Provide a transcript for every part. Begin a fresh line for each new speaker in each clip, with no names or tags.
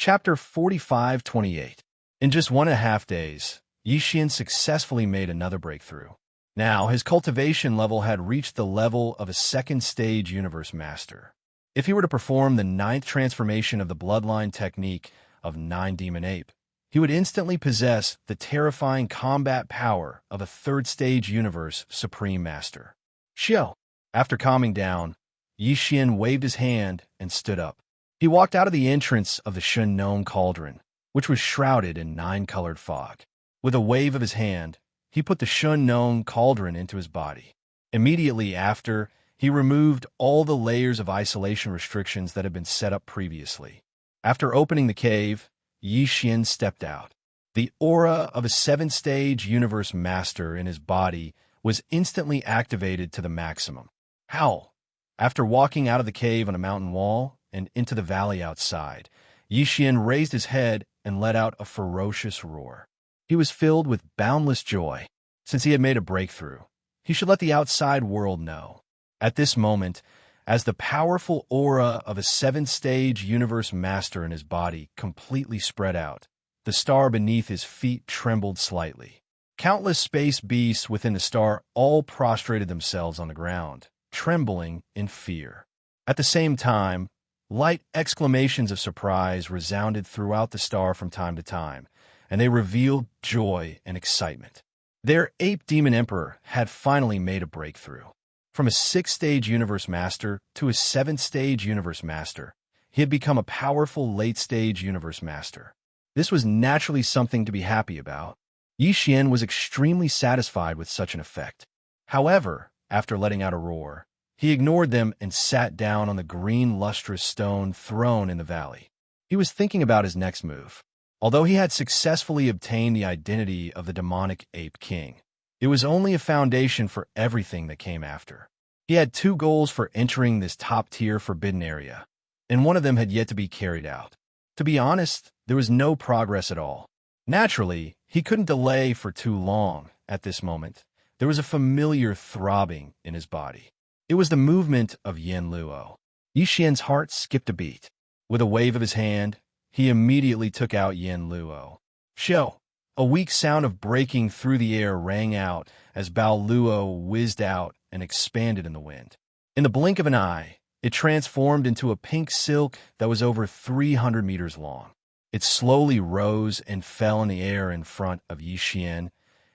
Chapter 45-28. In just 1.5 days, Yixian successfully made another breakthrough. Now, his cultivation level had reached the level of a second-stage universe master. If he were to perform the 9th transformation of the bloodline technique of 9 Demon Ape, he would instantly possess the terrifying combat power of a third-stage universe supreme master. Xiao! After calming down, Yixian waved his hand and stood up. He walked out of the entrance of the Shun Gnome Cauldron, which was shrouded in 9-colored fog. With a wave of his hand, he put the Shun Gnome Cauldron into his body. Immediately after, he removed all the layers of isolation restrictions that had been set up previously. After opening the cave, Yixian stepped out. The aura of a 7th-stage universe master in his body was instantly activated to the maximum. Howl! After walking out of the cave on a mountain wall and into the valley outside, Yixian raised his head and let out a ferocious roar. He was filled with boundless joy. Since he had made a breakthrough, he should let the outside world know. At this moment, as the powerful aura of a 7th-stage universe master in his body completely spread out, the star beneath his feet trembled slightly. Countless space beasts within the star all prostrated themselves on the ground, trembling in fear. At the same time, light exclamations of surprise resounded throughout the star from time to time, and they revealed joy and excitement. Their ape demon emperor had finally made a breakthrough. From a 6th-stage universe master to a 7th-stage universe master, he had become a powerful late-stage universe master. This was naturally something to be happy about. Yixian was extremely satisfied with such an effect. However, after letting out a roar, he ignored them and sat down on the green lustrous stone throne in the valley. He was thinking about his next move. Although he had successfully obtained the identity of the demonic ape king, it was only a foundation for everything that came after. He had 2 goals for entering this top-tier forbidden area, and one of them had yet to be carried out. To be honest, there was no progress at all. Naturally, he couldn't delay for too long. At this moment, there was a familiar throbbing in his body. It was the movement of Yin Luo. Yixian's heart skipped a beat. With a wave of his hand, he immediately took out Yin Luo. Xiao! A weak sound of breaking through the air rang out as Bao Luo whizzed out and expanded in the wind. In the blink of an eye, it transformed into a pink silk that was over 300 meters long. It slowly rose and fell in the air in front of Yixian,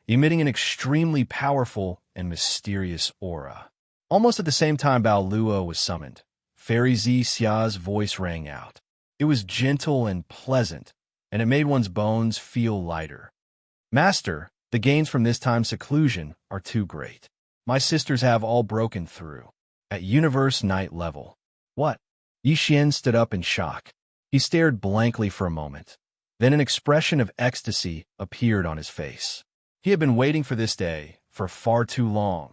emitting an extremely powerful and mysterious aura. Almost at the same time Bao Luo was summoned, Fairy Xia's voice rang out. It was gentle and pleasant, and it made one's bones feel lighter. Master, the gains from this time's seclusion are too great. My sisters have all broken through. At universe night level. What? Yixian stood up in shock. He stared blankly for a moment. Then an expression of ecstasy appeared on his face. He had been waiting for this day for far too long.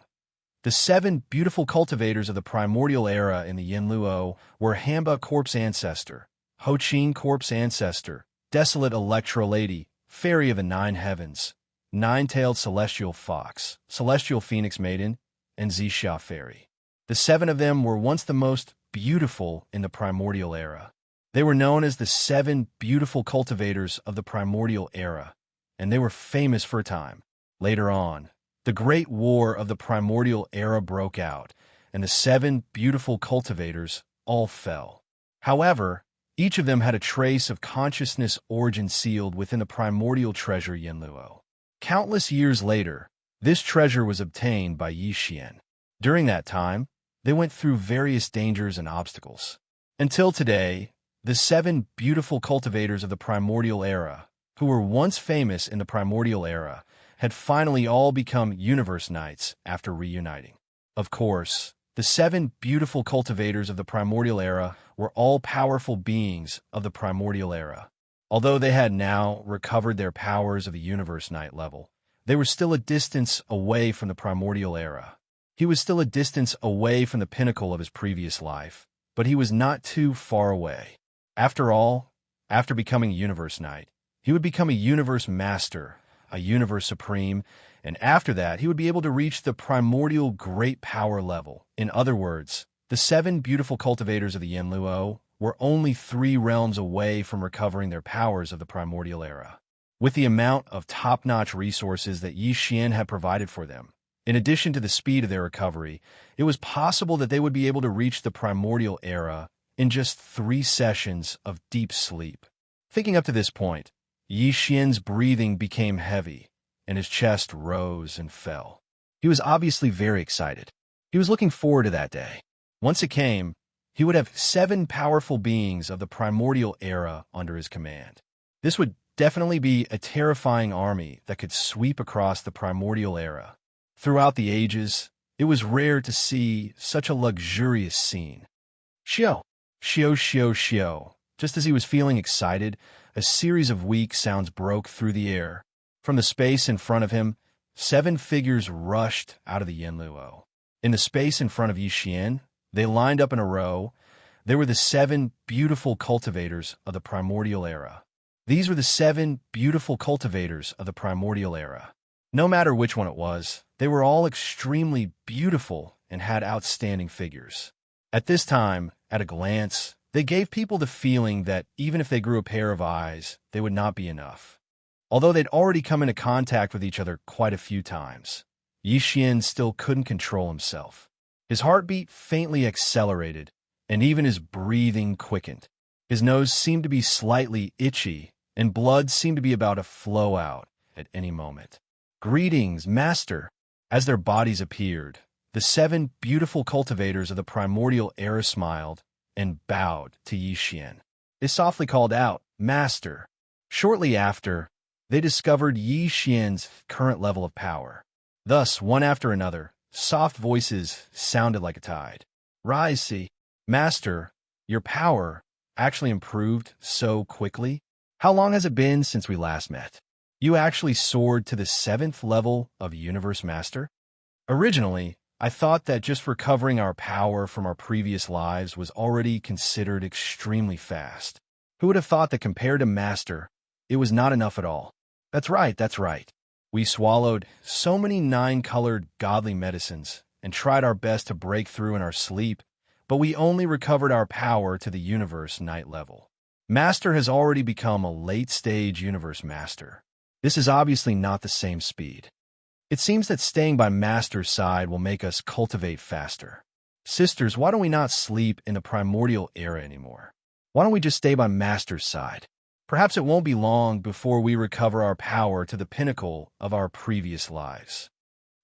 The 7 beautiful cultivators of the primordial era in the Yin Luo were Hamba Corpse Ancestor, Ho Qin Corpse Ancestor, Desolate Electra Lady, Fairy of the 9 Heavens, 9-tailed Celestial Fox, Celestial Phoenix Maiden, and Zixia Fairy. The 7 of them were once the most beautiful in the primordial era. They were known as the 7 beautiful cultivators of the primordial era, and they were famous for a time. Later on, the Great War of the primordial era broke out, and the 7 beautiful cultivators all fell. However, each of them had a trace of consciousness origin sealed within the primordial treasure Yin Luo. Countless years later, this treasure was obtained by Yixian. During that time, they went through various dangers and obstacles. Until today, the 7 beautiful cultivators of the primordial era, who were once famous in the primordial era, had finally all become universe knights after reuniting. Of course, the 7 beautiful cultivators of the primordial era were all powerful beings of the primordial era. Although they had now recovered their powers of the universe knight level, they were still a distance away from the primordial era. He was still a distance away from the pinnacle of his previous life, but he was not too far away. After all, after becoming a universe knight, he would become a universe master, a universe supreme, and after that he would be able to reach the primordial great power level. In other words, the 7 beautiful cultivators of the Yin Luo were only 3 realms away from recovering their powers of the primordial era. With the amount of top-notch resources that Yi Xian had provided for them, in addition to the speed of their recovery, it was possible that they would be able to reach the primordial era in just 3 sessions of deep sleep. Thinking up to this point, Yi Xian's breathing became heavy, and his chest rose and fell. He was obviously very excited. He was looking forward to that day. Once it came, he would have 7 powerful beings of the primordial era under his command. This would definitely be a terrifying army that could sweep across the primordial era. Throughout the ages, it was rare to see such a luxurious scene. Xiao, xiao, xiao, xiao. Just as he was feeling excited, a series of weak sounds broke through the air. From the space in front of him, 7 figures rushed out of the Yanluo. In the space in front of Yi Xian, they lined up in a row. They were the 7 beautiful cultivators of the primordial era. These were the 7 beautiful cultivators of the primordial era. No matter which one it was, they were all extremely beautiful and had outstanding figures. At this time, at a glance, they gave people the feeling that even if they grew a pair of eyes, they would not be enough. Although they'd already come into contact with each other quite a few times, Yi Xian still couldn't control himself. His heartbeat faintly accelerated, and even his breathing quickened. His nose seemed to be slightly itchy, and blood seemed to be about to flow out at any moment. "Greetings, Master!" As their bodies appeared, the 7 beautiful cultivators of the primordial era smiled and bowed to Yi Xian. They softly called out, "Master!" Shortly after, they discovered Yi Xian's current level of power. Thus, one after another, soft voices sounded like a tide. "Rise, see, Master, your power actually improved so quickly. How long has it been since we last met? You actually soared to the 7th level of Universe Master?" Originally, I thought that just recovering our power from our previous lives was already considered extremely fast. Who would have thought that compared to Master, it was not enough at all? That's right, that's right. We swallowed so many 9-colored godly medicines and tried our best to break through in our sleep, but we only recovered our power to the Universe Night level. Master has already become a late-stage Universe Master. This is obviously not the same speed. It seems that staying by Master's side will make us cultivate faster. Sisters, why don't we not sleep in the primordial era anymore? Why don't we just stay by Master's side? Perhaps it won't be long before we recover our power to the pinnacle of our previous lives.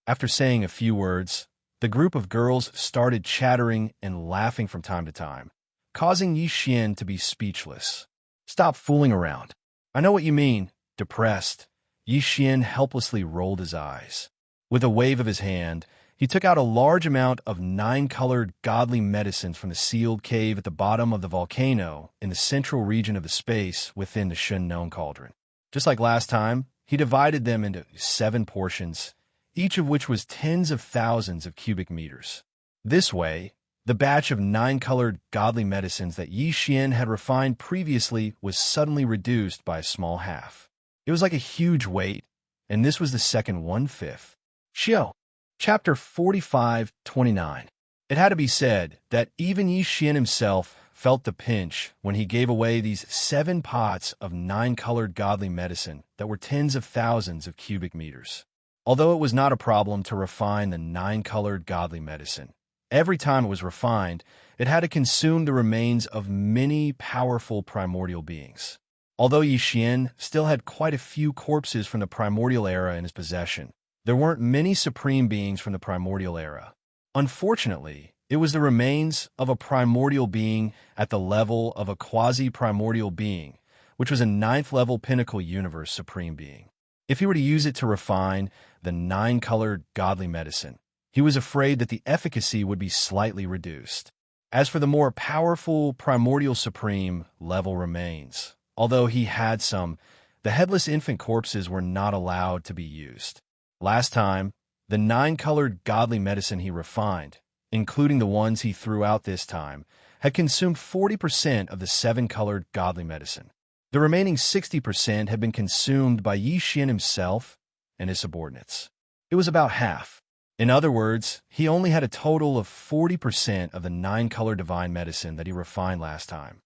After saying a few words, the group of girls started chattering and laughing from time to time, causing Yi Xian to be speechless. "Stop fooling around. I know what you mean." Depressed, Yi Xian helplessly rolled his eyes. With a wave of his hand, he took out a large amount of 9-colored godly medicines from the sealed cave at the bottom of the volcano in the central region of the space within the Shennon cauldron. Just like last time, he divided them into 7 portions, each of which was tens of thousands of cubic meters. This way, the batch of 9-colored godly medicines that Yi Xian had refined previously was suddenly reduced by a small half. It was like a huge weight, and this was the second 1/5. Xiao. Chapter 45-29. It had to be said that even Yi Xian himself felt the pinch when he gave away these 7 pots of 9-colored godly medicine that were tens of thousands of cubic meters. Although it was not a problem to refine the 9-colored godly medicine, every time it was refined, it had to consume the remains of many powerful primordial beings. Although Yi Xian still had quite a few corpses from the primordial era in his possession, there weren't many supreme beings from the primordial era. Unfortunately, it was the remains of a primordial being at the level of a quasi-primordial being, which was a 9th-level pinnacle universe supreme being. If he were to use it to refine the 9-colored godly medicine, he was afraid that the efficacy would be slightly reduced. As for the more powerful primordial supreme level remains, although he had some, the headless infant corpses were not allowed to be used. Last time, the 9-colored godly medicine he refined, including the ones he threw out this time, had consumed 40% of the 7-colored godly medicine. The remaining 60% had been consumed by Yi Xian himself and his subordinates. It was about half. In other words, he only had a total of 40% of the 9-colored divine medicine that he refined last time.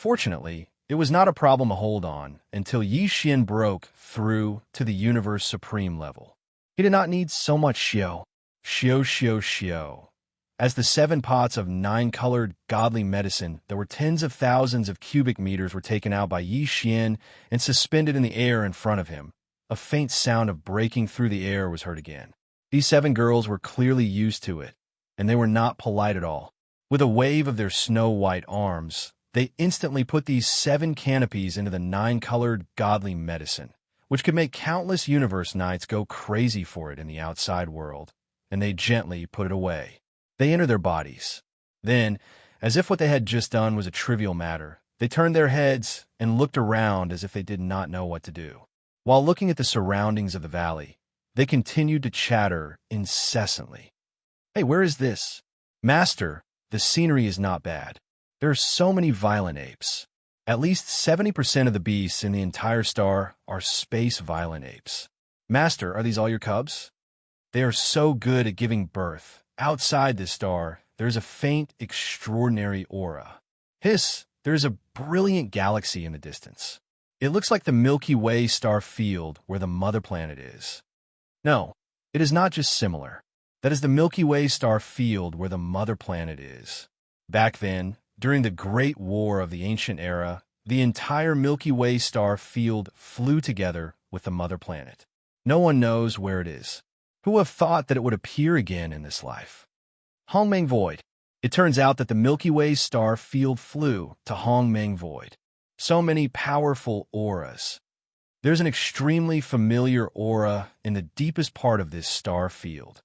Fortunately, it was not a problem to hold on until Yi Xian broke through to the Universe Supreme level. He did not need so much Xiao. As the 7 pots of 9-colored godly medicine, there were tens of thousands of cubic meters were taken out by Yi Xian and suspended in the air in front of him. A faint sound of breaking through the air was heard again. These 7 girls were clearly used to it, and they were not polite at all. With a wave of their snow-white arms, they instantly put these 7 canopies into the 9-colored godly medicine, which could make countless universe knights go crazy for it in the outside world, and they gently put it away. They entered their bodies. Then, as if what they had just done was a trivial matter, they turned their heads and looked around as if they did not know what to do. While looking at the surroundings of the valley, they continued to chatter incessantly. "Hey, where is this? Master, the scenery is not bad. There are so many violent apes. At least 70% of the beasts in the entire star are space violent apes. Master, are these all your cubs? They are so good at giving birth. Outside this star, there is a faint, extraordinary aura. Hiss, there is a brilliant galaxy in the distance. It looks like the Milky Way star field where the mother planet is. No, it is not just similar. That is the Milky Way star field where the mother planet is. Back then, during the Great War of the Ancient Era, the entire Milky Way star field flew together with the mother planet. No one knows where it is. Who would have thought that it would appear again in this life? Hongmeng Void. It turns out that the Milky Way star field flew to Hongmeng Void. So many powerful auras. There's an extremely familiar aura in the deepest part of this star field.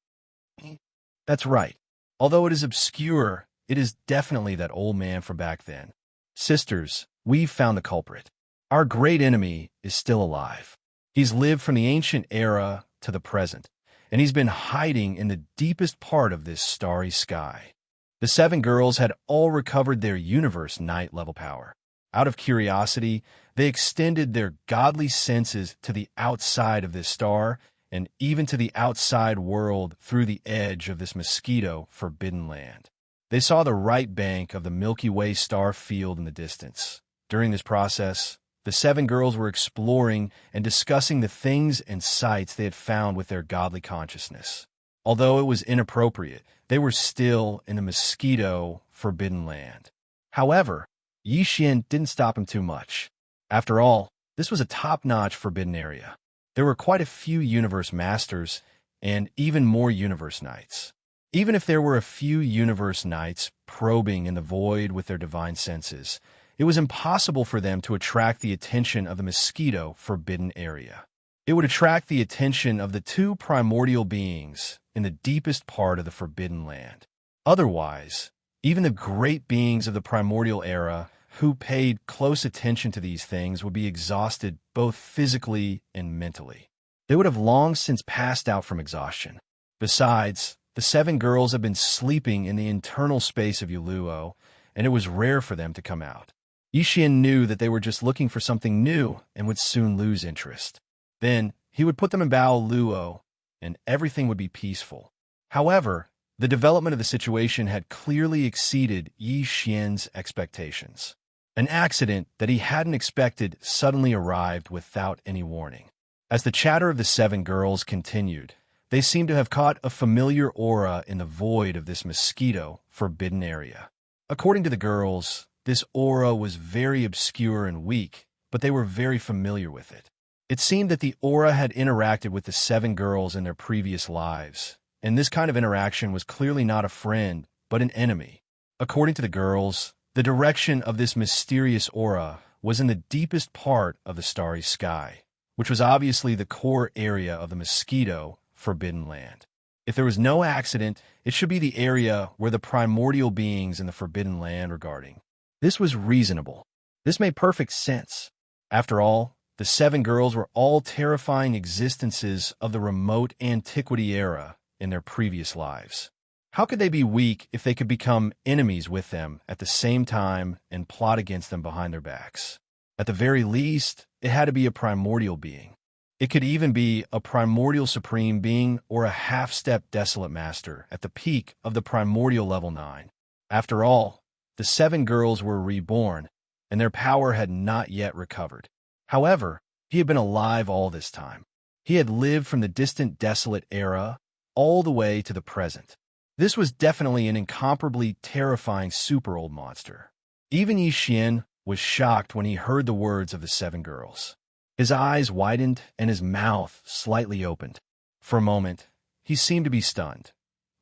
That's right. Although it is obscure, it is definitely that old man from back then. Sisters, we've found the culprit. Our great enemy is still alive. He's lived from the ancient era to the present, and he's been hiding in the deepest part of this starry sky. The 7 girls had all recovered their universe knight level power. Out of curiosity, they extended their godly senses to the outside of this star and even to the outside world through the edge of this mosquito forbidden land. They saw the right bank of the Milky Way star field in the distance. During this process, the 7 girls were exploring and discussing the things and sights they had found with their godly consciousness. Although it was inappropriate, they were still in the mosquito forbidden land. However, Yi Xian didn't stop him too much. After all, this was a top-notch forbidden area. There were quite a few universe masters and even more universe knights. Even if there were a few universe knights probing in the void with their divine senses, it was impossible for them to attract the attention of the mosquito forbidden area. It would attract the attention of the 2 primordial beings in the deepest part of the forbidden land. Otherwise, even the great beings of the primordial era who paid close attention to these things would be exhausted both physically and mentally. They would have long since passed out from exhaustion. Besides, the 7 girls had been sleeping in the internal space of Yuluo, and it was rare for them to come out. Yi Xian knew that they were just looking for something new and would soon lose interest. Then, he would put them in Bao Luo, and everything would be peaceful. However, the development of the situation had clearly exceeded Yi Xian's expectations. An accident that he hadn't expected suddenly arrived without any warning. As the chatter of the 7 girls continued, they seemed to have caught a familiar aura in the void of this mosquito forbidden area. According to the girls, this aura was very obscure and weak, but they were very familiar with it. It seemed that the aura had interacted with the 7 girls in their previous lives, and this kind of interaction was clearly not a friend, but an enemy. According to the girls, the direction of this mysterious aura was in the deepest part of the starry sky, which was obviously the core area of the mosquito forbidden land. If there was no accident, it should be the area where the primordial beings in the forbidden land were guarding. This was reasonable. This made perfect sense. After all, the 7 girls were all terrifying existences of the remote antiquity era in their previous lives. How could they be weak if they could become enemies with them at the same time and plot against them behind their backs? At the very least, it had to be a primordial being. It could even be a primordial supreme being or a half-step desolate master at the peak of the primordial level 9. After all, the 7 girls were reborn, and their power had not yet recovered. However, he had been alive all this time. He had lived from the distant desolate era all the way to the present. This was definitely an incomparably terrifying super old monster. Even Yi Xian was shocked when he heard the words of the seven girls. His eyes widened and his mouth slightly opened. For a moment, he seemed to be stunned.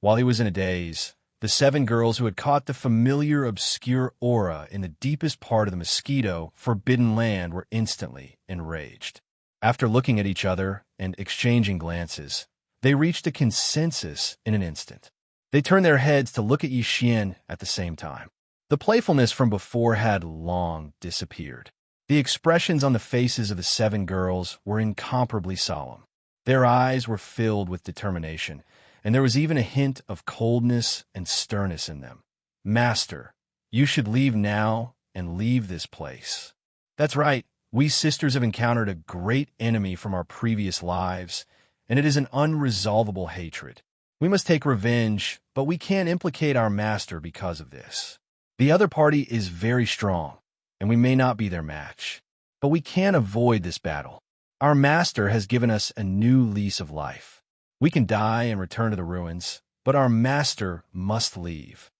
While he was in a daze, the seven girls who had caught the familiar obscure aura in the deepest part of the mosquito forbidden land were instantly enraged. After looking at each other and exchanging glances, they reached a consensus in an instant. They turned their heads to look at Yi Xian at the same time. The playfulness from before had long disappeared. The expressions on the faces of the seven girls were incomparably solemn. Their eyes were filled with determination, and there was even a hint of coldness and sternness in them. "Master, you should leave now and leave this place." "That's right. We sisters have encountered a great enemy from our previous lives, and it is an unresolvable hatred. We must take revenge, but we can't implicate our master because of this. The other party is very strong, and we may not be their match. But we can't avoid this battle. Our master has given us a new lease of life. We can die and return to the ruins, but our master must leave.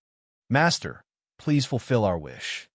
Master, please fulfill our wish."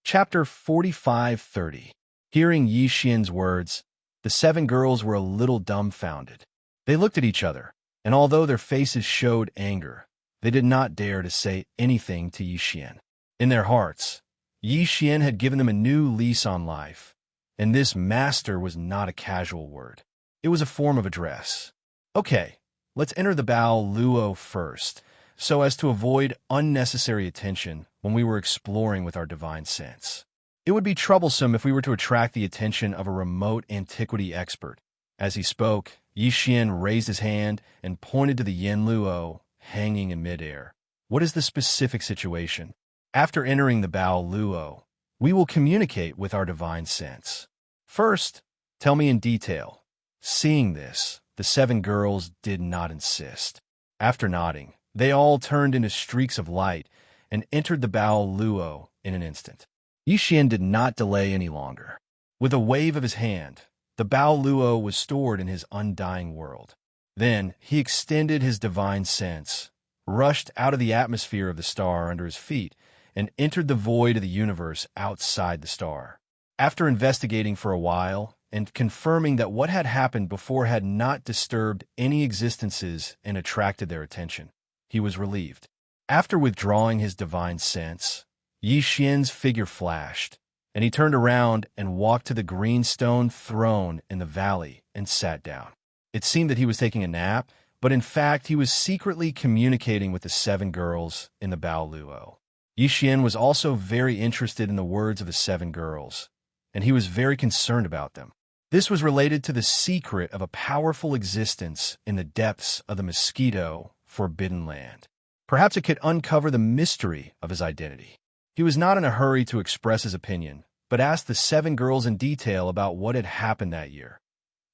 Chapter 45:30. Hearing Yi Xian's words, the seven girls were a little dumbfounded. They looked at each other, and although their faces showed anger, they did not dare to say anything to Yi Xian. In their hearts, Yi Xian had given them a new lease on life, and this master was not a casual word. It was a form of address. "Okay, let's enter the Bao Luo first, so as to avoid unnecessary attention when we were exploring with our divine sense. It would be troublesome if we were to attract the attention of a remote antiquity expert." As he spoke, Yi Xian raised his hand and pointed to the Yen Luo hanging in midair. "What is the specific situation? After entering the Bao Luo, we will communicate with our divine sense. First, tell me in detail." Seeing this, the seven girls did not insist. After nodding, they all turned into streaks of light and entered the Bao Luo in an instant. Yi Xian did not delay any longer. With a wave of his hand, the Bao Luo was stored in his undying world. Then he extended his divine sense, rushed out of the atmosphere of the star under his feet, and entered the void of the universe outside the star. After investigating for a while and confirming that what had happened before had not disturbed any existences and attracted their attention, he was relieved. After withdrawing his divine sense, Yi Xian's figure flashed, and he turned around and walked to the green stone throne in the valley and sat down. It seemed that he was taking a nap, but in fact he was secretly communicating with the seven girls in the Bao Luo. Yi Xian was also very interested in the words of the seven girls, and he was very concerned about them. This was related to the secret of a powerful existence in the depths of the mosquito forbidden land. Perhaps it could uncover the mystery of his identity. He was not in a hurry to express his opinion, but asked the seven girls in detail about what had happened that year.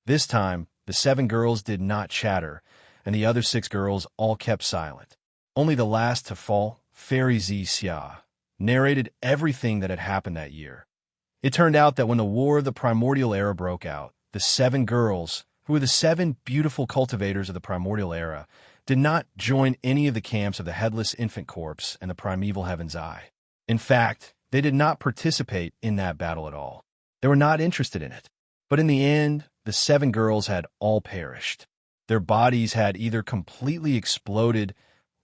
This time, the seven girls did not chatter, and the other six girls all kept silent. Only the last to fall, Fairy Xia, narrated everything that had happened that year. It turned out that when the War of the Primordial Era broke out, the seven girls, who were the seven beautiful cultivators of the Primordial Era, did not join any of the camps of the Headless Infant Corpse and the Primeval Heaven's Eye. In fact, they did not participate in that battle at all. They were not interested in it. But in the end, the seven girls had all perished. Their bodies had either completely exploded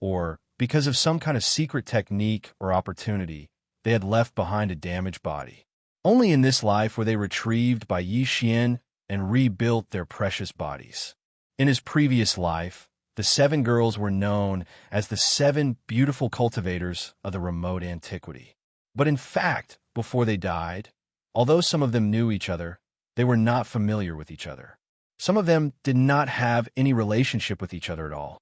or, because of some kind of secret technique or opportunity, they had left behind a damaged body. Only in this life were they retrieved by Yi Xian and rebuilt their precious bodies. In his previous life, the seven girls were known as the seven beautiful cultivators of the remote antiquity. But in fact, before they died, although some of them knew each other, they were not familiar with each other. Some of them did not have any relationship with each other at all.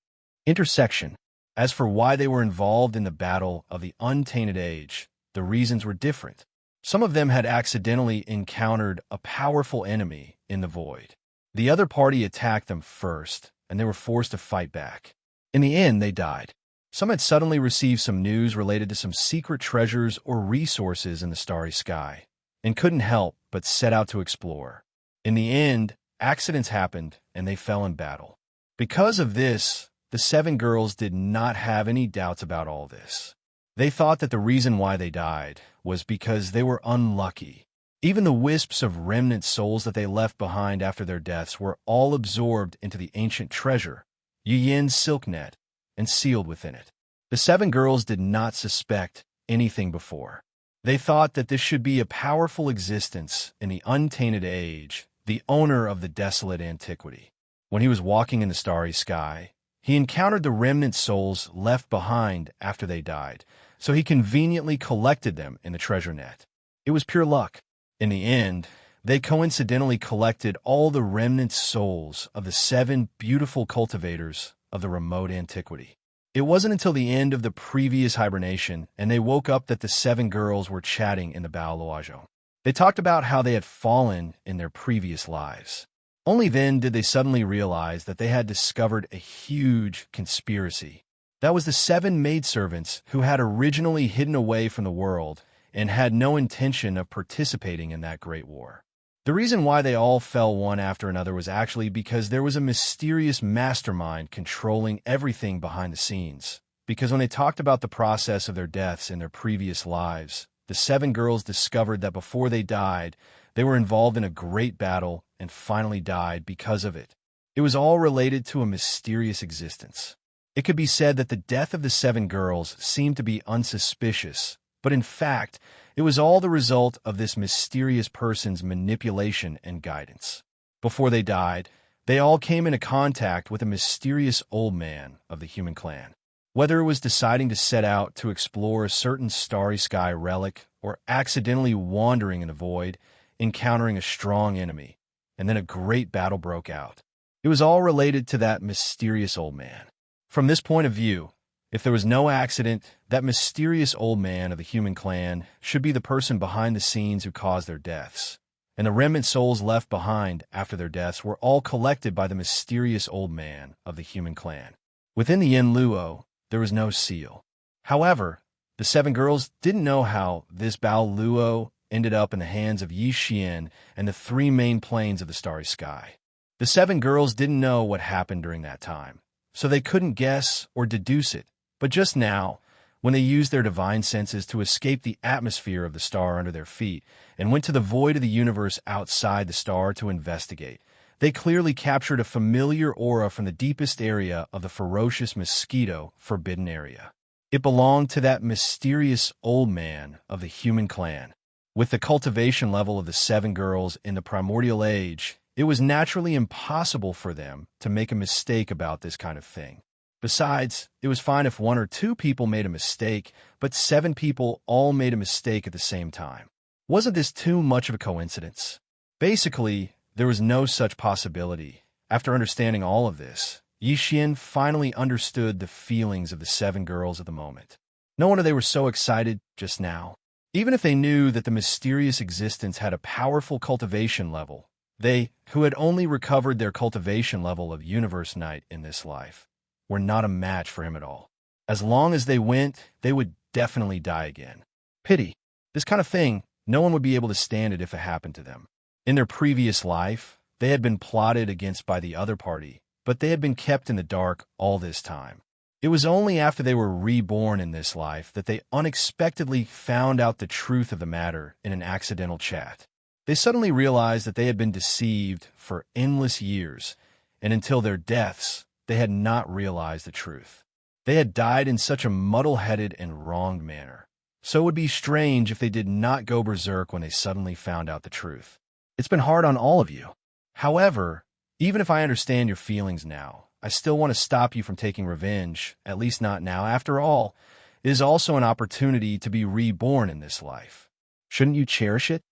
Intersection. As for why they were involved in the battle of the untainted age, the reasons were different. Some of them had accidentally encountered a powerful enemy in the void. The other party attacked them first, and they were forced to fight back. In the end, they died. Some had suddenly received some news related to some secret treasures or resources in the starry sky, and couldn't help but set out to explore. In the end, accidents happened, and they fell in battle. Because of this, the 7 girls did not have any doubts about all this. They thought that the reason why they died was because they were unlucky. Even the wisps of remnant souls that they left behind after their deaths were all absorbed into the ancient treasure, Yin's silk net, and sealed within it. The 7 girls did not suspect anything before. They thought that this should be a powerful existence in the untainted age, the owner of the desolate antiquity. When he was walking in the starry sky, he encountered the remnant souls left behind after they died, so he conveniently collected them in the treasure net. It was pure luck. In the end, they coincidentally collected all the remnant souls of the 7 beautiful cultivators of the remote antiquity. It wasn't until the end of the previous hibernation and they woke up that the 7 girls were chatting in the Bao. They talked about how they had fallen in their previous lives. Only then did they suddenly realize that they had discovered a huge conspiracy. That was the 7 maidservants who had originally hidden away from the world and had no intention of participating in that great war. The reason why they all fell one after another was actually because there was a mysterious mastermind controlling everything behind the scenes. Because when they talked about the process of their deaths in their previous lives, the 7 girls discovered that before they died, they were involved in a great battle and finally died because of it. It was all related to a mysterious existence. It could be said that the death of the 7 girls seemed to be unsuspicious, but in fact, it was all the result of this mysterious person's manipulation and guidance. Before they died, they all came into contact with a mysterious old man of the human clan. Whether it was deciding to set out to explore a certain starry sky relic or accidentally wandering in the void, encountering a strong enemy, and then a great battle broke out. It was all related to that mysterious old man. From this point of view, if there was no accident, that mysterious old man of the human clan should be the person behind the scenes who caused their deaths. And the remnant souls left behind after their deaths were all collected by the mysterious old man of the human clan. Within the Yin Luo, there was no seal. However, the 7 girls didn't know how this Bao Luo ended up in the hands of Yi Xian and the 3 main planes of the starry sky. The 7 girls didn't know what happened during that time, so they couldn't guess or deduce it. But just now, when they used their divine senses to escape the atmosphere of the star under their feet and went to the void of the universe outside the star to investigate, they clearly captured a familiar aura from the deepest area of the ferocious mosquito forbidden area. It belonged to that mysterious old man of the human clan. With the cultivation level of the 7 girls in the primordial age, it was naturally impossible for them to make a mistake about this kind of thing. Besides, it was fine if 1 or 2 people made a mistake, but 7 people all made a mistake at the same time. Wasn't this too much of a coincidence? Basically, there was no such possibility. After understanding all of this, Yi Xian finally understood the feelings of the 7 girls at the moment. No wonder they were so excited just now. Even if they knew that the mysterious existence had a powerful cultivation level, they, who had only recovered their cultivation level of Universe Night in this life, were not a match for him at all. As long as they went, they would definitely die again. Pity. This kind of thing, no one would be able to stand it if it happened to them. In their previous life, they had been plotted against by the other party, but they had been kept in the dark all this time. It was only after they were reborn in this life that they unexpectedly found out the truth of the matter in an accidental chat. They suddenly realized that they had been deceived for endless years, and until their deaths, they had not realized the truth. They had died in such a muddle-headed and wronged manner. So it would be strange if they did not go berserk when they suddenly found out the truth. It's been hard on all of you. However, even if I understand your feelings now, I still want to stop you from taking revenge, at least not now. After all, it is also an opportunity to be reborn in this life. Shouldn't you cherish it?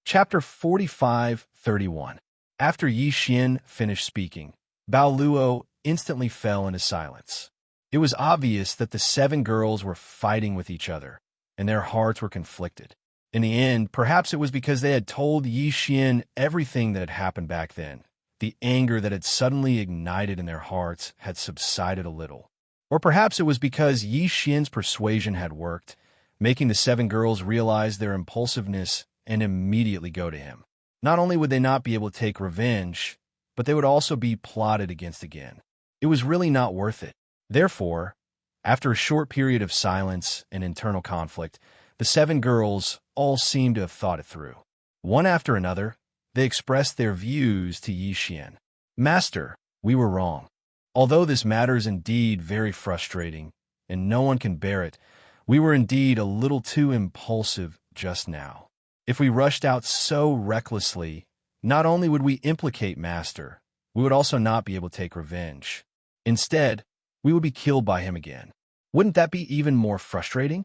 Chapter 45:31. After Yi Xian finished speaking, Bao Luo instantly fell into silence. It was obvious that the 7 girls were fighting with each other, and their hearts were conflicted. In the end, perhaps it was because they had told Yi Xian everything that had happened back then. The anger that had suddenly ignited in their hearts had subsided a little. Or perhaps it was because Yi Xian's persuasion had worked, making the 7 girls realize their impulsiveness and immediately go to him. Not only would they not be able to take revenge, but they would also be plotted against again. It was really not worth it. Therefore, after a short period of silence and internal conflict, the 7 girls all seemed to have thought it through. One after another, they expressed their views to Yi Xian. Master, we were wrong. Although this matter is indeed very frustrating, and no one can bear it, we were indeed a little too impulsive just now. If we rushed out so recklessly, not only would we implicate Master, we would also not be able to take revenge. Instead, we would be killed by him again. Wouldn't that be even more frustrating?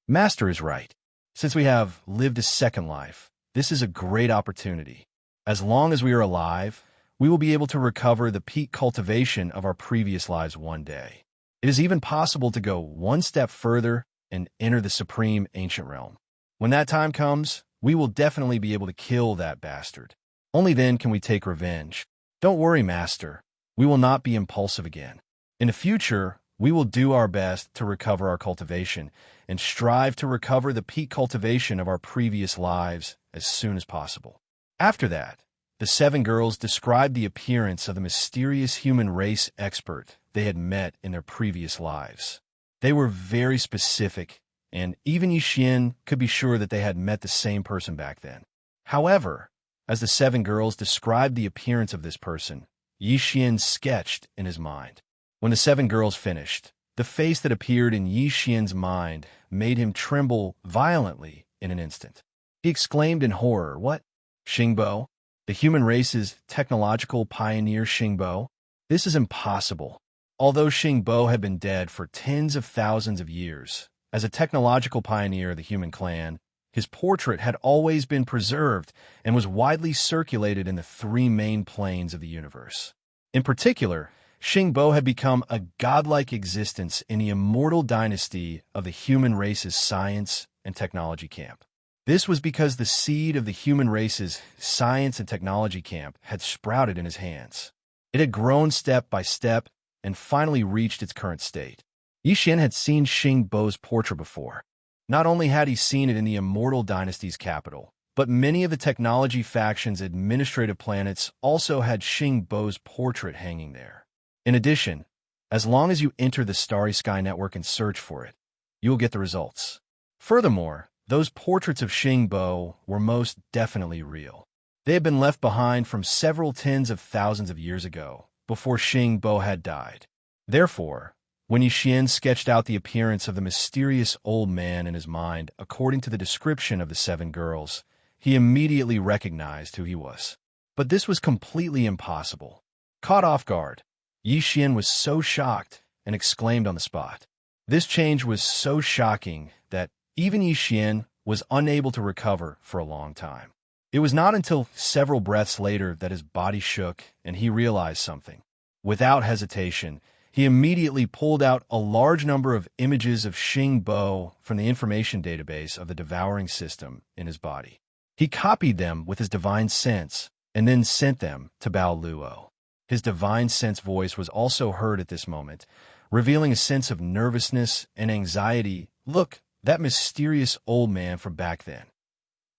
Master is right. Since we have lived a second life, this is a great opportunity. As long as we are alive, we will be able to recover the peak cultivation of our previous lives one day. It is even possible to go one step further and enter the supreme ancient realm. When that time comes, we will definitely be able to kill that bastard. Only then can we take revenge. Don't worry, Master. We will not be impulsive again. In the future, we will do our best to recover our cultivation and strive to recover the peak cultivation of our previous lives as soon as possible. After that, the 7 girls described the appearance of the mysterious human race expert they had met in their previous lives. They were very specific, and even Yi Xian could be sure that they had met the same person back then. However, as the 7 girls described the appearance of this person, Yi Xian sketched in his mind. When the 7 girls finished, the face that appeared in Yi Xian's mind made him tremble violently in an instant. He exclaimed in horror, "What? Xingbo? The human race's technological pioneer Xingbo? This is impossible." Although Xingbo had been dead for tens of thousands of years, as a technological pioneer of the human clan, his portrait had always been preserved and was widely circulated in the 3 main planes of the universe. In particular, Xingbo had become a godlike existence in the immortal dynasty of the human race's science and technology camp. This was because the seed of the human race's science and technology camp had sprouted in his hands. It had grown step by step and finally reached its current state. Yi Xian had seen Xingbo's portrait before. Not only had he seen it in the immortal dynasty's capital, but many of the technology faction's administrative planets also had Xingbo's portrait hanging there. In addition, as long as you enter the Starry Sky Network and search for it, you will get the results. Furthermore, those portraits of Xingbo were most definitely real. They had been left behind from several tens of thousands of years ago, before Xingbo had died. Therefore, when Yi Xian sketched out the appearance of the mysterious old man in his mind according to the description of the 7 girls, he immediately recognized who he was. But this was completely impossible. Caught off guard, Yi Xian was so shocked and exclaimed on the spot. This change was so shocking that even Yi Xian was unable to recover for a long time. It was not until several breaths later that his body shook and he realized something. Without hesitation, he immediately pulled out a large number of images of Xingbo from the information database of the devouring system in his body. He copied them with his divine sense and then sent them to Bao Luo. His divine sense voice was also heard at this moment, revealing a sense of nervousness and anxiety. "Look, that mysterious old man from back then.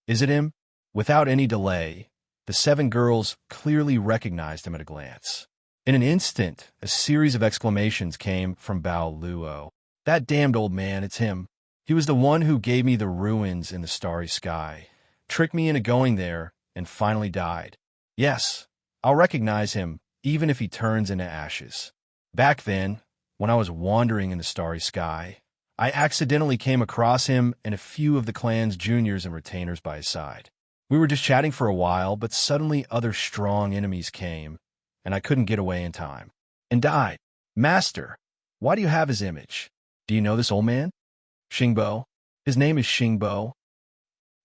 Is it him?" Without any delay, the 7 girls clearly recognized him at a glance. In an instant, a series of exclamations came from Bao Luo. "That damned old man, it's him. He was the one who gave me the ruins in the starry sky, tricked me into going there, and finally died. Yes, I'll recognize him, even if he turns into ashes. Back then, when I was wandering in the starry sky, I accidentally came across him and a few of the clan's juniors and retainers by his side. We were just chatting for a while, but suddenly other strong enemies came, and I couldn't get away in time, and died. Master, why do you have his image? Do you know this old man? Xingbo. His name is Xingbo."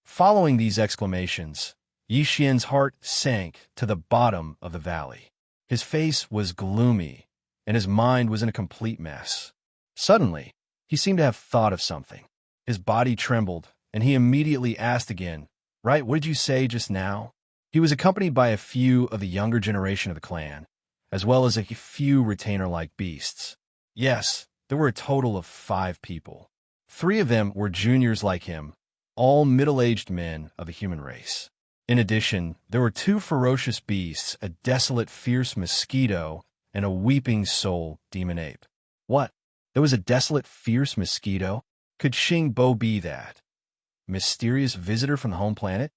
Following these exclamations, Yi Xian's heart sank to the bottom of the valley. His face was gloomy, and his mind was in a complete mess. Suddenly, he seemed to have thought of something. His body trembled, and he immediately asked again, "Right, what did you say just now?" He was accompanied by a few of the younger generation of the clan, as well as a few retainer-like beasts. "Yes, there were a total of 5 people. 3 of them were juniors like him, all middle-aged men of the human race. In addition, there were 2 ferocious beasts, a desolate, fierce mosquito and a weeping soul demon ape. What? There was a desolate, fierce mosquito? Could Xing Bo be that mysterious visitor from the home planet?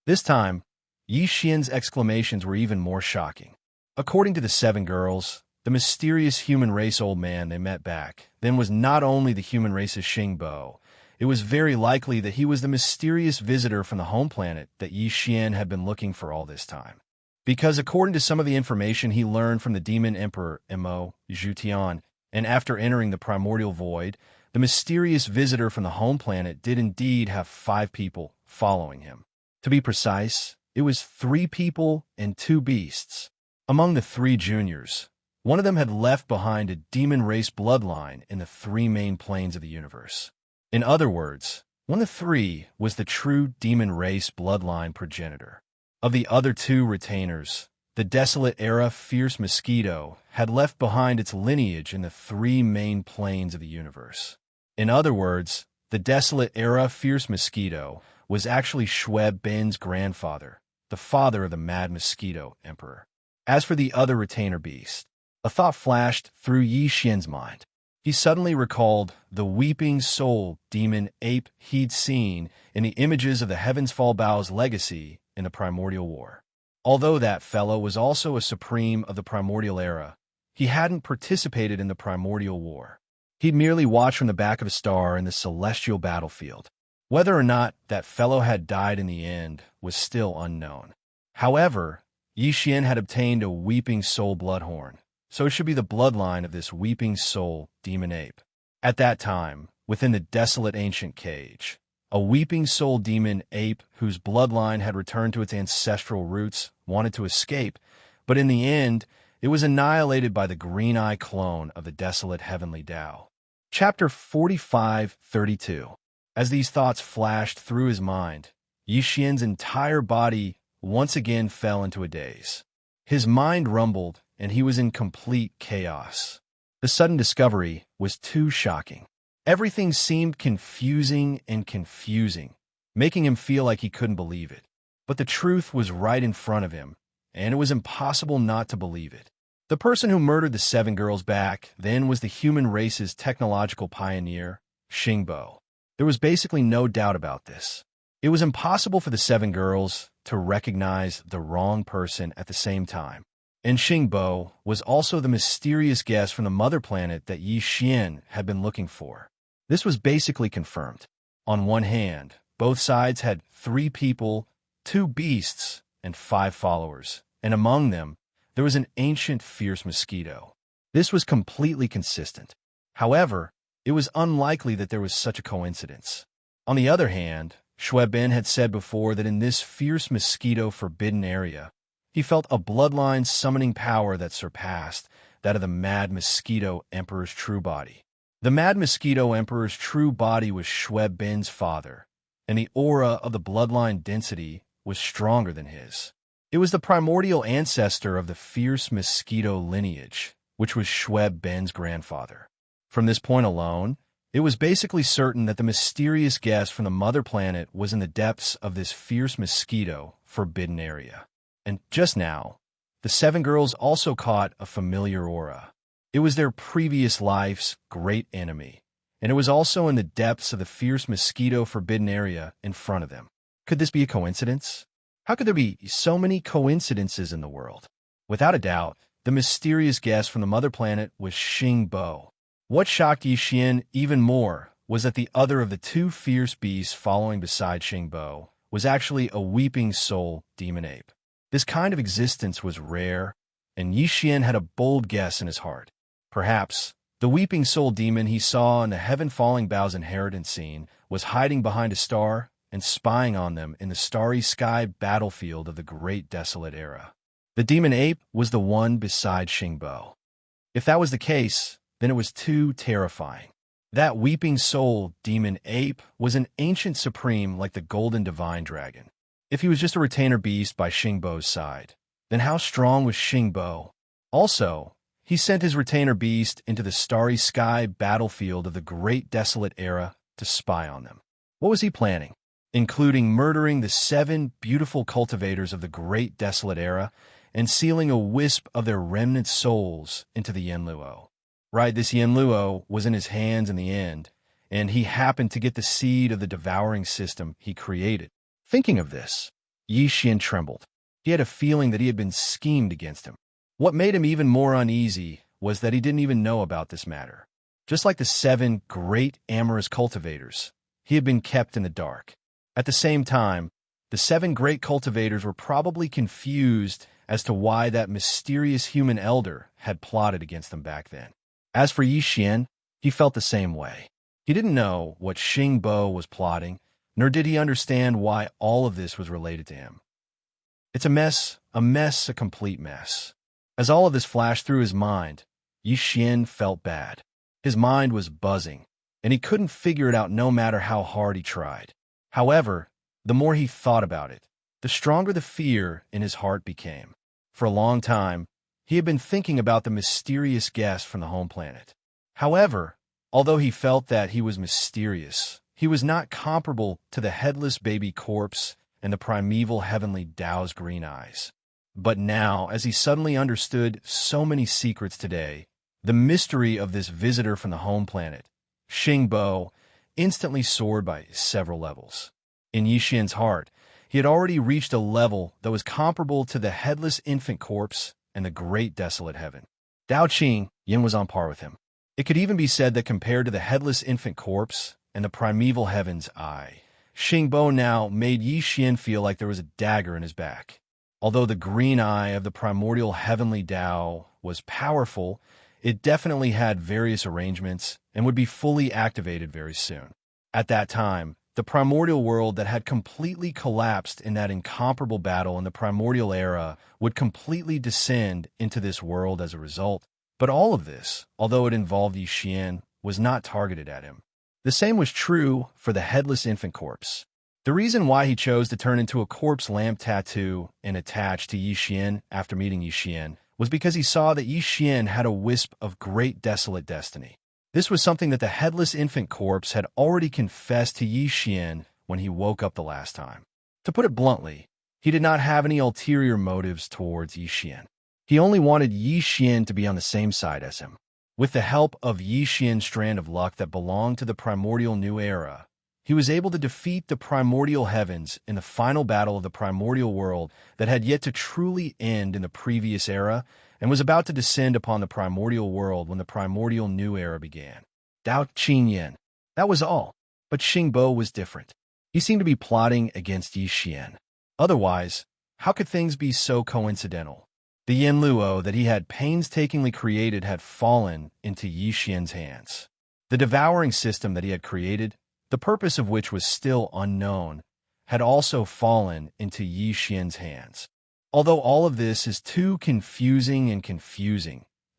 This time, Yi Xian's exclamations were even more shocking. According to the 7 girls, the mysterious human race old man they met back then was not only the human race's Xing Bo, it was very likely that he was the mysterious visitor from the home planet that Yi Xian had been looking for all this time. Because according to some of the information he learned from the demon emperor Mo Zhutian, and after entering the primordial void, the mysterious visitor from the home planet did indeed have 5 people following him. To be precise, it was 3 people and 2 beasts. Among the 3 juniors, one of them had left behind a demon race bloodline in the 3 main planes of the universe. In other words, one of the 3 was the true demon race bloodline progenitor. Of the other 2 retainers, the desolate era fierce mosquito had left behind its lineage in the 3 main planes of the universe. In other words, the desolate era fierce mosquito was actually Xue Ben's grandfather, the father of the mad mosquito emperor. As for the other retainer beast, a thought flashed through Yi Xian's mind. He suddenly recalled the weeping soul demon ape he'd seen in the images of the Heavens Fall Bow's legacy in the Primordial War. Although that fellow was also a supreme of the Primordial era, he hadn't participated in the Primordial War. He'd merely watched from the back of a star in the celestial battlefield. Whether or not that fellow had died in the end was still unknown. However, Yi Xian had obtained a weeping soul bloodhorn, so it should be the bloodline of this weeping soul demon ape. At that time, within the desolate ancient cage, a weeping soul demon ape whose bloodline had returned to its ancestral roots wanted to escape, but in the end, it was annihilated by the green-eye clone of the desolate heavenly Tao. Chapter 45:32. As these thoughts flashed through his mind, Yi Xian's entire body once again fell into a daze. His mind rumbled, and he was in complete chaos. The sudden discovery was too shocking. Everything seemed confusing, making him feel like he couldn't believe it. But the truth was right in front of him, and it was impossible not to believe it. The person who murdered the 7 girls back then was the human race's technological pioneer, Xing Bo. There was basically no doubt about this. It was impossible for the 7 girls to recognize the wrong person at the same time. And Xing Bo was also the mysterious guest from the mother planet that Yi Xian had been looking for. This was basically confirmed. On one hand, both sides had 3 people, 2 beasts, and 5 followers, and among them, there was an ancient fierce mosquito. This was completely consistent. However, it was unlikely that there was such a coincidence. On the other hand, Xue Ben had said before that in this fierce mosquito forbidden area, he felt a bloodline summoning power that surpassed that of the Mad Mosquito Emperor's true body. The Mad Mosquito Emperor's true body was Xue Ben's father, and the aura of the bloodline density was stronger than his. It was the primordial ancestor of the fierce mosquito lineage, which was Xue Ben's grandfather. From this point alone, it was basically certain that the mysterious guest from the mother planet was in the depths of this fierce mosquito forbidden area. And just now, the 7 girls also caught a familiar aura. It was their previous life's great enemy, and it was also in the depths of the fierce mosquito forbidden area in front of them. Could this be a coincidence? How could there be so many coincidences in the world? Without a doubt, the mysterious guest from the mother planet was Xing Bo. What shocked Yi Xian even more was that the other of the 2 fierce beasts following beside Xing Bo was actually a weeping soul demon ape. This kind of existence was rare, and Yi Xian had a bold guess in his heart. Perhaps the weeping soul demon he saw in the Heaven Falling Bow's inheritance scene was hiding behind a star and spying on them in the starry sky battlefield of the Great Desolate Era. The demon ape was the one beside Xing Bo. If that was the case, then it was too terrifying. That weeping soul demon ape was an ancient supreme like the golden divine dragon. If he was just a retainer beast by Xing Bo's side, then how strong was Xing Bo? Also, he sent his retainer beast into the starry sky battlefield of the Great Desolate Era to spy on them. What was he planning? Including murdering the 7 beautiful cultivators of the Great Desolate Era and sealing a wisp of their remnant souls into the Yenluo. Right, this Yenluo was in his hands in the end, and he happened to get the seed of the devouring system he created. Thinking of this, Yi Xian trembled. He had a feeling that he had been schemed against him. What made him even more uneasy was that he didn't even know about this matter. Just like the 7 great amorous cultivators, he had been kept in the dark. At the same time, the 7 great cultivators were probably confused as to why that mysterious human elder had plotted against them back then. As for Yi Xian, he felt the same way. He didn't know what Xing Bo was plotting, nor did he understand why all of this was related to him. It's a mess, a complete mess. As all of this flashed through his mind, Yi Xian felt bad. His mind was buzzing, and he couldn't figure it out no matter how hard he tried. However, the more he thought about it, the stronger the fear in his heart became. For a long time, he had been thinking about the mysterious guest from the home planet. However, although he felt that he was mysterious, he was not comparable to the headless baby corpse and the primeval heavenly Tao's green eyes. But now, as he suddenly understood so many secrets today, the mystery of this visitor from the home planet, Xing Bo, instantly soared by several levels. In Yi Xian's heart, he had already reached a level that was comparable to the headless infant corpse and the great desolate heaven. Dao Qing Yin was on par with him. It could even be said that compared to the headless infant corpse and the primeval heaven's eye, Xing Bo now made Yi Xian feel like there was a dagger in his back. Although the green eye of the primordial heavenly Tao was powerful, it definitely had various arrangements and would be fully activated very soon. At that time, the primordial world that had completely collapsed in that incomparable battle in the primordial era would completely descend into this world as a result. But all of this, although it involved Yi Xian, was not targeted at him. The same was true for the headless infant corpse. The reason why he chose to turn into a corpse lamp tattoo and attach to Yi Xian after meeting Yi Xian was because he saw that Yi Xian had a wisp of great desolate destiny. This was something that the headless infant corpse had already confessed to Yi Xian when he woke up the last time. To put it bluntly, he did not have any ulterior motives towards Yi Xian. He only wanted Yi Xian to be on the same side as him. With the help of Yi Xian's strand of luck that belonged to the primordial new era, he was able to defeat the primordial heavens in the final battle of the primordial world that had yet to truly end in the previous era and was about to descend upon the primordial world when the primordial new era began. Dao Qingyan. That was all. But Xing Bo was different. He seemed to be plotting against Yi Xian. Otherwise, how could things be so coincidental? The Yenluo that he had painstakingly created had fallen into Yi Xian's hands. The devouring system that he had created, the purpose of which was still unknown, had also fallen into Yi Xian's hands. Although all of this is too confusing,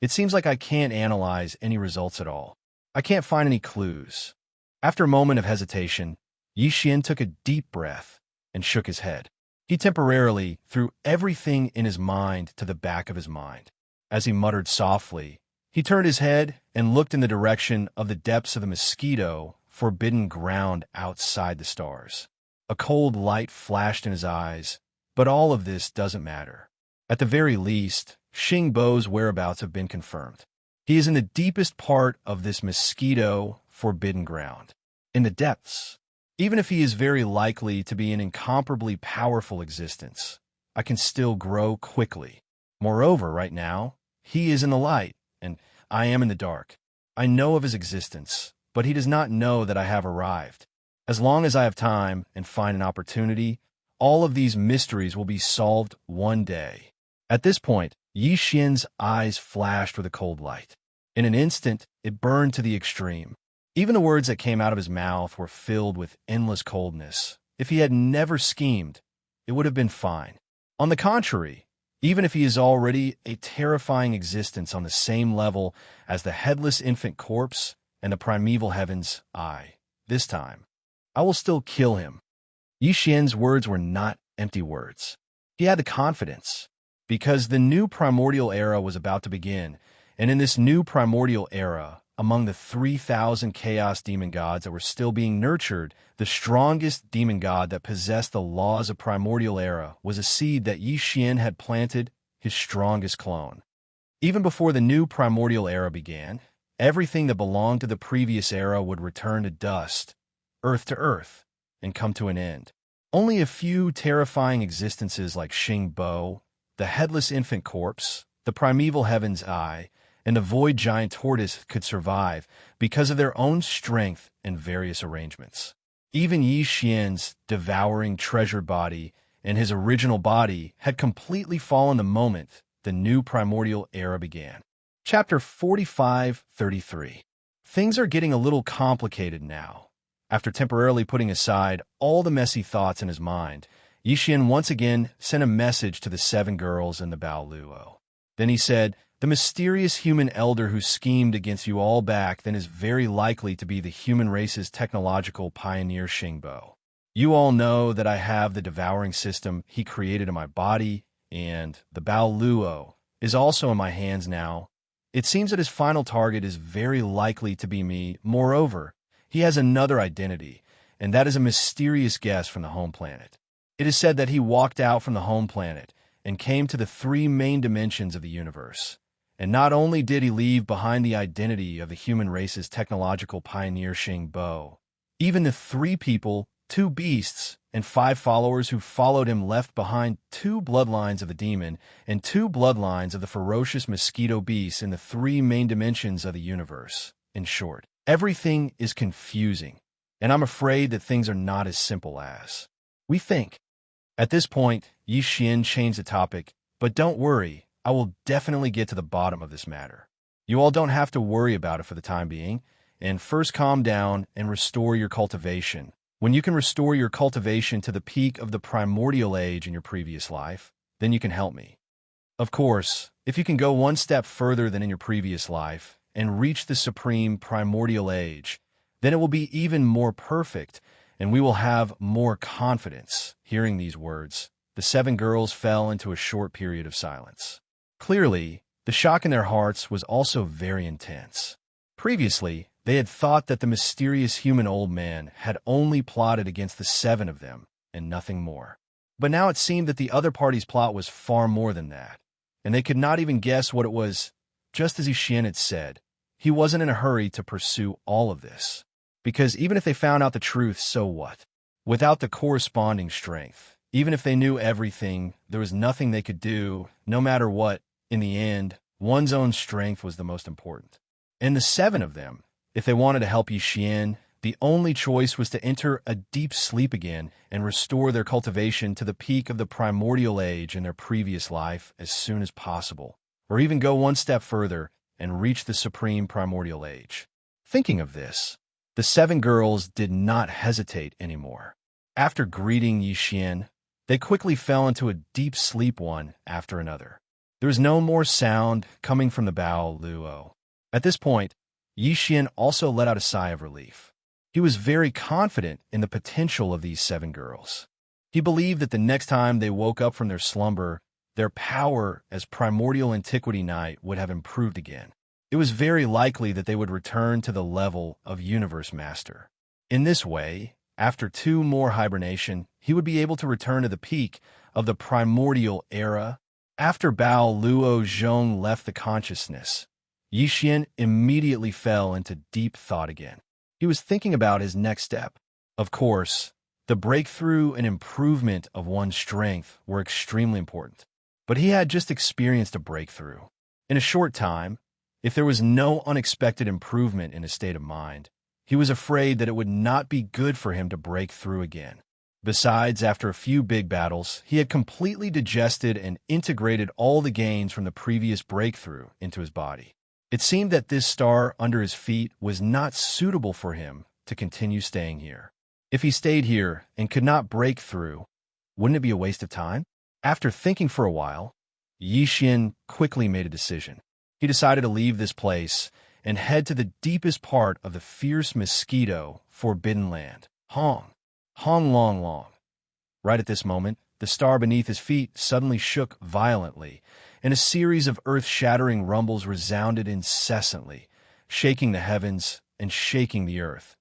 it seems like I can't analyze any results at all. I can't find any clues. After a moment of hesitation, Yi Xian took a deep breath and shook his head. He temporarily threw everything in his mind to the back of his mind. As he muttered softly, he turned his head and looked in the direction of the depths of the mosquito forbidden ground outside the stars. A cold light flashed in his eyes, but all of this doesn't matter. At the very least, Xing Bo's whereabouts have been confirmed. He is in the deepest part of this mosquito forbidden ground, in the depths. Even if he is very likely to be an incomparably powerful existence, I can still grow quickly. Moreover, right now, he is in the light, and I am in the dark. I know of his existence, but he does not know that I have arrived. As long as I have time and find an opportunity, all of these mysteries will be solved one day. At this point, Yi Xian's eyes flashed with a cold light. In an instant, it burned to the extreme. Even the words that came out of his mouth were filled with endless coldness. If he had never schemed, it would have been fine. On the contrary, even if he is already a terrifying existence on the same level as the headless infant corpse and the primeval heaven's eye, this time, I will still kill him. Yi Xian's words were not empty words. He had the confidence, because the new primordial era was about to begin, And in this new primordial era, among the 3,000 chaos demon gods that were still being nurtured, the strongest demon god that possessed the laws of primordial era was a seed that Yi Xian had planted, his strongest clone. Even before the new primordial era began, everything that belonged to the previous era would return to earth, and come to an end. Only a few terrifying existences like Xing Bo, the headless infant corpse, the primeval heaven's eye, and the void giant tortoise could survive because of their own strength and various arrangements. Even Yi Xian's devouring treasure body and his original body had completely fallen the moment the new primordial era began. Chapter 45-33. Things are getting a little complicated now. After temporarily putting aside all the messy thoughts in his mind, Yi Xian once again sent a message to the 7 girls in the Bao Luo. Then he said, "The mysterious human elder who schemed against you all back then is very likely to be the human race's technological pioneer Xingbo. You all know that I have the devouring system he created in my body, and the Bao Luo is also in my hands now. It seems that his final target is very likely to be me. Moreover, he has another identity, and that is a mysterious guest from the home planet. It is said that he walked out from the home planet and came to the 3 main dimensions of the universe. And not only did he leave behind the identity of the human race's technological pioneer Xing Bo, even the 3 people, 2 beasts, and 5 followers who followed him left behind 2 bloodlines of the demon and 2 bloodlines of the ferocious mosquito beasts in the 3 main dimensions of the universe. In short, everything is confusing, and I'm afraid that things are not as simple as we think." At this point, Yi Xian changed the topic, "But don't worry, I will definitely get to the bottom of this matter. You all don't have to worry about it for the time being, and first calm down and restore your cultivation. When you can restore your cultivation to the peak of the primordial age in your previous life, then you can help me. Of course, if you can go one step further than in your previous life and reach the supreme primordial age, then it will be even more perfect, and we will have more confidence." Hearing these words, the 7 girls fell into a short period of silence. Clearly, the shock in their hearts was also very intense. Previously, they had thought that the mysterious human old man had only plotted against the 7 of them, and nothing more. But now it seemed that the other party's plot was far more than that, and they could not even guess what it was. Just as Yi Xian had said, he wasn't in a hurry to pursue all of this, because even if they found out the truth, so what? Without the corresponding strength, even if they knew everything, there was nothing they could do, no matter what. In the end, one's own strength was the most important. And the 7 of them, if they wanted to help Yi Xian, the only choice was to enter a deep sleep again and restore their cultivation to the peak of the primordial age in their previous life as soon as possible, or even go one step further and reach the supreme primordial age. Thinking of this, the 7 girls did not hesitate anymore. After greeting Yi Xian, they quickly fell into a deep sleep one after another. There was no more sound coming from the Bao Luo. At this point, Yi Xian also let out a sigh of relief. He was very confident in the potential of these 7 girls. He believed that the next time they woke up from their slumber, their power as primordial antiquity night would have improved again. It was very likely that they would return to the level of Universe Master. In this way, after 2 more hibernation, he would be able to return to the peak of the primordial era. After Bao Luo Zhong left the consciousness, Yi Xian immediately fell into deep thought again. He was thinking about his next step. Of course, the breakthrough and improvement of one's strength were extremely important, but he had just experienced a breakthrough. In a short time, if there was no unexpected improvement in his state of mind, he was afraid that it would not be good for him to break through again. Besides, after a few big battles, he had completely digested and integrated all the gains from the previous breakthrough into his body. It seemed that this star under his feet was not suitable for him to continue staying here. If he stayed here and could not break through, wouldn't it be a waste of time? After thinking for a while, Yi Xian quickly made a decision. He decided to leave this place and head to the deepest part of the fierce mosquito forbidden land, Hong Long Long. Right at this moment, the star beneath his feet suddenly shook violently, and a series of earth-shattering rumbles resounded incessantly, shaking the heavens and shaking the earth.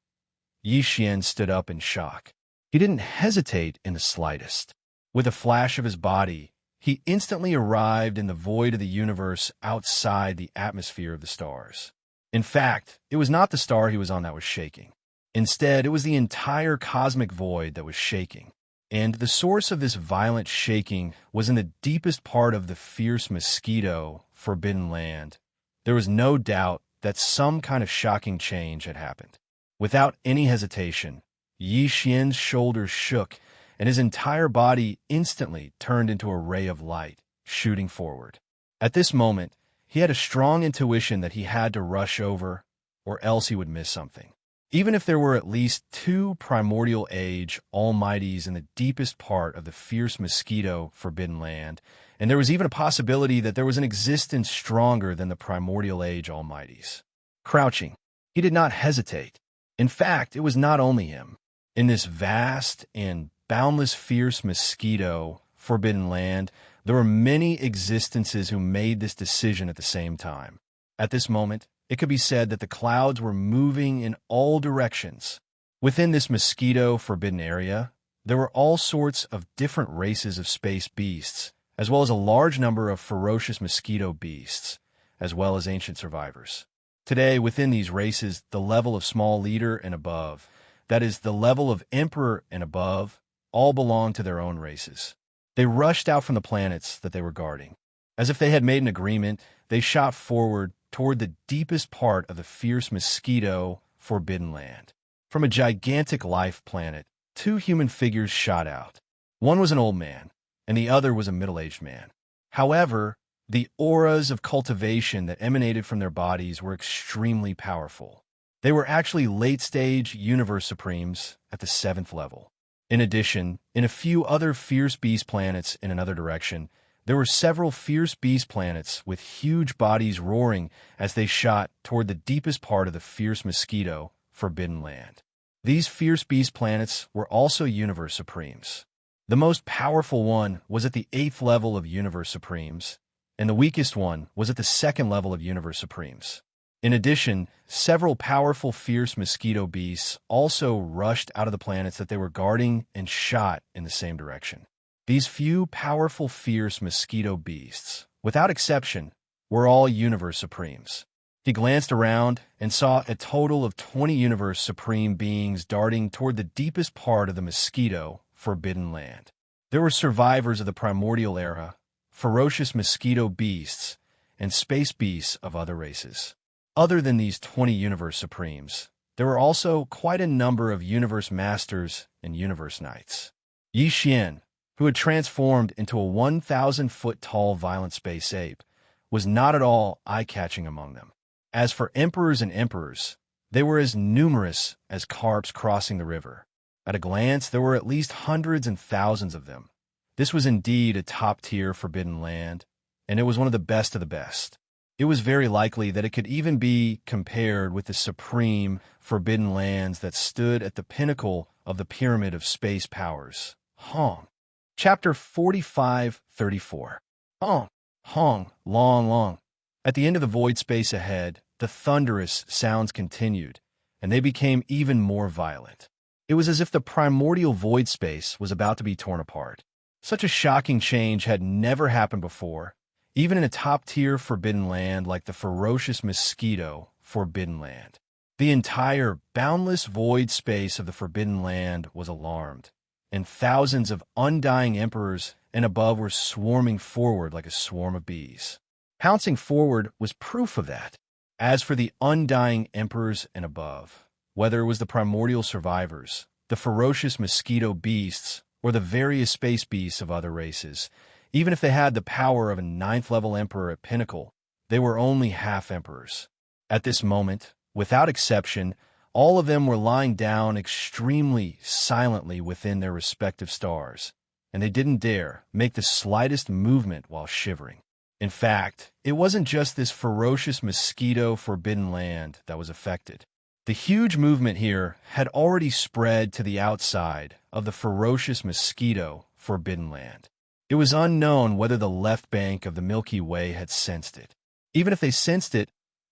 Yi Xian stood up in shock. He didn't hesitate in the slightest. With a flash of his body, he instantly arrived in the void of the universe outside the atmosphere of the stars. In fact, it was not the star he was on that was shaking. Instead, it was the entire cosmic void that was shaking. And the source of this violent shaking was in the deepest part of the fierce mosquito, forbidden land. There was no doubt that some kind of shocking change had happened. Without any hesitation, Yi Xian's shoulders shook, and his entire body instantly turned into a ray of light, shooting forward. At this moment, he had a strong intuition that he had to rush over, or else he would miss something. Even if there were at least 2 primordial age almighties in the deepest part of the fierce mosquito forbidden land, and there was even a possibility that there was an existence stronger than the primordial age almighties. Crouching, he did not hesitate. In fact, it was not only him. In this vast and boundless fierce mosquito forbidden land, there were many existences who made this decision at the same time. At this moment, it could be said that the clouds were moving in all directions. Within this mosquito forbidden area, there were all sorts of different races of space beasts, as well as a large number of ferocious mosquito beasts, as well as ancient survivors. Today, within these races, the level of small leader and above, that is, the level of emperor and above, all belonged to their own races. They rushed out from the planets that they were guarding. As if they had made an agreement, they shot forward toward the deepest part of the fierce mosquito forbidden land. From a gigantic life planet, 2 human figures shot out. One was an old man, and the other was a middle-aged man. However, the auras of cultivation that emanated from their bodies were extremely powerful. They were actually late-stage universe supremes at the 7th level. In addition, in a few other fierce beast planets in another direction, there were several fierce beast planets with huge bodies roaring as they shot toward the deepest part of the fierce mosquito forbidden land. These fierce beast planets were also universe supremes. The most powerful one was at the 8th level of universe supremes, and the weakest one was at the 2nd level of universe supremes. In addition, several powerful fierce mosquito beasts also rushed out of the planets that they were guarding and shot in the same direction. These few powerful fierce mosquito beasts, without exception, were all universe supremes. He glanced around and saw a total of 20 universe supreme beings darting toward the deepest part of the mosquito forbidden land. There were survivors of the primordial era, ferocious mosquito beasts, and space beasts of other races. Other than these 20 universe supremes, there were also quite a number of universe masters and universe knights. Yi Xian, who had transformed into a 1,000-foot-tall violent space ape, was not at all eye-catching among them. As for emperors and emperors, they were as numerous as carps crossing the river. At a glance, there were at least hundreds and thousands of them. This was indeed a top-tier forbidden land, and it was one of the best of the best. It was very likely that it could even be compared with the supreme forbidden lands that stood at the pinnacle of the pyramid of space powers, Hong. Chapter 45-34. Hong, Hong, long, long. At the end of the void space ahead, the thunderous sounds continued, and they became even more violent. It was as if the primordial void space was about to be torn apart. Such a shocking change had never happened before, even in a top-tier forbidden land like the ferocious mosquito forbidden land. The entire boundless void space of the forbidden land was alarmed, and thousands of undying emperors and above were swarming forward like a swarm of bees. Pouncing forward was proof of that. As for the undying emperors and above, whether it was the primordial survivors, the ferocious mosquito beasts, or the various space beasts of other races, even if they had the power of a 9th-level emperor at pinnacle, they were only half-emperors. At this moment, without exception, all of them were lying down extremely silently within their respective stars, and they didn't dare make the slightest movement while shivering. In fact, it wasn't just this ferocious mosquito forbidden land that was affected. The huge movement here had already spread to the outside of the ferocious mosquito forbidden land. It was unknown whether the left bank of the Milky Way had sensed it. Even if they sensed it,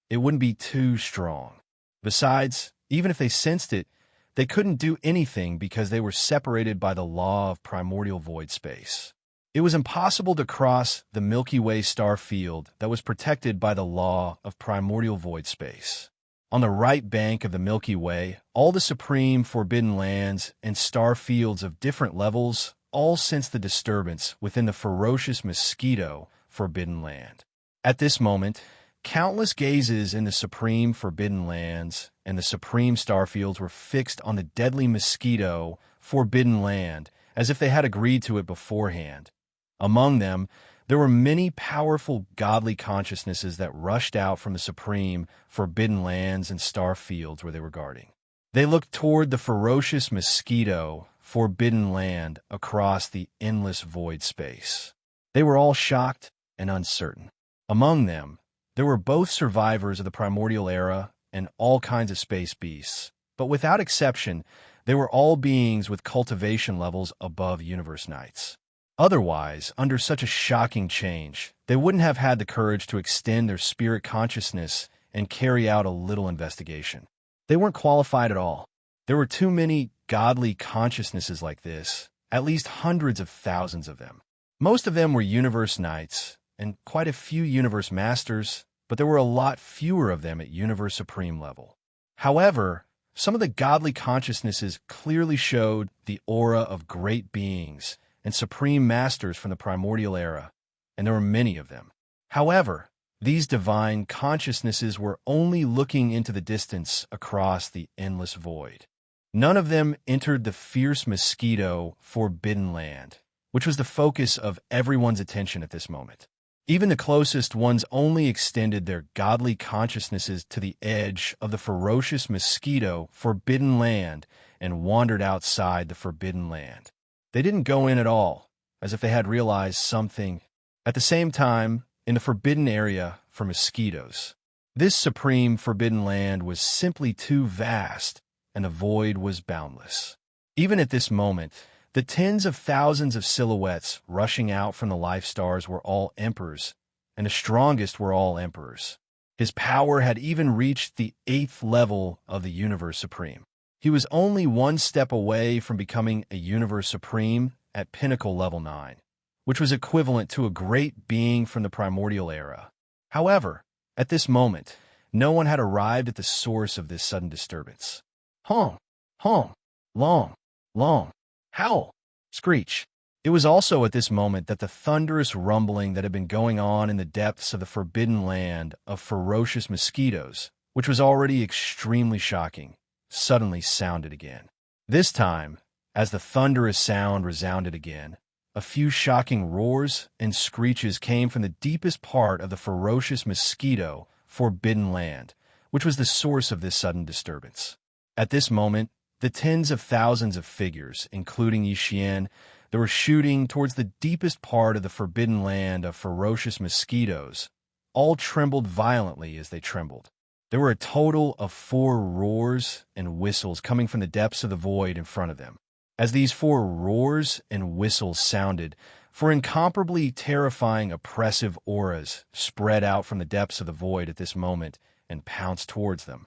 it wouldn't be too strong. Besides, even if they sensed it, they couldn't do anything because they were separated by the law of primordial void space. It was impossible to cross the Milky Way star field that was protected by the law of primordial void space. On the right bank of the Milky Way, all the supreme forbidden lands and star fields of different levels all sense the disturbance within the ferocious mosquito forbidden land. At this moment, countless gazes in the supreme forbidden lands and the supreme starfields were fixed on the deadly mosquito forbidden land as if they had agreed to it beforehand. Among them, there were many powerful godly consciousnesses that rushed out from the supreme forbidden lands and star fields where they were guarding. They looked toward the ferocious mosquito forbidden land across the endless void space. They were all shocked and uncertain. Among them, there were both survivors of the primordial era and all kinds of space beasts, but without exception, they were all beings with cultivation levels above universe knights. Otherwise, under such a shocking change, they wouldn't have had the courage to extend their spirit consciousness and carry out a little investigation. They weren't qualified at all. There were too many godly consciousnesses like this, at least hundreds of thousands of them. Most of them were universe knights, and quite a few universe masters, but there were a lot fewer of them at universe supreme level. However, some of the godly consciousnesses clearly showed the aura of great beings and supreme masters from the primordial era, and there were many of them. However, these divine consciousnesses were only looking into the distance across the endless void. None of them entered the fierce mosquito forbidden land, which was the focus of everyone's attention at this moment. Even the closest ones only extended their godly consciousnesses to the edge of the ferocious mosquito forbidden land and wandered outside the forbidden land. They didn't go in at all, as if they had realized something. At the same time, in the forbidden area for mosquitoes, this supreme forbidden land was simply too vast, and the void was boundless. Even at this moment, the tens of thousands of silhouettes rushing out from the life stars were all emperors, and the strongest were all emperors. His power had even reached the 8th level of the Universe Supreme. He was only one step away from becoming a Universe Supreme at Pinnacle Level 9, which was equivalent to a great being from the primordial era. However, at this moment, no one had arrived at the source of this sudden disturbance. Honk, honk, long, long, howl, screech. It was also at this moment that the thunderous rumbling that had been going on in the depths of the forbidden land of ferocious mosquitoes, which was already extremely shocking, suddenly sounded again. This time, as the thunderous sound resounded again, a few shocking roars and screeches came from the deepest part of the ferocious mosquito forbidden land, which was the source of this sudden disturbance. At this moment, the tens of thousands of figures, including Yixian, that were shooting towards the deepest part of the forbidden land of ferocious mosquitoes, all trembled violently as they trembled. There were a total of 4 roars and whistles coming from the depths of the void in front of them. As these 4 roars and whistles sounded, 4 incomparably terrifying oppressive auras spread out from the depths of the void at this moment and pounced towards them.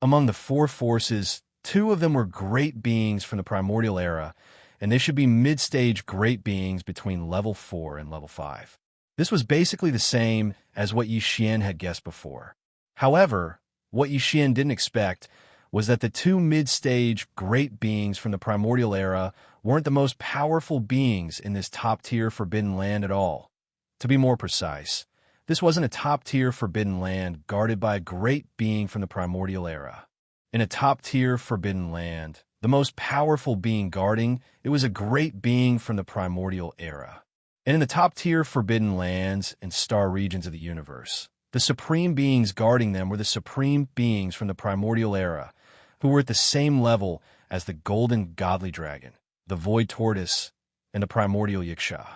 Among the 4 forces, 2 of them were great beings from the primordial era, and they should be mid-stage great beings between level 4 and level 5. This was basically the same as what Yixian had guessed before. However, what Yixian didn't expect was that the 2 mid-stage great beings from the primordial era weren't the most powerful beings in this top-tier forbidden land at all. To be more precise, this wasn't a top-tier forbidden land guarded by a great being from the primordial era. In a top-tier forbidden land, the most powerful being guarding, it was a great being from the primordial era. And in the top-tier forbidden lands and star regions of the universe, the supreme beings guarding them were the supreme beings from the primordial era, who were at the same level as the golden godly dragon, the void tortoise, and the primordial yiksha.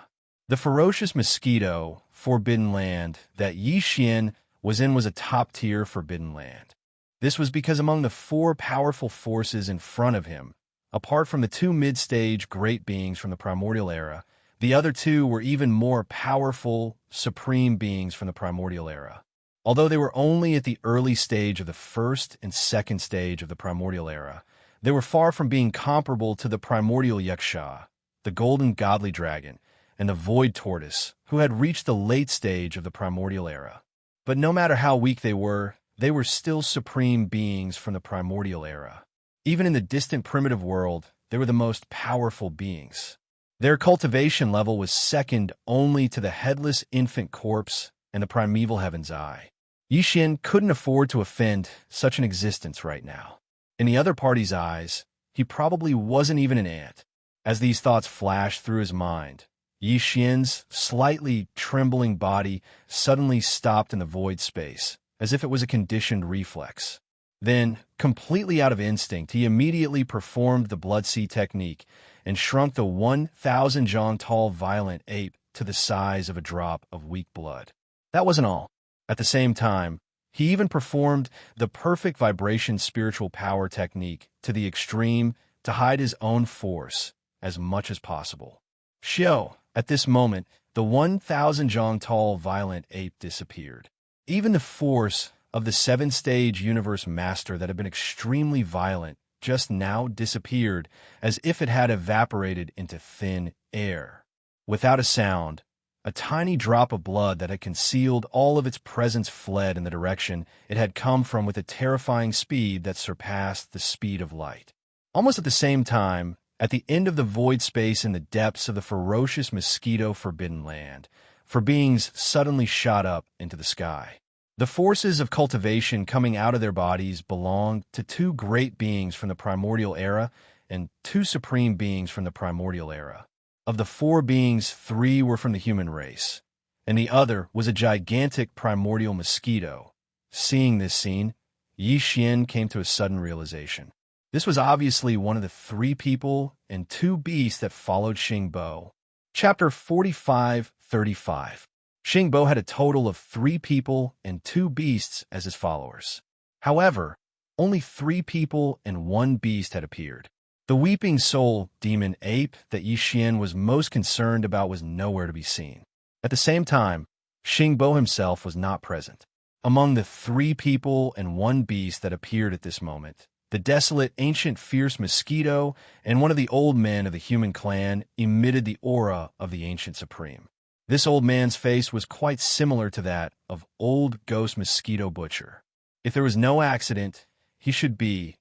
The ferocious mosquito forbidden land that Yixian was in was a top-tier forbidden land. This was because among the 4 powerful forces in front of him, Apart from the two mid-stage great beings from the primordial era, the other two were even more powerful, supreme beings from the primordial era. Although they were only at the early stage of the first and second stage of the primordial era, they were far from being comparable to the primordial yaksha, the golden godly dragon, and the void tortoise, who had reached the late stage of the primordial era. But no matter how weak they were still supreme beings from the primordial era. Even in the distant primitive world, they were the most powerful beings. Their cultivation level was second only to the headless infant corpse and the primeval heaven's eye. Yixin couldn't afford to offend such an existence right now. In the other party's eyes, he probably wasn't even an ant. As these thoughts flashed through his mind, Yixin's slightly trembling body suddenly stopped in the void space, as if it was a conditioned reflex. Then, completely out of instinct, he immediately performed the blood sea technique and shrunk the 1,000 jong tall violent ape to the size of a drop of weak blood. That wasn't all. At the same time, he even performed the perfect vibration spiritual power technique to the extreme to hide his own force as much as possible. Xiao, at this moment, the 1,000 jong tall violent ape disappeared. Even the force of the seven-stage universe master that had been extremely violent just now disappeared as if it had evaporated into thin air. Without a sound, a tiny drop of blood that had concealed all of its presence fled in the direction it had come from with a terrifying speed that surpassed the speed of light. Almost at the same time, at the end of the void space in the depths of the ferocious mosquito forbidden land, four beings suddenly shot up into the sky. The forces of cultivation coming out of their bodies belonged to two great beings from the primordial era and two supreme beings from the primordial era. Of the four beings, three were from the human race, and the other was a gigantic primordial mosquito. Seeing this scene, Yixin came to a sudden realization. This was obviously one of the three people and two beasts that followed Xingbo. Chapter 45:35. Xingbo had a total of 3 people and 2 beasts as his followers. However, only 3 people and 1 beast had appeared. The weeping soul demon ape that Yixin was most concerned about was nowhere to be seen. At the same time, Xingbo himself was not present. Among the 3 people and 1 beast that appeared at this moment, the desolate ancient fierce mosquito and one of the old men of the human clan emitted the aura of the ancient supreme. This old man's face was quite similar to that of old ghost mosquito butcher. If there was no accident, he should be.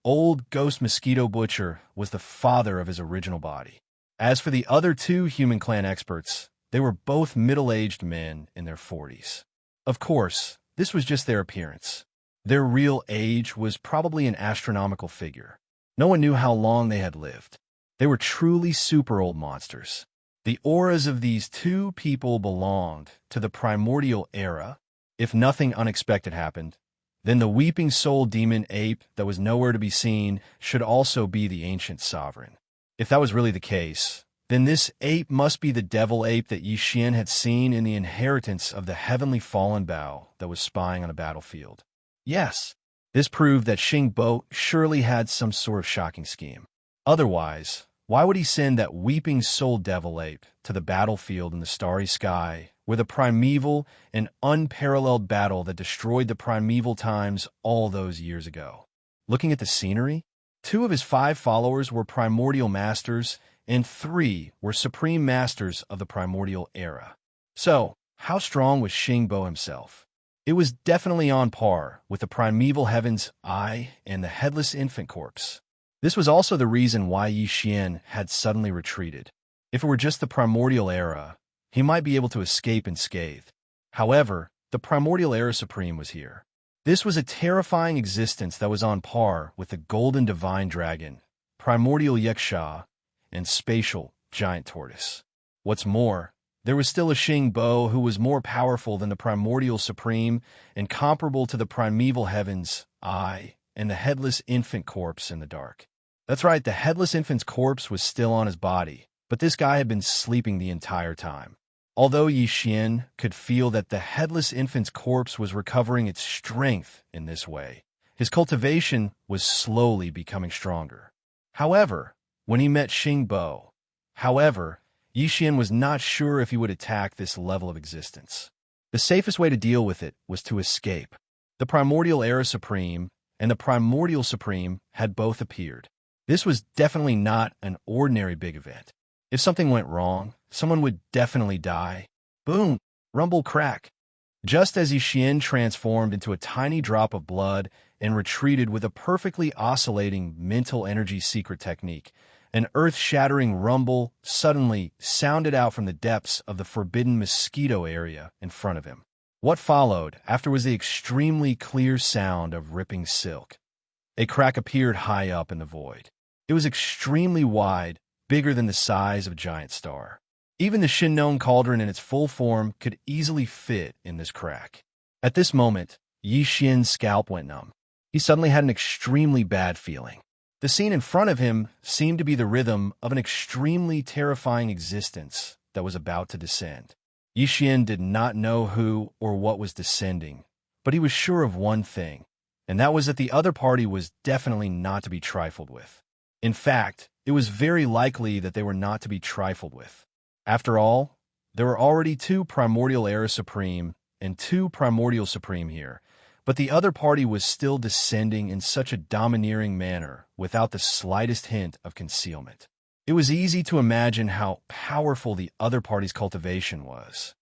Old ghost mosquito butcher was the father of his original body. As for the other 2 human clan experts, they were both middle-aged men in their 40s. Of course, this was just their appearance. Their real age was probably an astronomical figure. No one knew how long they had lived. They were truly super old monsters. The auras of these 2 people belonged to the primordial era. If nothing unexpected happened, then the weeping soul demon ape that was nowhere to be seen should also be the ancient sovereign. If that was really the case, then this ape must be the devil ape that Yixin had seen in the inheritance of the heavenly fallen bow that was spying on a battlefield. Yes, this proved that Xingbo surely had some sort of shocking scheme. Otherwise, why would he send that weeping soul devil ape to the battlefield in the starry sky, where the primeval and unparalleled battle that destroyed the primeval times all those years ago? Looking at the scenery, 2 of his 5 followers were primordial masters, and 3 were supreme masters of the primordial era. So, how strong was Xingbo himself? It was definitely on par with the primeval heaven's eye and the headless infant corpse. This was also the reason why Yixin had suddenly retreated. If it were just the primordial era, he might be able to escape unscathed. However, the primordial era supreme was here. This was a terrifying existence that was on par with the golden divine dragon, primordial yaksha, and spatial giant tortoise. What's more, there was still a Xingbo who was more powerful than the primordial supreme and comparable to the primeval heaven's eye and the headless infant corpse in the dark. That's right, the headless infant's corpse was still on his body, but this guy had been sleeping the entire time. Although Yixin could feel that the headless infant's corpse was recovering its strength in this way, his cultivation was slowly becoming stronger. However, when he met Yi Xian was not sure if he would attack this level of existence. The safest way to deal with it was to escape. The Primordial Era Supreme and the Primordial Supreme had both appeared. This was definitely not an ordinary big event. If something went wrong, someone would definitely die. Boom! Rumble crack. Just as Yi Xian transformed into a tiny drop of blood and retreated with a perfectly oscillating mental energy secret technique, an earth-shattering rumble suddenly sounded out from the depths of the forbidden mosquito area in front of him. What followed after was the extremely clear sound of ripping silk. A crack appeared high up in the void. It was extremely wide, bigger than the size of a giant star. Even the Shinnon cauldron in its full form could easily fit in this crack. At this moment, Yi Xian's scalp went numb. He suddenly had an extremely bad feeling. The scene in front of him seemed to be the rhythm of an extremely terrifying existence that was about to descend. Yi Xian did not know who or what was descending, but he was sure of one thing, and that was that the other party was definitely not to be trifled with. In fact, it was very likely that they were not to be trifled with. After all, there were already 2 Primordial Era Supreme and 2 Primordial Supreme here, but the other party was still descending in such a domineering manner without the slightest hint of concealment. It was easy to imagine how powerful the other party's cultivation was.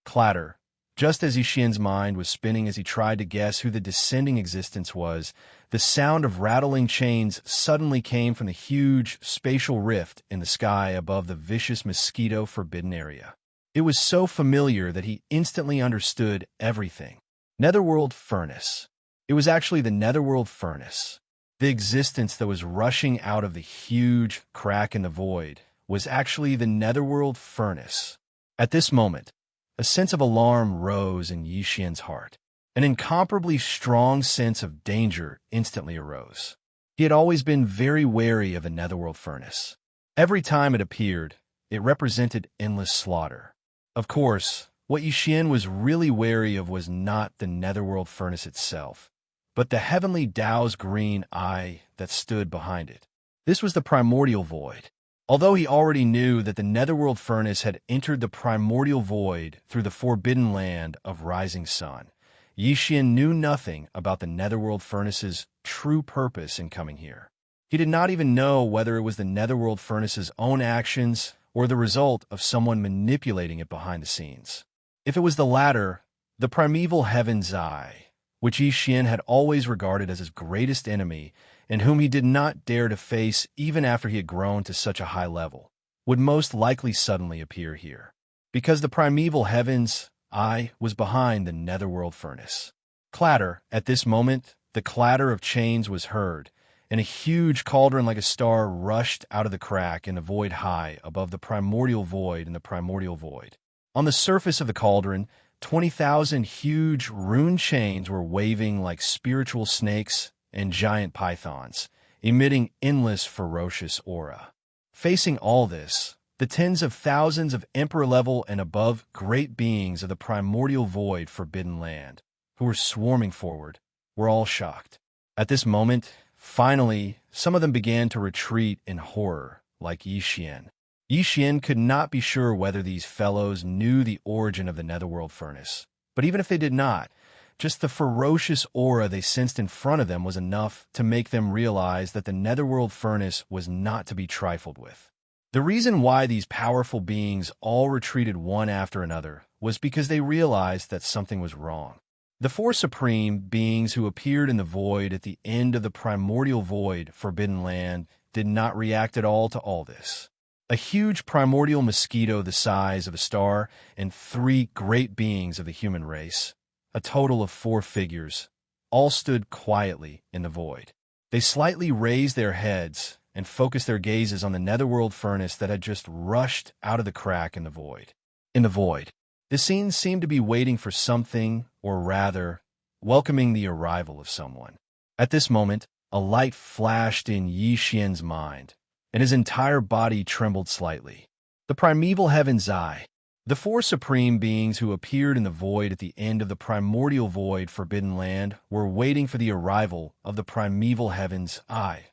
Clatter. Just as Yi Xian's mind was spinning as he tried to guess who the descending existence was, the sound of rattling chains suddenly came from the huge spatial rift in the sky above the vicious mosquito forbidden area. It was so familiar that he instantly understood everything. Netherworld Furnace. It was actually the Netherworld Furnace. The existence that was rushing out of the huge crack in the void was actually the Netherworld Furnace. At this moment, a sense of alarm rose in Yi Xian's heart. An incomparably strong sense of danger instantly arose. He had always been very wary of the Netherworld Furnace. Every time it appeared, it represented endless slaughter. Of course, what Yi Xian was really wary of was not the Netherworld Furnace itself, but the heavenly Tao's green eye that stood behind it. This was the primordial void. Although he already knew that the Netherworld Furnace had entered the primordial void through the forbidden land of Rising Sun, Yi Xian knew nothing about the Netherworld Furnace's true purpose in coming here. He did not even know whether it was the Netherworld Furnace's own actions or the result of someone manipulating it behind the scenes. If it was the latter, the primeval Heaven's Eye, which Yi Xian had always regarded as his greatest enemy and whom he did not dare to face even after he had grown to such a high level, would most likely suddenly appear here, because the primeval Heaven's Eye was behind the Netherworld Furnace. Clatter. At this moment, the clatter of chains was heard, and a huge cauldron like a star rushed out of the crack in the void high above the primordial void and the primordial void. On the surface of the cauldron, 20,000 huge rune chains were waving like spiritual snakes and giant pythons, emitting endless ferocious aura. Facing all this, the tens of thousands of emperor-level and above great beings of the primordial void forbidden land, who were swarming forward, were all shocked. At this moment, finally, some of them began to retreat in horror, like Yi Xian. Yi Xian could not be sure whether these fellows knew the origin of the Netherworld Furnace, but even if they did not, just the ferocious aura they sensed in front of them was enough to make them realize that the Netherworld Furnace was not to be trifled with. The reason why these powerful beings all retreated one after another was because they realized that something was wrong. The 4 supreme beings who appeared in the void at the end of the primordial void forbidden land did not react at all to all this. A huge primordial mosquito the size of a star and 3 great beings of the human race, a total of 4 figures, all stood quietly in the void. They slightly raised their heads and focused their gazes on the Netherworld Furnace that had just rushed out of the crack in the void. The scene seemed to be waiting for something, or rather, welcoming the arrival of someone. At this moment, a light flashed in Yi Xian's mind, and his entire body trembled slightly. The primeval Heaven's Eye. The 4 supreme beings who appeared in the void at the end of the primordial void forbidden land were waiting for the arrival of the primeval Heaven's Eye.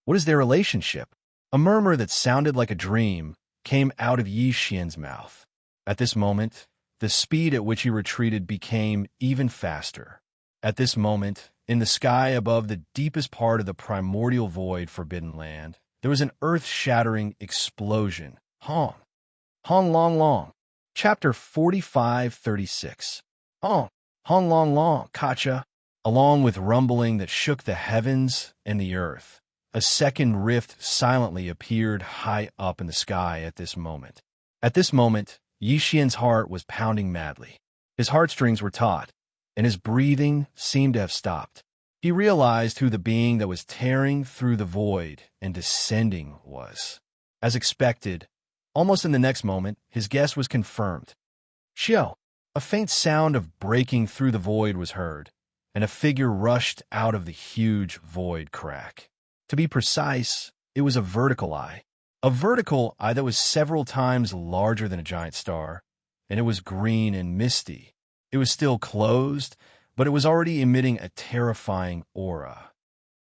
What is their relationship? A murmur that sounded like a dream came out of Yi Xian's mouth. At this moment, the speed at which he retreated became even faster. At this moment, in the sky above the deepest part of the primordial void Forbidden Land, there was an earth-shattering explosion. Hong. Hong Long Long. Chapter 45-36. Hong. Hong Long Long, Kacha. Along with rumbling that shook the heavens and the earth, a second rift silently appeared high up in the sky at this moment. At this moment, Yi Xian's heart was pounding madly. His heartstrings were taut, and his breathing seemed to have stopped. He realized who the being that was tearing through the void and descending was. As expected, almost in the next moment, his guess was confirmed. Xiao! A faint sound of breaking through the void was heard, and a figure rushed out of the huge void crack. To be precise, it was a vertical eye. A vertical eye that was several times larger than a giant star, and it was green and misty. It was still closed, but it was already emitting a terrifying aura.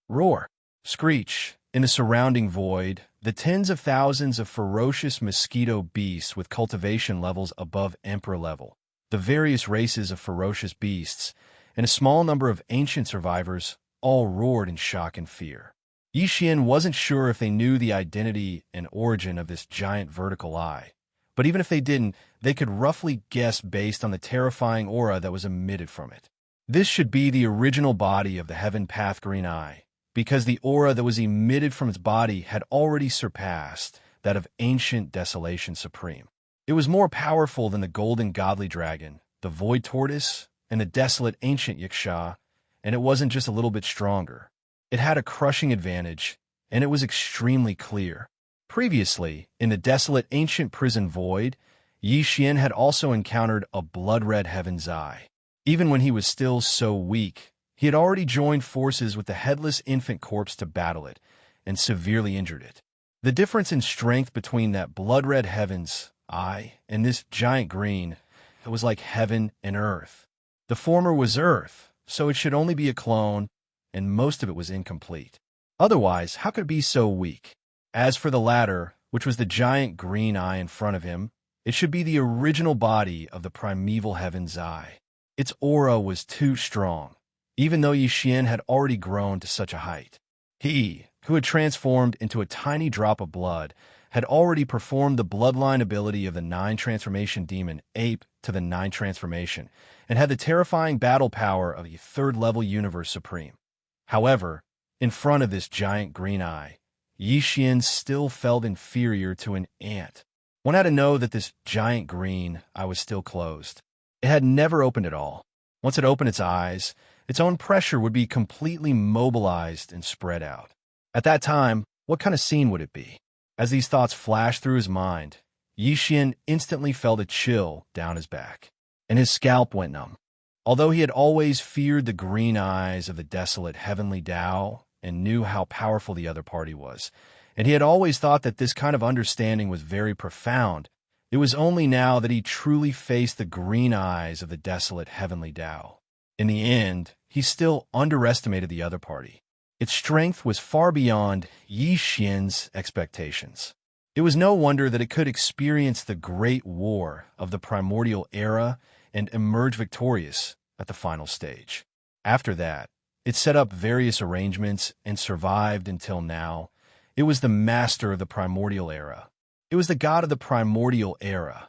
Roar! Screech! In the surrounding void, the tens of thousands of ferocious mosquito beasts with cultivation levels above emperor level, the various races of ferocious beasts, and a small number of ancient survivors all roared in shock and fear. Yi Xian wasn't sure if they knew the identity and origin of this giant vertical eye, but even if they didn't, they could roughly guess based on the terrifying aura that was emitted from it. This should be the original body of the Heaven Path Green Eye, because the aura that was emitted from its body had already surpassed that of ancient Desolation Supreme. It was more powerful than the Golden Godly Dragon, the Void Tortoise, and the Desolate Ancient Yiksha, and it wasn't just a little bit stronger. It had a crushing advantage, and it was extremely clear. Previously, in the Desolate Ancient Prison Void, Yi Xian had also encountered a blood-red Heaven's Eye. Even when he was still so weak, he had already joined forces with the Headless Infant Corpse to battle it, and severely injured it. The difference in strength between that blood-red Heaven's Eye and this giant green, it was like heaven and earth. The former was earth, so it should only be a clone, and most of it was incomplete. Otherwise, how could it be so weak? As for the latter, which was the giant green eye in front of him, it should be the original body of the primeval Heaven's Eye. Its aura was too strong, even though Yi Xian had already grown to such a height. He, who had transformed into a tiny drop of blood, had already performed the bloodline ability of the 9 transformation demon ape to the 9 transformation, and had the terrifying battle power of the 3rd level universe supreme. However, in front of this giant green eye, Yi Xian still felt inferior to an ant. One had to know that this giant green eye was still closed. It had never opened at all. Once it opened its eyes, its own pressure would be completely mobilized and spread out. At that time, what kind of scene would it be? As these thoughts flashed through his mind, Yi Xian instantly felt a chill down his back, and his scalp went numb. Although he had always feared the green eyes of the desolate heavenly Tao and knew how powerful the other party was, and he had always thought that this kind of understanding was very profound, it was only now that he truly faced the green eyes of the desolate heavenly Tao. In the end, he still underestimated the other party. Its strength was far beyond Yi Xian's expectations. It was no wonder that it could experience the great war of the primordial era and emerge victorious at the final stage. After that, it set up various arrangements and survived until now. It was the master of the primordial era. It was the god of the primordial era.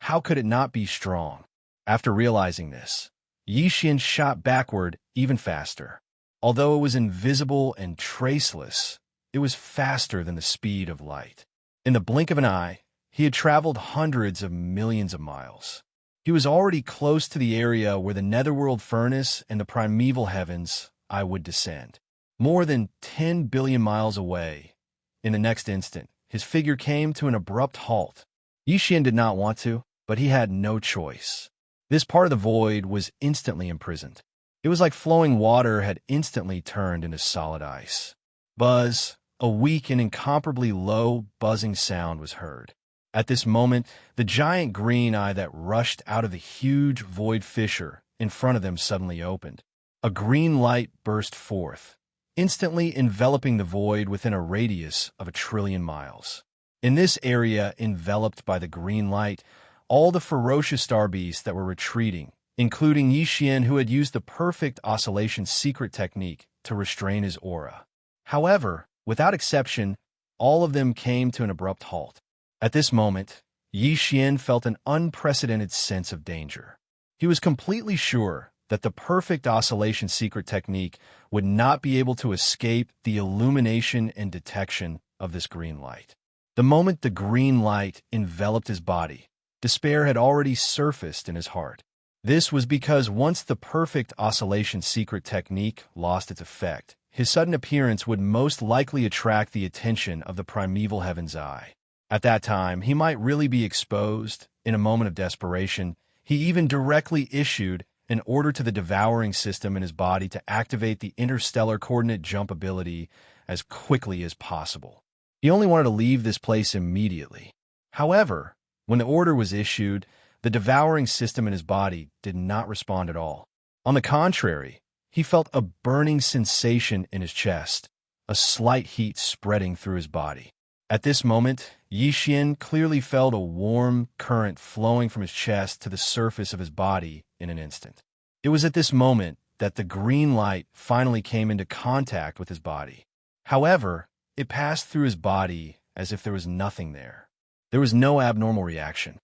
How could it not be strong? After realizing this, Yi Xian shot backward even faster. Although it was invisible and traceless, it was faster than the speed of light. In the blink of an eye, he had traveled hundreds of millions of miles. He was already close to the area where the netherworld furnace and the primeval heavens I would descend. More than 10 billion miles away. In the next instant, his figure came to an abrupt halt. Yi Xian did not want to, but he had no choice. This part of the void was instantly imprisoned. It was like flowing water had instantly turned into solid ice. Buzz, a weak and incomparably low buzzing sound was heard. At this moment, the giant green eye that rushed out of the huge void fissure in front of them suddenly opened. A green light burst forth, instantly enveloping the void within a radius of 1 trillion miles. In this area enveloped by the green light, all the ferocious star beasts that were retreating, including Yi Xian, who had used the perfect oscillation secret technique to restrain his aura. However, without exception, all of them came to an abrupt halt. At this moment, Yi Xian felt an unprecedented sense of danger. He was completely sure that the perfect oscillation secret technique would not be able to escape the illumination and detection of this green light. The moment the green light enveloped his body, despair had already surfaced in his heart. This was because once the perfect oscillation secret technique lost its effect, his sudden appearance would most likely attract the attention of the primeval heaven's eye. At that time, he might really be exposed. In a moment of desperation, he even directly issued an order to the devouring system in his body to activate the interstellar coordinate jump ability as quickly as possible. He only wanted to leave this place immediately. However, when the order was issued, the devouring system in his body did not respond at all. On the contrary, he felt a burning sensation in his chest, a slight heat spreading through his body. At this moment, Yi Xian clearly felt a warm current flowing from his chest to the surface of his body in an instant. It was at this moment that the green light finally came into contact with his body. However, it passed through his body as if there was nothing there. There was no abnormal reaction.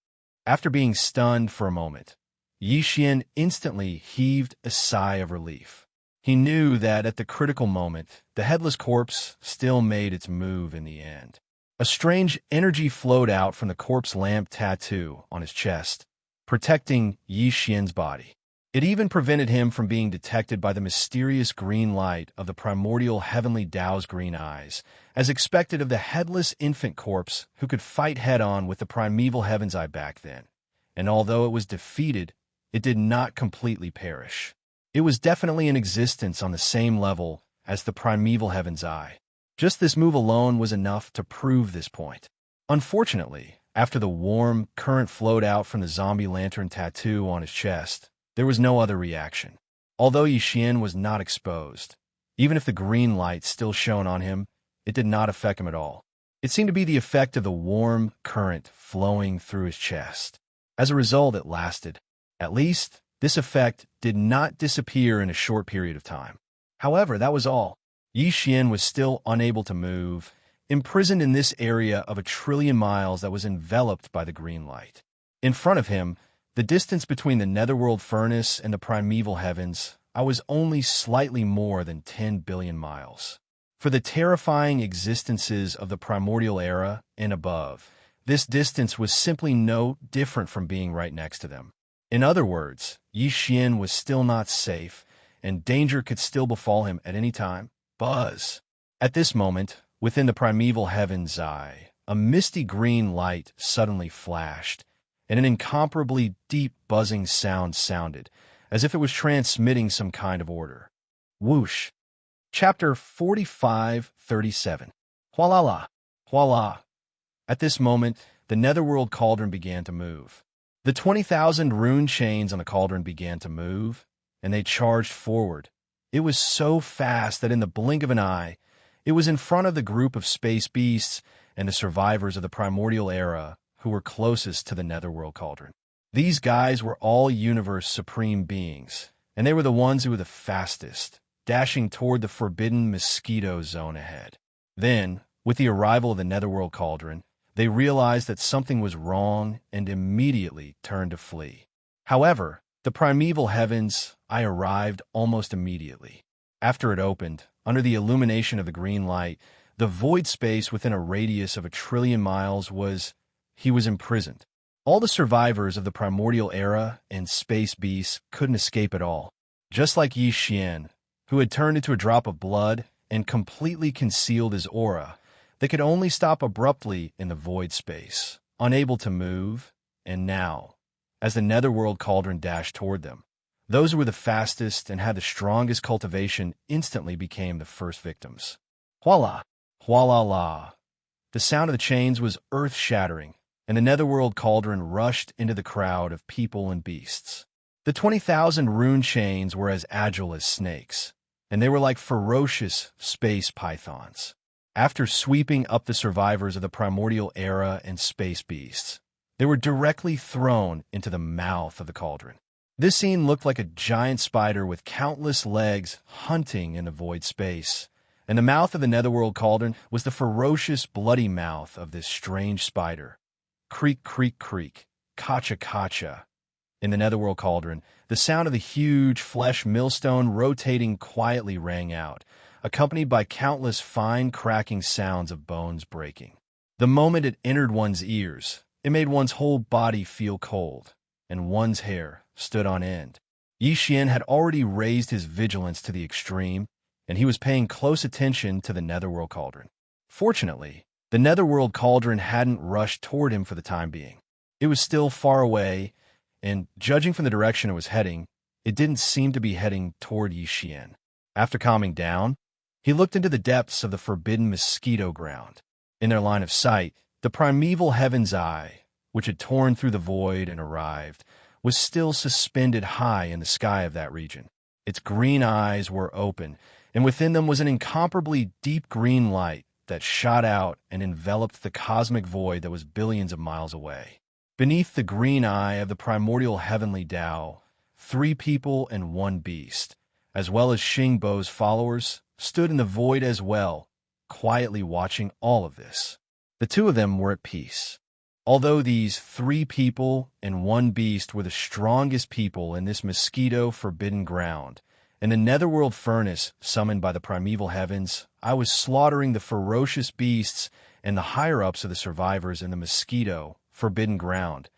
After being stunned for a moment, Yi Xian instantly heaved a sigh of relief. He knew that at the critical moment, the headless corpse still made its move in the end. A strange energy flowed out from the corpse lamp tattoo on his chest, protecting Yi Xian's body. It even prevented him from being detected by the mysterious green light of the primordial heavenly Tao's green eyes, as expected of the headless infant corpse who could fight head-on with the primeval heaven's eye back then. And although it was defeated, it did not completely perish. It was definitely in existence on the same level as the primeval heaven's eye. Just this move alone was enough to prove this point. Unfortunately, after the warm current flowed out from the zombie lantern tattoo on his chest, there was no other reaction. Although Yi Xian was not exposed, even if the green light still shone on him, it did not affect him at all. It seemed to be the effect of the warm current flowing through his chest. As a result, it lasted. At least, this effect did not disappear in a short period of time. However, that was all. Yi Xian was still unable to move, imprisoned in this area of 1 trillion miles that was enveloped by the green light. In front of him, the distance between the netherworld furnace and the primeval heavens was only slightly more than 10 billion miles. For the terrifying existences of the primordial era and above, this distance was simply no different from being right next to them. In other words, Yi Xian was still not safe, and danger could still befall him at any time. Buzz! At this moment, within the primeval heaven's eye, a misty green light suddenly flashed, and an incomparably deep buzzing sound sounded, as if it was transmitting some kind of order. Whoosh! Chapter 45:37. Hualala! Huala! At this moment, the netherworld cauldron began to move. The 20,000 rune chains on the cauldron began to move, and they charged forward. It was so fast that in the blink of an eye, it was in front of the group of space beasts and the survivors of the primordial era who were closest to the netherworld cauldron. These guys were all universe supreme beings, and they were the ones who were the fastest, dashing toward the forbidden mosquito zone ahead. Then, with the arrival of the netherworld cauldron, they realized that something was wrong and immediately turned to flee. However, the primeval heavens arrived almost immediately. After it opened, under the illumination of the green light, the void space within a radius of 1 trillion miles was imprisoned. All the survivors of the primordial era and space beasts couldn't escape at all. Just like Yi Xian, who had turned into a drop of blood and completely concealed his aura, they could only stop abruptly in the void space, unable to move, and now, as the netherworld cauldron dashed toward them, those who were the fastest and had the strongest cultivation instantly became the first victims. Huala! Huala la! The sound of the chains was earth-shattering, and the netherworld cauldron rushed into the crowd of people and beasts. The 20,000 rune chains were as agile as snakes. and they were like ferocious space pythons. After sweeping up the survivors of the primordial era and space beasts, they were directly thrown into the mouth of the cauldron. This scene looked like a giant spider with countless legs hunting in the void space, and the mouth of the netherworld cauldron was the ferocious, bloody mouth of this strange spider. Creak, creak, creak, kacha, kacha. In the netherworld cauldron, the sound of the huge flesh millstone rotating quietly rang out, accompanied by countless fine cracking sounds of bones breaking. The moment it entered one's ears, it made one's whole body feel cold, and one's hair stood on end. Yi Xian had already raised his vigilance to the extreme, and he was paying close attention to the netherworld cauldron. Fortunately, the netherworld cauldron hadn't rushed toward him for the time being. It was still far away, and judging from the direction it was heading, it didn't seem to be heading toward Yi Xian. After calming down, he looked into the depths of the forbidden mosquito ground. In their line of sight, the primeval heaven's eye, which had torn through the void and arrived, was still suspended high in the sky of that region. Its green eyes were open, and within them was an incomparably deep green light that shot out and enveloped the cosmic void that was billions of miles away. Beneath the green eye of the primordial heavenly Tao, 3 people and 1 beast, as well as Xing Bo's followers, stood in the void as well, quietly watching all of this. The 2 of them were at peace. Although these 3 people and 1 beast were the strongest people in this mosquito-forbidden ground, in the netherworld furnace summoned by the primeval heavens, I was slaughtering the ferocious beasts and the higher-ups of the survivors in the mosquito-forbidden ground.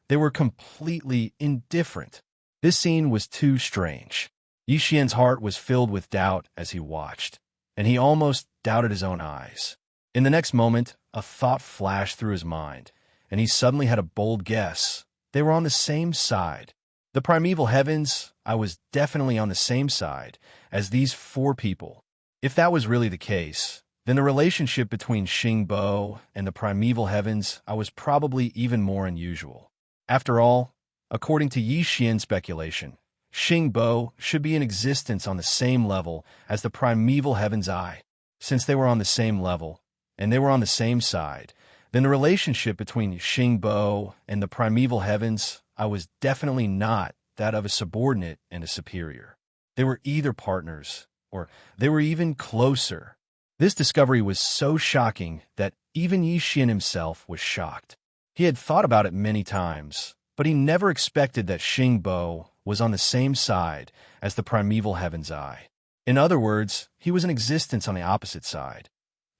They were completely indifferent. This scene was too strange. Yi Xian's heart was filled with doubt as he watched, and he almost doubted his own eyes. In the next moment, a thought flashed through his mind, and he suddenly had a bold guess. They were on the same side. The primeval heavens, I was definitely on the same side as these 4 people. If that was really the case, then the relationship between Xing Bo and the primeval heavens, I was probably even more unusual. After all, according to Yi Xian's speculation, Xing Bo should be in existence on the same level as the primeval heaven's eye. Since they were on the same level, and they were on the same side, then the relationship between Xing Bo and the primeval heavens, I was definitely not that of a subordinate and a superior. They were either partners, or they were even closer. This discovery was so shocking that even Yi Xian himself was shocked. He had thought about it many times, but he never expected that Xing Bo was on the same side as the primeval heaven's eye. In other words, he was in existence on the opposite side,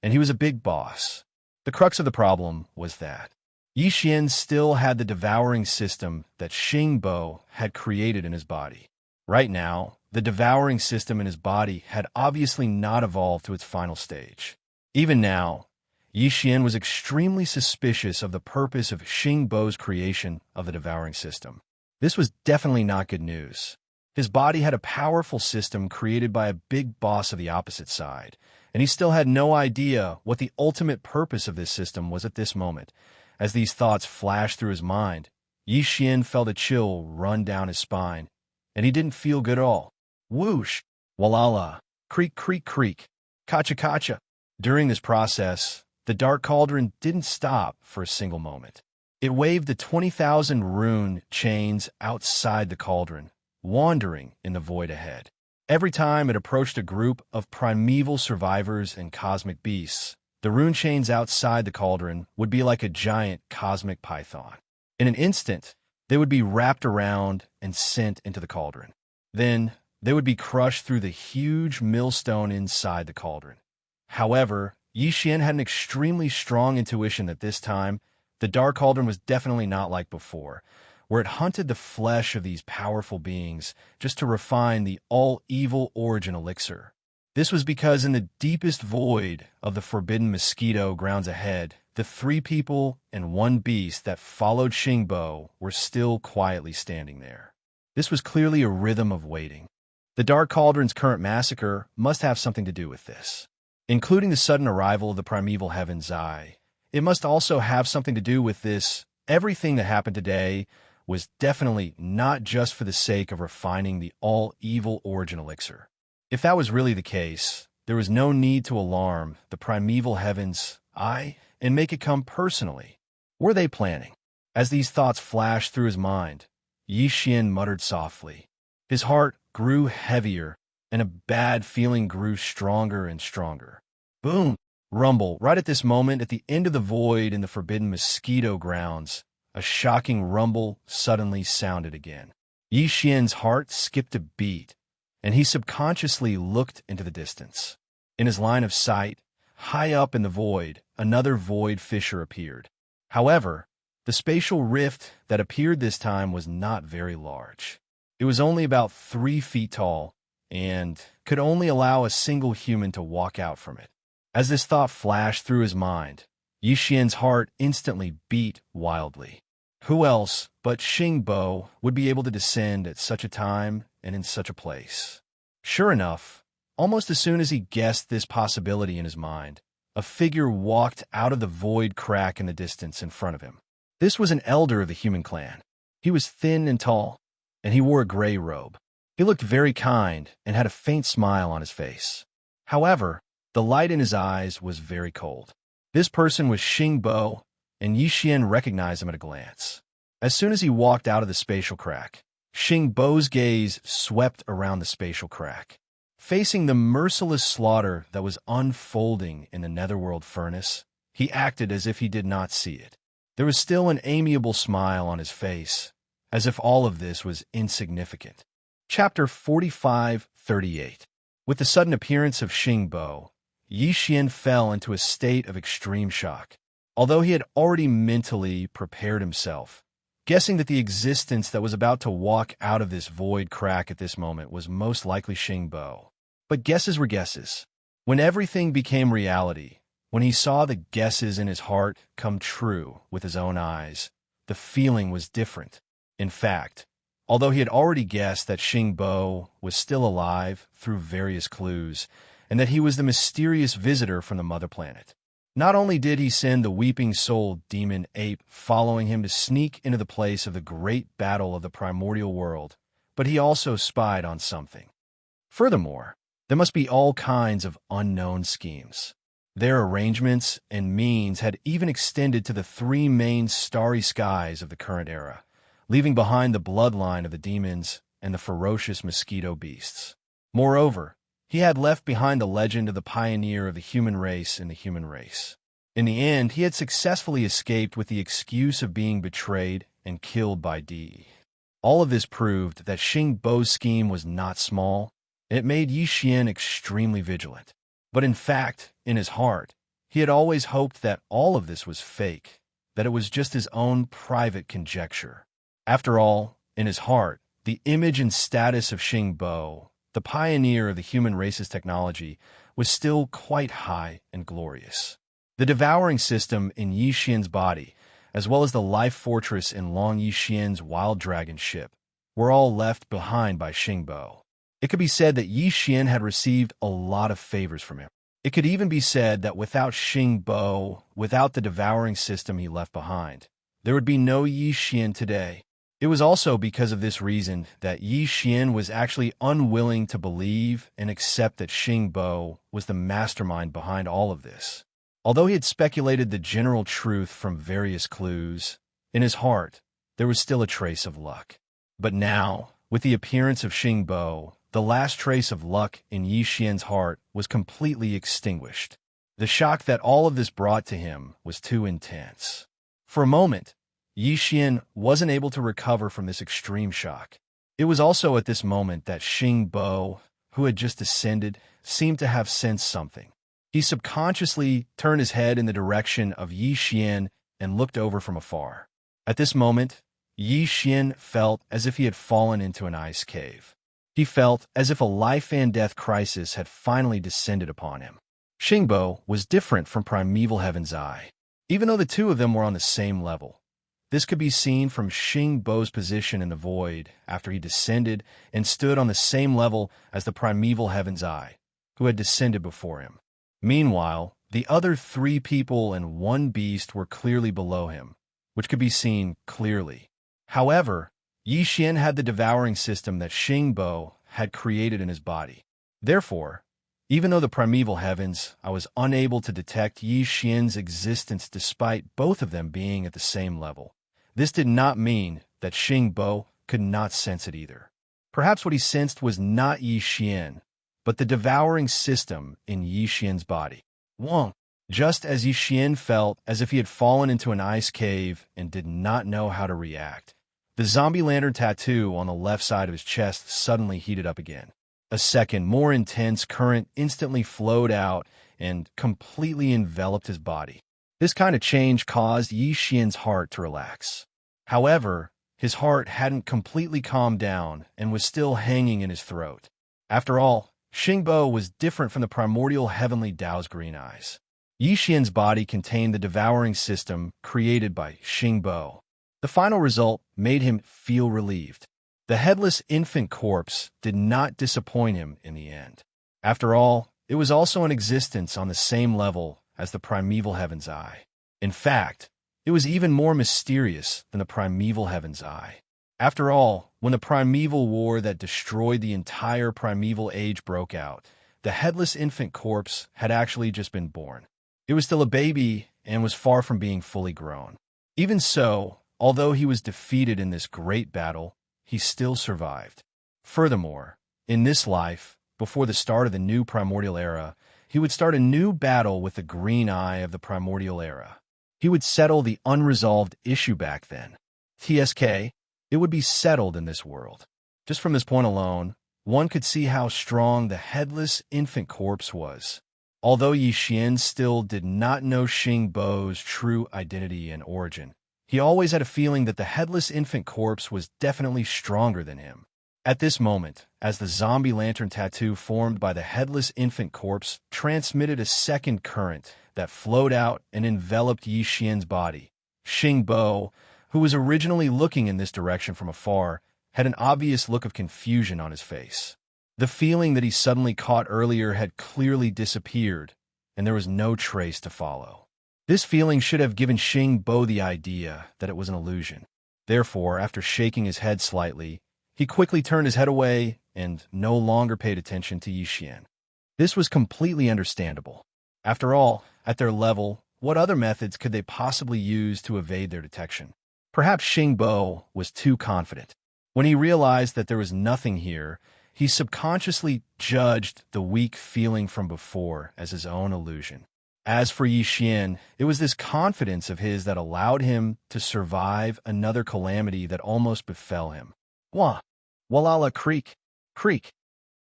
and he was a big boss. The crux of the problem was that Yi Xian still had the devouring system that Xing Bo had created in his body. Right now, the devouring system in his body had obviously not evolved to its final stage. Even now, Yi Xian was extremely suspicious of the purpose of Xing Bo's creation of the devouring system. This was definitely not good news. His body had a powerful system created by a big boss of the opposite side, and he still had no idea what the ultimate purpose of this system was at this moment. As these thoughts flashed through his mind, Yi Xian felt a chill run down his spine, and he didn't feel good at all. Whoosh, walala, creak, creak, creak, kacha, kacha. During this process, the dark cauldron didn't stop for a single moment. It waved the 20,000 rune chains outside the cauldron, wandering in the void ahead. Every time it approached a group of primeval survivors and cosmic beasts, the rune chains outside the cauldron would be like a giant cosmic python. In an instant, they would be wrapped around and sent into the cauldron. Then, they would be crushed through the huge millstone inside the cauldron. However, Yi Xian had an extremely strong intuition that this time, the dark cauldron was definitely not like before, where it hunted the flesh of these powerful beings just to refine the all-evil origin elixir. This was because in the deepest void of the forbidden mosquito grounds ahead, the 3 people and 1 beast that followed Xing Bo were still quietly standing there. This was clearly a rhythm of waiting. The Dark Cauldron's current massacre must have something to do with this. Including the sudden arrival of the primeval heaven's eye, it must also have something to do with this. Everything that happened today was definitely not just for the sake of refining the all-evil origin elixir. If that was really the case, there was no need to alarm the primeval heaven's eye and make it come personally. Were they planning? As these thoughts flashed through his mind, Yi Xian muttered softly. His heart grew heavier, and a bad feeling grew stronger and stronger. Boom! Rumble. Right at this moment, at the end of the void in the forbidden mosquito grounds, a shocking rumble suddenly sounded again. Yi Xian's heart skipped a beat, and he subconsciously looked into the distance. In his line of sight, high up in the void, another void fissure appeared. However, the spatial rift that appeared this time was not very large. It was only about 3 feet tall and could only allow a single human to walk out from it. As this thought flashed through his mind, Yi Xian's heart instantly beat wildly. Who else but Xing Bo would be able to descend at such a time and in such a place? Sure enough, almost as soon as he guessed this possibility in his mind, a figure walked out of the void crack in the distance in front of him. This was an elder of the human clan. He was thin and tall, and he wore a gray robe. He looked very kind and had a faint smile on his face. However, the light in his eyes was very cold. This person was Xing Bo, and Yi Xian recognized him at a glance. As soon as he walked out of the spatial crack, Xing Bo's gaze swept around the spatial crack. Facing the merciless slaughter that was unfolding in the netherworld furnace, he acted as if he did not see it. There was still an amiable smile on his face, as if all of this was insignificant. Chapter 45-38. With the sudden appearance of Xing Bo, Yi Xian fell into a state of extreme shock. Although he had already mentally prepared himself, guessing that the existence that was about to walk out of this void crack at this moment was most likely Xing Bo. But guesses were guesses. When everything became reality, when he saw the guesses in his heart come true with his own eyes, the feeling was different. In fact, although he had already guessed that Xing Bo was still alive through various clues, and that he was the mysterious visitor from the mother planet, not only did he send the weeping soul demon ape following him to sneak into the place of the great battle of the primordial world, but he also spied on something. Furthermore, there must be all kinds of unknown schemes. Their arrangements and means had even extended to the 3 main starry skies of the current era, leaving behind the bloodline of the demons and the ferocious mosquito beasts. Moreover, he had left behind the legend of the pioneer of the human race in the human race. In the end, he had successfully escaped with the excuse of being betrayed and killed by D. All of this proved that Xing Bo's scheme was not small, and it made Yi Xian extremely vigilant. But in fact, in his heart, he had always hoped that all of this was fake, that it was just his own private conjecture. After all, in his heart, the image and status of Xing Bo, the pioneer of the human race's technology, was still quite high and glorious. The devouring system in Yi Xian's body, as well as the life fortress in Long Yi Xian's wild dragon ship, were all left behind by Xing Bo. It could be said that Yi Xian had received a lot of favors from him. It could even be said that without Xing Bo, without the devouring system he left behind, there would be no Yi Xian today. It was also because of this reason that Yi Xian was actually unwilling to believe and accept that Xing Bo was the mastermind behind all of this. Although he had speculated the general truth from various clues, in his heart, there was still a trace of luck. But now, with the appearance of Xing Bo, the last trace of luck in Yi Xian's heart was completely extinguished. The shock that all of this brought to him was too intense. For a moment, Yi Xian wasn't able to recover from this extreme shock. It was also at this moment that Xing Bo, who had just descended, seemed to have sensed something. He subconsciously turned his head in the direction of Yi Xian and looked over from afar. At this moment, Yi Xian felt as if he had fallen into an ice cave. He felt as if a life and death crisis had finally descended upon him. Xing Bo was different from primeval heaven's eye. Even though the two of them were on the same level, this could be seen from Xing Bo's position in the void after he descended and stood on the same level as the primeval heaven's eye, who had descended before him. Meanwhile, the other 3 people and 1 beast were clearly below him, which could be seen clearly. However, Yi Xian had the devouring system that Xing Bo had created in his body. Therefore, even though the primeval heavens, I was unable to detect Yi Xian's existence despite both of them being at the same level. This did not mean that Xing Bo could not sense it either. Perhaps what he sensed was not Yi Xian, but the devouring system in Yi Xian's body. Wong. Just as Yi Xian felt as if he had fallen into an ice cave and did not know how to react, the zombie lantern tattoo on the left side of his chest suddenly heated up again. A second, more intense current instantly flowed out and completely enveloped his body. This kind of change caused Yi Xian's heart to relax. However, his heart hadn't completely calmed down and was still hanging in his throat. After all, Xing Bo was different from the primordial heavenly Tao's green eyes. Yi Xian's body contained the devouring system created by Xing Bo. The final result made him feel relieved. The headless infant corpse did not disappoint him in the end. After all, it was also in existence on the same level as the primeval heaven's eye. In fact, it was even more mysterious than the primeval heaven's eye. After all, when the primeval war that destroyed the entire primeval age broke out, the headless infant corpse had actually just been born. It was still a baby and was far from being fully grown. Even so, although he was defeated in this great battle, he still survived. Furthermore, in this life, before the start of the new primordial era, he would start a new battle with the green eye of the primordial era. He would settle the unresolved issue back then. TSK, it would be settled in this world. Just from this point alone, one could see how strong the headless infant corpse was. Although Yi Xian still did not know Xing Bo's true identity and origin, he always had a feeling that the headless infant corpse was definitely stronger than him. At this moment, as the zombie lantern tattoo formed by the headless infant corpse transmitted a second current that flowed out and enveloped Yi Xian's body, Xing Bo, who was originally looking in this direction from afar, had an obvious look of confusion on his face. The feeling that he suddenly caught earlier had clearly disappeared, and there was no trace to follow. This feeling should have given Xing Bo the idea that it was an illusion. Therefore, after shaking his head slightly, he quickly turned his head away and no longer paid attention to Yi Xian. This was completely understandable. After all, at their level, what other methods could they possibly use to evade their detection? Perhaps Xing Bo was too confident. When he realized that there was nothing here, he subconsciously judged the weak feeling from before as his own illusion. As for Yi Xian, it was this confidence of his that allowed him to survive another calamity that almost befell him. Wah! Walala creak! Creak!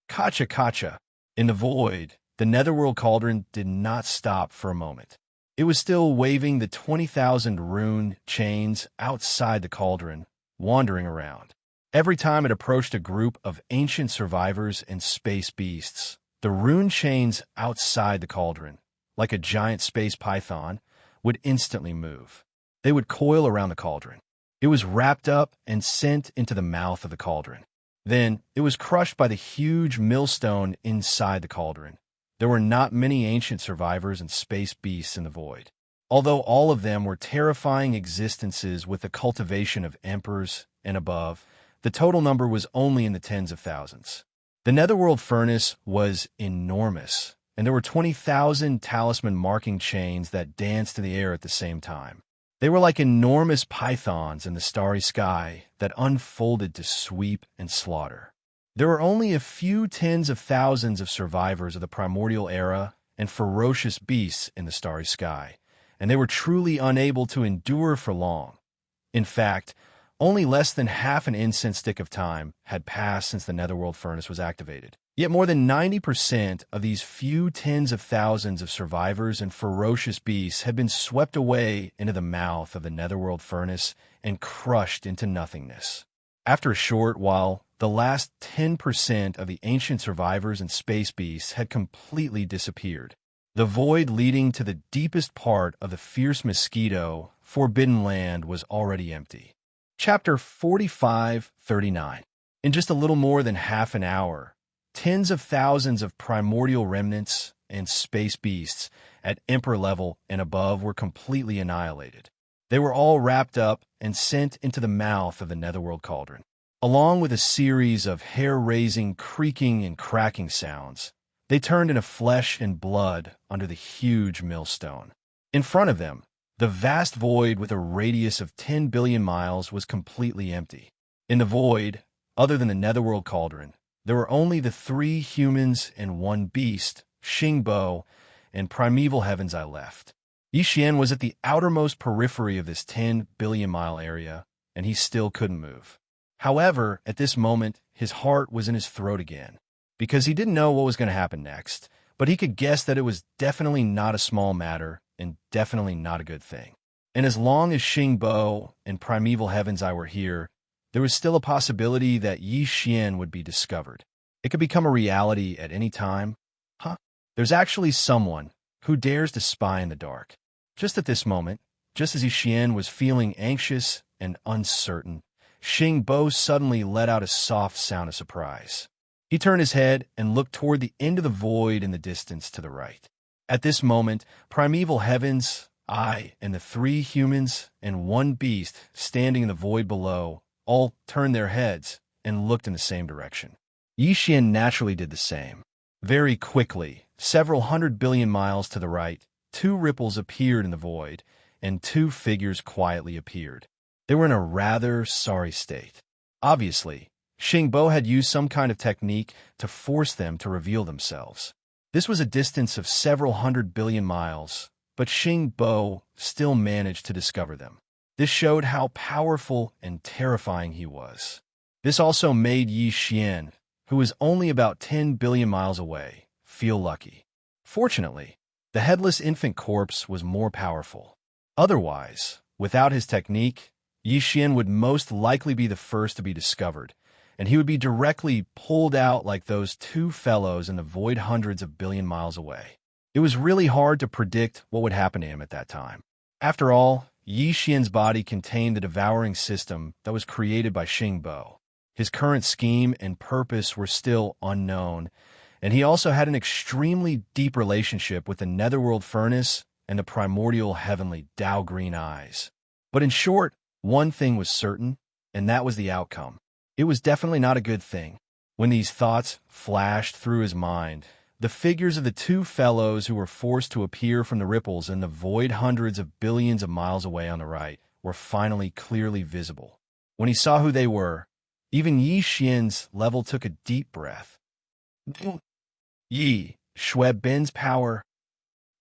Kacha kacha! In the void, the netherworld cauldron did not stop for a moment. It was still waving the 20,000 rune chains outside the cauldron, wandering around. Every time it approached a group of ancient survivors and space beasts, the rune chains outside the cauldron, like a giant space python, would instantly move. They would coil around the cauldron. It was wrapped up and sent into the mouth of the cauldron. Then, it was crushed by the huge millstone inside the cauldron. There were not many ancient survivors and space beasts in the void. Although all of them were terrifying existences with the cultivation of emperors and above, the total number was only in the tens of thousands. The netherworld furnace was enormous, and there were 20,000 talisman marking chains that danced in the air at the same time. They were like enormous pythons in the starry sky that unfolded to sweep and slaughter. There were only a few tens of thousands of survivors of the primordial era and ferocious beasts in the starry sky, and they were truly unable to endure for long. In fact, only less than half an incense stick of time had passed since the netherworld furnace was activated. Yet more than 90% of these few tens of thousands of survivors and ferocious beasts had been swept away into the mouth of the netherworld furnace and crushed into nothingness. After a short while, the last 10% of the ancient survivors and space beasts had completely disappeared. The void leading to the deepest part of the fierce mosquito, forbidden land, was already empty. Chapter 45-39. In just a little more than half an hour, tens of thousands of primordial remnants and space beasts at emperor level and above were completely annihilated. They were all wrapped up and sent into the mouth of the netherworld cauldron. Along with a series of hair-raising, creaking, and cracking sounds, they turned into flesh and blood under the huge millstone. In front of them, the vast void with a radius of 10 billion miles was completely empty. In the void, other than the netherworld cauldron, there were only the 3 humans and 1 beast, Xingbo, and primeval heavens I left. Yi Xian was at the outermost periphery of this 10 billion mile area, and he still couldn't move. However, at this moment, his heart was in his throat again, because he didn't know what was going to happen next, but he could guess that it was definitely not a small matter and definitely not a good thing. And as long as Xingbo and primeval heavens I were here, there was still a possibility that Yi Xian would be discovered. It could become a reality at any time. There's actually someone who dares to spy in the dark. Just at this moment, just as Yi Xian was feeling anxious and uncertain, Xingbo suddenly let out a soft sound of surprise. He turned his head and looked toward the end of the void in the distance to the right. At this moment, primeval heavens, I, and the 3 humans and 1 beast standing in the void below all turned their heads and looked in the same direction. Yi Xian naturally did the same. Very quickly, several 100 billion miles to the right, 2 ripples appeared in the void, and 2 figures quietly appeared. They were in a rather sorry state. Obviously, Xingbo had used some kind of technique to force them to reveal themselves. This was a distance of several 100 billion miles, but Xingbo still managed to discover them. This showed how powerful and terrifying he was. This also made Yi Xian, who was only about 10 billion miles away, feel lucky. Fortunately, the headless infant corpse was more powerful. Otherwise, without his technique, Yi Xian would most likely be the first to be discovered, and he would be directly pulled out like those 2 fellows in the void hundreds of billion miles away. It was really hard to predict what would happen to him at that time. After all, Yi Xian's body contained the devouring system that was created by Xingbo. His current scheme and purpose were still unknown, and he also had an extremely deep relationship with the netherworld furnace and the primordial heavenly Dao green eyes. But in short, one thing was certain, and that was the outcome. It was definitely not a good thing. When these thoughts flashed through his mind, the figures of the 2 fellows who were forced to appear from the ripples in the void hundreds of billions of miles away on the right were finally clearly visible. When he saw who they were, even Yi Xian's level took a deep breath. Yi, Xuebin's power.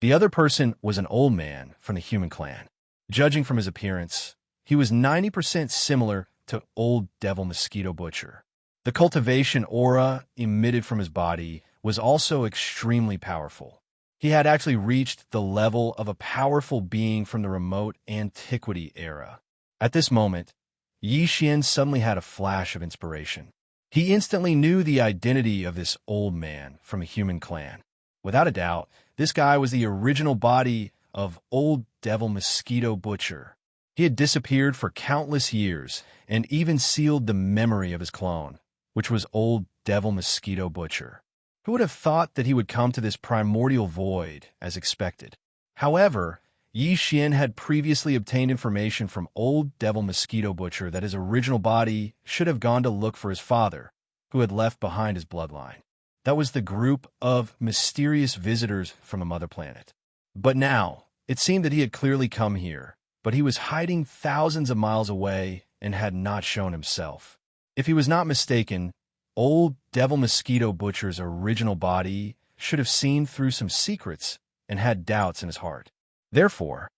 The other person was an old man from the human clan. Judging from his appearance, he was 90% similar to old Devil Mosquito Butcher. The cultivation aura emitted from his body was also extremely powerful. He had actually reached the level of a powerful being from the remote antiquity era. At this moment, Yi Xian suddenly had a flash of inspiration. He instantly knew the identity of this old man from a human clan. Without a doubt, this guy was the original body of old Devil Mosquito Butcher. He had disappeared for countless years and even sealed the memory of his clone, which was old Devil Mosquito Butcher. Who would have thought that he would come to this primordial void as expected? However, Yi Xian had previously obtained information from old Devil Mosquito Butcher that his original body should have gone to look for his father, who had left behind his bloodline. That was the group of mysterious visitors from a mother planet. But now, it seemed that he had clearly come here, but he was hiding thousands of miles away and had not shown himself. If he was not mistaken, old Devil Mosquito Butcher's original body should have seen through some secrets and had doubts in his heart. Therefore,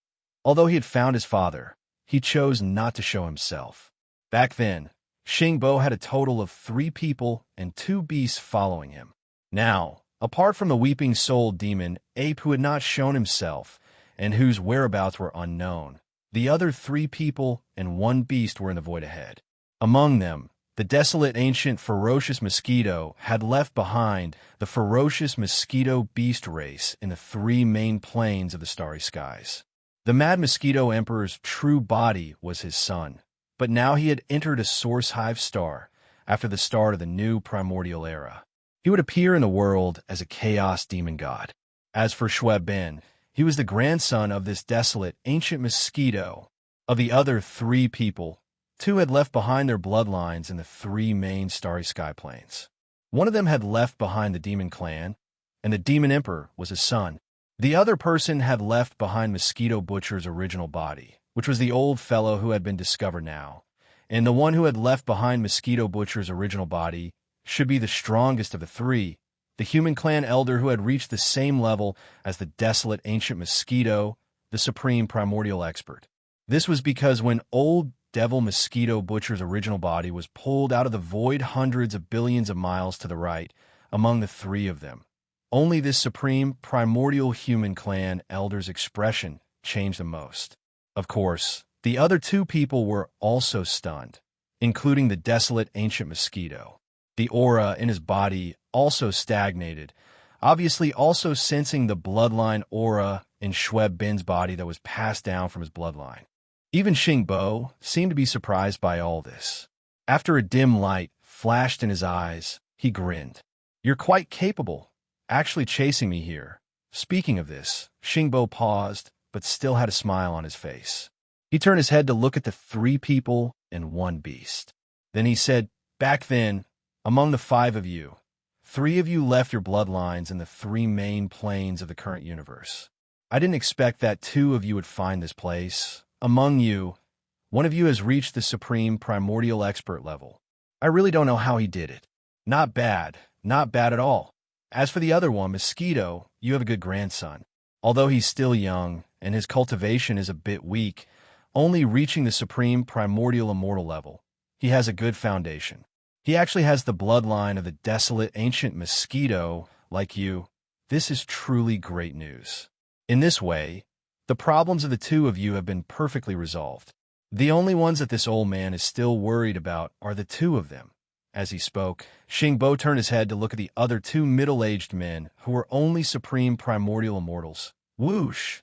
although he had found his father, he chose not to show himself. Back then, Xingbo had a total of 3 people and 2 beasts following him. Now, apart from the weeping soul demon ape who had not shown himself and whose whereabouts were unknown, the other 3 people and 1 beast were in the void ahead. Among them, the desolate ancient ferocious mosquito had left behind the ferocious mosquito beast race in the 3 main planes of the starry skies. The mad mosquito emperor's true body was his son, but now he had entered a source hive star after the start of the new primordial era. He would appear in the world as a chaos demon god. As for Xuebin, he was the grandson of this desolate ancient mosquito. Of the other 3 people, Two had left behind their bloodlines in the three main starry sky planes. One of them had left behind the demon clan, and the demon emperor was his son. The other person had left behind Mosquito Butcher's original body, which was the old fellow who had been discovered now. And the one who had left behind Mosquito Butcher's original body should be the strongest of the three, the human clan elder who had reached the same level as the desolate ancient Mosquito, the supreme primordial expert. This was because when old Devil Mosquito Butcher's original body was pulled out of the void hundreds of billions of miles to the right, among the three of them, only this supreme primordial human clan elder's expression changed the most. Of course, the other two people were also stunned, including the desolate ancient Mosquito. The aura in his body also stagnated, obviously also sensing the bloodline aura in Schweb Bin's body that was passed down from his bloodline. Even Xing Bo seemed to be surprised by all this. After a dim light flashed in his eyes, he grinned. "You're quite capable, actually chasing me here." Speaking of this, Xing Bo paused, but still had a smile on his face. He turned his head to look at the three people and one beast. Then he said, "Back then, among the five of you, three of you left your bloodlines in the three main planes of the current universe. I didn't expect that two of you would find this place. Among you, one of you has reached the supreme primordial expert level. I really don't know how he did it. Not bad at all. As for the other one, Mosquito, you have a good grandson. Although he's still young and his cultivation is a bit weak, only reaching the supreme primordial immortal level, he has a good foundation. He actually has the bloodline of the desolate ancient Mosquito, like you. This is truly great news. In this way, the problems of the two of you have been perfectly resolved. The only ones that this old man is still worried about are the two of them." As he spoke, Xing Bo turned his head to look at the other two middle-aged men who were only supreme primordial immortals. Whoosh!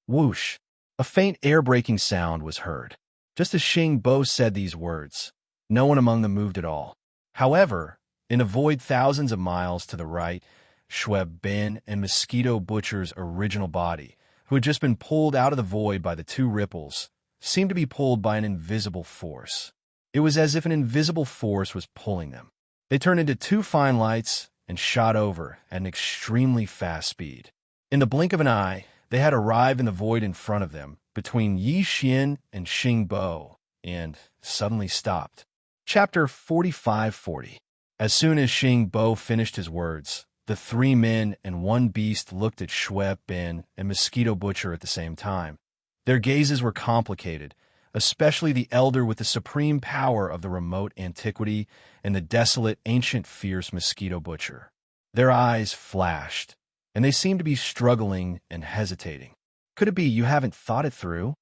Whoosh! A faint air-breaking sound was heard. Just as Xing Bo said these words, no one among them moved at all. However, in a void thousands of miles to the right, Schweb Bin and Mosquito Butcher's original body, who had just been pulled out of the void by the two ripples, seemed to be pulled by an invisible force. It was as if an invisible force was pulling them. They turned into two fine lights and shot over at an extremely fast speed. In the blink of an eye, they had arrived in the void in front of them, between Yi Xian and Xing Bo, and suddenly stopped. Chapter 4540. As soon as Xing Bo finished his words, the three men and one beast looked at Schweb Bin and Mosquito Butcher at the same time. Their gazes were complicated, especially the elder with the supreme power of the remote antiquity and the desolate ancient fierce Mosquito Butcher. Their eyes flashed, and they seemed to be struggling and hesitating. Could it be you haven't thought it through?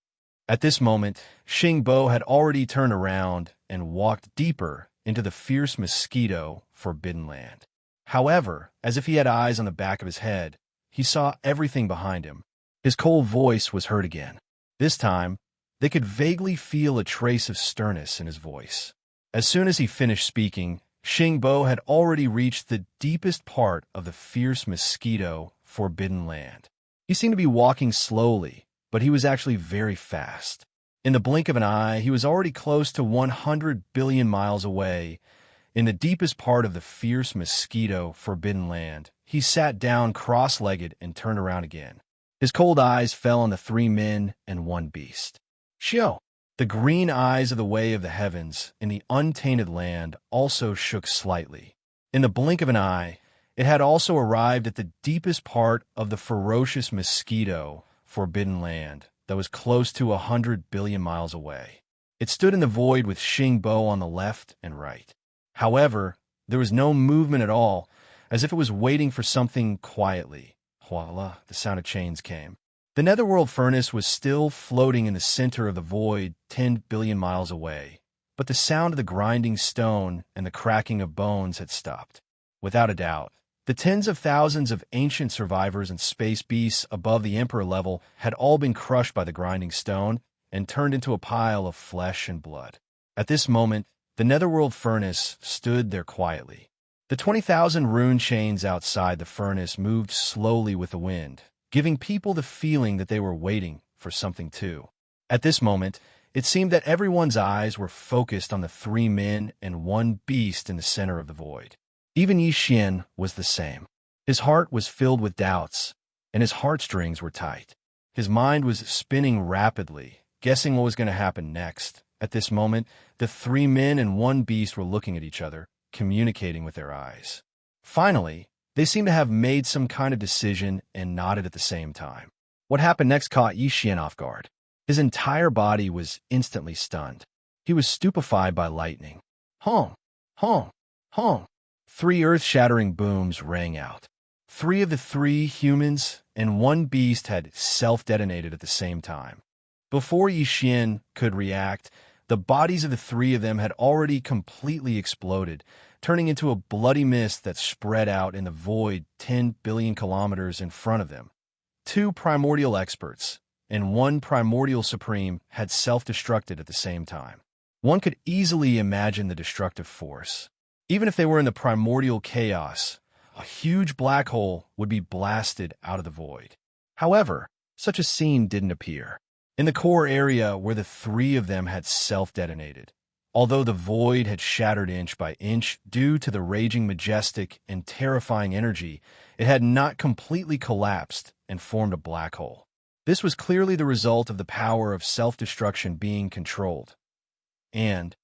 At this moment, Xing Bo had already turned around and walked deeper into the fierce Mosquito forbidden land. However, as if he had eyes on the back of his head, he saw everything behind him. His cold voice was heard again. This time, they could vaguely feel a trace of sternness in his voice. As soon as he finished speaking, Xing Bo had already reached the deepest part of the fierce Mosquito forbidden land. He seemed to be walking slowly, but he was actually very fast. In the blink of an eye, he was already close to 100 billion miles away. In the deepest part of the fierce Mosquito forbidden land, he sat down cross-legged and turned around again. His cold eyes fell on the three men and one beast. Xiao! The green eyes of the way of the heavens in the untainted land also shook slightly. In the blink of an eye, it had also arrived at the deepest part of the ferocious Mosquito forbidden land that was close to 100 billion miles away. It stood in the void with Xing Bo on the left and right. However, there was no movement at all, as if it was waiting for something quietly. Voila, the sound of chains came. The netherworld furnace was still floating in the center of the void 10 billion miles away, but the sound of the grinding stone and the cracking of bones had stopped. Without a doubt, the tens of thousands of ancient survivors and space beasts above the Emperor level had all been crushed by the grinding stone and turned into a pile of flesh and blood. At this moment, the netherworld furnace stood there quietly. The 20,000 rune chains outside the furnace moved slowly with the wind, giving people the feeling that they were waiting for something too. At this moment, It seemed that everyone's eyes were focused on the three men and one beast in the center of the void. Even Yi Xian was the same. His heart was filled with doubts, and his heartstrings were tight. His mind was spinning rapidly, guessing what was going to happen next. At this moment, the three men and one beast were looking at each other, communicating with their eyes. Finally, they seemed to have made some kind of decision and nodded at the same time. What happened next caught Yi Xian off guard. His entire body was instantly stunned. He was stupefied by lightning. Hong! Hong! Hong! Three earth-shattering booms rang out. Three of the three humans and one beast had self-detonated at the same time. Before Yi Xian could react, the bodies of the three of them had already completely exploded, turning into a bloody mist that spread out in the void 10 billion kilometers in front of them. Two primordial experts and one primordial supreme had self-destructed at the same time. One could easily imagine the destructive force. Even if they were in the primordial chaos, a huge black hole would be blasted out of the void. However, such a scene didn't appear. In the core area where the three of them had self-detonated, although the void had shattered inch by inch due to the raging majestic and terrifying energy, it had not completely collapsed and formed a black hole. This was clearly the result of the power of self-destruction being controlled. And,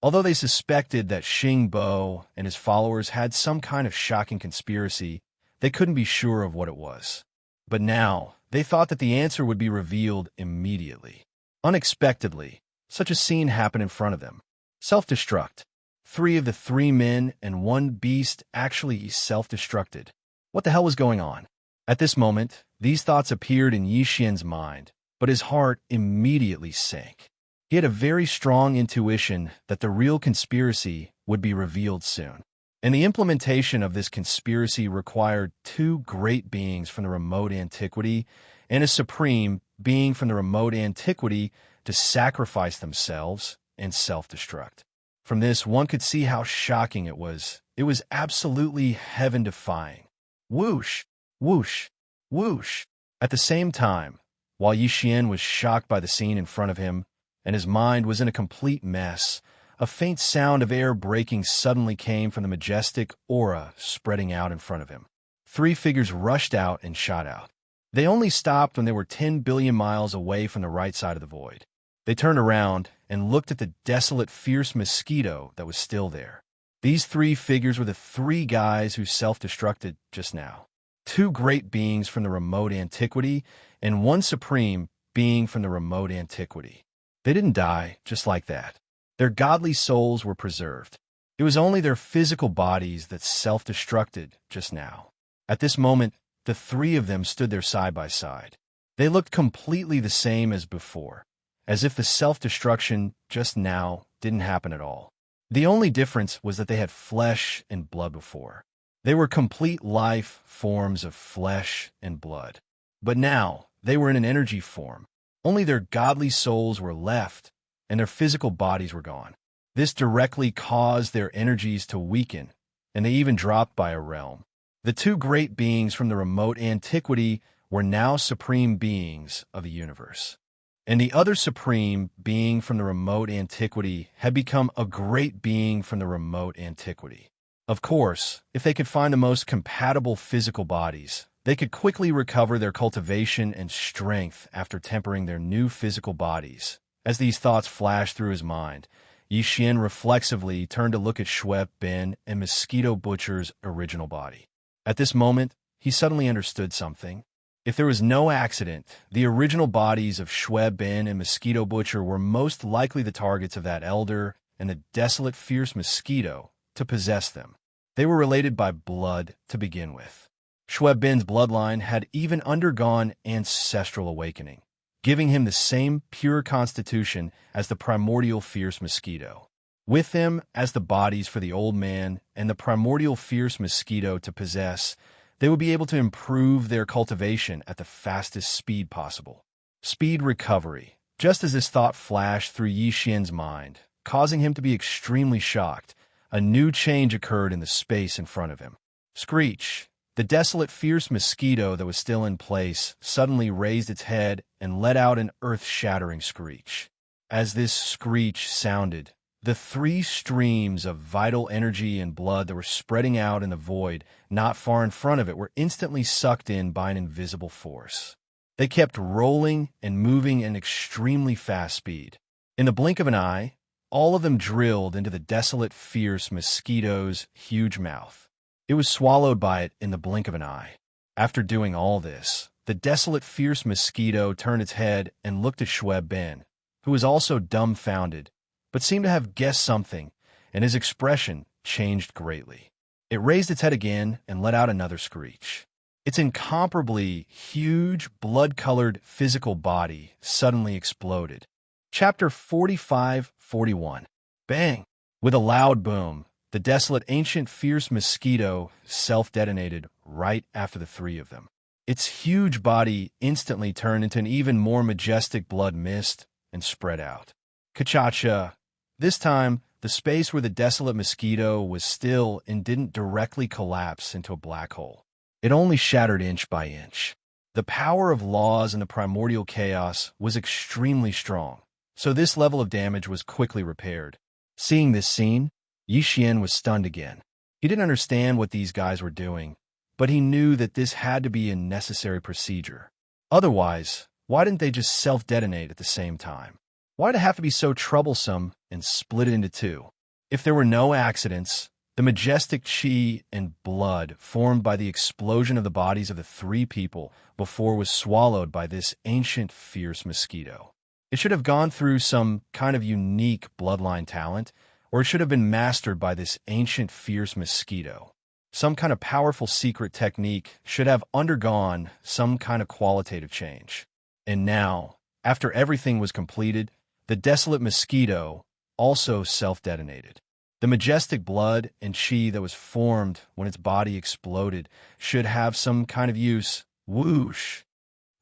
although they suspected that Xing Bo and his followers had some kind of shocking conspiracy, they couldn't be sure of what it was. But now, they thought that the answer would be revealed immediately. Unexpectedly, such a scene happened in front of them. Self-destruct. Three of the three men and one beast actually self-destructed. What the hell was going on? At this moment, these thoughts appeared in Yi Xian's mind, but his heart immediately sank. He had a very strong intuition that the real conspiracy would be revealed soon. And the implementation of this conspiracy required two great beings from the remote antiquity and a supreme being from the remote antiquity to sacrifice themselves and self-destruct. From this, one could see how shocking it was. It was absolutely heaven-defying. Whoosh! Whoosh! Whoosh! At the same time, while Yi Xian was shocked by the scene in front of him, and his mind was in a complete mess, a faint sound of air breaking suddenly came from the majestic aura spreading out in front of him. Three figures rushed out and shot out. They only stopped when they were 10 billion miles away from the right side of the void. They turned around and looked at the desolate, fierce mosquito that was still there. These three figures were the three guys who self-destructed just now. Two great beings from the remote antiquity and one supreme being from the remote antiquity. They didn't die just like that. Their godly souls were preserved. It was only their physical bodies that self-destructed just now. At this moment, the three of them stood there side by side. They looked completely the same as before, as if the self-destruction just now didn't happen at all. The only difference was that they had flesh and blood before. They were complete life forms of flesh and blood. But now, they were in an energy form. Only their godly souls were left, and their physical bodies were gone. This directly caused their energies to weaken, and they even dropped by a realm. The two great beings from the remote antiquity were now supreme beings of the universe. And the other supreme being from the remote antiquity had become a great being from the remote antiquity. Of course, if they could find the most compatible physical bodies, they could quickly recover their cultivation and strength after tempering their new physical bodies. As these thoughts flashed through his mind, Yi Xian reflexively turned to look at Xue Bin and Mosquito Butcher's original body. At this moment, he suddenly understood something. If there was no accident, the original bodies of Xue Bin and Mosquito Butcher were most likely the targets of that elder and the desolate, fierce mosquito to possess them. They were related by blood to begin with. Xue Bin's bloodline had even undergone ancestral awakening, giving him the same pure constitution as the primordial fierce mosquito. With them as the bodies for the old man and the primordial fierce mosquito to possess, they would be able to improve their cultivation at the fastest speed possible. Speed recovery. Just as this thought flashed through Yi Xian's mind, causing him to be extremely shocked, a new change occurred in the space in front of him. Screech. The desolate, fierce mosquito that was still in place suddenly raised its head and let out an earth-shattering screech. As this screech sounded, the three streams of vital energy and blood that were spreading out in the void not far in front of it were instantly sucked in by an invisible force. They kept rolling and moving at an extremely fast speed. In the blink of an eye, all of them drilled into the desolate, fierce mosquito's huge mouth. It was swallowed by it in the blink of an eye. After doing all this, the desolate, fierce mosquito turned its head and looked at Schweb Ben, who was also dumbfounded, but seemed to have guessed something, and his expression changed greatly. It raised its head again and let out another screech. Its incomparably huge, blood-colored physical body suddenly exploded. Chapter 45-41. Bang! With a loud boom, the desolate, ancient, fierce mosquito self-detonated right after the three of them. Its huge body instantly turned into an even more majestic blood mist and spread out. Ka-cha-cha! This time, the space where the desolate mosquito was still and didn't directly collapse into a black hole. It only shattered inch by inch. The power of laws and the primordial chaos was extremely strong, so this level of damage was quickly repaired. Seeing this scene, Yi Xian was stunned again. He didn't understand what these guys were doing, but he knew that this had to be a necessary procedure. Otherwise, why didn't they just self-detonate at the same time? Why'd it have to be so troublesome and split it into two? If there were no accidents, the majestic chi and blood formed by the explosion of the bodies of the three people before was swallowed by this ancient, fierce mosquito. It should have gone through some kind of unique bloodline talent, or it should have been mastered by this ancient, fierce mosquito. Some kind of powerful secret technique should have undergone some kind of qualitative change. And now, after everything was completed, the desolate mosquito also self-detonated. The majestic blood and chi that was formed when its body exploded should have some kind of use. Whoosh!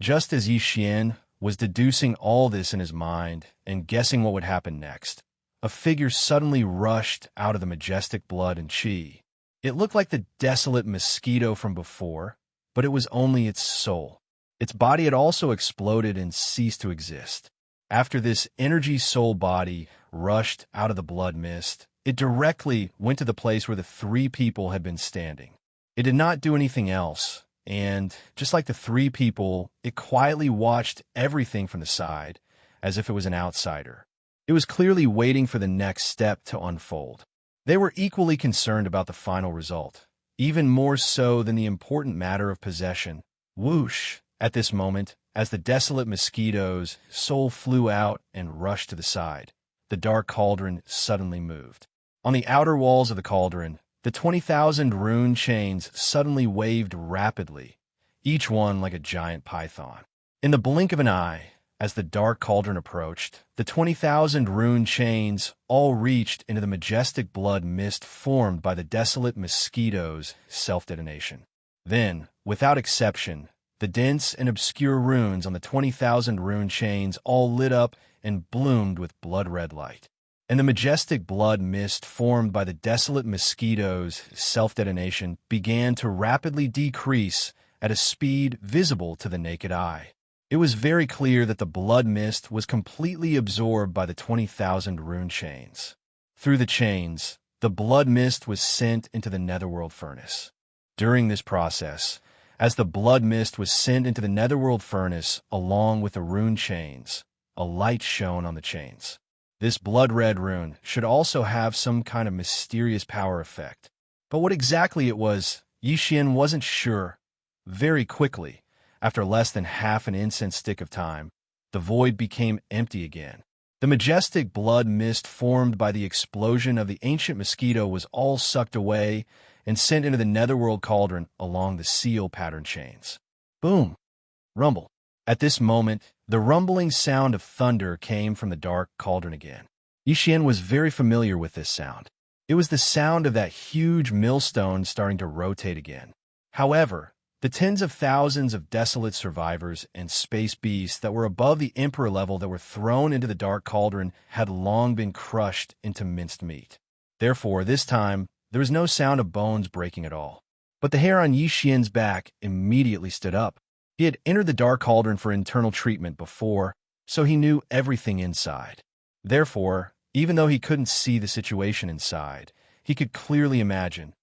Just as Yi Xian was deducing all this in his mind and guessing what would happen next, a figure suddenly rushed out of the majestic blood and chi. It looked like the desolate mosquito from before, but it was only its soul. Its body had also exploded and ceased to exist. After this energy soul body rushed out of the blood mist, it directly went to the place where the three people had been standing. It did not do anything else, and just like the three people, it quietly watched everything from the side, as if it was an outsider. It was clearly waiting for the next step to unfold. They were equally concerned about the final result, even more so than the important matter of possession. Whoosh! At this moment, as the desolate mosquito's soul flew out and rushed to the side, the dark cauldron suddenly moved. On the outer walls of the cauldron, the 20,000 rune chains suddenly waved rapidly, each one like a giant python. In the blink of an eye, as the dark cauldron approached, the 20,000 rune chains all reached into the majestic blood mist formed by the desolate mosquito's self-detonation. Then, without exception, the dense and obscure runes on the 20,000 rune chains all lit up and bloomed with blood-red light. And the majestic blood mist formed by the desolate mosquito's self-detonation began to rapidly decrease at a speed visible to the naked eye. It was very clear that the blood mist was completely absorbed by the 20,000 rune chains. Through the chains, the blood mist was sent into the netherworld furnace. During this process, as the blood mist was sent into the netherworld furnace along with the rune chains, a light shone on the chains. This blood-red rune should also have some kind of mysterious power effect. But what exactly it was, Yi Xian wasn't sure. Very quickly, after less than half an incense stick of time, the void became empty again. The majestic blood mist formed by the explosion of the ancient mosquito was all sucked away and sent into the netherworld cauldron along the seal pattern chains. Boom! Rumble. At this moment, the rumbling sound of thunder came from the dark cauldron again. Yi Xian was very familiar with this sound. It was the sound of that huge millstone starting to rotate again. However, the tens of thousands of desolate survivors and space beasts that were above the emperor level that were thrown into the dark cauldron had long been crushed into minced meat. Therefore, this time, there was no sound of bones breaking at all. But the hair on Yi Xian's back immediately stood up. He had entered the dark cauldron for internal treatment before, so he knew everything inside. Therefore, even though he couldn't see the situation inside, he could clearly imagine.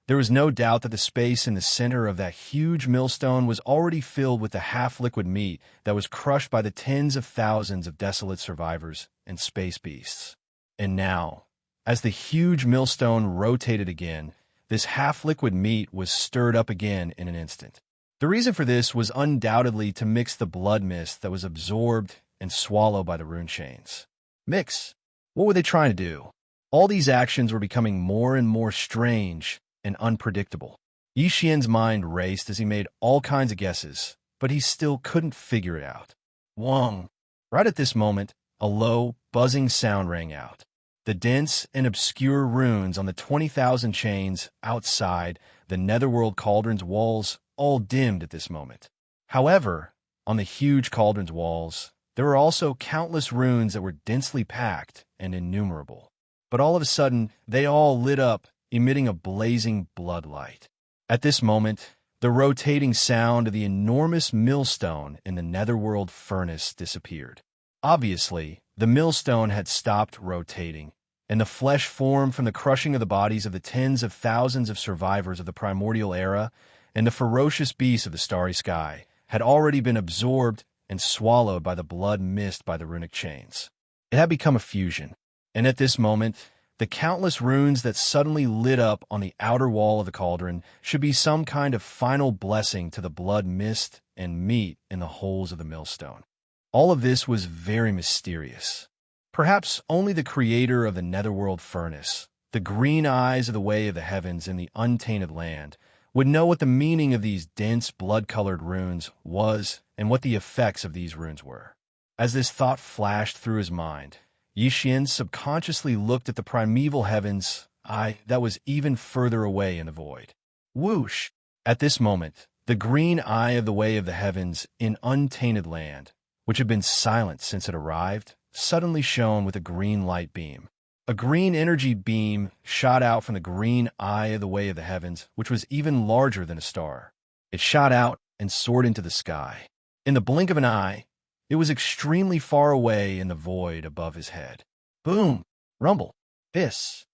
There was no doubt that the space in the center of that huge millstone was already filled with the half-liquid meat that was crushed by the tens of thousands of desolate survivors and space beasts. And now, as the huge millstone rotated again, this half-liquid meat was stirred up again in an instant. The reason for this was undoubtedly to mix the blood mist that was absorbed and swallowed by the rune chains. Mix? What were they trying to do? All these actions were becoming more and more strange and unpredictable. Yi Xian's mind raced as he made all kinds of guesses, but he still couldn't figure it out. Wong! Right at this moment, a low, buzzing sound rang out. The dense and obscure runes on the 20,000 chains outside the Netherworld cauldron's walls all dimmed at this moment. However, on the huge cauldron's walls, there were also countless runes that were densely packed and innumerable. But all of a sudden, they all lit up, emitting a blazing blood light. At this moment, the rotating sound of the enormous millstone in the Netherworld furnace disappeared. Obviously, the millstone had stopped rotating, and the flesh formed from the crushing of the bodies of the tens of thousands of survivors of the primordial era and the ferocious beasts of the starry sky had already been absorbed and swallowed by the blood mist by the runic chains. It had become a fusion, and at this moment, the countless runes that suddenly lit up on the outer wall of the cauldron should be some kind of final blessing to the blood mist and meat in the holes of the millstone. All of this was very mysterious. Perhaps only the creator of the Netherworld furnace, the green eyes of the way of the heavens and the untainted land, would know what the meaning of these dense blood-colored runes was and what the effects of these runes were. As this thought flashed through his mind, Yi Xian subconsciously looked at the primeval heavens' eye that was even further away in the void. Whoosh! At this moment, the green eye of the way of the heavens in untainted land, which had been silent since it arrived, suddenly shone with a green light beam. A green energy beam shot out from the green eye of the way of the heavens, which was even larger than a star. It shot out and soared into the sky. In the blink of an eye, it was extremely far away in the void above his head. Boom! Rumble! Hiss!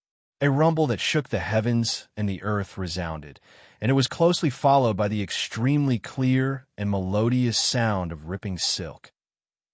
A rumble that shook the heavens and the earth resounded, and it was closely followed by the extremely clear and melodious sound of ripping silk.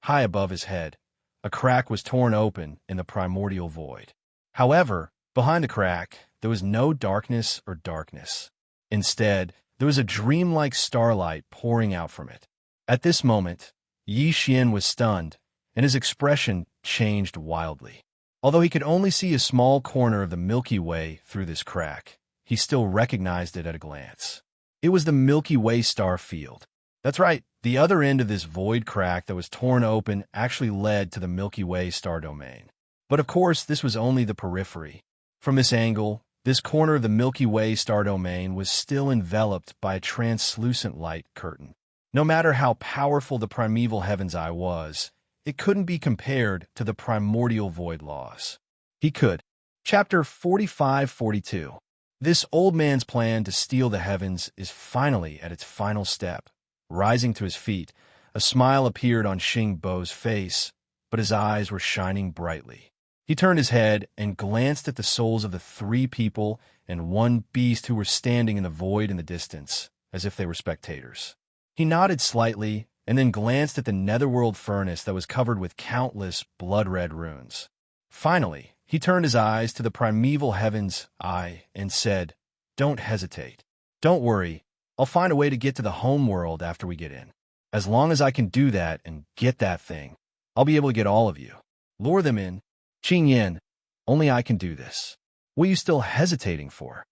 High above his head, a crack was torn open in the primordial void. However, behind the crack, there was no darkness or darkness. Instead, there was a dreamlike starlight pouring out from it. At this moment, Yi Xian was stunned, and his expression changed wildly. Although he could only see a small corner of the Milky Way through this crack, he still recognized it at a glance. It was the Milky Way star field. That's right, the other end of this void crack that was torn open actually led to the Milky Way star domain. But of course, this was only the periphery. From this angle, this corner of the Milky Way star domain was still enveloped by a translucent light curtain. No matter how powerful the primeval heaven's eye was, it couldn't be compared to the primordial void laws. He could. Chapter 45-42. This old man's plan to steal the heavens is finally at its final step. Rising to his feet, a smile appeared on Xing Bo's face, but his eyes were shining brightly. He turned his head and glanced at the souls of the 3 people and 1 beast who were standing in the void in the distance, as if they were spectators. He nodded slightly and then glanced at the Netherworld furnace that was covered with countless blood-red runes. Finally, he turned his eyes to the primeval heaven's eye and said, "Don't hesitate. Don't worry. I'll find a way to get to the home world after we get in. As long as I can do that and get that thing, I'll be able to get all of you. Lure them in. Qing Yin, only I can do this. What are you still hesitating for?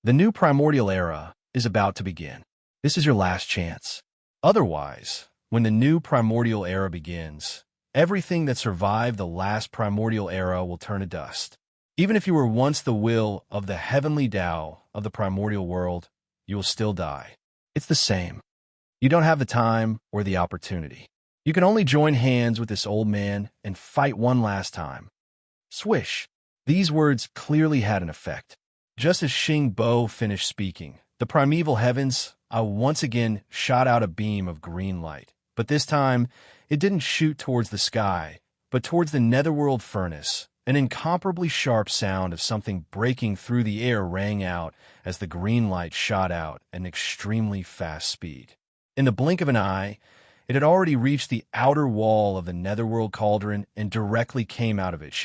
The new primordial era is about to begin. This is your last chance. Otherwise, when the new primordial era begins, everything that survived the last primordial era will turn to dust. Even if you were once the will of the heavenly Tao of the primordial world, you will still die. It's the same. You don't have the time or the opportunity. You can only join hands with this old man and fight one last time." Swish! These words clearly had an effect. Just as Xing Bo finished speaking, the primeval heavens once again shot out a beam of green light. But this time, it didn't shoot towards the sky, but towards the netherworld furnace, an incomparably sharp sound of something breaking through the air rang out as the green light shot out at an extremely fast speed. In the blink of an eye, it had already reached the outer wall of the netherworld cauldron and directly came out of it.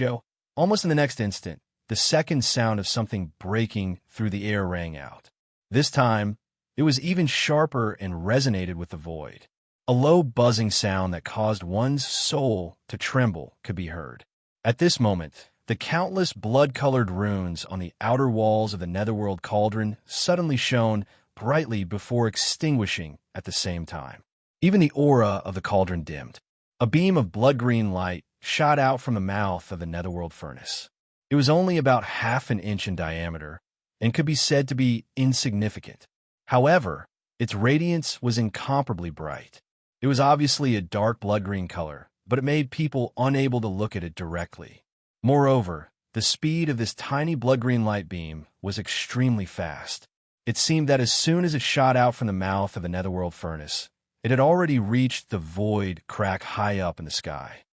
Almost in the next instant, the second sound of something breaking through the air rang out. This time, it was even sharper and resonated with the void. A low buzzing sound that caused one's soul to tremble could be heard. At this moment, the countless blood-colored runes on the outer walls of the netherworld cauldron suddenly shone brightly before extinguishing at the same time. Even the aura of the cauldron dimmed. A beam of blood-green light shot out from the mouth of the netherworld furnace. It was only about half an inch in diameter and could be said to be insignificant. However, its radiance was incomparably bright. It was obviously a dark blood-green color, but it made people unable to look at it directly. Moreover, the speed of this tiny blood-green light beam was extremely fast. It seemed that as soon as it shot out from the mouth of the netherworld furnace, it had already reached the void crack high up in the sky.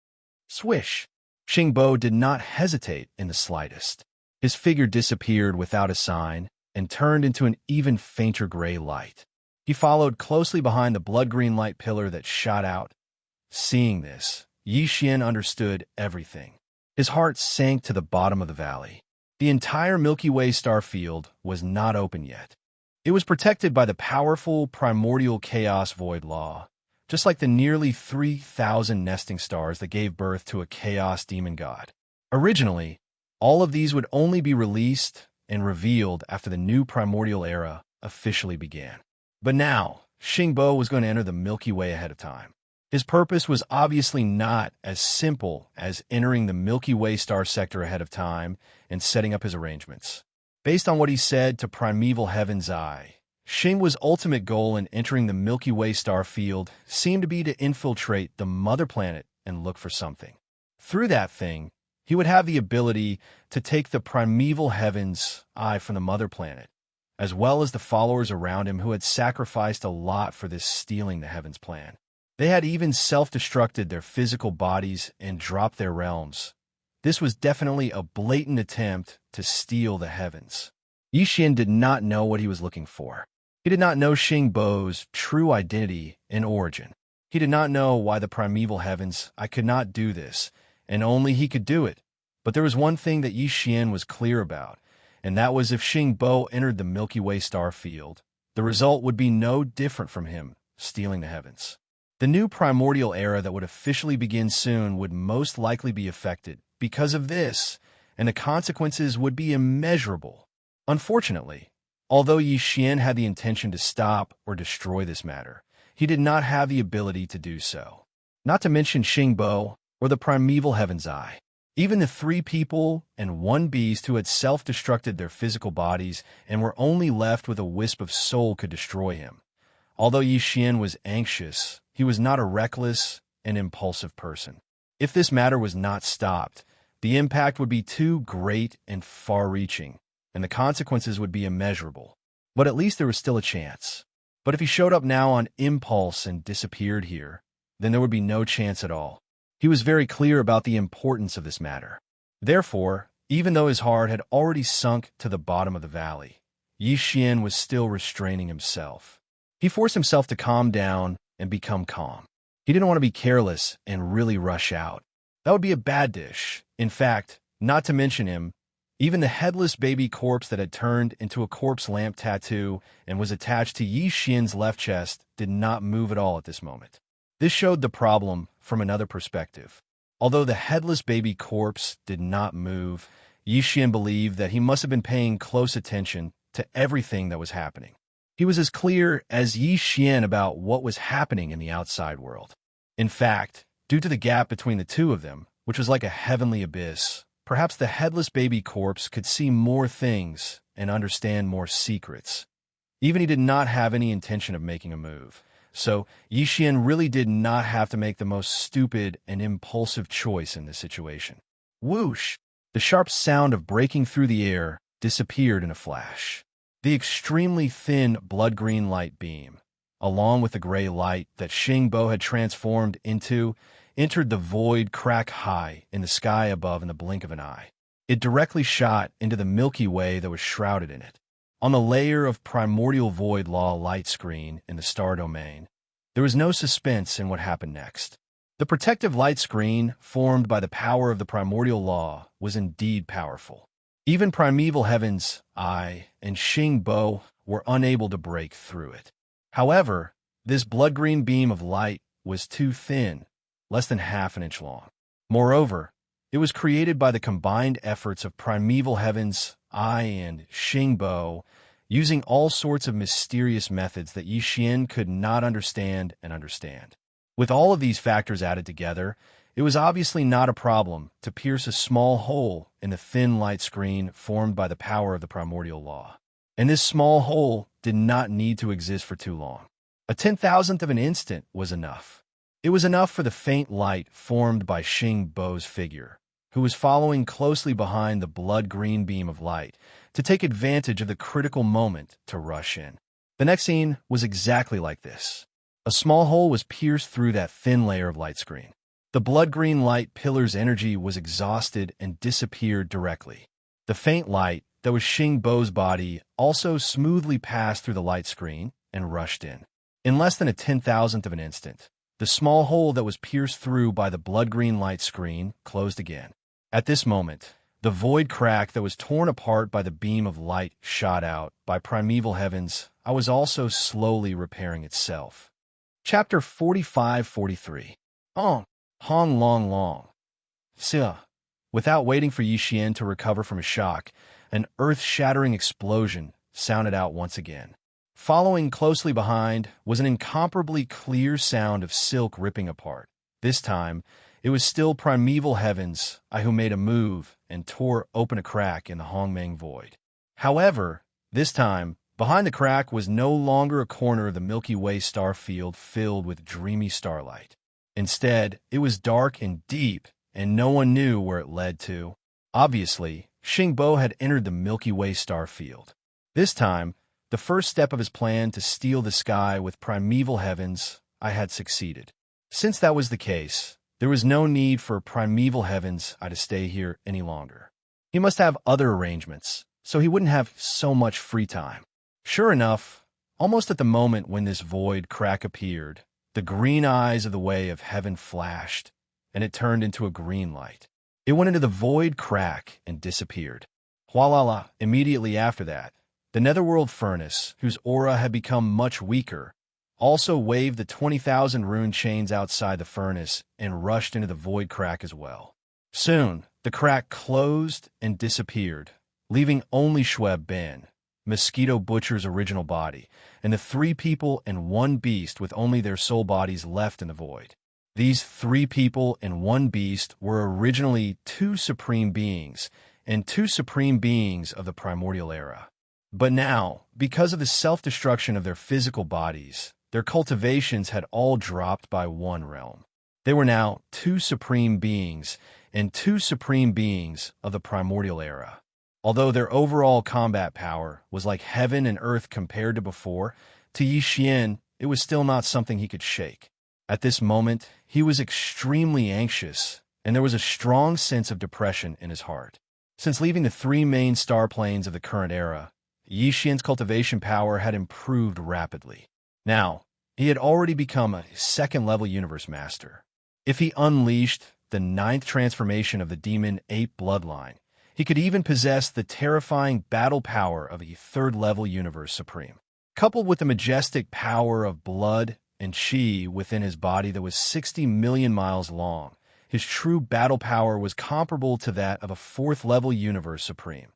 Swish! Xingbo did not hesitate in the slightest. His figure disappeared without a sign and turned into an even fainter gray light. He followed closely behind the blood-green light pillar that shot out. Seeing this, Yi Xian understood everything. His heart sank to the bottom of the valley. The entire Milky Way star field was not open yet. It was protected by the powerful primordial chaos void law, just like the nearly 3,000 nesting stars that gave birth to a chaos demon god. Originally, all of these would only be released and revealed after the new primordial era officially began. But now, Xingbo was going to enter the Milky Way ahead of time. His purpose was obviously not as simple as entering the Milky Way star sector ahead of time and setting up his arrangements. Based on what he said to Primeval Heaven's Eye, Xingbo's ultimate goal in entering the Milky Way star field seemed to be to infiltrate the mother planet and look for something. Through that thing, he would have the ability to take the Primeval Heaven's Eye from the mother planet, as well as the followers around him who had sacrificed a lot for this stealing the heavens plan. They had even self-destructed their physical bodies and dropped their realms. This was definitely a blatant attempt to steal the heavens. Yi Xian did not know what he was looking for. He did not know Xingbo's true identity and origin. He did not know why the primeval heavens, I could not do this, and only he could do it. But there was one thing that Yi Xian was clear about, and that was if Xingbo entered the Milky Way star field, the result would be no different from him stealing the heavens. The new primordial era that would officially begin soon would most likely be affected because of this, and the consequences would be immeasurable. Unfortunately, although Yi Xian had the intention to stop or destroy this matter, he did not have the ability to do so. Not to mention Xingbo or the primeval heaven's eye. Even the 3 people and 1 beast who had self-destructed their physical bodies and were only left with a wisp of soul could destroy him. Although Yi Xian was anxious, he was not a reckless and impulsive person. If this matter was not stopped, the impact would be too great and far-reaching, and the consequences would be immeasurable. But at least there was still a chance. But if he showed up now on impulse and disappeared here, then there would be no chance at all. He was very clear about the importance of this matter. Therefore, even though his heart had already sunk to the bottom of the valley, Yi Xian was still restraining himself. He forced himself to calm down and become calm. He didn't want to be careless and really rush out. That would be a bad dish. In fact, not to mention him, even the headless baby corpse that had turned into a corpse lamp tattoo and was attached to Yi Xian's left chest did not move at all at this moment. This showed the problem from another perspective. Although the headless baby corpse did not move, Yi Xian believed that he must have been paying close attention to everything that was happening. He was as clear as Yi Xian about what was happening in the outside world. In fact, due to the gap between the two of them, which was like a heavenly abyss, perhaps the headless baby corpse could see more things and understand more secrets. Even he did not have any intention of making a move. So, Yi Xian really did not have to make the most stupid and impulsive choice in this situation. Whoosh! The sharp sound of breaking through the air disappeared in a flash. The extremely thin blood-green light beam, along with the gray light that Xingbo had transformed into, entered the void crack high in the sky above in the blink of an eye. It directly shot into the Milky Way that was shrouded in it. On the layer of primordial void law light screen in the star domain, there was no suspense in what happened next. The protective light screen, formed by the power of the primordial law, was indeed powerful. Even primeval heavens, I, and Xingbo were unable to break through it. However, this blood-green beam of light was too thin, less than half an inch long. Moreover, it was created by the combined efforts of primeval heavens, I, and Xingbo, using all sorts of mysterious methods that Yixian could not understand and understand. With all of these factors added together, it was obviously not a problem to pierce a small hole in the thin light screen formed by the power of the primordial law. And this small hole did not need to exist for too long. A 10,000th of an instant was enough. It was enough for the faint light formed by Xingbo's figure, who was following closely behind the blood-green beam of light, to take advantage of the critical moment to rush in. The next scene was exactly like this. A small hole was pierced through that thin layer of light screen. The blood-green light pillar's energy was exhausted and disappeared directly. The faint light that was Xingbo's body also smoothly passed through the light screen and rushed in. In less than a 10,000th of an instant, the small hole that was pierced through by the blood-green light screen closed again. At this moment, the void crack that was torn apart by the beam of light shot out by primeval heavens, I was also slowly repairing itself. Chapter 45-43. Hong long. Sia. Without waiting for Yixian to recover from a shock, an earth-shattering explosion sounded out once again. Following closely behind was an incomparably clear sound of silk ripping apart. This time, it was still primeval heavens, I who made a move and tore open a crack in the Hongmeng void. However, this time, behind the crack was no longer a corner of the Milky Way star field filled with dreamy starlight. Instead, it was dark and deep, and no one knew where it led to. Obviously, Xingbo had entered the Milky Way star field. This time, the first step of his plan to steal the sky with primeval heavens, I had succeeded. Since that was the case, there was no need for primeval heavens to stay here any longer. He must have other arrangements, so he wouldn't have so much free time. Sure enough, almost at the moment when this void crack appeared, the green eyes of the way of heaven flashed, and it turned into a green light. It went into the void crack and disappeared. Hualala, immediately after that, the netherworld furnace, whose aura had become much weaker, also waved the 20,000 rune chains outside the furnace and rushed into the void crack as well. Soon, the crack closed and disappeared, leaving only Schweb Ben, Mosquito Butcher's original body, and the 3 people and 1 beast with only their soul bodies left in the void. These 3 people and 1 beast were originally 2 supreme beings, and 2 supreme beings of the primordial era. But now, because of the self-destruction of their physical bodies, their cultivations had all dropped by 1 realm. They were now 2 supreme beings, and 2 supreme beings of the primordial era. Although their overall combat power was like heaven and earth compared to before, to Yixian, it was still not something he could shake. At this moment, he was extremely anxious, and there was a strong sense of depression in his heart. Since leaving the 3 main star planes of the current era, Yixian's cultivation power had improved rapidly. Now, he had already become a 2nd-level universe master. If he unleashed the 9th transformation of the demon ape bloodline, he could even possess the terrifying battle power of a 3rd-level universe supreme. Coupled with the majestic power of blood and chi within his body that was 60 million miles long, his true battle power was comparable to that of a 4th-level universe supreme.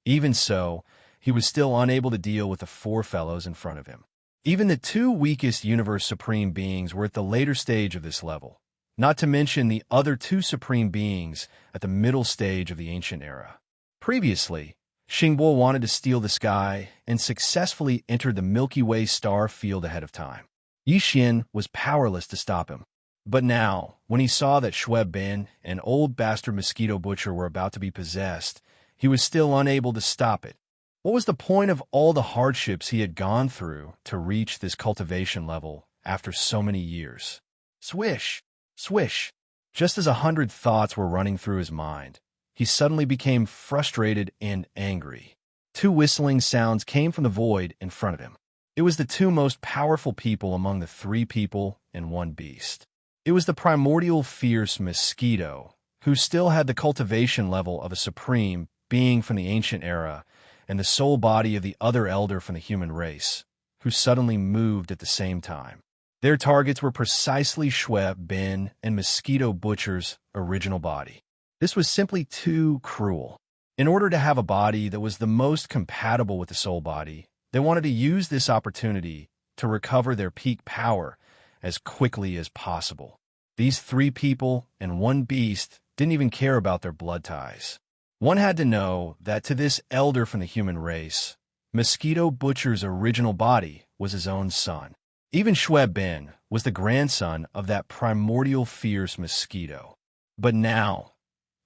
Even so, he was still unable to deal with the 4 fellows in front of him. Even the 2 weakest universe supreme beings were at the later stage of this level, not to mention the other 2 supreme beings at the middle stage of the ancient era. Previously, Xingbo wanted to steal the sky and successfully entered the Milky Way star field ahead of time. Yixian was powerless to stop him. But now, when he saw that Schweb Ben and old bastard Mosquito Butcher were about to be possessed, he was still unable to stop it. What was the point of all the hardships he had gone through to reach this cultivation level after so many years? Swish! Swish! Just as 100 thoughts were running through his mind, he suddenly became frustrated and angry. Two whistling sounds came from the void in front of him. It was the two most powerful people among the three people and one beast. It was the primordial fierce mosquito, who still had the cultivation level of a supreme being from the ancient era, and the soul body of the other elder from the human race, who suddenly moved at the same time. Their targets were precisely Shwe, Ben, and Mosquito Butcher's original body. This was simply too cruel. In order to have a body that was the most compatible with the soul body, they wanted to use this opportunity to recover their peak power as quickly as possible. These three people and one beast didn't even care about their blood ties. One had to know that to this elder from the human race, Mosquito Butcher's original body was his own son. Even Shwe Ben was the grandson of that primordial fierce mosquito. But now,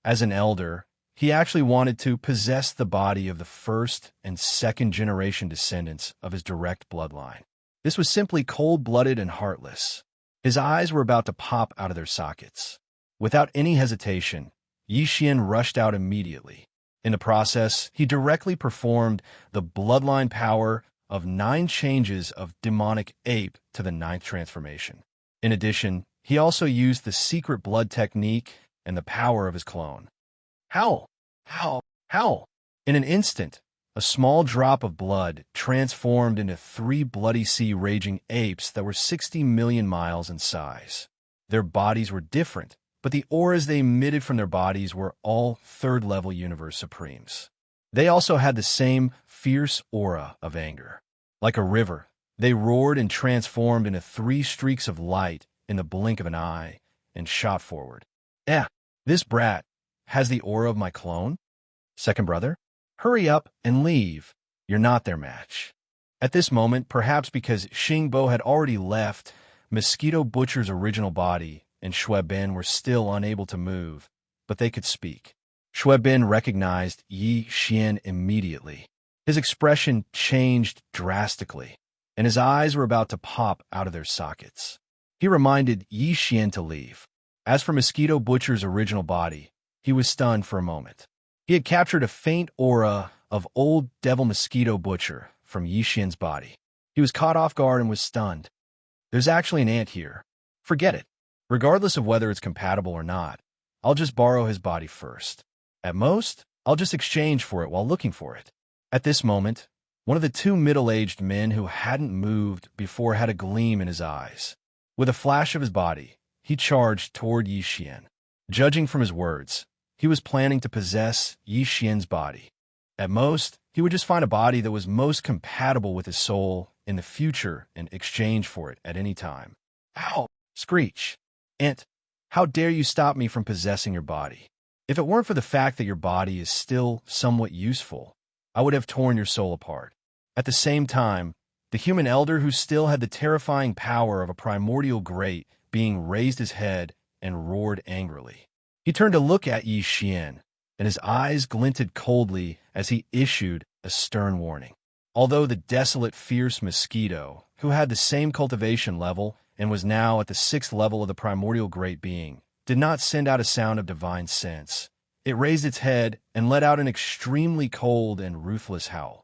as an elder, he actually wanted to possess the body of the first and second generation descendants of his direct bloodline. This was simply cold-blooded and heartless. His eyes were about to pop out of their sockets. Without any hesitation, Yi Xian rushed out immediately. In the process, he directly performed the bloodline power of 9 changes of demonic ape to the 9th transformation. In addition, he also used the secret blood technique and the power of his clone. Howl! Howl! Howl! In an instant, a small drop of blood transformed into 3 bloody sea-raging apes that were 60 million miles in size. Their bodies were different, but the auras they emitted from their bodies were all third-level universe supremes. They also had the same fierce aura of anger. Like a river, they roared and transformed into 3 streaks of light in the blink of an eye and shot forward. This brat has the aura of my clone? Second brother? Hurry up and leave. You're not their match. At this moment, perhaps because Xingbo had already left, Mosquito Butcher's original body and Shwe Ben were still unable to move, but they could speak. Shwe Ben recognized Yi Xian immediately. His expression changed drastically, and his eyes were about to pop out of their sockets. He reminded Yi Xian to leave. As for Mosquito Butcher's original body, he was stunned for a moment. He had captured a faint aura of old Devil Mosquito Butcher from Yi Xian's body. He was caught off guard and was stunned. There's actually an ant here. Forget it. Regardless of whether it's compatible or not, I'll just borrow his body first. At most, I'll just exchange for it while looking for it. At this moment, one of the 2 middle-aged men who hadn't moved before had a gleam in his eyes. With a flash of his body, he charged toward Yi Xian. Judging from his words, he was planning to possess Yi Xian's body. At most, he would just find a body that was most compatible with his soul in the future and exchange for it at any time. Ow! Screech! Ant, how dare you stop me from possessing your body? If it weren't for the fact that your body is still somewhat useful, I would have torn your soul apart. At the same time, the human elder who still had the terrifying power of a primordial great being raised his head and roared angrily. He turned to look at Yi Xian, and his eyes glinted coldly as he issued a stern warning. Although the desolate, fierce mosquito, who had the same cultivation level and was now at the 6th level of the primordial great being, did not send out a sound of divine sense, it raised its head and let out an extremely cold and ruthless howl.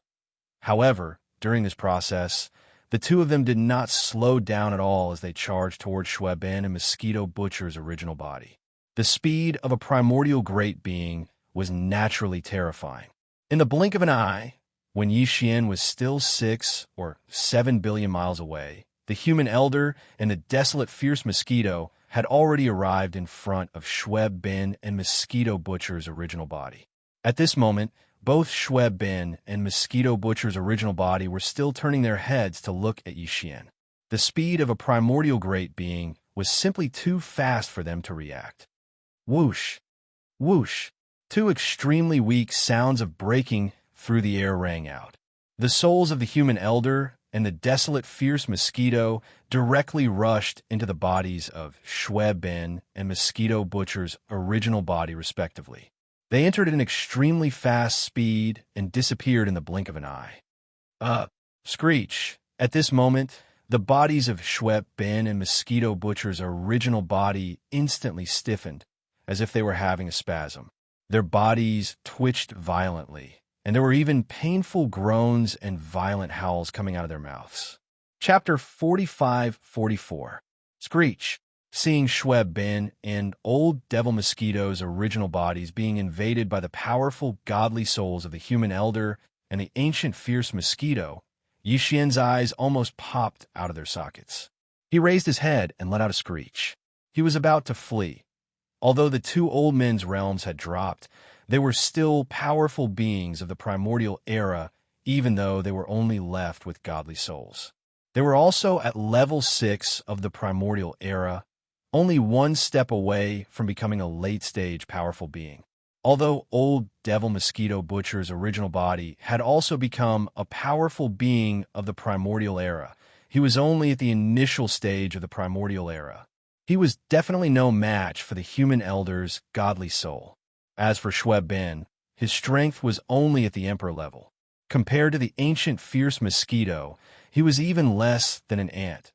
However, during this process, the 2 of them did not slow down at all as they charged toward Shwe Ben and Mosquito Butcher's original body. The speed of a primordial great being was naturally terrifying. In the blink of an eye, when Yi Xian was still 6 or 7 billion miles away, the human elder and the desolate fierce mosquito had already arrived in front of Shwe Ben and Mosquito Butcher's original body. At this moment, both Shwe Ben and Mosquito Butcher's original body were still turning their heads to look at Yi Xian. The speed of a primordial great being was simply too fast for them to react. Whoosh! Whoosh! 2 extremely weak sounds of breaking through the air rang out. The souls of the human elder and the desolate fierce mosquito directly rushed into the bodies of Shwe Ben and Mosquito Butcher's original body respectively. They entered at an extremely fast speed and disappeared in the blink of an eye. Screech. At this moment, the bodies of Schweb Ben and Mosquito Butcher's original body instantly stiffened, as if they were having a spasm. Their bodies twitched violently, and there were even painful groans and violent howls coming out of their mouths. Chapter 45-44. Screech. Seeing Schweb Ben and Old Devil Mosquito's original bodies being invaded by the powerful godly souls of the human elder and the ancient fierce mosquito, Yixian's eyes almost popped out of their sockets. He raised his head and let out a screech. He was about to flee. Although the two old men's realms had dropped, they were still powerful beings of the primordial era, even though they were only left with godly souls. They were also at level 6 of the primordial era, only one step away from becoming a late-stage powerful being. Although Old Devil Mosquito Butcher's original body had also become a powerful being of the primordial era, he was only at the initial stage of the primordial era. He was definitely no match for the human elder's godly soul. As for Schweb Ben, his strength was only at the emperor level. Compared to the ancient fierce mosquito, he was even less than an ant.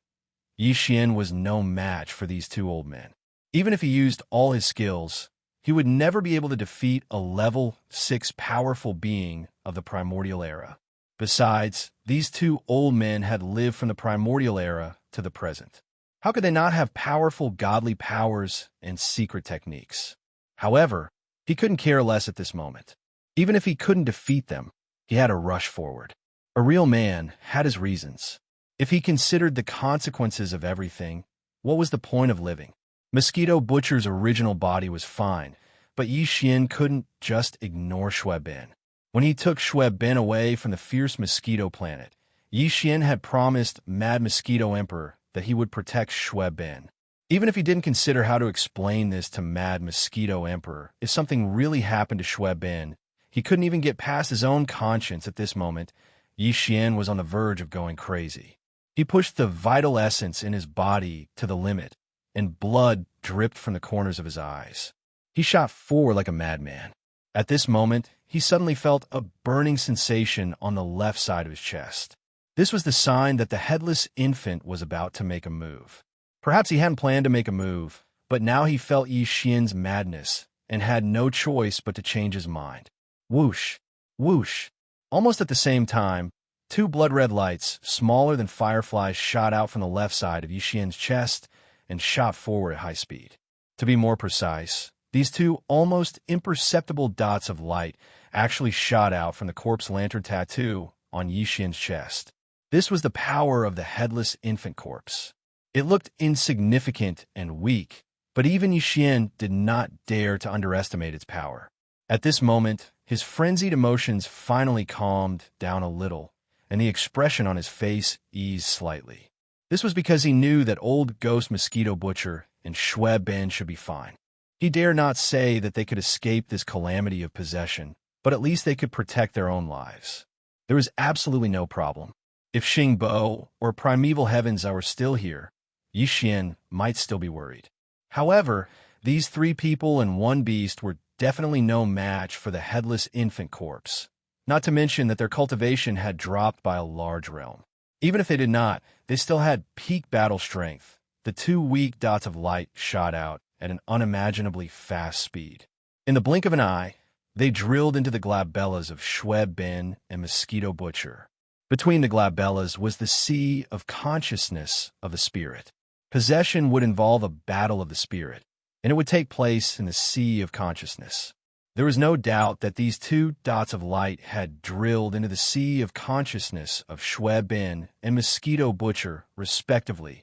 Yixian was no match for these two old men. Even if he used all his skills, he would never be able to defeat a level 6 powerful being of the primordial era. Besides, these two old men had lived from the primordial era to the present. How could they not have powerful godly powers and secret techniques? However, he couldn't care less at this moment. Even if he couldn't defeat them, he had to rush forward. A real man had his reasons. If he considered the consequences of everything, what was the point of living? Mosquito Butcher's original body was fine, but Yixian couldn't just ignore Schweb Ben. When he took Schweb Ben away from the fierce mosquito planet, Yixian had promised Mad Mosquito Emperor that he would protect Schweb Ben. Even if he didn't consider how to explain this to Mad Mosquito Emperor, if something really happened to Schweb Ben, he couldn't even get past his own conscience at this moment. Yixian was on the verge of going crazy. He pushed the vital essence in his body to the limit, and blood dripped from the corners of his eyes. He shot forward like a madman. At this moment, he suddenly felt a burning sensation on the left side of his chest. This was the sign that the headless infant was about to make a move. Perhaps he hadn't planned to make a move, but now he felt Yixian's madness and had no choice but to change his mind. Whoosh! Whoosh! Almost at the same time, two blood-red lights, smaller than fireflies, shot out from the left side of Yixian's chest and shot forward at high speed. To be more precise, these two almost imperceptible dots of light actually shot out from the corpse lantern tattoo on Yixian's chest. This was the power of the headless infant corpse. It looked insignificant and weak, but even Yixian did not dare to underestimate its power. At this moment, his frenzied emotions finally calmed down a little, and the expression on his face eased slightly. This was because he knew that Old Ghost Mosquito Butcher and Schweb Ben should be fine. He dared not say that they could escape this calamity of possession, but at least they could protect their own lives. There was absolutely no problem. If Xing Bo or Primeval Heavens were still here, Yixian might still be worried. However, these three people and one beast were definitely no match for the headless infant corpse. Not to mention that their cultivation had dropped by a large realm. Even if they did not, they still had peak battle strength. The two weak dots of light shot out at an unimaginably fast speed. In the blink of an eye, they drilled into the glabellas of Schweb Ben and Mosquito Butcher. Between the glabellas was the sea of consciousness of the spirit. Possession would involve a battle of the spirit, and it would take place in the sea of consciousness. There was no doubt that these two dots of light had drilled into the sea of consciousness of Schweb Ben and Mosquito Butcher, respectively.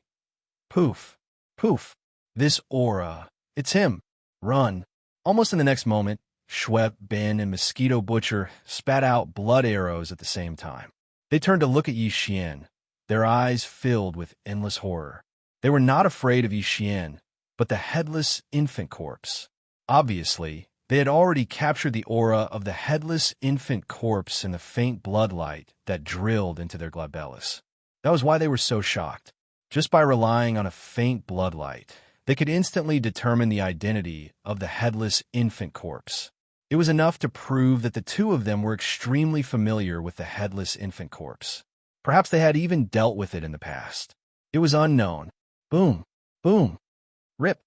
Poof! Poof! This aura! It's him! Run! Almost in the next moment, Schweb Ben and Mosquito Butcher spat out blood arrows at the same time. They turned to look at Yixian, their eyes filled with endless horror. They were not afraid of Yixian, but the headless infant corpse. Obviously, they had already captured the aura of the headless infant corpse in the faint bloodlight that drilled into their glabellas. That was why they were so shocked. Just by relying on a faint bloodlight, they could instantly determine the identity of the headless infant corpse. It was enough to prove that the two of them were extremely familiar with the headless infant corpse. Perhaps they had even dealt with it in the past. It was unknown. Boom, boom, rip,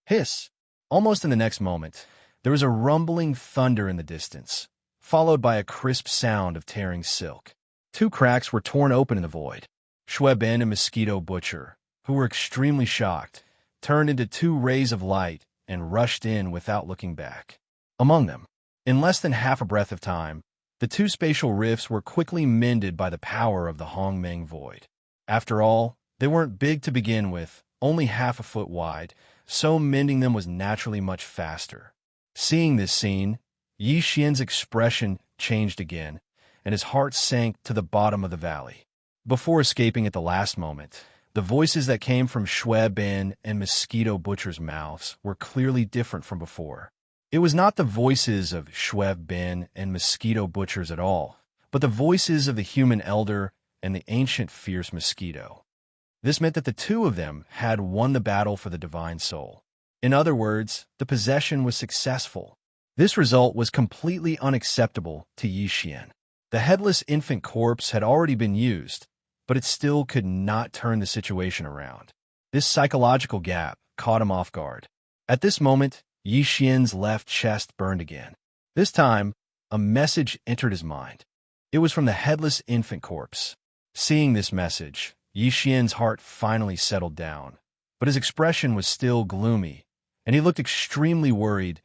hiss. Almost in the next moment, there was a rumbling thunder in the distance, followed by a crisp sound of tearing silk. Two cracks were torn open in the void. Shweben and Mosquito Butcher, who were extremely shocked, turned into two rays of light and rushed in without looking back. Among them, in less than half a breath of time, the two spatial rifts were quickly mended by the power of the Hongmeng Void. After all, they weren't big to begin with, only half a foot wide, so mending them was naturally much faster. Seeing this scene, Yi Xian's expression changed again, and his heart sank to the bottom of the valley. Before escaping at the last moment, the voices that came from Shweben and Mosquito Butcher's mouths were clearly different from before. It was not the voices of Shweben and Mosquito Butchers at all, but the voices of the human elder and the ancient fierce mosquito. This meant that the two of them had won the battle for the divine soul. In other words, the possession was successful. This result was completely unacceptable to Yi Xian. The headless infant corpse had already been used, but it still could not turn the situation around. This psychological gap caught him off guard. At this moment, Yi Xian's left chest burned again. This time, a message entered his mind. It was from the headless infant corpse. Seeing this message, Yi Xian's heart finally settled down, but his expression was still gloomy, and he looked extremely worried.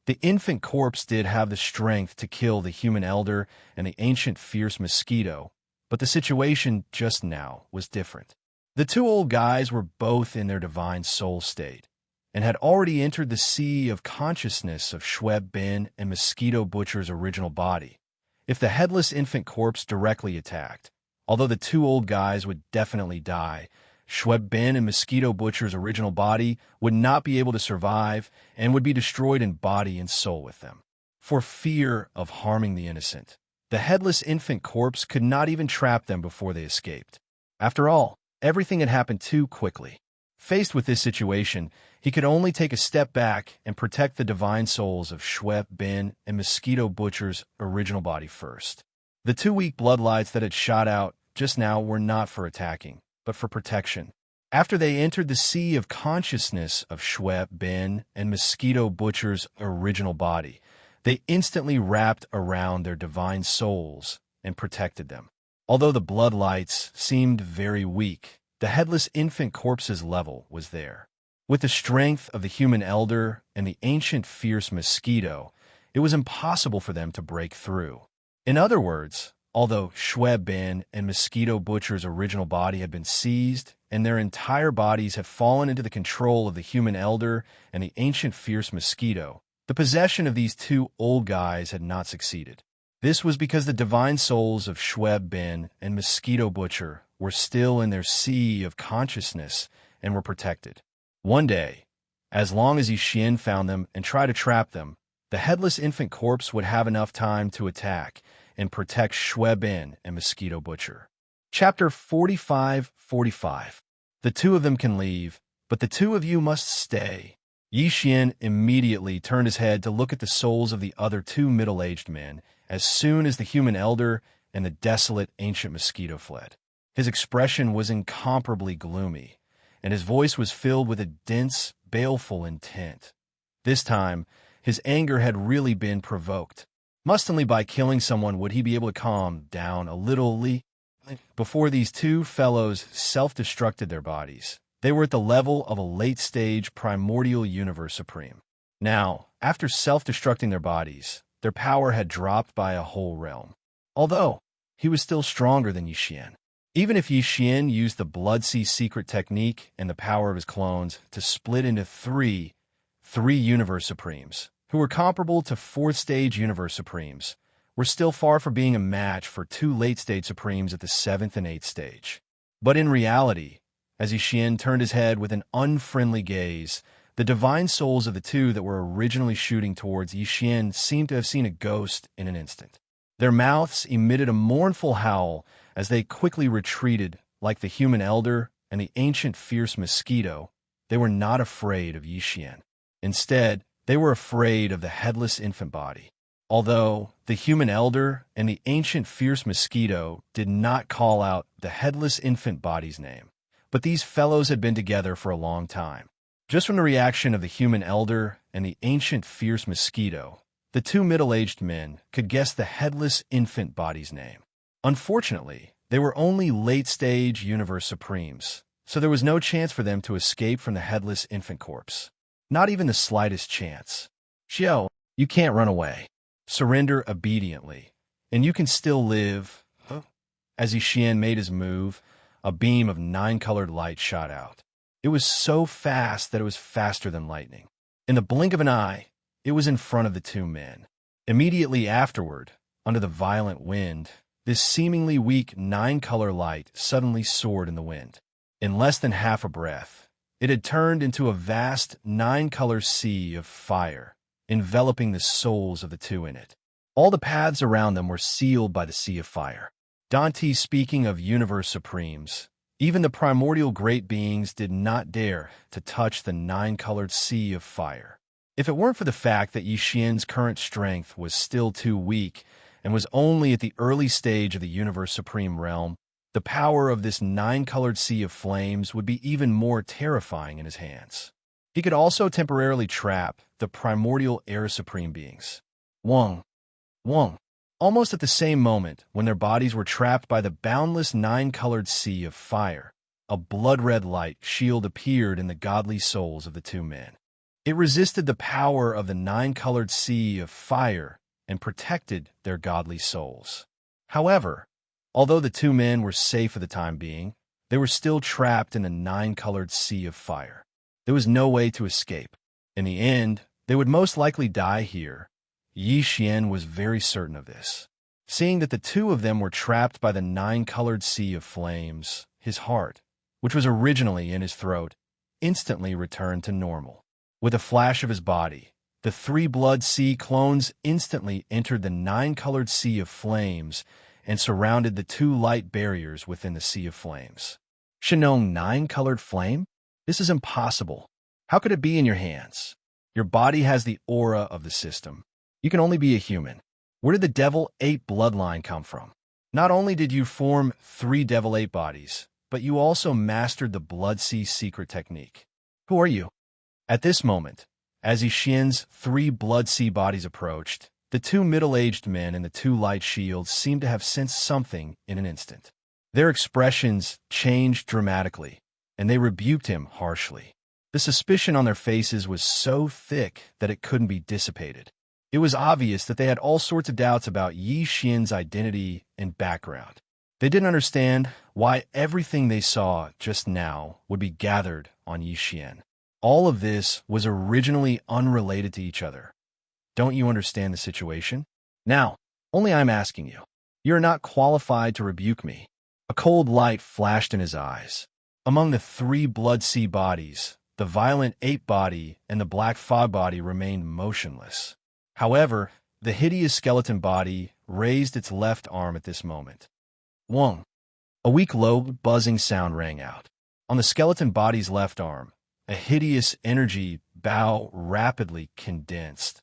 The infant corpse did have the strength to kill the human elder and the ancient fierce mosquito, but the situation just now was different. The two old guys were both in their divine soul state, and had already entered the sea of consciousness of Shweben and Mosquito Butcher's original body. If the headless infant corpse directly attacked, although the two old guys would definitely die, Shweben and Mosquito Butcher's original body would not be able to survive and would be destroyed in body and soul with them. For fear of harming the innocent, the headless infant corpse could not even trap them before they escaped. After all, everything had happened too quickly. Faced with this situation, he could only take a step back and protect the divine souls of Shweben and Mosquito Butcher's original body first. The two weak bloodlights that had shot out just now were not for attacking, but for protection. After they entered the sea of consciousness of Shweben and Mosquito Butcher's original body, they instantly wrapped around their divine souls and protected them. Although the bloodlights seemed very weak, the headless infant corpse's level was there. With the strength of the human elder and the ancient fierce mosquito, it was impossible for them to break through. In other words, although Shweben and Mosquito Butcher's original body had been seized and their entire bodies had fallen into the control of the human elder and the ancient fierce mosquito, the possession of these two old guys had not succeeded. This was because the divine souls of Shweben and Mosquito Butcher were still in their sea of consciousness and were protected. One day, as long as Yi Xian found them and tried to trap them, the headless infant corpse would have enough time to attack and protect Shweben and Mosquito Butcher. Chapter 45:45. The two of them can leave, but the two of you must stay. Yi Xian immediately turned his head to look at the souls of the other two middle-aged men as soon as the human elder and the desolate ancient mosquito fled. His expression was incomparably gloomy, and his voice was filled with a dense, baleful intent. This time, his anger had really been provoked. Must only by killing someone would he be able to calm down a little. Before these two fellows self-destructed their bodies, they were at the level of a late-stage primordial universe supreme. Now, after self-destructing their bodies, their power had dropped by a whole realm. Although, he was still stronger than Yi Xian. Even if Yi Xian used the Blood Sea secret technique and the power of his clones to split into three universe supremes, who were comparable to fourth-stage universe supremes, were still far from being a match for two late-stage supremes at the 7th and 8th stage. But in reality, as Yi Xian turned his head with an unfriendly gaze, the divine souls of the two that were originally shooting towards Yi Xian seemed to have seen a ghost in an instant. Their mouths emitted a mournful howl as they quickly retreated. Like the human elder and the ancient fierce mosquito, they were not afraid of Yi Xian. Instead, they were afraid of the headless infant body. Although the human elder and the ancient fierce mosquito did not call out the headless infant body's name, but these fellows had been together for a long time. Just from the reaction of the human elder and the ancient fierce mosquito, the two middle-aged men could guess the headless infant body's name. Unfortunately, they were only late-stage universe supremes, so there was no chance for them to escape from the headless infant corpse. Not even the slightest chance. Xiao, you can't run away. Surrender obediently, and you can still live. As Yixian made his move, a beam of 9-colored light shot out. It was so fast that it was faster than lightning. In the blink of an eye, it was in front of the two men. Immediately afterward, under the violent wind, this seemingly weak 9-color light suddenly soared in the wind. In less than half a breath, it had turned into a vast 9-color sea of fire, enveloping the souls of the two in it. All the paths around them were sealed by the sea of fire. Dante speaking of universe supremes, even the primordial great beings did not dare to touch the 9-colored sea of fire. If it weren't for the fact that Yixian's current strength was still too weak and was only at the early stage of the universe supreme realm, the power of this 9-colored sea of flames would be even more terrifying in his hands. He could also temporarily trap the primordial air supreme beings. Wong. Almost at the same moment, when their bodies were trapped by the boundless 9-colored sea of fire, a blood-red light shield appeared in the godly souls of the two men. It resisted the power of the 9-colored sea of fire and protected their godly souls. However, although the two men were safe for the time being, they were still trapped in the 9-colored sea of fire. There was no way to escape. In the end, they would most likely die here. Yixian was very certain of this. Seeing that the two of them were trapped by the 9-colored sea of flames, his heart, which was originally in his throat, instantly returned to normal. With a flash of his body, the 3 blood sea clones instantly entered the 9-colored sea of flames and surrounded the 2 light barriers within the sea of flames. Shenong 9-colored flame? This is impossible. How could it be in your hands? Your body has the aura of the system. You can only be a human. Where did the Devil 8 bloodline come from? Not only did you form 3 Devil 8 bodies, but you also mastered the Blood Sea secret technique. Who are you? At this moment, as Yixian's 3 Blood Sea bodies approached, the 2 middle-aged men and the 2 light shields seemed to have sensed something in an instant. Their expressions changed dramatically, and they rebuked him harshly. The suspicion on their faces was so thick that it couldn't be dissipated. It was obvious that they had all sorts of doubts about Yixian's identity and background. They didn't understand why everything they saw just now would be gathered on Yixian. All of this was originally unrelated to each other. Don't you understand the situation? Now, only I'm asking you. You are not qualified to rebuke me. A cold light flashed in his eyes. Among the 3 Blood Sea bodies, the violent 8 body and the black fog body remained motionless. However, the hideous skeleton body raised its left arm at this moment. Wong. A weak low buzzing sound rang out. On the skeleton body's left arm, a hideous energy bow rapidly condensed.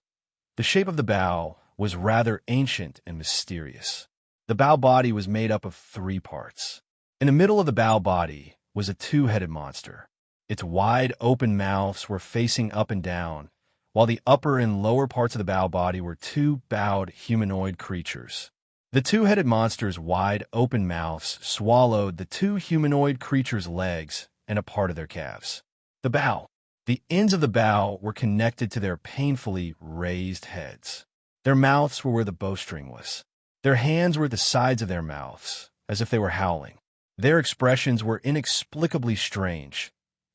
The shape of the bow was rather ancient and mysterious. The bow body was made up of 3 parts. In the middle of the bow body was a 2-headed monster. Its wide open mouths were facing up and down, while the upper and lower parts of the bow body were 2 bowed humanoid creatures. The 2-headed monster's wide open mouths swallowed the 2 humanoid creatures' legs and a part of their calves. The ends of the bow were connected to their painfully raised heads. Their mouths were where the bowstring was. Their hands were at the sides of their mouths, as if they were howling. Their expressions were inexplicably strange.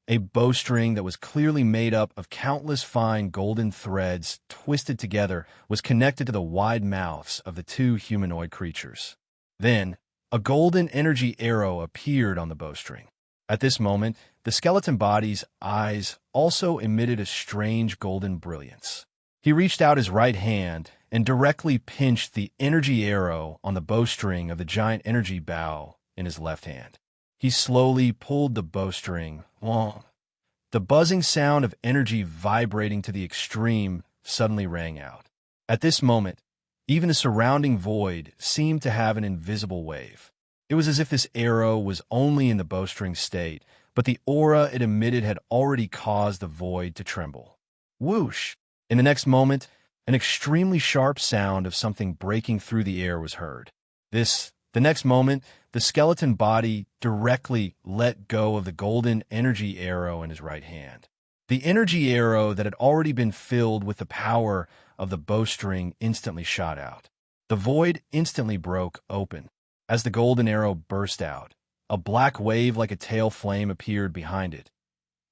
A bowstring that was clearly made up of countless fine golden threads twisted together was connected to the wide mouths of the 2 humanoid creatures. Then, a golden energy arrow appeared on the bowstring. At this moment, the skeleton body's eyes also emitted a strange golden brilliance. He reached out his right hand and directly pinched the energy arrow on the bowstring of the giant energy bow in his left hand. He slowly pulled the bowstring. The buzzing sound of energy vibrating to the extreme suddenly rang out. At this moment, Even the surrounding void seemed to have an invisible wave. It was as if this arrow was only in the bowstring state, but the aura it emitted had already caused the void to tremble. Whoosh! In the next moment, an extremely sharp sound of something breaking through the air was heard. The next moment, the skeleton body directly let go of the golden energy arrow in his right hand. The energy arrow that had already been filled with the power of the bowstring instantly shot out. The void instantly broke open. As the golden arrow burst out, a black wave like a tail flame appeared behind it.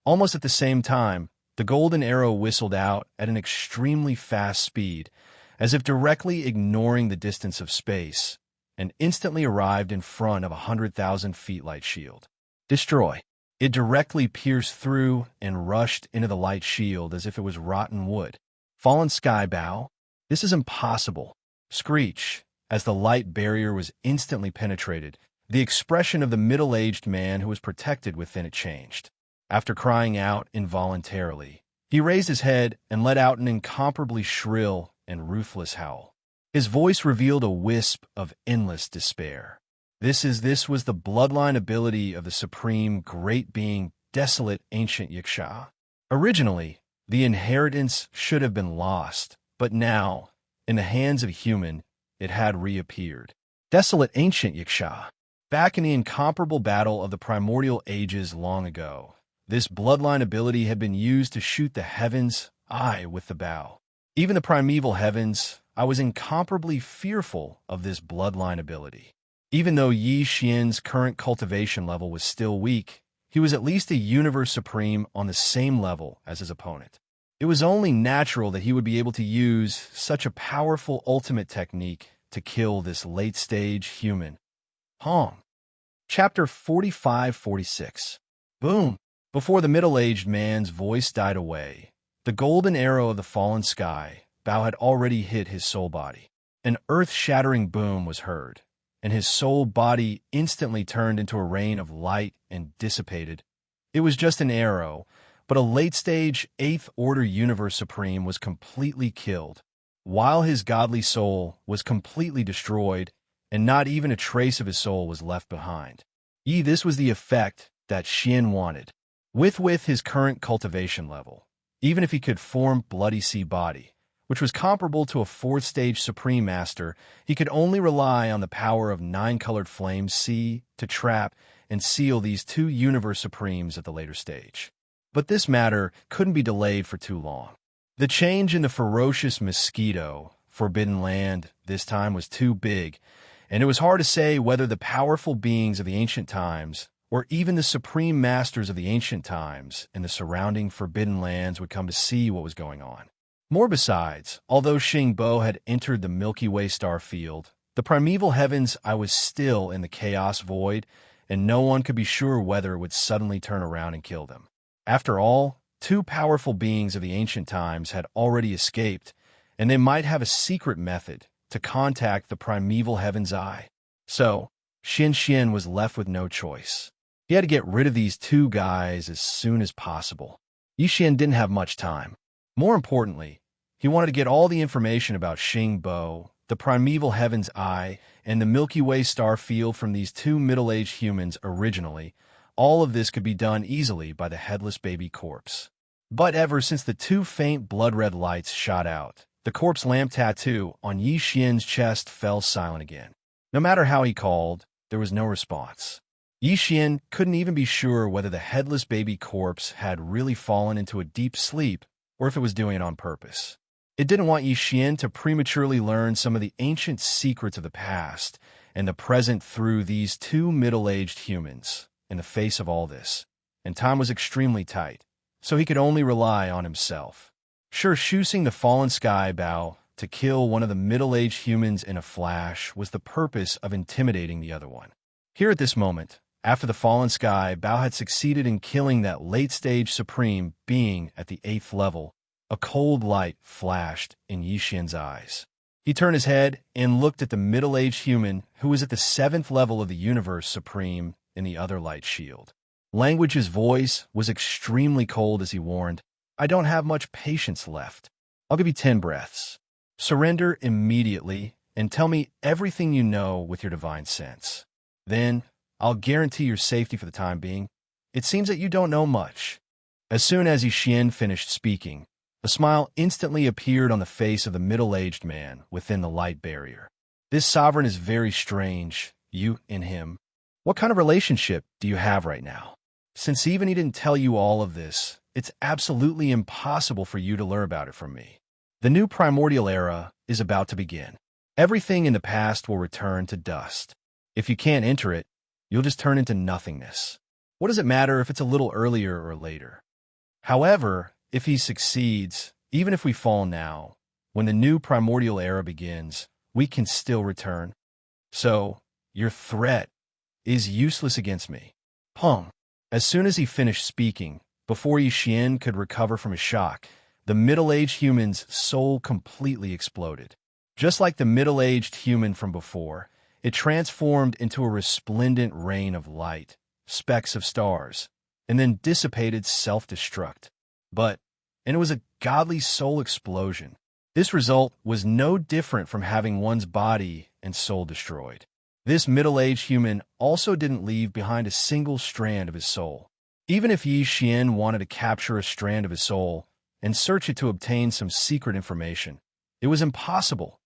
Almost at the same time, the golden arrow whistled out at an extremely fast speed, as if directly ignoring the distance of space, and instantly arrived in front of a 100,000 feet light shield. Destroy. It directly pierced through and rushed into the light shield as if it was rotten wood. Fallen sky bow. This is impossible. Screech. As the light barrier was instantly penetrated, the expression of the middle-aged man who was protected within it changed. After crying out involuntarily, he raised his head and let out an incomparably shrill and ruthless howl. His voice revealed a wisp of endless despair. This was the bloodline ability of the supreme great being, desolate ancient Yiksha. Originally, the inheritance should have been lost, but now, in the hands of a human, it had reappeared. Desolate ancient Yiksha. Back in the incomparable battle of the primordial ages long ago, this bloodline ability had been used to shoot the heavens, with the bow. Even the primeval heavens, I was incomparably fearful of this bloodline ability. Even though Yi Xian's current cultivation level was still weak, he was at least a universe supreme on the same level as his opponent. It was only natural that he would be able to use such a powerful ultimate technique to kill this late-stage human. Chapter 45-46. Boom! Before the middle-aged man's voice died away, the golden arrow of the fallen sky bow had already hit his soul body. An earth-shattering boom was heard, and his soul body instantly turned into a rain of light and dissipated. It was just an arrow, but a late-stage 8th Order Universe Supreme was completely killed, while his godly soul was completely destroyed, and not even a trace of his soul was left behind. This was the effect that Xian wanted. With his current cultivation level, even if he could form Bloody Sea Body, which was comparable to a 4th-stage Supreme Master, he could only rely on the power of 9-colored flame sea to trap and seal these 2 Universe Supremes at the later stage. But this matter couldn't be delayed for too long. The change in the ferocious mosquito, Forbidden Land, this time was too big, and it was hard to say whether the powerful beings of the ancient times, or even the supreme masters of the ancient times in the surrounding Forbidden Lands would come to see what was going on. More besides, although Xingbo had entered the Milky Way star field, the primeval heavens I was still in the chaos void, and no one could be sure whether it would suddenly turn around and kill them. After all, 2 powerful beings of the ancient times had already escaped, and they might have a secret method to contact the primeval heaven's eye. So, Xian was left with no choice. He had to get rid of these 2 guys as soon as possible. Yi Xian didn't have much time. More importantly, he wanted to get all the information about Xingbo, the primeval heaven's eye, and the Milky Way star field from these 2 middle-aged humans originally. All of this could be done easily by the headless baby corpse. But ever since the 2 faint blood-red lights shot out, the corpse lamp tattoo on Yi Xian's chest fell silent again. No matter how he called, there was no response. Yi Xian couldn't even be sure whether the headless baby corpse had really fallen into a deep sleep or if it was doing it on purpose. It didn't want Yi Xian to prematurely learn some of the ancient secrets of the past and the present through these 2 middle-aged humans. In the face of all this, and time was extremely tight, so he could only rely on himself. Sure, choosing the fallen sky bow to kill one of the middle-aged humans in a flash was the purpose of intimidating the other one. Here at this moment, after the fallen sky bow had succeeded in killing that late-stage supreme being at the 8th level, a cold light flashed in Yi Xian's eyes. He turned his head and looked at the middle-aged human who was at the 7th level of the Universe Supreme in the other light shield. Language's voice was extremely cold as he warned, "I don't have much patience left. I'll give you 10 breaths." Surrender immediately and tell me everything you know with your divine sense. Then, I'll guarantee your safety for the time being. It seems that you don't know much." As soon as Yixian finished speaking, a smile instantly appeared on the face of the middle-aged man within the light barrier. "This sovereign is very strange, you and him. What kind of relationship do you have right now? Since even he didn't tell you all of this, it's absolutely impossible for you to learn about it from me. The new primordial era is about to begin. Everything in the past will return to dust. If you can't enter it, you'll just turn into nothingness. What does it matter if it's a little earlier or later? However, if he succeeds, even if we fall now, when the new primordial era begins, we can still return. So, your threat is useless against me." Pong. As soon as he finished speaking, before Yixian could recover from his shock, the middle-aged human's soul completely exploded. Just like the middle-aged human from before, it transformed into a resplendent rain of light, specks of stars, and then dissipated self-destruct. And it was a godly soul explosion. This result was no different from having one's body and soul destroyed. This middle-aged human also didn't leave behind a single strand of his soul. Even if Yixian wanted to capture a strand of his soul and search it to obtain some secret information, it was impossible.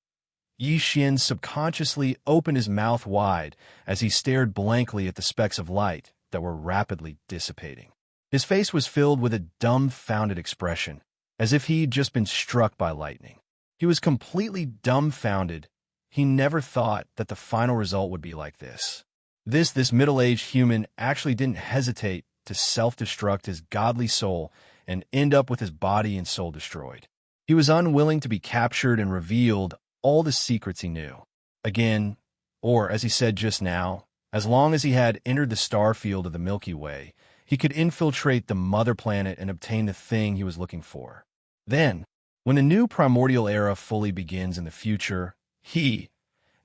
Yixian subconsciously opened his mouth wide as he stared blankly at the specks of light that were rapidly dissipating. His face was filled with a dumbfounded expression, as if he'd just been struck by lightning. He was completely dumbfounded. He never thought that the final result would be like this. This middle-aged human actually didn't hesitate to self-destruct his godly soul and end up with his body and soul destroyed. He was unwilling to be captured and revealed all the secrets he knew. Again, or as he said just now, as long as he had entered the star field of the Milky Way, he could infiltrate the mother planet and obtain the thing he was looking for. Then, when the new primordial era fully begins in the future, he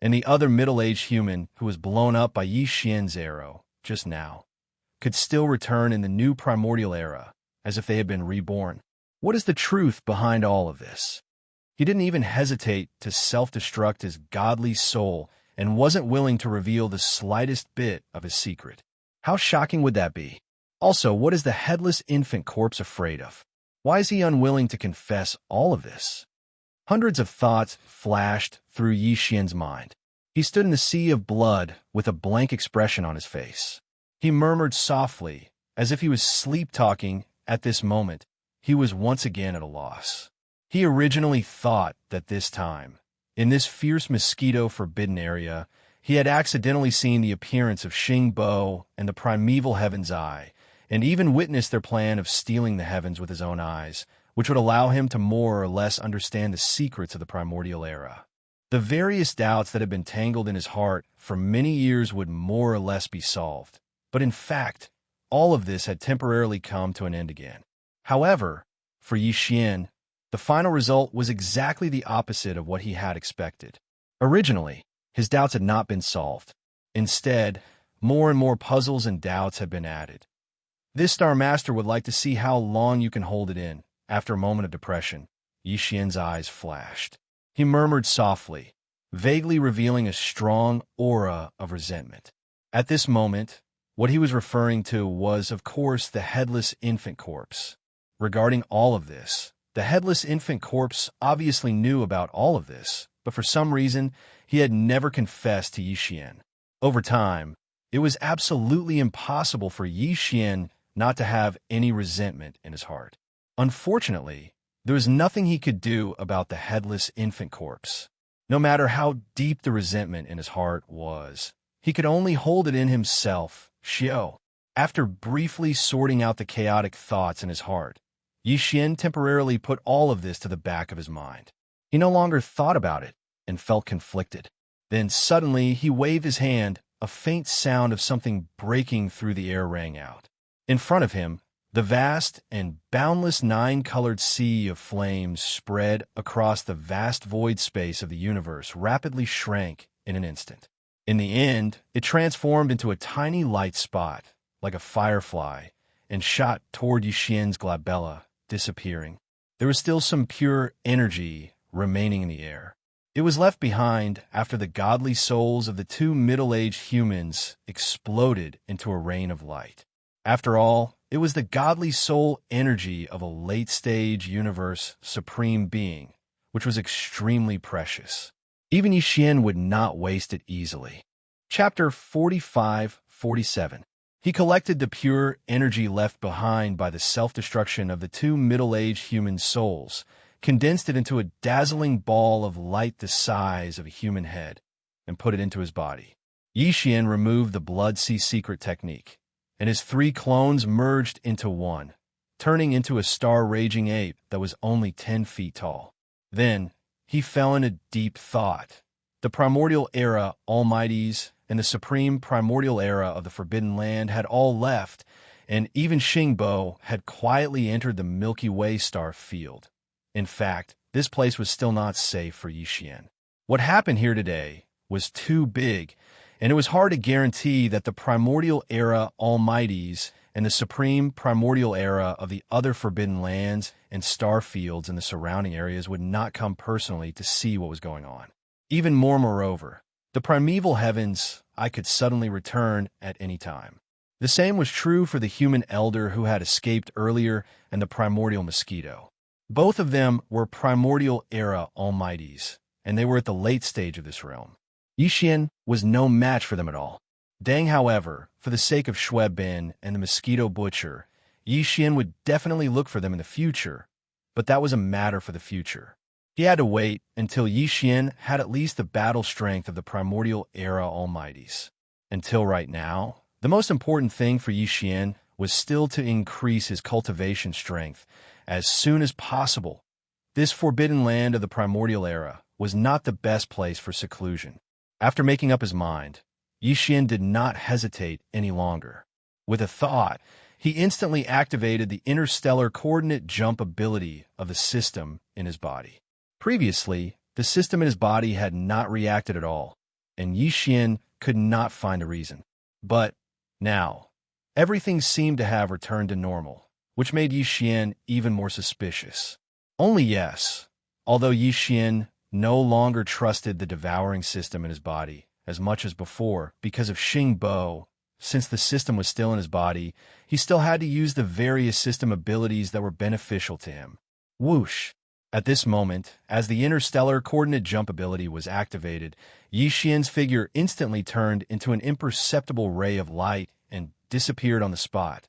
and the other middle-aged human who was blown up by Yixian's arrow just now could still return in the new primordial era as if they had been reborn. What is the truth behind all of this? He didn't even hesitate to self-destruct his godly soul and wasn't willing to reveal the slightest bit of his secret. How shocking would that be? Also, what is the headless infant corpse afraid of? Why is he unwilling to confess all of this? Hundreds of thoughts flashed through Yixian's mind. He stood in the sea of blood with a blank expression on his face. He murmured softly, as if he was sleep-talking at this moment. He was once again at a loss. He originally thought that this time, in this fierce mosquito-forbidden area, he had accidentally seen the appearance of Xing Bo and the primeval Heaven's Eye, and even witnessed their plan of stealing the heavens with his own eyes, which would allow him to more or less understand the secrets of the primordial era. The various doubts that had been tangled in his heart for many years would more or less be solved. But in fact, all of this had temporarily come to an end again. However, for Yixian, the final result was exactly the opposite of what he had expected. Originally, his doubts had not been solved. Instead, more and more puzzles and doubts had been added. This Star Master would like to see how long you can hold it in. After a moment of depression, Yixian's eyes flashed. He murmured softly, vaguely revealing a strong aura of resentment. At this moment, what he was referring to was, of course, the headless infant corpse. Regarding all of this, the headless infant corpse obviously knew about all of this, but for some reason, he had never confessed to Yixian. Over time, it was absolutely impossible for Yixian not to have any resentment in his heart. Unfortunately, there was nothing he could do about the headless infant corpse. No matter how deep the resentment in his heart was, he could only hold it in himself. Xiao. After briefly sorting out the chaotic thoughts in his heart, Yixian temporarily put all of this to the back of his mind. He no longer thought about it and felt conflicted. Then suddenly he waved his hand, a faint sound of something breaking through the air rang out. In front of him, the vast and boundless nine-colored sea of flames spread across the vast void space of the universe rapidly shrank in an instant. In the end, it transformed into a tiny light spot, like a firefly, and shot toward Yixian's glabella, disappearing. There was still some pure energy remaining in the air. It was left behind after the godly souls of the two middle-aged humans exploded into a rain of light. After all, it was the godly soul energy of a late-stage universe supreme being, which was extremely precious. Even Yixian would not waste it easily. Chapter 45-47. He collected the pure energy left behind by the self-destruction of the two middle-aged human souls, condensed it into a dazzling ball of light the size of a human head, and put it into his body. Yixian removed the Blood Sea secret technique, and his three clones merged into one, turning into a star-raging ape that was only 10 feet tall. Then, he fell into deep thought. The primordial era almighties and the supreme primordial era of the Forbidden Land had all left, and even Xingbo had quietly entered the Milky Way star field. In fact, this place was still not safe for Yixian. What happened here today was too big, and it was hard to guarantee that the primordial era almighties and the supreme primordial era of the other Forbidden Lands and star fields in the surrounding areas would not come personally to see what was going on. Even more moreover, the primeval heavens I could suddenly return at any time. The same was true for the human elder who had escaped earlier and the primordial mosquito. Both of them were primordial era almighties, and they were at the late stage of this realm. Yixian was no match for them at all. Deng, however, for the sake of Shuebin and the mosquito butcher, Yixian would definitely look for them in the future, but that was a matter for the future. He had to wait until Yixian had at least the battle strength of the primordial era almighties. Until right now, the most important thing for Yixian was still to increase his cultivation strength as soon as possible. This forbidden land of the primordial era was not the best place for seclusion. After making up his mind, Yixian did not hesitate any longer. With a thought, he instantly activated the interstellar coordinate jump ability of the system in his body. Previously, the system in his body had not reacted at all, and Yixian could not find a reason. But now, everything seemed to have returned to normal, which made Yixian even more suspicious. Only yes, although Yixian no longer trusted the devouring system in his body as much as before because of Xingbo, since the system was still in his body, he still had to use the various system abilities that were beneficial to him. Whoosh! At this moment, as the interstellar coordinate jump ability was activated, Yixian's figure instantly turned into an imperceptible ray of light and disappeared on the spot.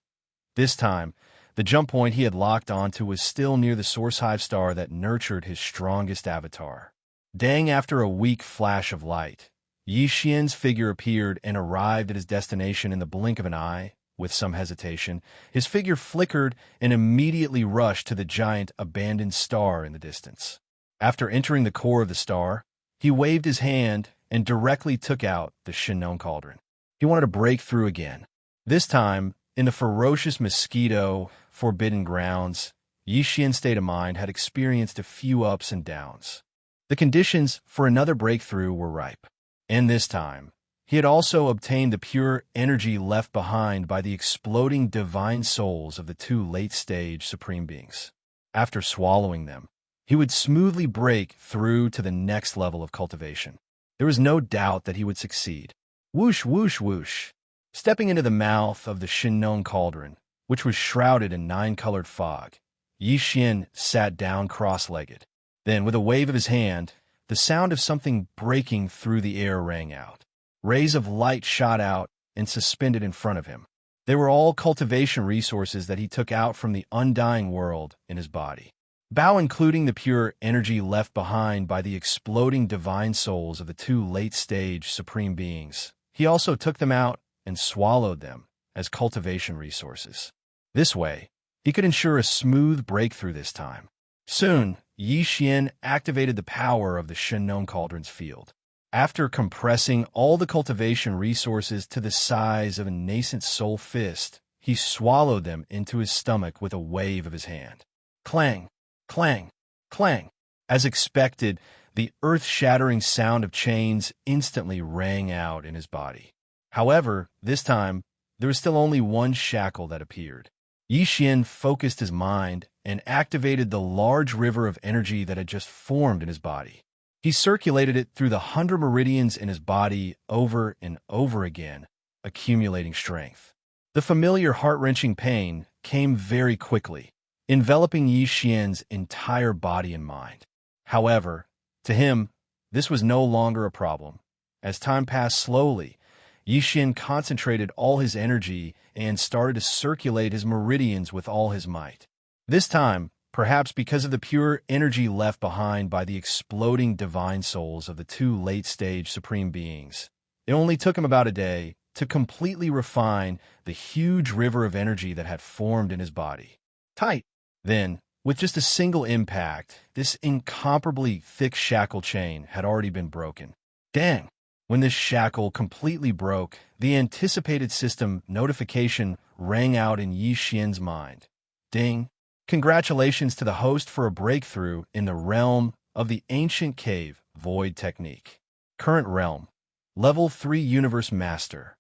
This time, the jump point he had locked onto was still near the Source Hive star that nurtured his strongest avatar. Dang, after a weak flash of light, Yixian's figure appeared and arrived at his destination in the blink of an eye. With some hesitation, his figure flickered and immediately rushed to the giant abandoned star in the distance. After entering the core of the star, he waved his hand and directly took out the Shinon cauldron. He wanted to break through again. This time, in the ferocious mosquito forbidden grounds, Yixian's state of mind had experienced a few ups and downs. The conditions for another breakthrough were ripe. And this time, he had also obtained the pure energy left behind by the exploding divine souls of the two late-stage supreme beings. After swallowing them, he would smoothly break through to the next level of cultivation. There was no doubt that he would succeed. Whoosh, whoosh, whoosh. Stepping into the mouth of the Shinon cauldron, which was shrouded in 9-colored fog, Yixian sat down cross-legged. Then, with a wave of his hand, the sound of something breaking through the air rang out. Rays of light shot out and suspended in front of him. They were all cultivation resources that he took out from the undying world in his body. Bao, including the pure energy left behind by the exploding divine souls of the two late-stage supreme beings. He also took them out and swallowed them as cultivation resources. This way, he could ensure a smooth breakthrough this time. Soon, Yixian activated the power of the Shinon Cauldron's field. After compressing all the cultivation resources to the size of a nascent soul fist, he swallowed them into his stomach with a wave of his hand. Clang, clang, clang. As expected, the earth-shattering sound of chains instantly rang out in his body. However, this time, there was still only one shackle that appeared. Yi Xian focused his mind and activated the large river of energy that had just formed in his body. He circulated it through the 100 meridians in his body over and over again, accumulating strength. The familiar heart-wrenching pain came very quickly, enveloping Yi Xian's entire body and mind. However, to him, this was no longer a problem. As time passed slowly, Yi Xian concentrated all his energy and started to circulate his meridians with all his might. This time, perhaps because of the pure energy left behind by the exploding divine souls of the two late-stage supreme beings, it only took him about a day to completely refine the huge river of energy that had formed in his body. Tight. Then, with just a single impact, this incomparably thick shackle chain had already been broken. Dang! When this shackle completely broke, the anticipated system notification rang out in Yi Xian's mind. Ding! Congratulations to the host for a breakthrough in the realm of the ancient cave void technique. Current realm, Level 3 Universe Master.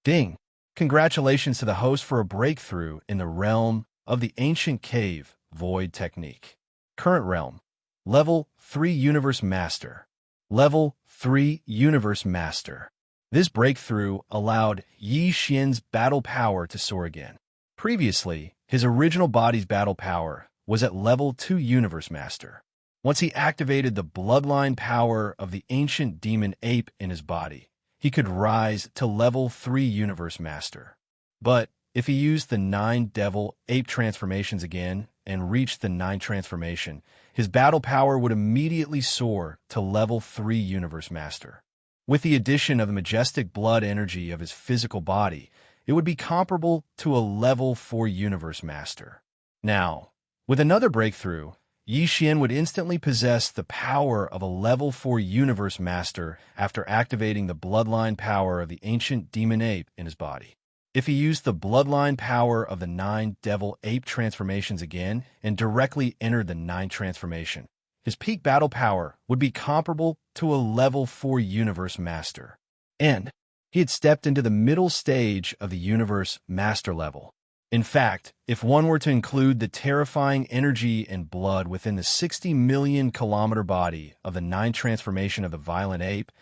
Ding! Congratulations to the host for a breakthrough in the realm of the ancient cave void technique. Current realm, Level 3 Universe Master. Level 3 Universe Master. This breakthrough allowed Yi Xian's battle power to soar again. Previously, his original body's battle power was at Level 2 Universe Master. Once he activated the bloodline power of the ancient demon ape in his body, he could rise to Level 3 Universe Master. But if he used the 9 devil ape transformations again and reached the 9th transformation, his battle power would immediately soar to Level 3 Universe Master. With the addition of the majestic blood energy of his physical body, it would be comparable to a Level 4 Universe Master. Now, with another breakthrough, Yi Xian would instantly possess the power of a Level 4 Universe Master after activating the bloodline power of the ancient demon ape in his body. If he used the bloodline power of the 9 devil ape transformations again and directly entered the 9th transformation, his peak battle power would be comparable to a Level 4 Universe Master. And he had stepped into the middle stage of the Universe Master level. In fact, if one were to include the terrifying energy and blood within the 60 million kilometer body of the 9th transformation of the violent ape,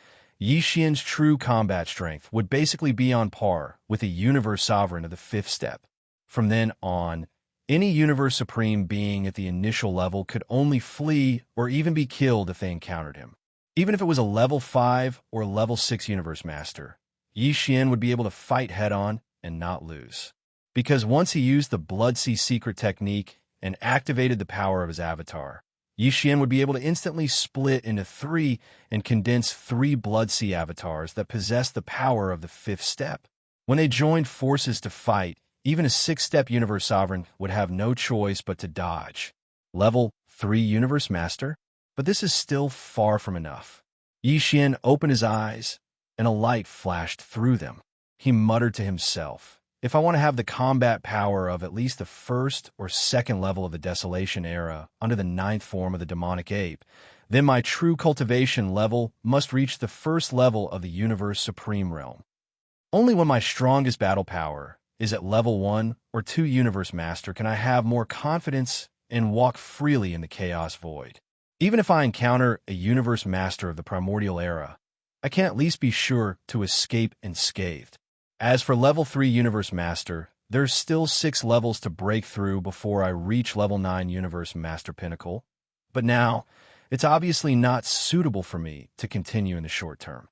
Yi Xian's true combat strength would basically be on par with a Universe Sovereign of the 5th step. From then on, any Universe Supreme being at the initial level could only flee or even be killed if they encountered him. Even if it was a Level 5 or Level 6 Universe Master, Yi Xian would be able to fight head-on and not lose. Because once he used the Blood Sea secret technique and activated the power of his avatar, Yi Xian would be able to instantly split into 3 and condense 3 Blood Sea avatars that possess the power of the 5th step. When they joined forces to fight, even a 6th-step Universe Sovereign would have no choice but to dodge. Level 3 Universe Master? But this is still far from enough. Yi Xian opened his eyes, and a light flashed through them. He muttered to himself, "If I want to have the combat power of at least the 1st or 2nd level of the Desolation era under the 9th form of the demonic ape, then my true cultivation level must reach the 1st level of the Universe Supreme Realm. Only when my strongest battle power is at Level 1 or 2 Universe Master can I have more confidence and walk freely in the Chaos Void. Even if I encounter a Universe Master of the Primordial era, I can at least be sure to escape unscathed. As for Level 3 Universe Master, there's still 6 levels to break through before I reach Level 9 Universe Master Pinnacle. But now, it's obviously not suitable for me to continue in the short term."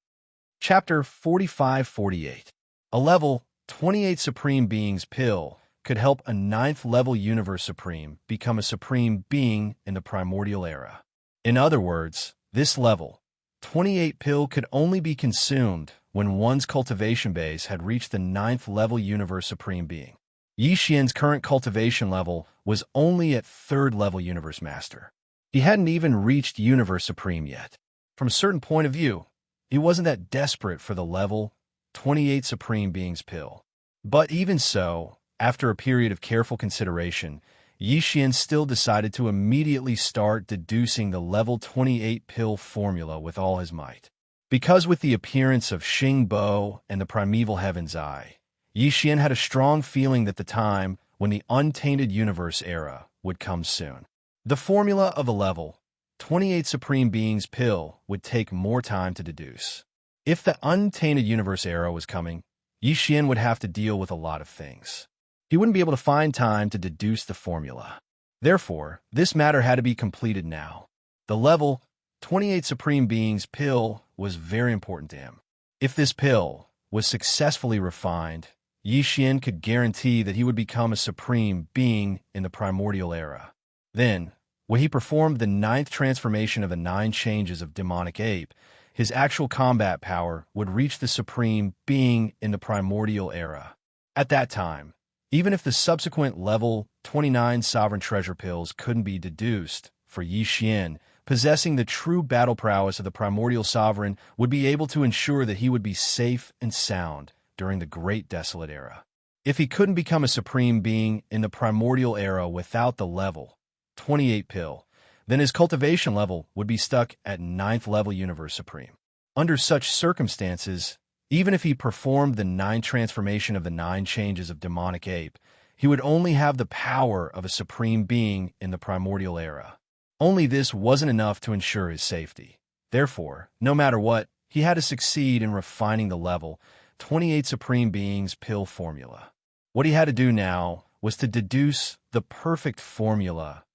Chapter 45-48. A Level 28 Supreme Being's Pill could help a 9th level Universe Supreme become a Supreme Being in the Primordial era. In other words, this Level 28 pill could only be consumed when one's cultivation base had reached the 9th level Universe Supreme Being. Yi Xian's current cultivation level was only at 3rd level Universe Master. He hadn't even reached Universe Supreme yet. From a certain point of view, he wasn't that desperate for the Level 28 Supreme Being's Pill. But even so, after a period of careful consideration, Yi Xian still decided to immediately start deducing the Level 28 pill formula with all his might. Because with the appearance of Xing Bo and the Primeval Heaven's Eye, Yi Xian had a strong feeling that the time when the untainted universe era would come soon. The formula of the level 28 Supreme Beings pill would take more time to deduce. If the untainted universe era was coming, Yi Xian would have to deal with a lot of things. He wouldn't be able to find time to deduce the formula. Therefore, this matter had to be completed now. The level 28 Supreme Beings pill was very important to him. If this pill was successfully refined, Yi Xian could guarantee that he would become a supreme being in the primordial era. Then, when he performed the 9th transformation of the 9 changes of demonic ape, his actual combat power would reach the supreme being in the primordial era. At that time, even if the subsequent level 29 sovereign treasure pills couldn't be deduced, for Yi Xian, possessing the true battle prowess of the primordial sovereign would be able to ensure that he would be safe and sound during the Great Desolate Era. If he couldn't become a supreme being in the primordial era without the level 28 pill, then his cultivation level would be stuck at 9th level Universe Supreme. Under such circumstances, even if he performed the 9 transformation of the 9 changes of demonic ape, he would only have the power of a supreme being in the primordial era. Only this wasn't enough to ensure his safety. Therefore, no matter what, he had to succeed in refining the level 28 Supreme Beings pill formula. What he had to do now was to deduce the perfect formula.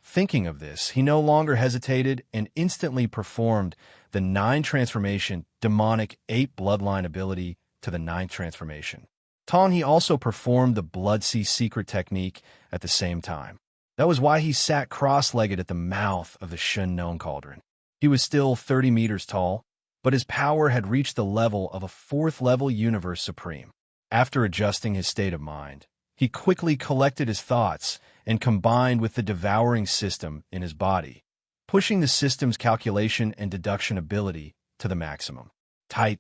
Thinking of this, he no longer hesitated and instantly performed the 9 transformation demonic ape bloodline ability to the 9th transformation. He also performed the Blood Sea secret technique at the same time. That was why he sat cross-legged at the mouth of the Shen Known Cauldron. He was still 30 meters tall, but his power had reached the level of a 4th level Universe Supreme. After adjusting his state of mind, he quickly collected his thoughts and combined with the devouring system in his body, pushing the system's calculation and deduction ability to the maximum.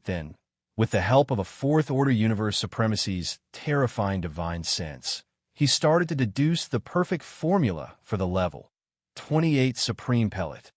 Then, with the help of a 4th order Universe Supremacy's terrifying divine sense, he started to deduce the perfect formula for the level 28 Supreme Pellet.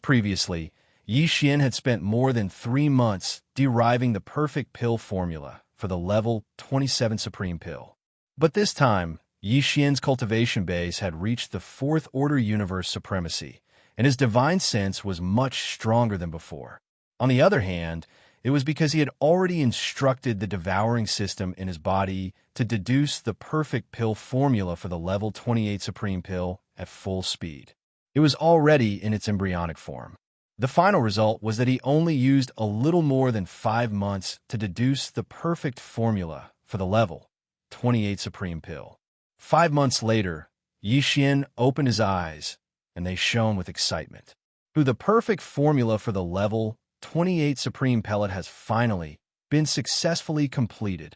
Previously, Yi Xian had spent more than 3 months deriving the perfect pill formula for the level 27 Supreme Pill. But this time, Yi Xian's cultivation base had reached the 4th order Universe Supremacy, and his divine sense was much stronger than before. On the other hand, it was because he had already instructed the devouring system in his body to deduce the perfect pill formula for the level 28 Supreme Pill at full speed. It was already in its embryonic form. The final result was that he only used a little more than 5 months to deduce the perfect formula for the level 28 Supreme Pill. 5 months later, Yi Xian opened his eyes, and they shone with excitement. The perfect formula for the level 28 Supreme Pellet has finally been successfully completed.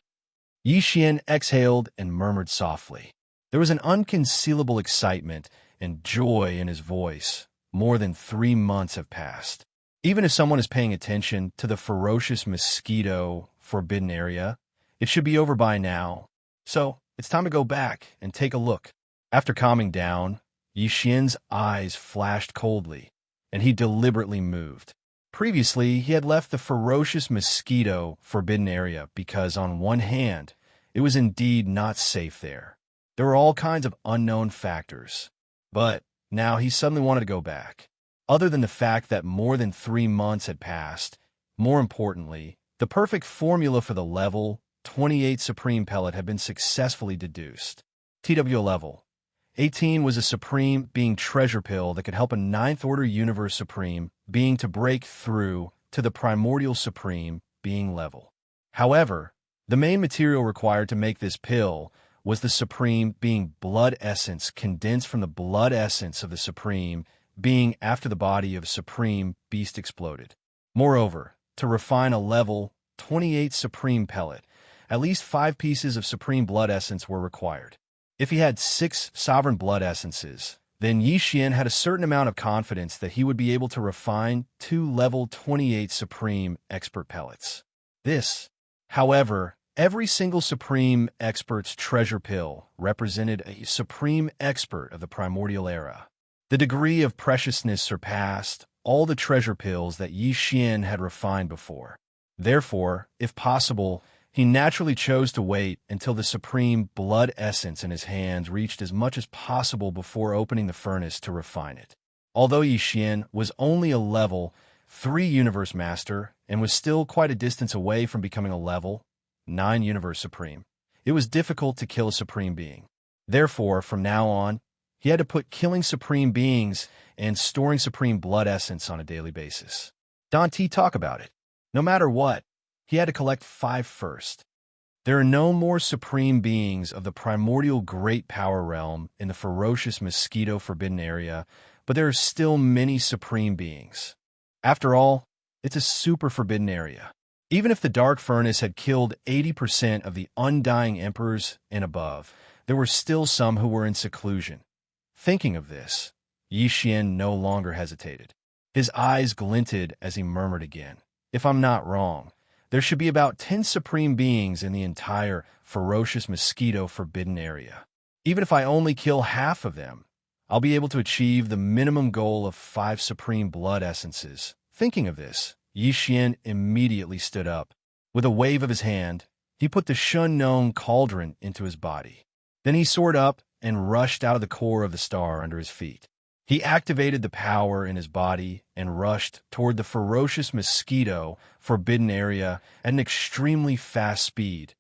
Yi Xian exhaled and murmured softly. There was an unconcealable excitement and joy in his voice. More than 3 months have passed. Even if someone is paying attention to the ferocious mosquito forbidden area, it should be over by now. So, it's time to go back and take a look. After calming down, Yi Xian's eyes flashed coldly, and he deliberately moved. Previously, he had left the ferocious mosquito forbidden area because, on one hand, it was indeed not safe there. There were all kinds of unknown factors. But now he suddenly wanted to go back. Other than the fact that more than 3 months had passed, more importantly, the perfect formula for the level 28 Supreme Pellet had been successfully deduced. TW level 18 was a Supreme Being treasure pill that could help a 9th order Universe Supreme Being to break through to the Primordial Supreme Being level. However, the main material required to make this pill was the Supreme Being blood essence condensed from the blood essence of the Supreme Being after the body of Supreme Beast exploded. Moreover, to refine a level 28 Supreme Pellet, at least 5 pieces of Supreme blood essence were required. If he had 6 sovereign blood essences, then Yi Xian had a certain amount of confidence that he would be able to refine 2 level 28 Supreme Expert Pellets. This, however, every single Supreme Expert's treasure pill represented a Supreme Expert of the Primordial Era. The degree of preciousness surpassed all the treasure pills that Yi Xian had refined before. Therefore, if possible, he He naturally chose to wait until the supreme blood essence in his hands reached as much as possible before opening the furnace to refine it. Although Yi Xian was only a level 3 Universe Master and was still quite a distance away from becoming a level 9 Universe Supreme, it was difficult to kill a Supreme Being. Therefore, from now on, he had to put killing Supreme Beings and storing Supreme Blood Essence on a daily basis. Dante talk about it. No matter what, he had to collect 5 first. There are no more Supreme Beings of the primordial Great Power Realm in the ferocious Mosquito Forbidden Area, but there are still many Supreme Beings. After all, it's a super forbidden area. Even if the Dark Furnace had killed 80% of the Undying Emperors and above, there were still some who were in seclusion. Thinking of this, Yi Xian no longer hesitated. His eyes glinted as he murmured again, "If I'm not wrong, there should be about 10 Supreme Beings in the entire ferocious Mosquito Forbidden Area. Even if I only kill half of them, I'll be able to achieve the minimum goal of 5 Supreme Blood Essences." Thinking of this, Yi Xian immediately stood up. With a wave of his hand, he put the Shun-known cauldron into his body. Then he soared up and rushed out of the core of the star under his feet. He activated the power in his body and rushed toward the ferocious Mosquito Forbidden Area at an extremely fast speed.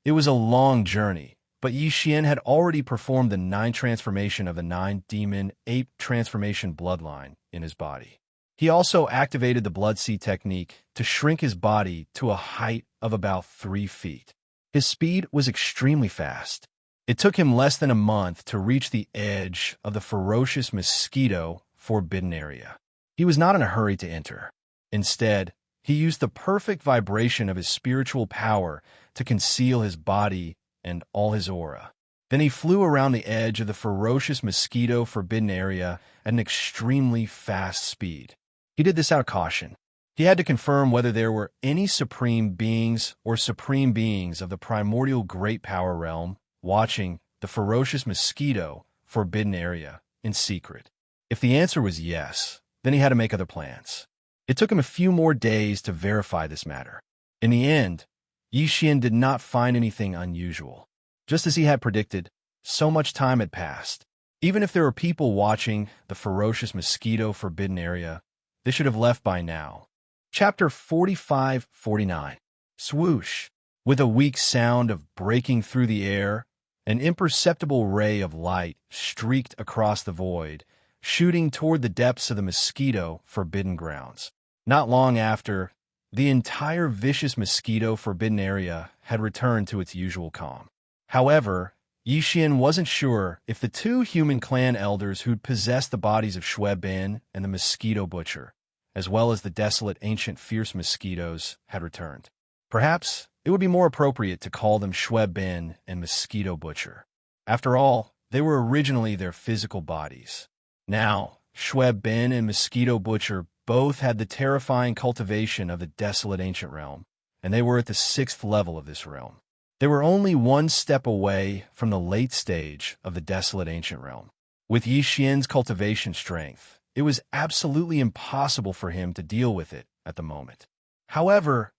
It was a long journey, but Yi Xian had already performed the 9 transformation of the 9 demon ape transformation bloodline in his body. He also activated the Blood Sea technique to shrink his body to a height of about 3 feet. His speed was extremely fast. It took him less than a month to reach the edge of the ferocious Mosquito Forbidden Area. He was not in a hurry to enter. Instead, he used the perfect vibration of his spiritual power to conceal his body and all his aura. Then he flew around the edge of the ferocious Mosquito Forbidden Area at an extremely fast speed. He did this out of caution. He had to confirm whether there were any Supreme Beings or Supreme Beings of the primordial Great Power Realm watching the ferocious Mosquito Forbidden Area in secret. If the answer was yes, then he had to make other plans. It took him a few more days to verify this matter. In the end, Yi Xian did not find anything unusual. Just as he had predicted, so much time had passed. Even if there were people watching the ferocious Mosquito Forbidden Area, they should have left by now. Chapter 45-49. Swoosh. With a weak sound of breaking through the air, an imperceptible ray of light streaked across the void, shooting toward the depths of the Mosquito Forbidden Grounds. Not long after, the entire vicious Mosquito Forbidden Area had returned to its usual calm. However, Yi Xian wasn't sure if the 2 human clan elders who'd possessed the bodies of Shui Bin and the Mosquito Butcher, as well as the desolate ancient fierce mosquitoes, had returned. Perhaps it would be more appropriate to call them Shui Bin and Mosquito Butcher. After all, they were originally their physical bodies. Now, Shui Bin and Mosquito Butcher both had the terrifying cultivation of the desolate ancient realm, and they were at the 6th level of this realm. They were only 1 step away from the late stage of the desolate ancient realm. With Yi Xian's cultivation strength, it was absolutely impossible for him to deal with it at the moment. However,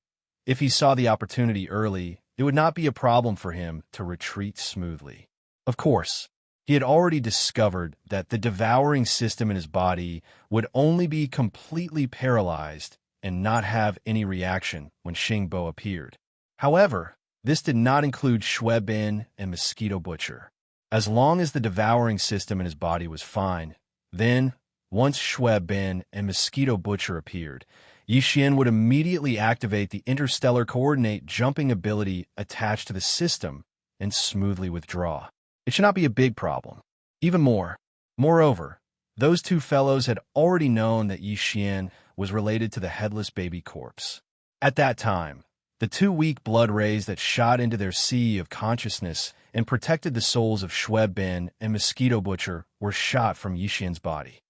if he saw the opportunity early, it would not be a problem for him to retreat smoothly. Of course, he had already discovered that the devouring system in his body would only be completely paralyzed and not have any reaction when Xingbo appeared. However, this did not include Shui Bin and Mosquito Butcher. As long as the devouring system in his body was fine, then, once Shui Bin and Mosquito Butcher appeared, Yi Xian would immediately activate the interstellar coordinate jumping ability attached to the system and smoothly withdraw. It should not be a big problem. Moreover, those 2 fellows had already known that Yi Xian was related to the headless baby corpse. At that time, the 2 weak blood rays that shot into their sea of consciousness and protected the souls of Shui Bin and Mosquito Butcher were shot from Yi Xian's body.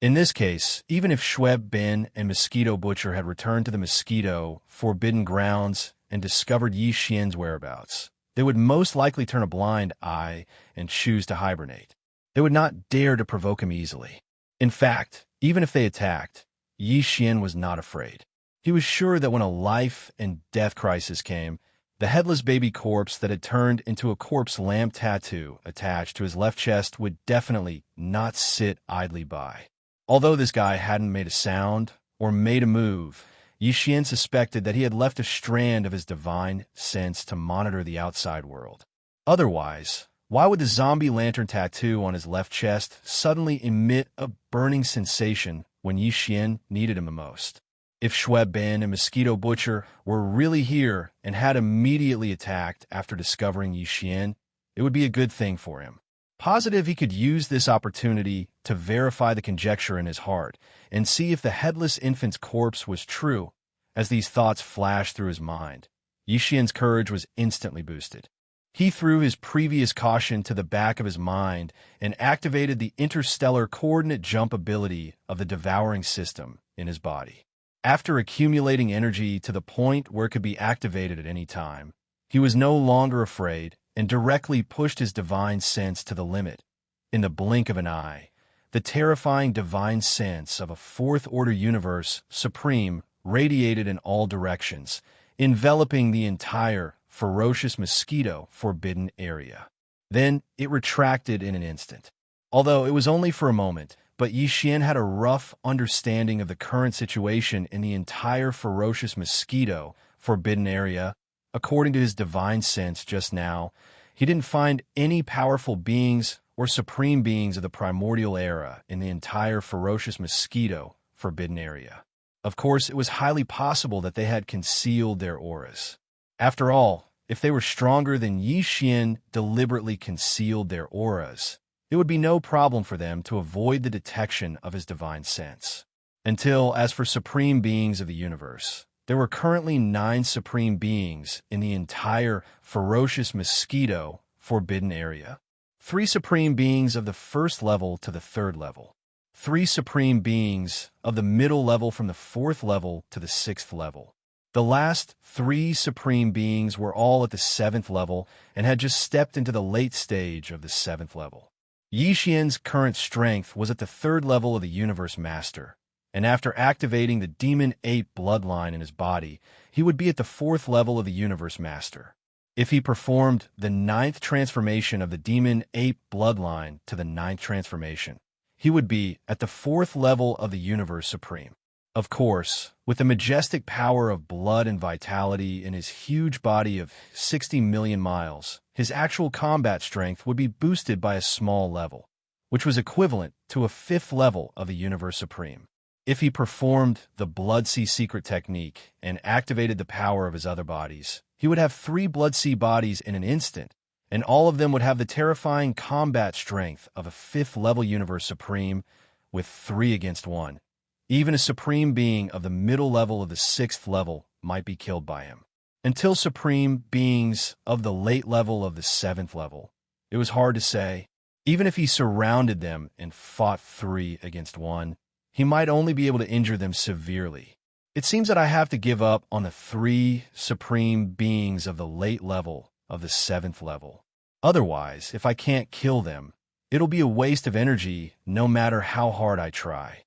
In this case, even if Shui Bin and Mosquito Butcher had returned to the Mosquito Forbidden Grounds and discovered Yi Xian's whereabouts, they would most likely turn a blind eye and choose to hibernate. They would not dare to provoke him easily. In fact, even if they attacked, Yi Xian was not afraid. He was sure that when a life and death crisis came, the headless baby corpse that had turned into a corpse lamp tattoo attached to his left chest would definitely not sit idly by. Although this guy hadn't made a sound or made a move, Yixian suspected that he had left a strand of his divine sense to monitor the outside world. Otherwise, why would the zombie lantern tattoo on his left chest suddenly emit a burning sensation when Yixian needed him the most? If Schweb Ben and Mosquito Butcher were really here and had immediately attacked after discovering Yixian, it would be a good thing for him. Positive he could use this opportunity to verify the conjecture in his heart and see if the headless infant's corpse was true. As these thoughts flashed through his mind, Yixian's courage was instantly boosted. He threw his previous caution to the back of his mind and activated the interstellar coordinate jump ability of the devouring system in his body. After accumulating energy to the point where it could be activated at any time, he was no longer afraid and directly pushed his divine sense to the limit. In the blink of an eye, the terrifying divine sense of a fourth-order universe supreme radiated in all directions, enveloping the entire ferocious mosquito forbidden area. Then it retracted in an instant. Although it was only for a moment, but Yixian had a rough understanding of the current situation in the entire ferocious mosquito forbidden area. According to his divine sense just now, he didn't find any powerful beings or supreme beings of the primordial era in the entire ferocious mosquito forbidden area. Of course, it was highly possible that they had concealed their auras. After all, if they were stronger than Yixian deliberately concealed their auras, it would be no problem for them to avoid the detection of his divine sense. Until, as for supreme beings of the universe, there were currently 9 supreme beings in the entire ferocious mosquito forbidden area. 3 supreme beings of the first level to the 3rd level. 3 supreme beings of the middle level from the 4th level to the 6th level. The last 3 supreme beings were all at the 7th level and had just stepped into the late stage of the 7th level. Yixian's current strength was at the 3rd level of the Universe Master, and after activating the Demon Ape bloodline in his body, he would be at the 4th level of the Universe Master. If he performed the 9th transformation of the Demon Ape bloodline to the 9th transformation, he would be at the 4th level of the Universe Supreme. Of course, with the majestic power of blood and vitality in his huge body of 60 million miles, his actual combat strength would be boosted by a small level, which was equivalent to a 5th level of the Universe Supreme. If he performed the Blood Sea secret technique and activated the power of his other bodies, he would have 3 Blood Sea bodies in an instant, and all of them would have the terrifying combat strength of a 5th level Universe Supreme with 3 against 1. Even a supreme being of the middle level of the 6th level might be killed by him. Until supreme beings of the late level of the 7th level, it was hard to say. Even if he surrounded them and fought 3 against 1, he might only be able to injure them severely. It seems that I have to give up on the 3 supreme beings of the late level of the 7th level. Otherwise, if I can't kill them, it'll be a waste of energy no matter how hard I try.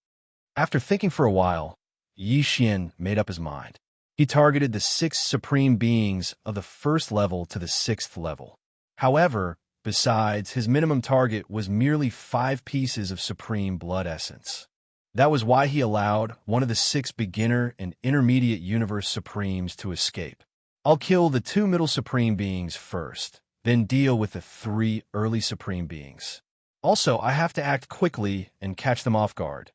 After thinking for a while, Yixian made up his mind. He targeted the 6 supreme beings of the 1st level to the 6th level. However, besides, his minimum target was merely 5 pieces of supreme blood essence. That was why he allowed one of the 6 beginner and intermediate universe supremes to escape. I'll kill the 2 middle supreme beings first, then deal with the 3 early supreme beings. Also, I have to act quickly and catch them off guard.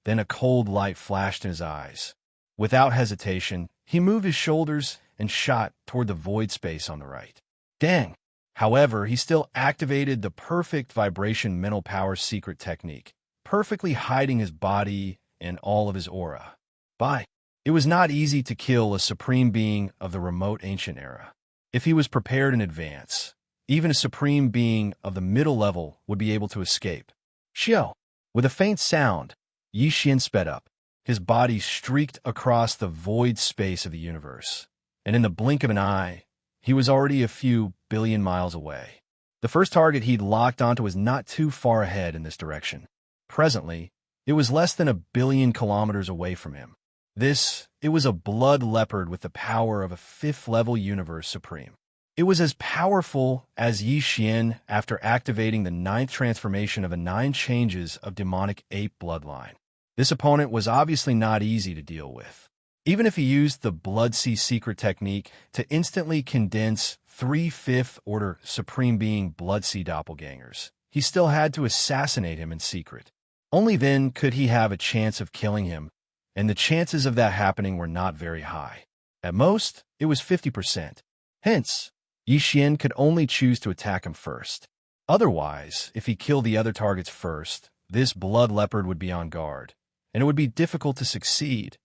Then a cold light flashed in his eyes. Without hesitation, he moved his shoulders and shot toward the void space on the right. Dang! However, he still activated the perfect vibration mental power secret technique, perfectly hiding his body and all of his aura. Bye. It was not easy to kill a supreme being of the remote ancient era. If he was prepared in advance, even a supreme being of the middle level would be able to escape. Xiao! With a faint sound, Yixian sped up. His body streaked across the void space of the universe, and in the blink of an eye, he was already a few billion miles away. The first target he'd locked onto was not too far ahead in this direction. Presently, it was less than 1 billion kilometers away from him. This It was a blood leopard with the power of a fifth-level universe supreme. It was as powerful as Yi Xian after activating the ninth transformation of a 9 changes of demonic ape bloodline. This opponent was obviously not easy to deal with. Even if he used the Blood Sea secret technique to instantly condense 3 fifth-order Supreme Being Blood Sea doppelgangers, he still had to assassinate him in secret. Only then could he have a chance of killing him, and the chances of that happening were not very high. At most, it was 50%. Hence, Yi Xian could only choose to attack him first. Otherwise, if he killed the other targets first, this blood leopard would be on guard, and it would be difficult to succeed.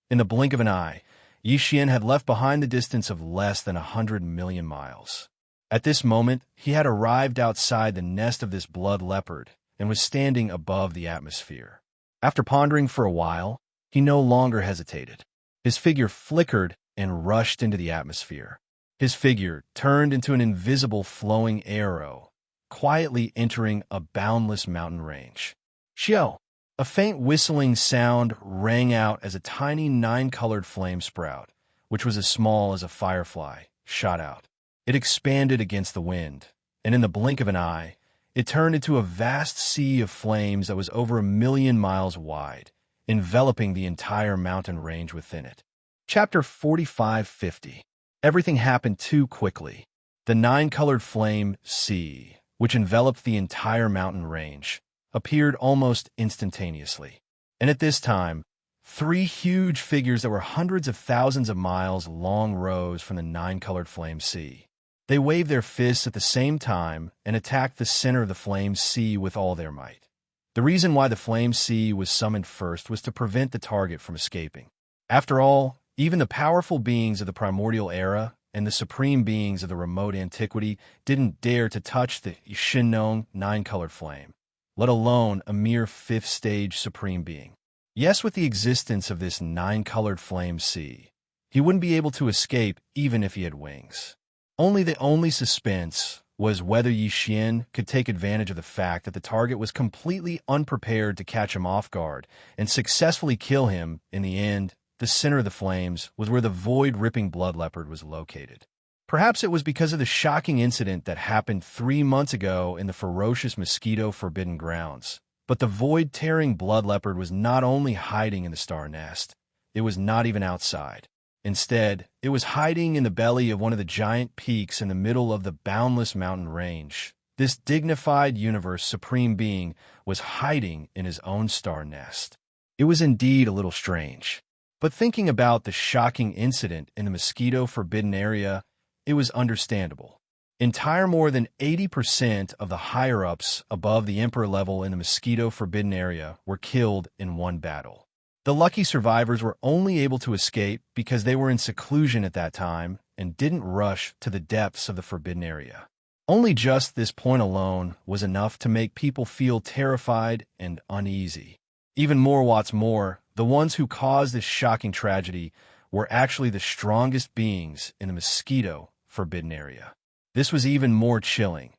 In the blink of an eye, Yi Xian had left behind the distance of less than 100 million miles. At this moment, he had arrived outside the nest of this blood leopard and was standing above the atmosphere. After pondering for a while, he no longer hesitated. His figure flickered and rushed into the atmosphere. His figure turned into an invisible flowing arrow, quietly entering a boundless mountain range. Xiao! A faint whistling sound rang out as a tiny 9-colored flame sprout, which was as small as a firefly, shot out. It expanded against the wind, and in the blink of an eye, it turned into a vast sea of flames that was over 1 million miles wide, enveloping the entire mountain range within it. Chapter 45-50. Everything happened too quickly. The 9-colored flame sea, which enveloped the entire mountain range, appeared almost instantaneously. And at this time, 3 huge figures that were hundreds of thousands of miles long rose from the 9-colored flame sea. They waved their fists at the same time and attacked the center of the flame sea with all their might. The reason why the flame sea was summoned first was to prevent the target from escaping. After all, even the powerful beings of the primordial era and the supreme beings of the remote antiquity didn't dare to touch the Shinong 9-colored flame, let alone a mere 5th-stage supreme being. Yes, with the existence of this 9-colored flame sea, he wouldn't be able to escape even if he had wings. The only suspense was whether Yi Xian could take advantage of the fact that the target was completely unprepared to catch him off guard and successfully kill him. In the end, the center of the flames was where the void-ripping blood leopard was located. Perhaps it was because of the shocking incident that happened 3 months ago in the ferocious mosquito forbidden grounds. But the void-tearing blood leopard was not only hiding in the star nest, it was not even outside. Instead, it was hiding in the belly of one of the giant peaks in the middle of the boundless mountain range. This dignified universe supreme being was hiding in his own star nest. It was indeed a little strange. But thinking about the shocking incident in the mosquito forbidden area, it was understandable. More than 80% of the higher-ups above the Emperor level in the mosquito forbidden area were killed in one battle. The lucky survivors were only able to escape because they were in seclusion at that time and didn't rush to the depths of the forbidden area. Only just this point alone was enough to make people feel terrified and uneasy. Even more, the ones who caused this shocking tragedy were actually the strongest beings in the mosquito forbidden area. This was even more chilling,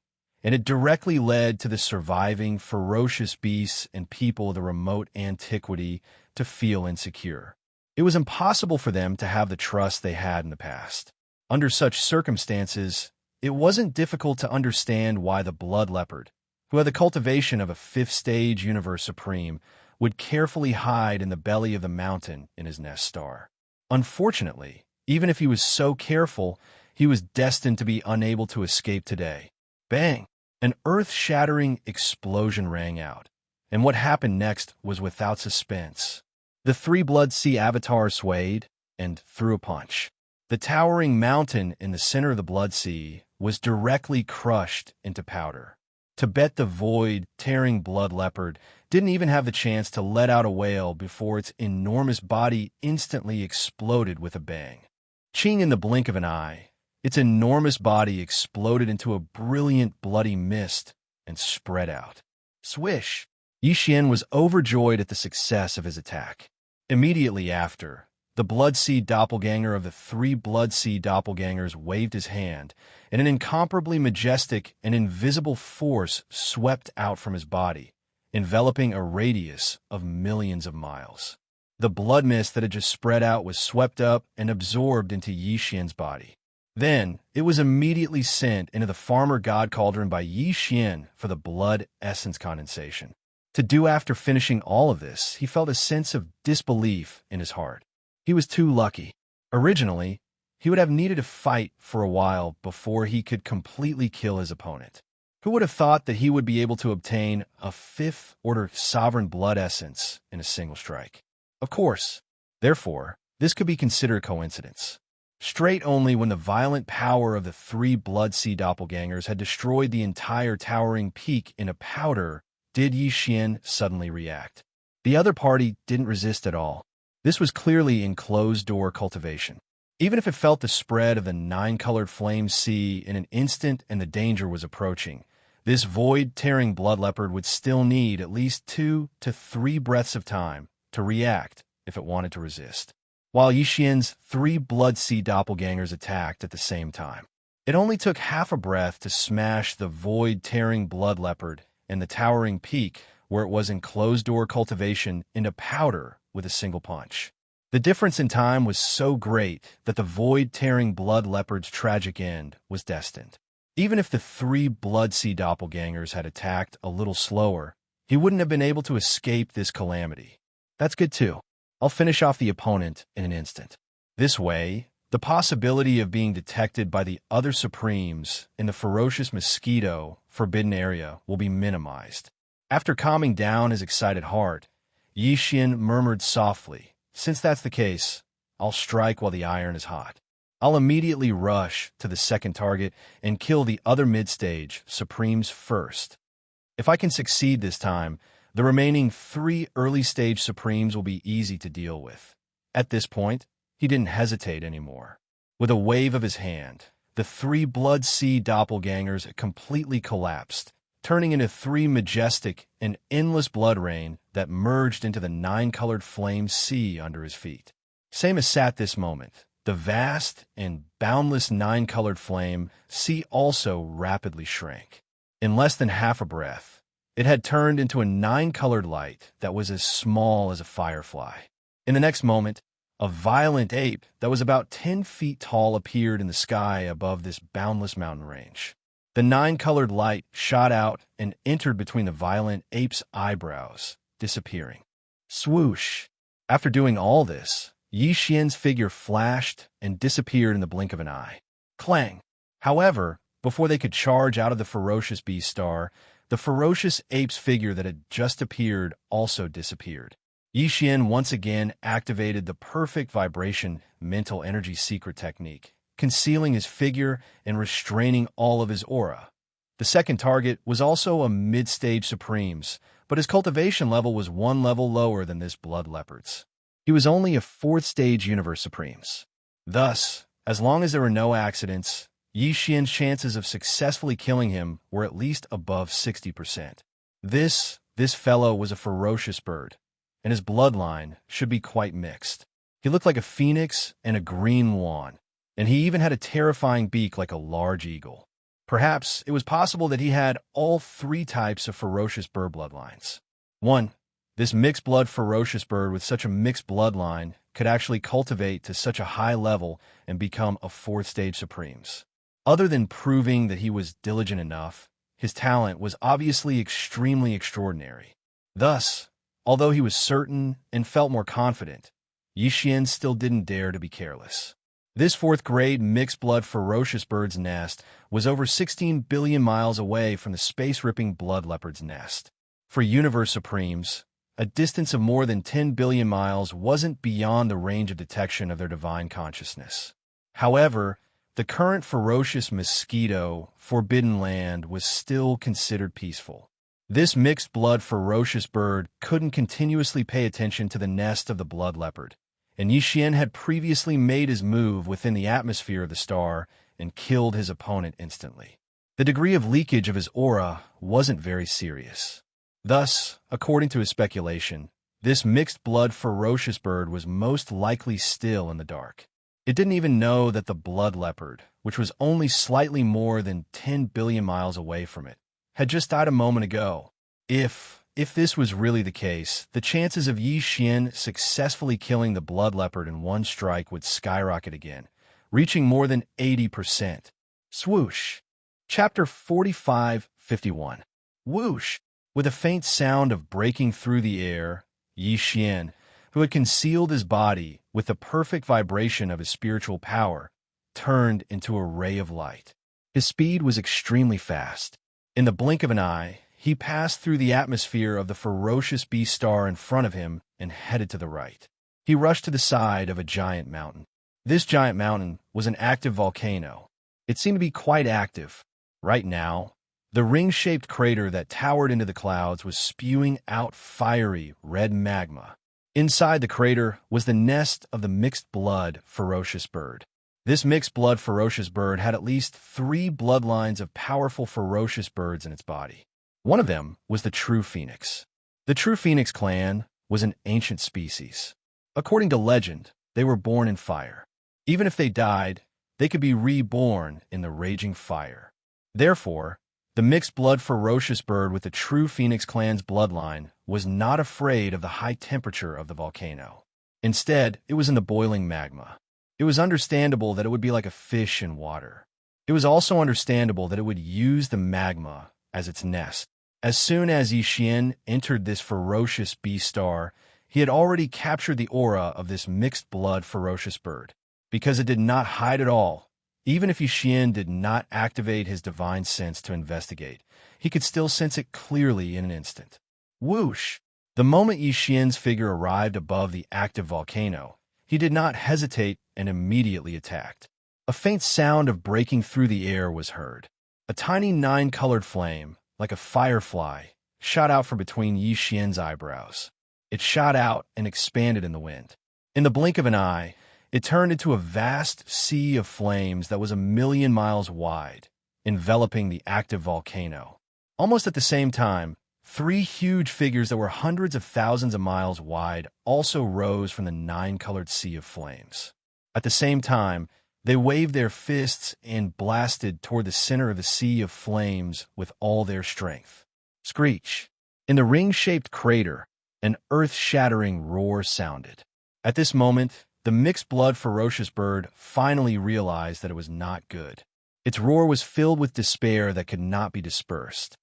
and it directly led to the surviving ferocious beasts and people of the remote antiquity to feel insecure. It was impossible for them to have the trust they had in the past. Under such circumstances, it wasn't difficult to understand why the blood leopard, who had the cultivation of a 5th-stage universe supreme, would carefully hide in the belly of the mountain in his nest star. Unfortunately, even if he was so careful, he was destined to be unable to escape today. Bang! An earth-shattering explosion rang out, and what happened next was without suspense. The 3 Blood Sea avatars swayed and threw a punch. The towering mountain in the center of the Blood Sea was directly crushed into powder. Tibet the void-tearing blood leopard didn't even have the chance to let out a wail before its enormous body instantly exploded with a bang. Ching, in the blink of an eye, its enormous body exploded into a brilliant bloody mist and spread out. Swish! Yi Xian was overjoyed at the success of his attack. Immediately after, the Blood Sea doppelganger of the 3 Blood Sea doppelgangers waved his hand, and an incomparably majestic and invisible force swept out from his body, enveloping a radius of millions of miles. The blood mist that had just spread out was swept up and absorbed into Yi Xian's body. Then, it was immediately sent into the farmer god cauldron by Yi Xian for the blood essence condensation. To do after finishing all of this, he felt a sense of disbelief in his heart. He was too lucky. Originally, he would have needed to fight for a while before he could completely kill his opponent. Who would have thought that he would be able to obtain a 5th-order sovereign blood essence in a single strike? Of course. Therefore, this could be considered coincidence. Straight only when the violent power of the 3 Blood Sea doppelgangers had destroyed the entire towering peak in a powder did Yi Xian suddenly react. The other party didn't resist at all. This was clearly enclosed-door cultivation. Even if it felt the spread of the 9-colored flame sea in an instant and the danger was approaching, this void-tearing blood leopard would still need at least 2 to 3 breaths of time to react if it wanted to resist. While Yi Xian's 3 Blood Sea doppelgangers attacked at the same time. It only took half a breath to smash the void-tearing blood leopard and the towering peak where it was in closed-door cultivation into powder with a single punch. The difference in time was so great that the void-tearing blood leopard's tragic end was destined. Even if the 3 Blood Sea doppelgangers had attacked a little slower, he wouldn't have been able to escape this calamity. That's good too. I'll finish off the opponent in an instant. This way, the possibility of being detected by the other Supremes in the ferocious mosquito forbidden area will be minimized. After calming down his excited heart, Yi Xian murmured softly, "Since that's the case, I'll strike while the iron is hot. I'll immediately rush to the second target and kill the other mid-stage Supremes first. If I can succeed this time, the remaining 3 early-stage Supremes will be easy to deal with." At this point, he didn't hesitate anymore. With a wave of his hand, the 3 Blood Sea doppelgangers completely collapsed, turning into 3 majestic and endless blood rain that merged into the 9-colored flame sea under his feet. Same as at this moment, the vast and boundless 9-colored flame sea also rapidly shrank. In less than half a breath, it had turned into a 9-colored light that was as small as a firefly. In the next moment, a violent ape that was about 10 feet tall appeared in the sky above this boundless mountain range. The 9-colored light shot out and entered between the violent ape's eyebrows, disappearing. Swoosh! After doing all this, Yi Xian's figure flashed and disappeared in the blink of an eye. Clang! However, before they could charge out of the ferocious beast star, the ferocious ape's figure that had just appeared also disappeared. Yi Xian once again activated the perfect vibration mental energy secret technique, concealing his figure and restraining all of his aura. The second target was also a mid-stage Supremes, but his cultivation level was 1 level lower than this blood leopard's. He was only a 4th-stage Universe Supremes. Thus, as long as there were no accidents, Yi Xian's chances of successfully killing him were at least above 60%. This fellow was a ferocious bird, and his bloodline should be quite mixed. He looked like a phoenix and a green swan, and he even had a terrifying beak like a large eagle. Perhaps it was possible that he had all 3 types of ferocious bird bloodlines. 1. This mixed-blood ferocious bird with such a mixed bloodline could actually cultivate to such a high level and become a 4th-stage Supremes. Other than proving that he was diligent enough, his talent was obviously extremely extraordinary. Thus, although he was certain and felt more confident, Yi Xian still didn't dare to be careless. This 4th-grade mixed-blood ferocious bird's nest was over 16 billion miles away from the space-ripping blood leopard's nest. For Universe Supremes, a distance of more than 10 billion miles wasn't beyond the range of detection of their divine consciousness. However, the current ferocious mosquito, forbidden land, was still considered peaceful. This mixed-blood ferocious bird couldn't continuously pay attention to the nest of the blood leopard, and Yi Xian had previously made his move within the atmosphere of the star and killed his opponent instantly. The degree of leakage of his aura wasn't very serious. Thus, according to his speculation, this mixed-blood ferocious bird was most likely still in the dark. It didn't even know that the blood leopard, which was only slightly more than 10 billion miles away from it, had just died a moment ago. If if this was really the case, the chances of Yi Xian successfully killing the blood leopard in one strike would skyrocket again, reaching more than 80%. Swoosh. Chapter 45-51. Whoosh. With a faint sound of breaking through the air, Yi Xian, who had concealed his body with the perfect vibration of his spiritual power, turned into a ray of light. His speed was extremely fast. In the blink of an eye, he passed through the atmosphere of the ferocious beast star in front of him and headed to the right. He rushed to the side of a giant mountain. This giant mountain was an active volcano. It seemed to be quite active. Right now, the ring-shaped crater that towered into the clouds was spewing out fiery red magma. Inside the crater was the nest of the mixed-blood ferocious bird. This mixed-blood ferocious bird had at least 3 bloodlines of powerful ferocious birds in its body. One of them was the True Phoenix. The True Phoenix clan was an ancient species. According to legend, they were born in fire. Even if they died, they could be reborn in the raging fire. Therefore, the mixed-blood ferocious bird with the True Phoenix clan's bloodline was not afraid of the high temperature of the volcano. Instead, it was in the boiling magma. It was understandable that it would be like a fish in water. It was also understandable that it would use the magma as its nest. As soon as Yi Xian entered this ferocious beast star, he had already captured the aura of this mixed-blood ferocious bird. Because it did not hide at all, even if Yi Xian did not activate his divine sense to investigate, he could still sense it clearly in an instant. Whoosh! The moment Yi Xian's figure arrived above the active volcano, he did not hesitate and immediately attacked. A faint sound of breaking through the air was heard. A tiny 9-colored flame, like a firefly, shot out from between Yi Xian's eyebrows. It shot out and expanded in the wind. In the blink of an eye, it turned into a vast sea of flames that was 1,000,000 miles wide, enveloping the active volcano. Almost at the same time, 3 huge figures that were hundreds of thousands of miles wide also rose from the 9-colored sea of flames. At the same time, they waved their fists and blasted toward the center of the sea of flames with all their strength. Screech! In the ring-shaped crater, an earth-shattering roar sounded. At this moment, the mixed-blood ferocious bird finally realized that it was not good. Its roar was filled with despair that could not be dispersed.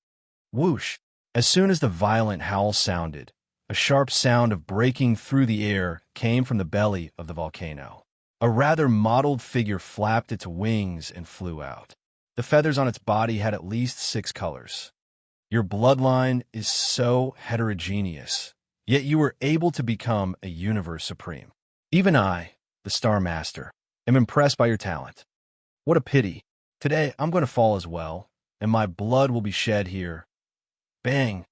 Whoosh! As soon as the violent howl sounded, a sharp sound of breaking through the air came from the belly of the volcano. A rather mottled figure flapped its wings and flew out. The feathers on its body had at least 6 colors. Your bloodline is so heterogeneous, yet you were able to become a universe supreme. Even I, the Star Master, am impressed by your talent. What a pity. Today I'm going to fall as well, and my blood will be shed here. Bang!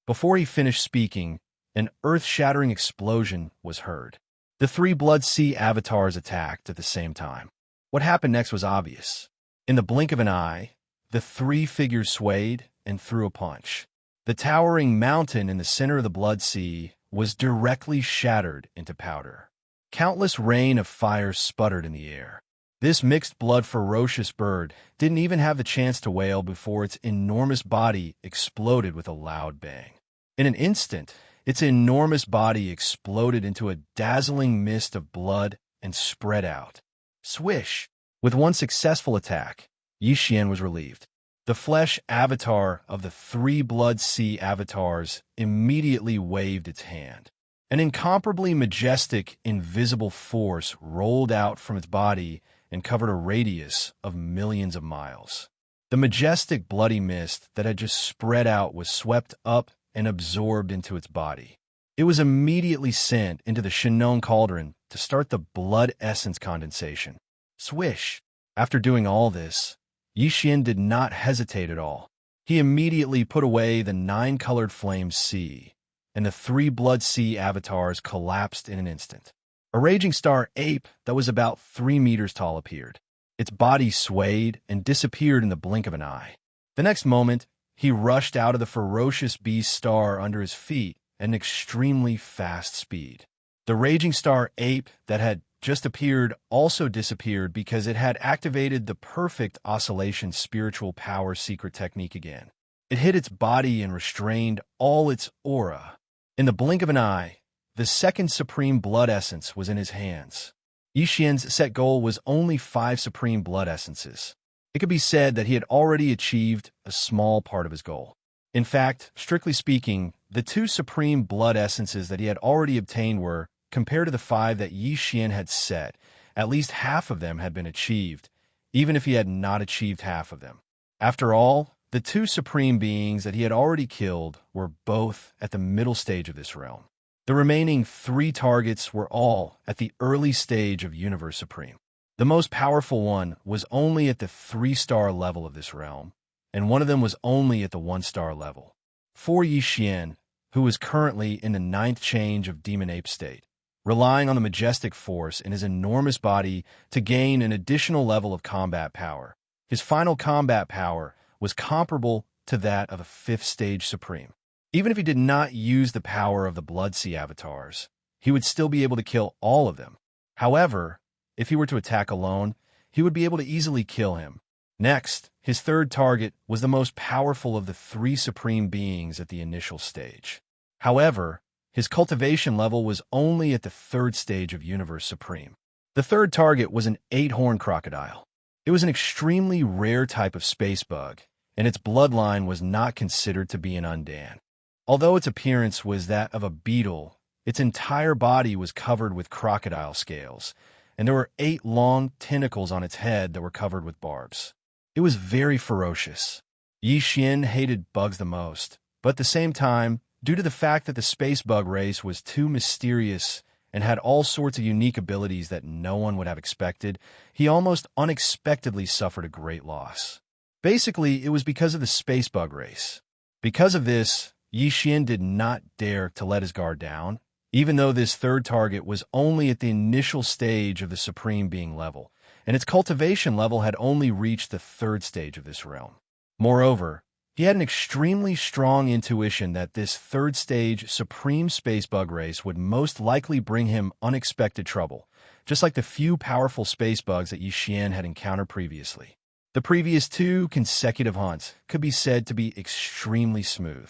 Before he finished speaking, an earth-shattering explosion was heard. The 3 Blood Sea avatars attacked at the same time. What happened next was obvious. In the blink of an eye, the 3 figures swayed and threw a punch. The towering mountain in the center of the Blood Sea was directly shattered into powder. Countless rain of fire sputtered in the air. This mixed-blood ferocious bird didn't even have the chance to wail before its enormous body exploded with a loud bang. In an instant, its enormous body exploded into a dazzling mist of blood and spread out. Swish! With one successful attack, Yi Xian was relieved. The flesh avatar of the 3 Blood Sea avatars immediately waved its hand. An incomparably majestic, invisible force rolled out from its body and covered a radius of millions of miles. The majestic bloody mist that had just spread out was swept up and absorbed into its body. It was immediately sent into the Shinon cauldron to start the blood essence condensation. Swish! After doing all this, Yi Xian did not hesitate at all. He immediately put away the 9-colored flame sea, and the 3 Blood Sea avatars collapsed in an instant. A raging star ape that was about 3 meters tall appeared. Its body swayed and disappeared in the blink of an eye. The next moment, he rushed out of the ferocious beast star under his feet at an extremely fast speed. The raging star ape that had just appeared also disappeared because it had activated the perfect oscillation spiritual power secret technique again. It hid its body and restrained all its aura. In the blink of an eye, the second supreme blood essence was in his hands. Yi Xian's set goal was only 5 supreme blood essences. It could be said that he had already achieved a small part of his goal. In fact, strictly speaking, the 2 supreme blood essences that he had already obtained were, compared to the 5 that Yi Xian had set, at least half of them had been achieved, even if he had not achieved half of them. After all, the 2 supreme beings that he had already killed were both at the middle stage of this realm. The remaining 3 targets were all at the early stage of Universe Supreme. The most powerful one was only at the 3-star level of this realm, and one of them was only at the 1-star level. For Yi Xian, who was currently in the 9th change of Demon Ape state, relying on the majestic force in his enormous body to gain an additional level of combat power. His final combat power was comparable to that of a 5th stage Supreme. Even if he did not use the power of the Blood Sea avatars, he would still be able to kill all of them. However, if he were to attack alone, he would be able to easily kill him. Next, his 3rd target was the most powerful of the 3 supreme beings at the initial stage. However, his cultivation level was only at the 3rd stage of Universe Supreme. The 3rd target was an 8-horned crocodile. It was an extremely rare type of space bug, and its bloodline was not considered to be an undan. Although its appearance was that of a beetle, its entire body was covered with crocodile scales, and there were 8 long tentacles on its head that were covered with barbs. It was very ferocious. Yi Xian hated bugs the most, but at the same time, due to the fact that the space bug race was too mysterious and had all sorts of unique abilities that no one would have expected, he almost unexpectedly suffered a great loss. Basically, it was because of the space bug race. Because of this, Yi Xian did not dare to let his guard down, even though this 3rd target was only at the initial stage of the Supreme Being level, and its cultivation level had only reached the 3rd stage of this realm. Moreover, he had an extremely strong intuition that this 3rd stage Supreme Space Bug race would most likely bring him unexpected trouble, just like the few powerful space bugs that Yi Xian had encountered previously. The previous 2 consecutive hunts could be said to be extremely smooth.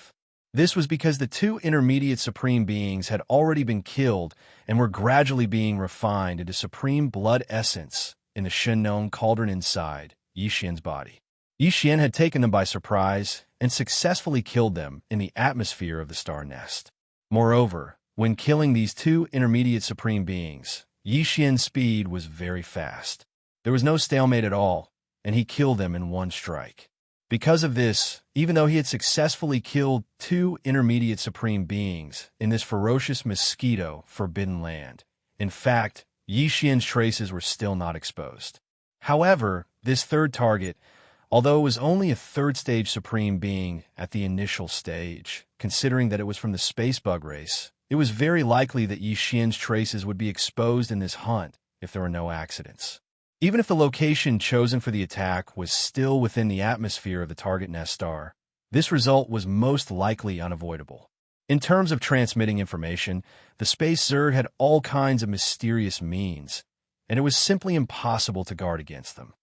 This was because the 2 intermediate supreme beings had already been killed and were gradually being refined into supreme blood essence in the Shenong cauldron inside Yi Xian's body. Yi Xian had taken them by surprise and successfully killed them in the atmosphere of the star nest. Moreover, when killing these 2 intermediate supreme beings, Yi Xian's speed was very fast. There was no stalemate at all, and he killed them in one strike. Because of this, even though he had successfully killed 2 intermediate supreme beings in this ferocious mosquito forbidden land, in fact, Yi Xian's traces were still not exposed. However, this 3rd target, although it was only a 3rd stage supreme being at the initial stage, considering that it was from the space bug race, it was very likely that Yi Xian's traces would be exposed in this hunt if there were no accidents. Even if the location chosen for the attack was still within the atmosphere of the target nest star, this result was most likely unavoidable. In terms of transmitting information, the Space Zerg had all kinds of mysterious means, and it was simply impossible to guard against them.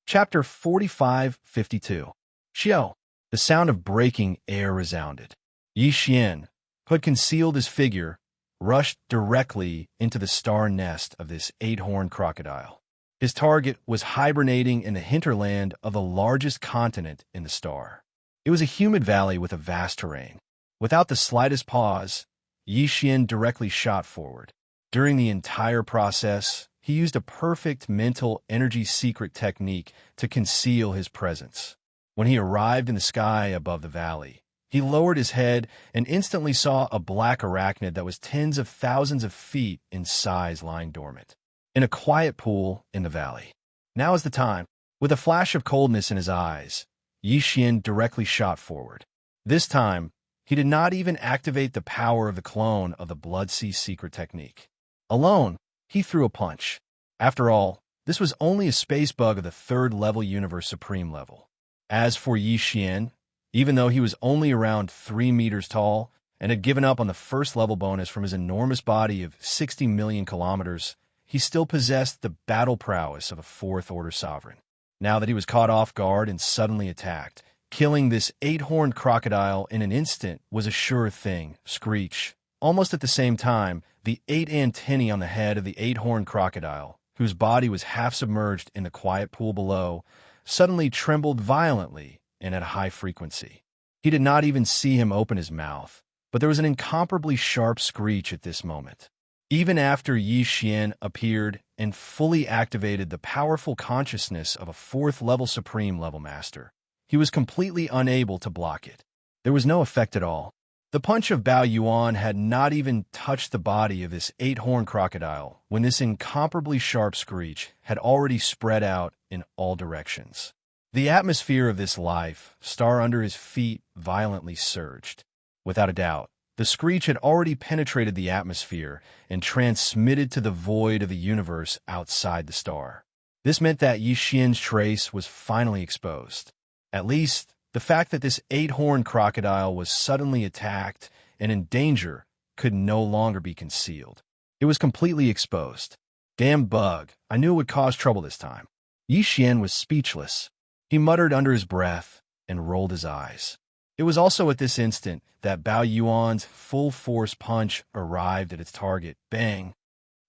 Chapter 45-52. Xiao. The sound of breaking air resounded. Yi Xian, who had concealed his figure, rushed directly into the star nest of this 8-horned crocodile. His target was hibernating in the hinterland of the largest continent in the star. It was a humid valley with a vast terrain. Without the slightest pause, Yi Xian directly shot forward. During the entire process, he used a perfect mental energy secret technique to conceal his presence. When he arrived in the sky above the valley, he lowered his head and instantly saw a black arachnid that was tens of thousands of feet in size lying dormant in a quiet pool in the valley. Now is the time. With a flash of coldness in his eyes, Yi Xian directly shot forward. This time, he did not even activate the power of the clone of the Blood Sea secret technique. Alone, he threw a punch. After all, this was only a space bug of the 3rd level Universe Supreme level. As for Yi Xian, even though he was only around 3 meters tall and had given up on the 1st level bonus from his enormous body of 60 million kilometers, he still possessed the battle prowess of a 4th order sovereign. Now that he was caught off guard and suddenly attacked, Killing this 8-horned crocodile in an instant was a sure thing. Screech. Almost at the same time, the 8 antennae on the head of the 8-horned crocodile, whose body was half submerged in the quiet pool below, suddenly trembled violently and at a high frequency. He did not even see him open his mouth, but there was an incomparably sharp screech at this moment. Even after Yi Xian appeared and fully activated the powerful consciousness of a 4th-level Supreme Level Master, he was completely unable to block it. There was no effect at all. The punch of Bao Yuan had not even touched the body of this 8-horned crocodile when this incomparably sharp screech had already spread out in all directions. The atmosphere of this life star under his feet violently surged. Without a doubt, the screech had already penetrated the atmosphere and transmitted to the void of the universe outside the star. This meant that Yi Xian's trace was finally exposed. At least, the fact that this 8-horned crocodile was suddenly attacked and in danger could no longer be concealed. It was completely exposed. Damn bug, I knew it would cause trouble this time. Yi Xian was speechless. He muttered under his breath and rolled his eyes. It was also at this instant that Bao Yuan's full-force punch arrived at its target. Bang!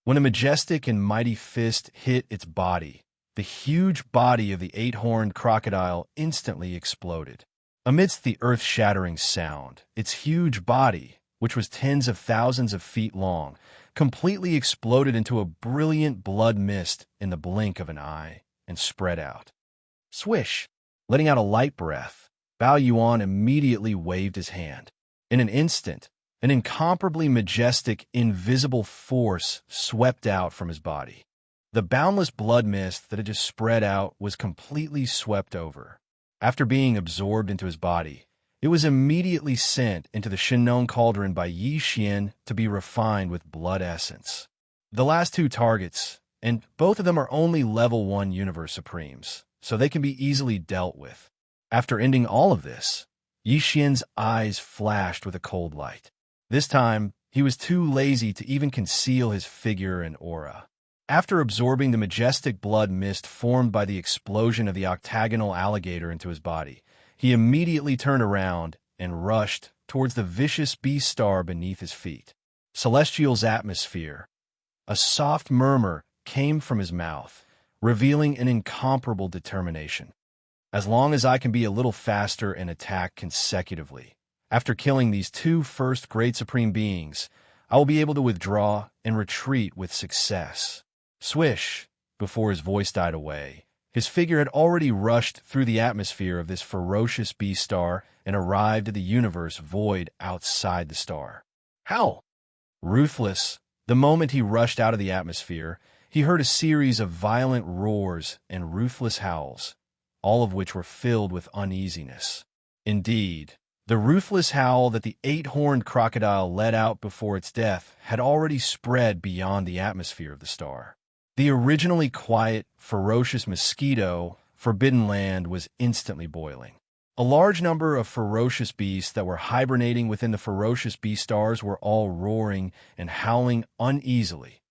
When a majestic and mighty fist hit its body, the huge body of the 8-horned crocodile instantly exploded. Amidst the earth-shattering sound, its huge body, which was tens of thousands of feet long, completely exploded into a brilliant blood mist in the blink of an eye and spread out. Swish! Letting out a light breath, Bao Yuan immediately waved his hand. In an instant, an incomparably majestic, invisible force swept out from his body. The boundless blood mist that had just spread out was completely swept over. After being absorbed into his body, it was immediately sent into the Shinnong Cauldron by Yi Xian to be refined with blood essence. The last 2 targets, and both of them are only level 1 Universe Supremes, so they can be easily dealt with. After ending all of this, Yi Xian's eyes flashed with a cold light. This time, he was too lazy to even conceal his figure and aura. After absorbing the majestic blood mist formed by the explosion of the octagonal alligator into his body, he immediately turned around and rushed towards the vicious beast star beneath his feet. Celestial's atmosphere. A soft murmur came from his mouth, revealing an incomparable determination. As long as I can be a little faster and attack consecutively, after killing these 2 first Great Supreme Beings, I will be able to withdraw and retreat with success. Swish! Before his voice died away, his figure had already rushed through the atmosphere of this ferocious beast star and arrived at the universe void outside the star. How? Ruthless, the moment he rushed out of the atmosphere, he heard a series of violent roars and ruthless howls, all of which were filled with uneasiness. Indeed, the ruthless howl that the 8-horned crocodile let out before its death had already spread beyond the atmosphere of the star. The originally quiet, ferocious mosquito, Forbidden Land, was instantly boiling. A large number of ferocious beasts that were hibernating within the ferocious beast stars were all roaring and howling uneasily.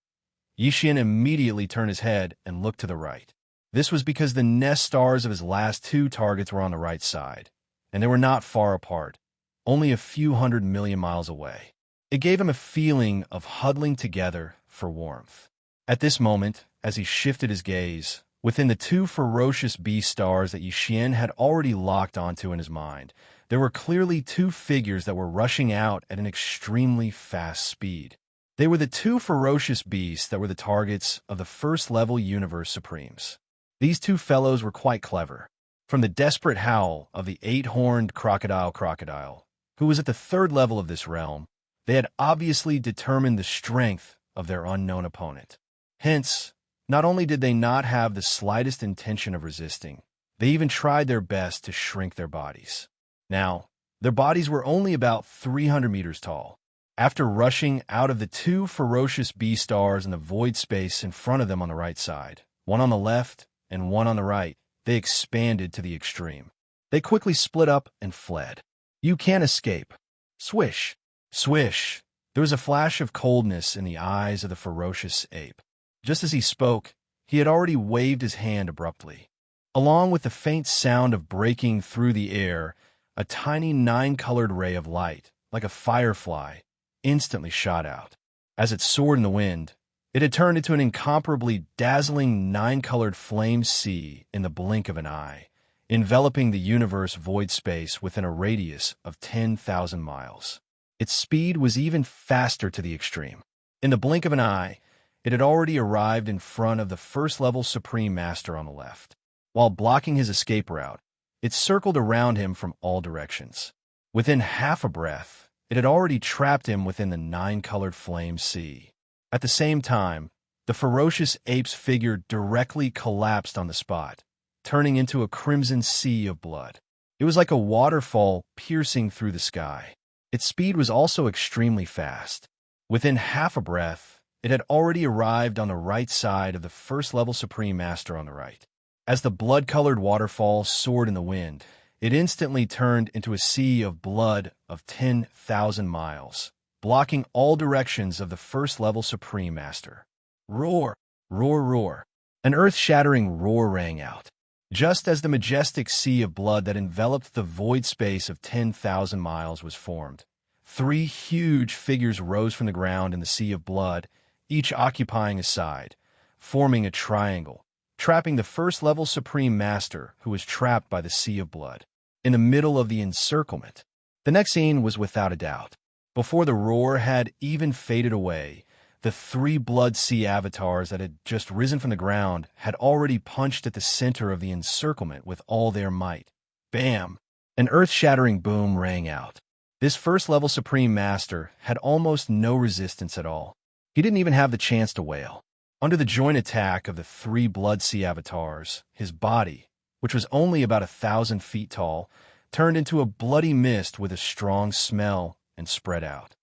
Yi Xian immediately turned his head and looked to the right. This was because the nest stars of his last 2 targets were on the right side, and they were not far apart, only a few 100 million miles away. It gave him a feeling of huddling together for warmth. At this moment, as he shifted his gaze, within the 2 ferocious beast stars that Yi Xian had already locked onto in his mind, there were clearly 2 figures that were rushing out at an extremely fast speed. They were the 2 ferocious beasts that were the targets of the first-level Universe Supremes. These 2 fellows were quite clever. From the desperate howl of the 8-horned crocodile, who was at the 3rd level of this realm, they had obviously determined the strength of their unknown opponent. Hence, not only did they not have the slightest intention of resisting, they even tried their best to shrink their bodies. Now, their bodies were only about 300 meters tall. After rushing out of the 2 ferocious beast stars in the void space in front of them on the right side, one on the left and one on the right, they expanded to the extreme. They quickly split up and fled. You can't escape. Swish! Swish! There was a flash of coldness in the eyes of the ferocious ape. Just as he spoke, he had already waved his hand abruptly. Along with the faint sound of breaking through the air, a tiny nine-colored ray of light, like a firefly, instantly shot out. As it soared in the wind, it had turned into an incomparably dazzling nine-colored flame sea in the blink of an eye, enveloping the universe void space within a radius of 10,000 miles. Its speed was even faster to the extreme. In the blink of an eye, it had already arrived in front of the first-level Supreme Master on the left. While blocking his escape route, it circled around him from all directions. Within half a breath, it had already trapped him within the nine-colored flame sea. At the same time, the ferocious ape's figure directly collapsed on the spot, turning into a crimson sea of blood. It was like a waterfall piercing through the sky. Its speed was also extremely fast. Within half a breath, it had already arrived on the right side of the first-level Supreme Master on the right. As the blood-colored waterfall soared in the wind, it instantly turned into a sea of blood of 10,000 miles, blocking all directions of the first-level Supreme Master. Roar! Roar! Roar! An earth-shattering roar rang out. Just as the majestic sea of blood that enveloped the void space of 10,000 miles was formed, three huge figures rose from the ground in the sea of blood, each occupying a side, forming a triangle, trapping the first-level Supreme Master who was trapped by the sea of blood. In the middle of the encirclement, the next scene was without a doubt. Before the roar had even faded away, the three Blood Sea avatars that had just risen from the ground had already punched at the center of the encirclement with all their might. Bam! An earth-shattering boom rang out. This first-level Supreme Master had almost no resistance at all. He didn't even have the chance to wail. Under the joint attack of the three Blood Sea avatars, his body, which was only about 1,000 feet tall, turned into a bloody mist with a strong smell and spread out.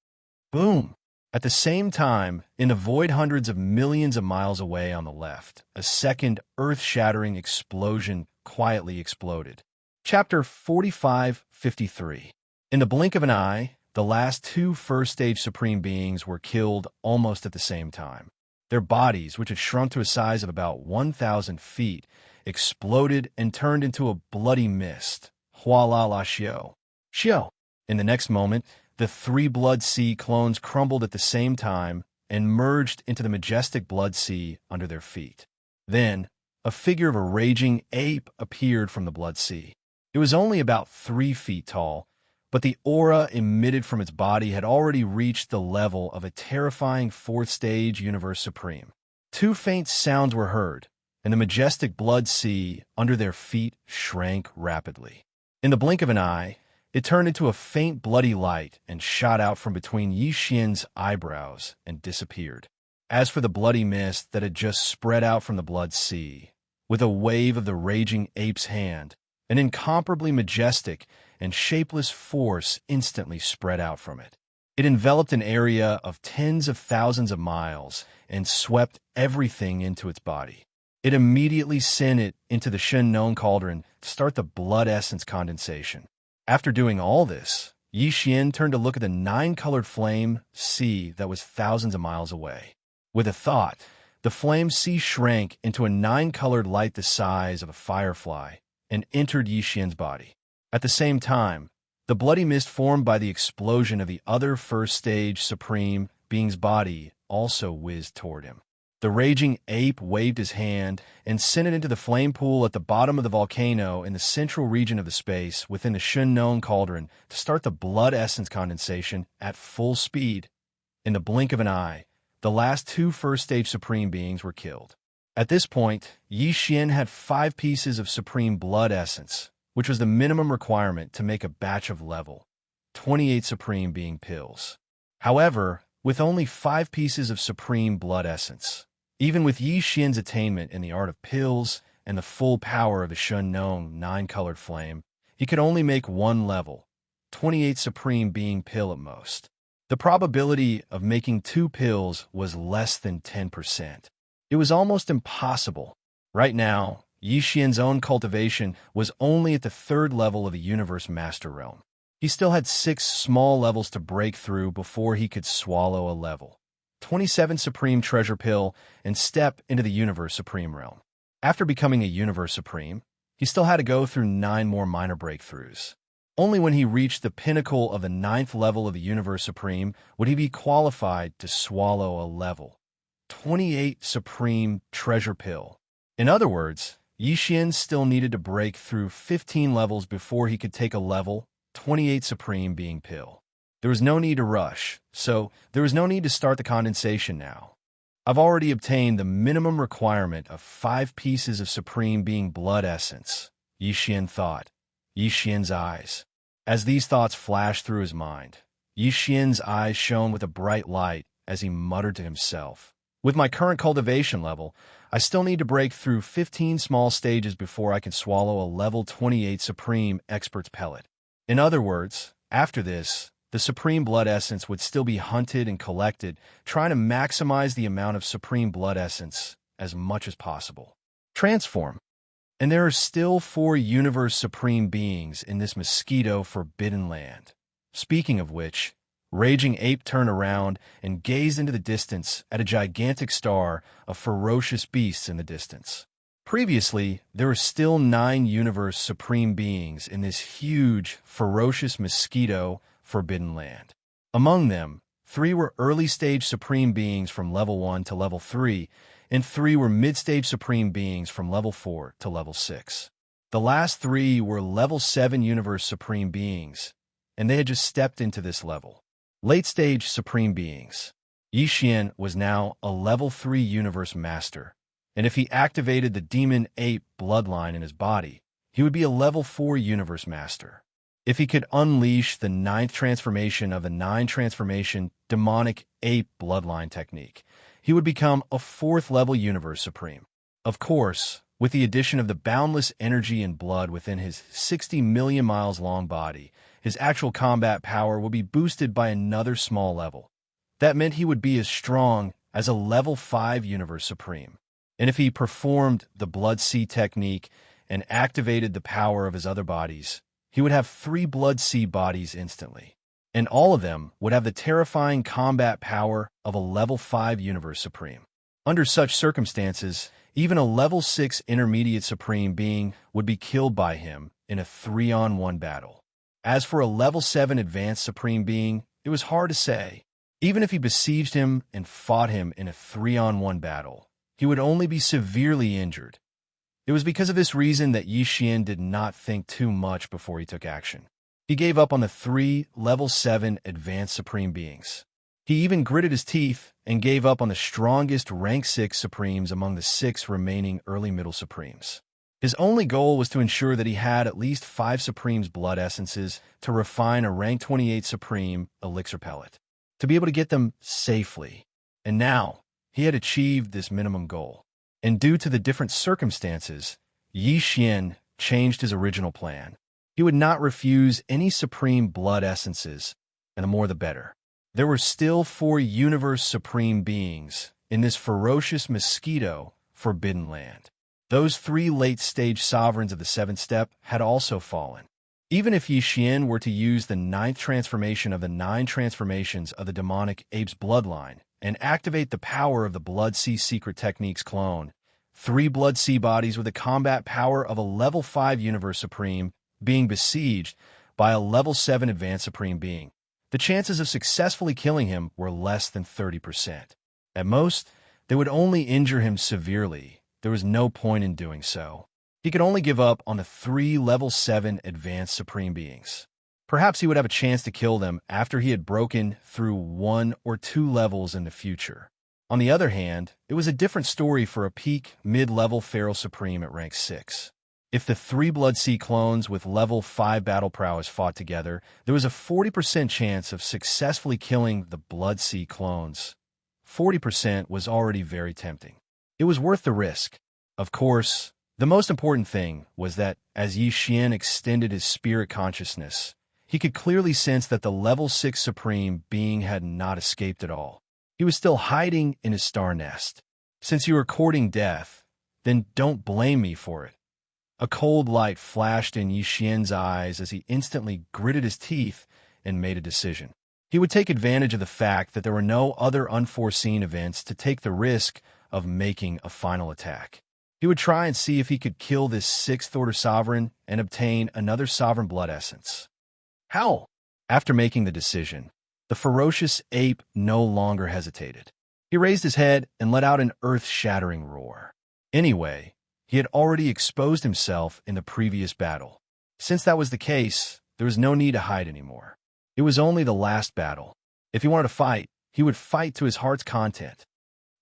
Boom! At the same time, in the void hundreds of millions of miles away on the left, a second earth-shattering explosion quietly exploded. Chapter 45-53. In the blink of an eye, the last two first-stage Supreme Beings were killed almost at the same time. Their bodies, which had shrunk to a size of about 1,000 feet, exploded and turned into a bloody mist. Huala la xiao. Xiao. In the next moment, the three Blood Sea clones crumbled at the same time and merged into the majestic Blood Sea under their feet. Then, a figure of a raging ape appeared from the Blood Sea. It was only about 3 feet tall, but the aura emitted from its body had already reached the level of a terrifying fourth-stage Universe Supreme. Two faint sounds were heard, and the majestic Blood Sea under their feet shrank rapidly. In the blink of an eye, it turned into a faint bloody light and shot out from between Yi Xian's eyebrows and disappeared. As for the bloody mist that had just spread out from the Blood Sea, with a wave of the raging ape's hand, an incomparably majestic and shapeless force instantly spread out from it. It enveloped an area of tens of thousands of miles and swept everything into its body. It immediately sent it into the Shen Nong cauldron to start the blood essence condensation. After doing all this, Yi Xian turned to look at the nine-colored flame sea that was thousands of miles away. With a thought, the flame sea shrank into a nine-colored light the size of a firefly and entered Yi Xian's body. At the same time, the bloody mist formed by the explosion of the other first-stage Supreme Being's body also whizzed toward him. The raging ape waved his hand and sent it into the flame pool at the bottom of the volcano in the central region of the space within the Shen Nong cauldron to start the blood essence condensation at full speed. In the blink of an eye, the last two first-stage Supreme Beings were killed. At this point, Yi Xian had 5 pieces of Supreme Blood Essence, which was the minimum requirement to make a batch of level 28 Supreme Being pills. However, with only 5 pieces of Supreme Blood Essence, even with Yi Xian's attainment in the art of pills and the full power of the Shen Nong nine-colored flame, he could only make 1 level, 28 Supreme Being pill at most. The probability of making 2 pills was less than 10%. It was almost impossible. Right now, Yi Xian's own cultivation was only at the 3rd level of the Universe Master Realm. He still had 6 small levels to break through before he could swallow a level 27 Supreme Treasure Pill and step into the Universe Supreme Realm. After becoming a Universe Supreme, he still had to go through 9 more minor breakthroughs. Only when he reached the pinnacle of the 9th level of the Universe Supreme would he be qualified to swallow a level 28 Supreme Treasure Pill. In other words, Yi Xian still needed to break through 15 levels before he could take a level 28 Supreme Being Pill. There was no need to rush, so there was no need to start the condensation now. I've already obtained the minimum requirement of 5 pieces of Supreme Being Blood Essence, Yi Xian thought. Yi Xian's eyes. As these thoughts flashed through his mind, Yi Xian's eyes shone with a bright light as he muttered to himself. With my current cultivation level, I still need to break through 15 small stages before I can swallow a level 28 Supreme Expert's Pellet. In other words, after this, the Supreme Blood Essence would still be hunted and collected, trying to maximize the amount of Supreme Blood Essence as much as possible. Transform. And there are still 4 Universe Supreme Beings in this mosquito forbidden land. Speaking of which, Raging Ape turned around and gazed into the distance at a gigantic star of ferocious beasts in the distance. Previously, there were still 9 Universe Supreme Beings in this huge, ferocious mosquito forbidden land. Among them, 3 were early-stage Supreme Beings from level 1 to level 3, and 3 were mid-stage Supreme Beings from level 4 to level 6. The last 3 were level 7 Universe Supreme Beings, and they had just stepped into this level. Late-stage Supreme Beings. Yi Xian was now a level 3 Universe Master, and if he activated the Demon Ape bloodline in his body, he would be a level 4 Universe Master. If he could unleash the 9th transformation of the 9 transformation Demonic Ape bloodline technique, he would become a 4th level Universe Supreme. Of course, with the addition of the boundless energy and blood within his 60 million miles long body, his actual combat power would be boosted by another small level. That meant he would be as strong as a level 5 Universe Supreme. And if he performed the Blood Sea technique and activated the power of his other bodies, he would have 3 Blood Sea bodies instantly. And all of them would have the terrifying combat power of a level 5 Universe Supreme. Under such circumstances, even a level 6 Intermediate Supreme Being would be killed by him in a 3-on-1 battle. As for a level 7 Advanced Supreme Being, it was hard to say. Even if he besieged him and fought him in a 3-on-1 battle, he would only be severely injured. It was because of this reason that Yi Xian did not think too much before he took action. He gave up on the 3 level 7 Advanced Supreme Beings. He even gritted his teeth and gave up on the strongest rank 6 Supremes among the 6 remaining early middle Supremes. His only goal was to ensure that he had at least 5 Supreme's blood essences to refine a rank 28 Supreme elixir pellet, to be able to get them safely. And now, he had achieved this minimum goal. And due to the different circumstances, Yi Xian changed his original plan. He would not refuse any Supreme blood essences, and the more the better. There were still 4 Universe Supreme Beings in this ferocious mosquito forbidden land. Those 3 late-stage sovereigns of the 7th step had also fallen. Even if Yi Xian were to use the 9th transformation of the 9 transformations of the demonic ape's bloodline and activate the power of the Blood Sea Secret Techniques clone, 3 Blood Sea bodies with the combat power of a level 5 Universe Supreme being besieged by a level 7 Advanced Supreme Being, the chances of successfully killing him were less than 30%. At most, they would only injure him severely. There was no point in doing so. He could only give up on the 3 level 7 Advanced Supreme Beings. Perhaps he would have a chance to kill them after he had broken through 1 or 2 levels in the future. On the other hand, it was a different story for a peak mid-level Feral Supreme at rank 6. If the 3 Blood Sea clones with level 5 battle prowess fought together, there was a 40% chance of successfully killing the Blood Sea clones. 40% was already very tempting. It was worth the risk. Of course, the most important thing was that as Yi Xian extended his spirit consciousness, he could clearly sense that the level 6 Supreme Being had not escaped at all. He was still hiding in his star nest. Since you are courting death, then don't blame me for it. A cold light flashed in Yi Xian's eyes as he instantly gritted his teeth and made a decision. He would take advantage of the fact that there were no other unforeseen events to take the risk of making a final attack. He would try and see if he could kill this sixth-order sovereign and obtain another sovereign blood essence. How? After making the decision, the ferocious ape no longer hesitated. He raised his head and let out an earth-shattering roar. Anyway, he had already exposed himself in the previous battle. Since that was the case, there was no need to hide anymore. It was only the last battle. If he wanted to fight, he would fight to his heart's content.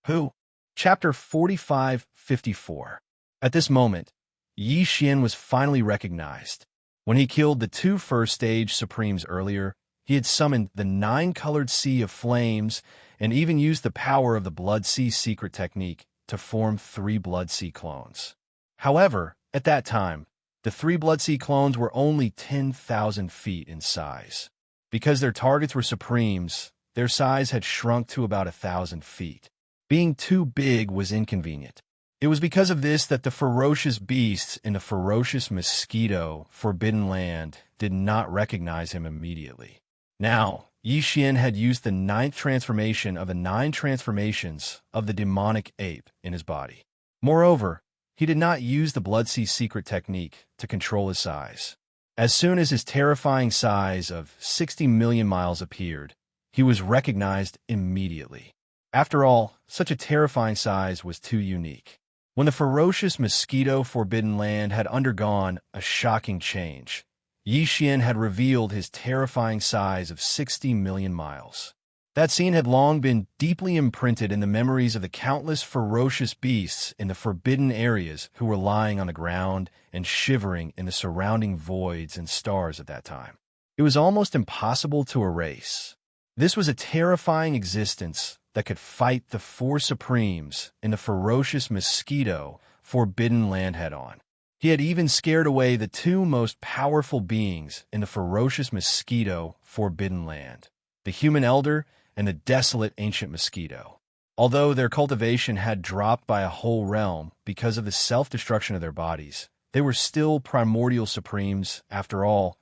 Who? Chapter 45-54. At this moment, Yi Xian was finally recognized. When he killed the two first-stage Supremes earlier, he had summoned the nine-colored sea of flames and even used the power of the Blood Sea secret technique to form 3 Blood Sea clones. However, at that time, the 3 Blood Sea clones were only 10,000 feet in size. Because their targets were Supremes, their size had shrunk to about 1,000 feet. Being too big was inconvenient. It was because of this that the ferocious beasts in the ferocious mosquito Forbidden Land did not recognize him immediately. Now, Yi Xian had used the 9th transformation of the 9 transformations of the demonic ape in his body. Moreover, he did not use the Blood Sea secret technique to control his size. As soon as his terrifying size of 60 million miles appeared, he was recognized immediately. After all, such a terrifying size was too unique. When the ferocious mosquito Forbidden Land had undergone a shocking change, Yi Xian had revealed his terrifying size of 60 million miles. That scene had long been deeply imprinted in the memories of the countless ferocious beasts in the forbidden areas who were lying on the ground and shivering in the surrounding voids and stars at that time. It was almost impossible to erase. This was a terrifying existence that could fight the 4 Supremes in the ferocious mosquito Forbidden Land head-on. He had even scared away the 2 most powerful beings in the ferocious mosquito Forbidden Land, the human elder and the desolate ancient mosquito. Although their cultivation had dropped by a whole realm because of the self-destruction of their bodies, they were still primordial Supremes after all.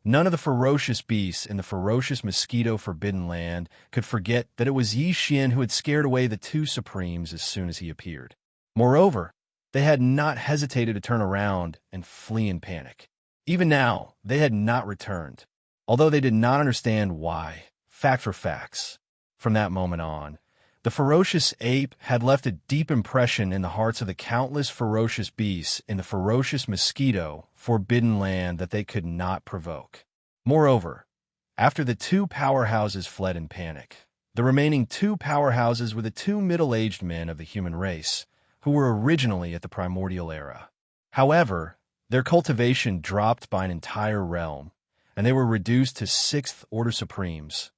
None of the ferocious beasts in the ferocious mosquito Forbidden Land could forget that it was Yi Xian who had scared away the 2 Supremes as soon as he appeared. Moreover, they had not hesitated to turn around and flee in panic. Even now, they had not returned, although they did not understand why. Facts were facts. From that moment on, the ferocious ape had left a deep impression in the hearts of the countless ferocious beasts in the ferocious mosquito Forbidden Land that they could not provoke. Moreover, after the 2 powerhouses fled in panic, the remaining 2 powerhouses were the 2 middle-aged men of the human race, who were originally at the primordial era. However, their cultivation dropped by an entire realm, and they were reduced to 6th-order Supremes.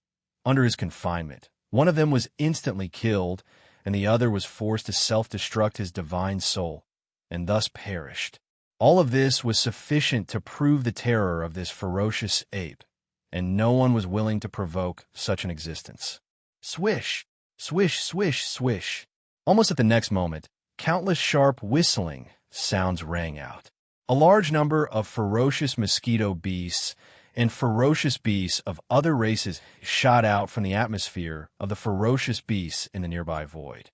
Under his confinement, one of them was instantly killed, and the other was forced to self-destruct his divine soul, and thus perished. All of this was sufficient to prove the terror of this ferocious ape, and no one was willing to provoke such an existence. Swish! Swish, swish, swish! Almost at the next moment, countless sharp whistling sounds rang out. A large number of ferocious mosquito beasts and ferocious beasts of other races shot out from the atmosphere of the ferocious beasts in the nearby void.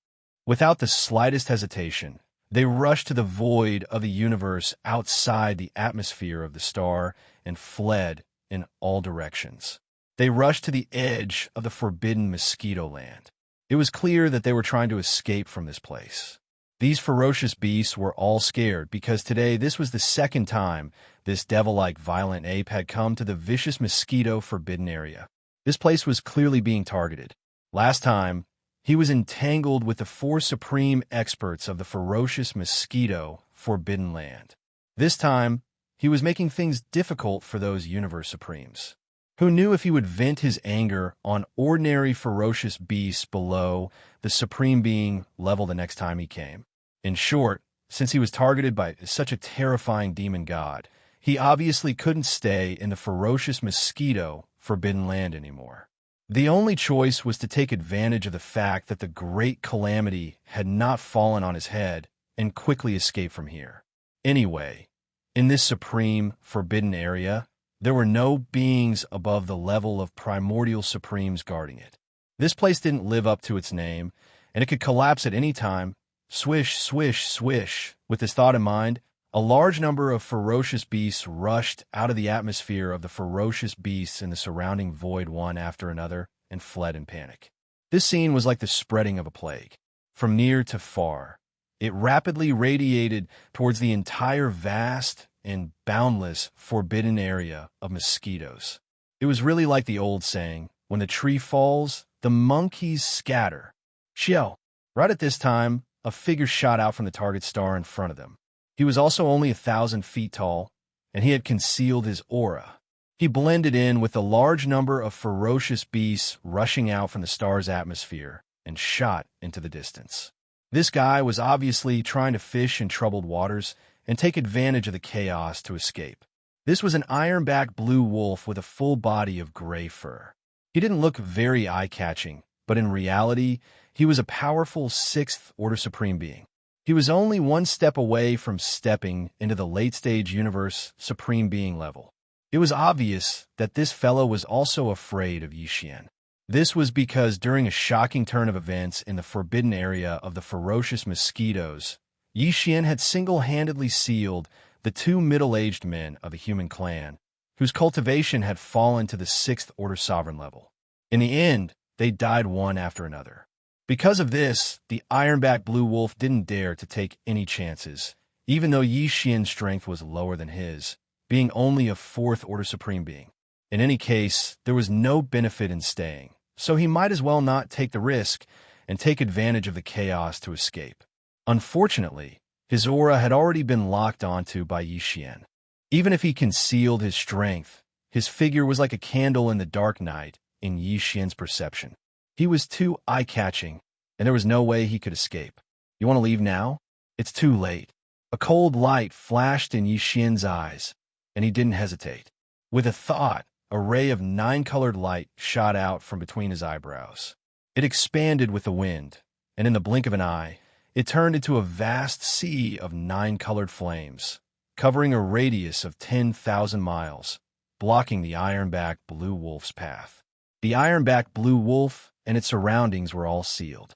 Without the slightest hesitation, they rushed to the void of the universe outside the atmosphere of the star and fled in all directions. They rushed to the edge of the forbidden mosquito land. It was clear that they were trying to escape from this place. These ferocious beasts were all scared because today this was the second time this devil-like violent ape had come to the vicious mosquito forbidden area. This place was clearly being targeted. Last time, he was entangled with the 4 supreme experts of the ferocious mosquito Forbidden Land. This time, he was making things difficult for those universe supremes. Who knew if he would vent his anger on ordinary ferocious beasts below the supreme being level the next time he came? In short, since he was targeted by such a terrifying demon god, he obviously couldn't stay in the ferocious mosquito Forbidden Land anymore. The only choice was to take advantage of the fact that the great calamity had not fallen on his head and quickly escape from here. Anyway, in this supreme, forbidden area, there were no beings above the level of primordial supremes guarding it. This place didn't live up to its name, and it could collapse at any time, Swish, swish, swish. With this thought in mind, a large number of ferocious beasts rushed out of the atmosphere of the ferocious beasts in the surrounding void one after another and fled in panic. This scene was like the spreading of a plague. From near to far, it rapidly radiated towards the entire vast and boundless forbidden area of mosquitoes. It was really like the old saying, when the tree falls, the monkeys scatter. Chill. Right at this time, a figure shot out from the target star in front of them. He was also only 1,000 feet tall, and he had concealed his aura. He blended in with the large number of ferocious beasts rushing out from the star's atmosphere and shot into the distance. This guy was obviously trying to fish in troubled waters and take advantage of the chaos to escape. This was an ironback blue wolf with a full body of gray fur. He didn't look very eye-catching, but in reality, he was a powerful 6th Order Supreme being. He was only one step away from stepping into the late-stage universe Supreme Being level. It was obvious that this fellow was also afraid of Yixian. This was because during a shocking turn of events in the forbidden area of the ferocious mosquitoes, Yixian had single-handedly sealed the 2 middle-aged men of the human clan, whose cultivation had fallen to the 6th Order Sovereign level. In the end, they died one after another. Because of this, the ironback blue wolf didn't dare to take any chances, even though Yixian's strength was lower than his, being only a 4th Order Supreme being. In any case, there was no benefit in staying, so he might as well not take the risk and take advantage of the chaos to escape. Unfortunately, his aura had already been locked onto by Yixian. Even if he concealed his strength, his figure was like a candle in the dark night in Yixian's perception. He was too eye-catching, and there was no way he could escape. You want to leave now? It's too late. A cold light flashed in Yixian's eyes, and he didn't hesitate. With a thought, a ray of 9-colored light shot out from between his eyebrows. It expanded with the wind, and in the blink of an eye, it turned into a vast sea of 9-colored flames, covering a radius of 10,000 miles, blocking the ironback blue wolf's path. The ironback blue wolf and its surroundings were all sealed.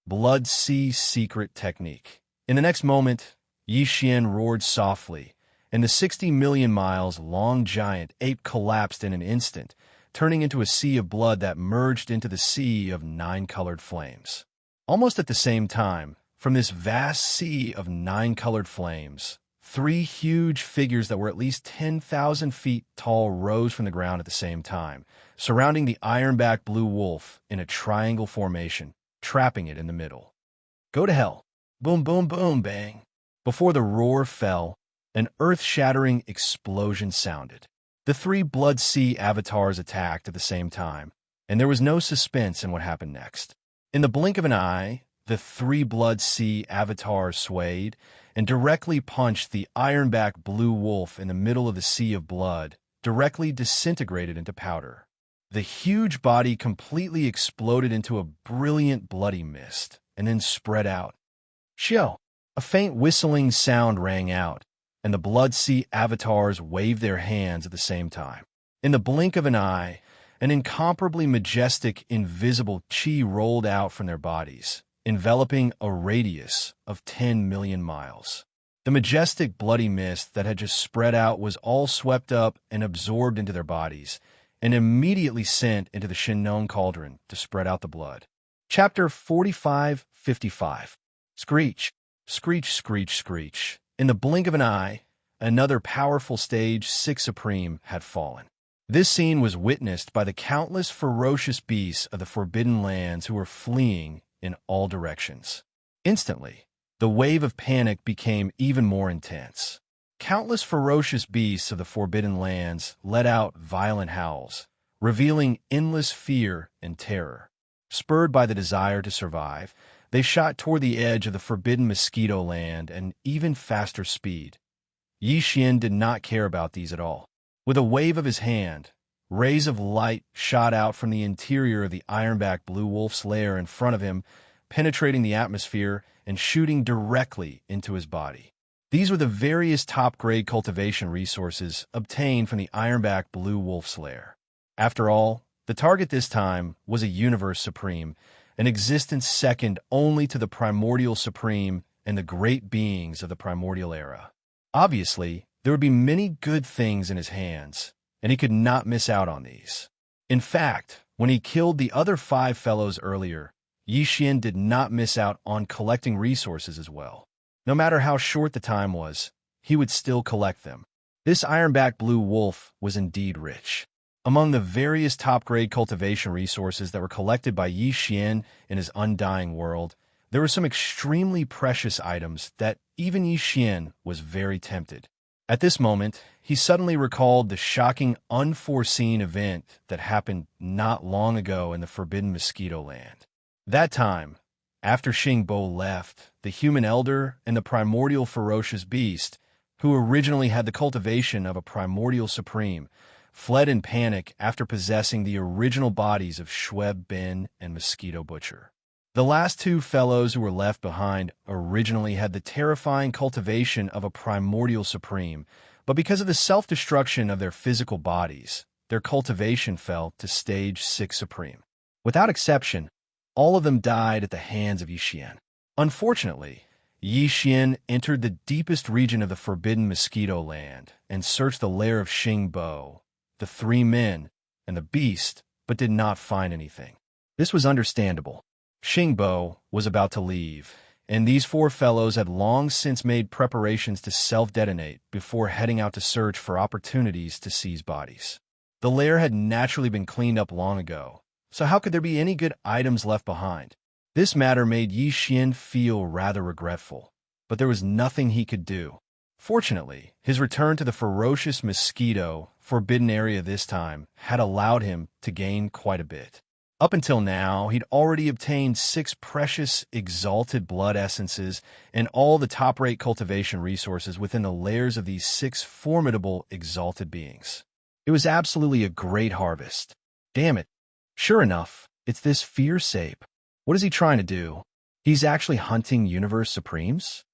Blood Sea Secret Technique. In the next moment, Yixian roared softly, and the 60 million miles long giant ape collapsed in an instant, turning into a sea of blood that merged into the sea of 9-colored flames. Almost at the same time, from this vast sea of 9-colored flames, 3 huge figures that were at least 10,000 feet tall rose from the ground at the same time, surrounding the ironback blue wolf in a triangle formation, trapping it in the middle. Go to hell. Boom, boom, boom, bang. Before the roar fell, an earth-shattering explosion sounded. The 3 Blood Sea avatars attacked at the same time, and there was no suspense in what happened next. In the blink of an eye, the 3 Blood Sea avatars swayed and directly punched the ironback blue wolf in the middle of the sea of blood, directly disintegrated into powder. The huge body completely exploded into a brilliant bloody mist, and then spread out. Chill! A faint whistling sound rang out, and the Blood Sea avatars waved their hands at the same time. In the blink of an eye, an incomparably majestic, invisible chi rolled out from their bodies, enveloping a radius of 10 million miles. The majestic bloody mist that had just spread out was all swept up and absorbed into their bodies, and immediately sent into the Shinnon Cauldron to spread out the blood. Chapter 45-55. Screech, screech, screech, screech. In the blink of an eye, another powerful Stage 6 Supreme had fallen. This scene was witnessed by the countless ferocious beasts of the Forbidden Lands who were fleeing in all directions. Instantly, the wave of panic became even more intense. Countless ferocious beasts of the Forbidden Lands let out violent howls, revealing endless fear and terror. Spurred by the desire to survive, they shot toward the edge of the Forbidden Mosquito Land at an even faster speed. Yixian did not care about these at all. With a wave of his hand, rays of light shot out from the interior of the ironback blue wolf's lair in front of him, penetrating the atmosphere and shooting directly into his body. These were the various top-grade cultivation resources obtained from the ironback blue wolf's lair. After all, the target this time was a Universe Supreme, an existence second only to the primordial supreme and the great beings of the primordial era. Obviously, there would be many good things in his hands, and he could not miss out on these. In fact, when he killed the other 5 fellows earlier, Yi Xian did not miss out on collecting resources as well. No matter how short the time was, he would still collect them. This ironback blue wolf was indeed rich. Among the various top-grade cultivation resources that were collected by Yi Xian in his undying world, there were some extremely precious items that even Yi Xian was very tempted. At this moment, he suddenly recalled the shocking, unforeseen event that happened not long ago in the Forbidden Mosquito Land. That time, after Xingbo left, the human elder and the primordial ferocious beast, who originally had the cultivation of a primordial supreme, fled in panic after possessing the original bodies of Schweb Bin and Mosquito Butcher. The last 2 fellows who were left behind originally had the terrifying cultivation of a primordial supreme, but because of the self-destruction of their physical bodies, their cultivation fell to stage 6 supreme. Without exception, all of them died at the hands of Yi Xian. Unfortunately, Yi Xian entered the deepest region of the Forbidden Mosquito Land and searched the lair of Xingbo, the 3 men, and the beast, but did not find anything. This was understandable. Xingbo was about to leave, and these 4 fellows had long since made preparations to self-detonate before heading out to search for opportunities to seize bodies. The lair had naturally been cleaned up long ago, so how could there be any good items left behind? This matter made Yi Xian feel rather regretful, but there was nothing he could do. Fortunately, his return to the ferocious mosquito forbidden area this time had allowed him to gain quite a bit. Up until now, he'd already obtained 6 precious, exalted blood essences and all the top-rate cultivation resources within the lairs of these 6 formidable, exalted beings. It was absolutely a great harvest. Damn it. Sure enough, it's this fierce ape. What is he trying to do? He's actually hunting Universe Supremes?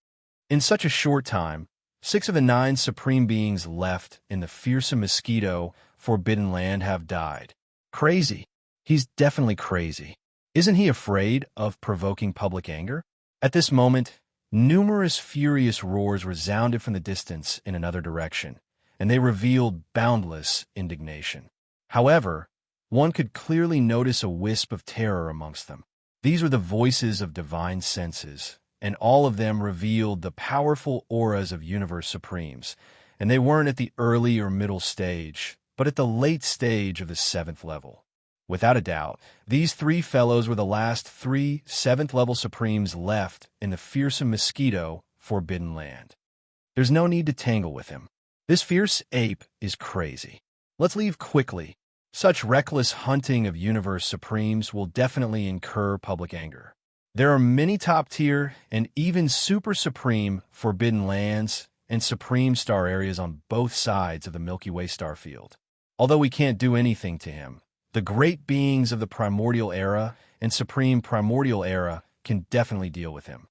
In such a short time, 6 of the 9 supreme beings left in the fearsome mosquito forbidden land have died. Crazy. He's definitely crazy. Isn't he afraid of provoking public anger? At this moment, numerous furious roars resounded from the distance in another direction, and they revealed boundless indignation. However, one could clearly notice a wisp of terror amongst them. These were the voices of divine senses, and all of them revealed the powerful auras of Universe Supremes, and they weren't at the early or middle stage, but at the late stage of the 7th level. Without a doubt, these 3 fellows were the last 3 7th-level Supremes left in the fearsome mosquito forbidden land. There's no need to tangle with him. This fierce ape is crazy. Let's leave quickly. Such reckless hunting of Universe Supremes will definitely incur public anger. There are many top-tier and even super supreme forbidden lands and supreme star areas on both sides of the Milky Way star field. Although we can't do anything to him, the great beings of the primordial era and supreme primordial era can definitely deal with him.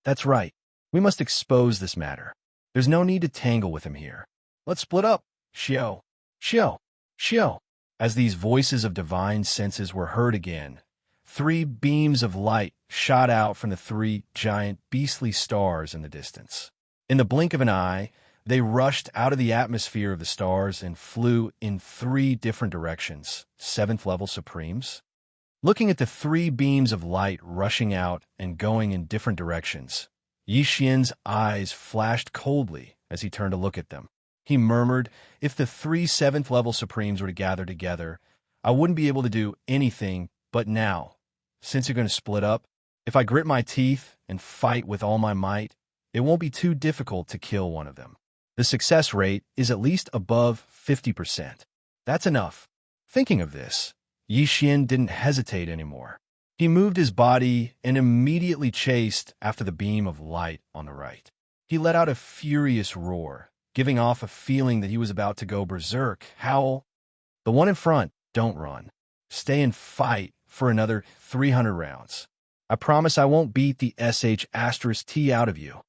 That's right. We must expose this matter. There's no need to tangle with him here. Let's split up. Xiao, Xiao, Xiao. As these voices of divine senses were heard again, 3 beams of light shot out from the 3 giant beastly stars in the distance. In the blink of an eye, they rushed out of the atmosphere of the stars and flew in 3 different directions, 7th-level Supremes. Looking at the 3 beams of light rushing out and going in different directions, Yi Xian's eyes flashed coldly as he turned to look at them. He murmured, if the 3 7th-level Supremes were to gather together, I wouldn't be able to do anything but now. Since you're going to split up, if I grit my teeth and fight with all my might, it won't be too difficult to kill one of them. The success rate is at least above 50%. That's enough. Thinking of this, Yi Xian didn't hesitate anymore. He moved his body and immediately chased after the beam of light on the right. He let out a furious roar, giving off a feeling that he was about to go berserk, howl. The one in front, don't run. Stay and fight for another 300 rounds. I promise I won't beat the sh*t out of you.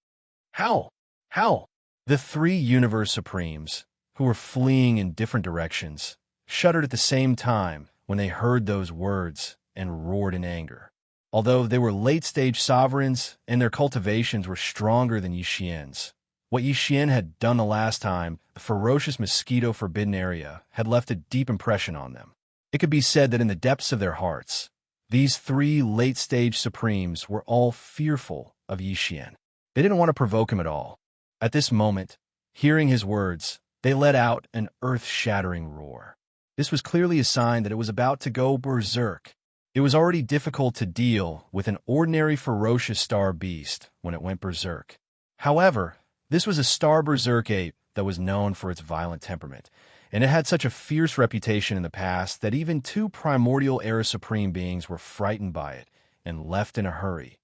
Howl! Howl! The 3 Universe Supremes, who were fleeing in different directions, shuddered at the same time when they heard those words and roared in anger. Although they were late-stage sovereigns and their cultivations were stronger than Yixian's. What Yixian had done the last time, the ferocious mosquito-forbidden area, had left a deep impression on them. It could be said that in the depths of their hearts, these three late-stage supremes were all fearful of Yixian. They didn't want to provoke him at all. At this moment, hearing his words, they let out an earth-shattering roar. This was clearly a sign that it was about to go berserk. It was already difficult to deal with an ordinary ferocious star beast when it went berserk. However, this was a star berserk ape that was known for its violent temperament, and it had such a fierce reputation in the past that even two primordial era supreme beings were frightened by it and left in a hurry.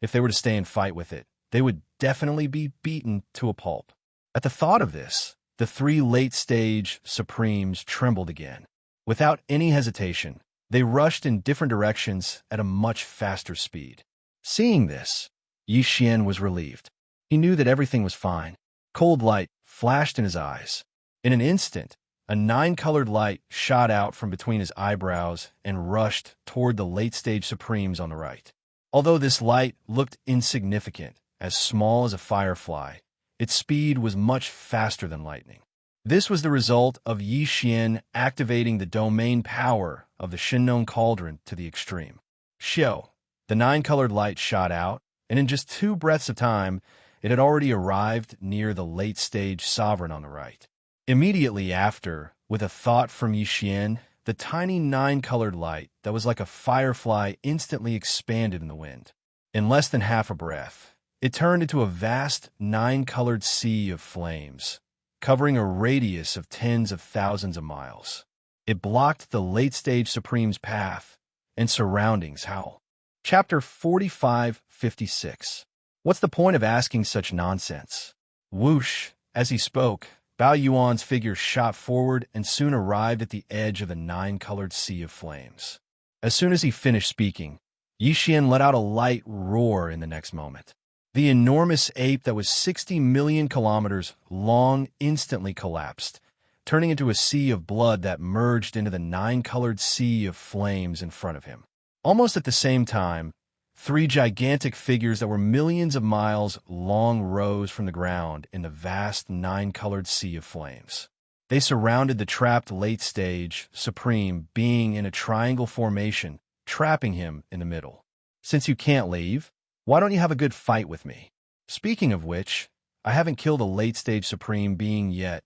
If they were to stay and fight with it, they would definitely be beaten to a pulp. At the thought of this, the three late-stage supremes trembled again. Without any hesitation, they rushed in different directions at a much faster speed. Seeing this, Yixian was relieved. He knew that everything was fine. Cold light flashed in his eyes. In an instant, a nine-colored light shot out from between his eyebrows and rushed toward the late-stage supremes on the right. Although this light looked insignificant, as small as a firefly, its speed was much faster than lightning. This was the result of Yixian activating the domain power of the Shinnon Cauldron to the extreme. Xiao, the nine-colored light shot out, and in just 2 breaths of time, it had already arrived near the late-stage sovereign on the right. Immediately after, with a thought from Yixian, the tiny nine-colored light that was like a firefly instantly expanded in the wind. In less than half a breath, it turned into a vast nine-colored sea of flames, covering a radius of tens of thousands of miles. It blocked the late-stage Supreme's path and surroundings. How? Chapter 45-56. What's the point of asking such nonsense? Whoosh! As he spoke, Bao Yuan's figure shot forward and soon arrived at the edge of the nine-colored sea of flames. As soon as he finished speaking, Yixian let out a light roar in the next moment. The enormous ape that was 60 million kilometers long instantly collapsed, turning into a sea of blood that merged into the nine-colored sea of flames in front of him. Almost at the same time, 3 gigantic figures that were millions of miles long rose from the ground in the vast nine-colored sea of flames. They surrounded the trapped late-stage Supreme being in a triangle formation, trapping him in the middle. Since you can't leave, why don't you have a good fight with me? Speaking of which, I haven't killed a late-stage Supreme being yet.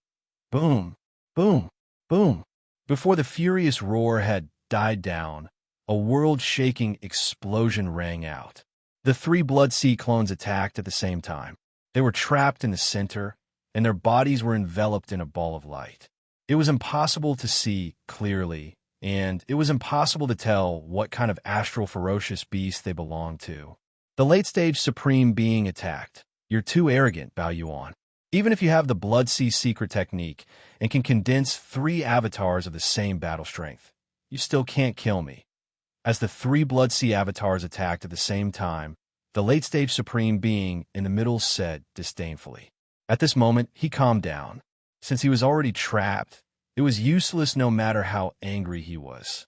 Boom, boom, boom. Before the furious roar had died down, a world-shaking explosion rang out. The 3 Blood Sea clones attacked at the same time. They were trapped in the center, and their bodies were enveloped in a ball of light. It was impossible to see clearly, and it was impossible to tell what kind of astral ferocious beast they belonged to. The late-stage Supreme being attacked. You're too arrogant, Bao Yuan. Even if you have the Blood Sea secret technique and can condense 3 avatars of the same battle strength, you still can't kill me. As the 3 Blood Sea avatars attacked at the same time, the late-stage Supreme being in the middle said disdainfully. At this moment, he calmed down. Since he was already trapped, it was useless no matter how angry he was.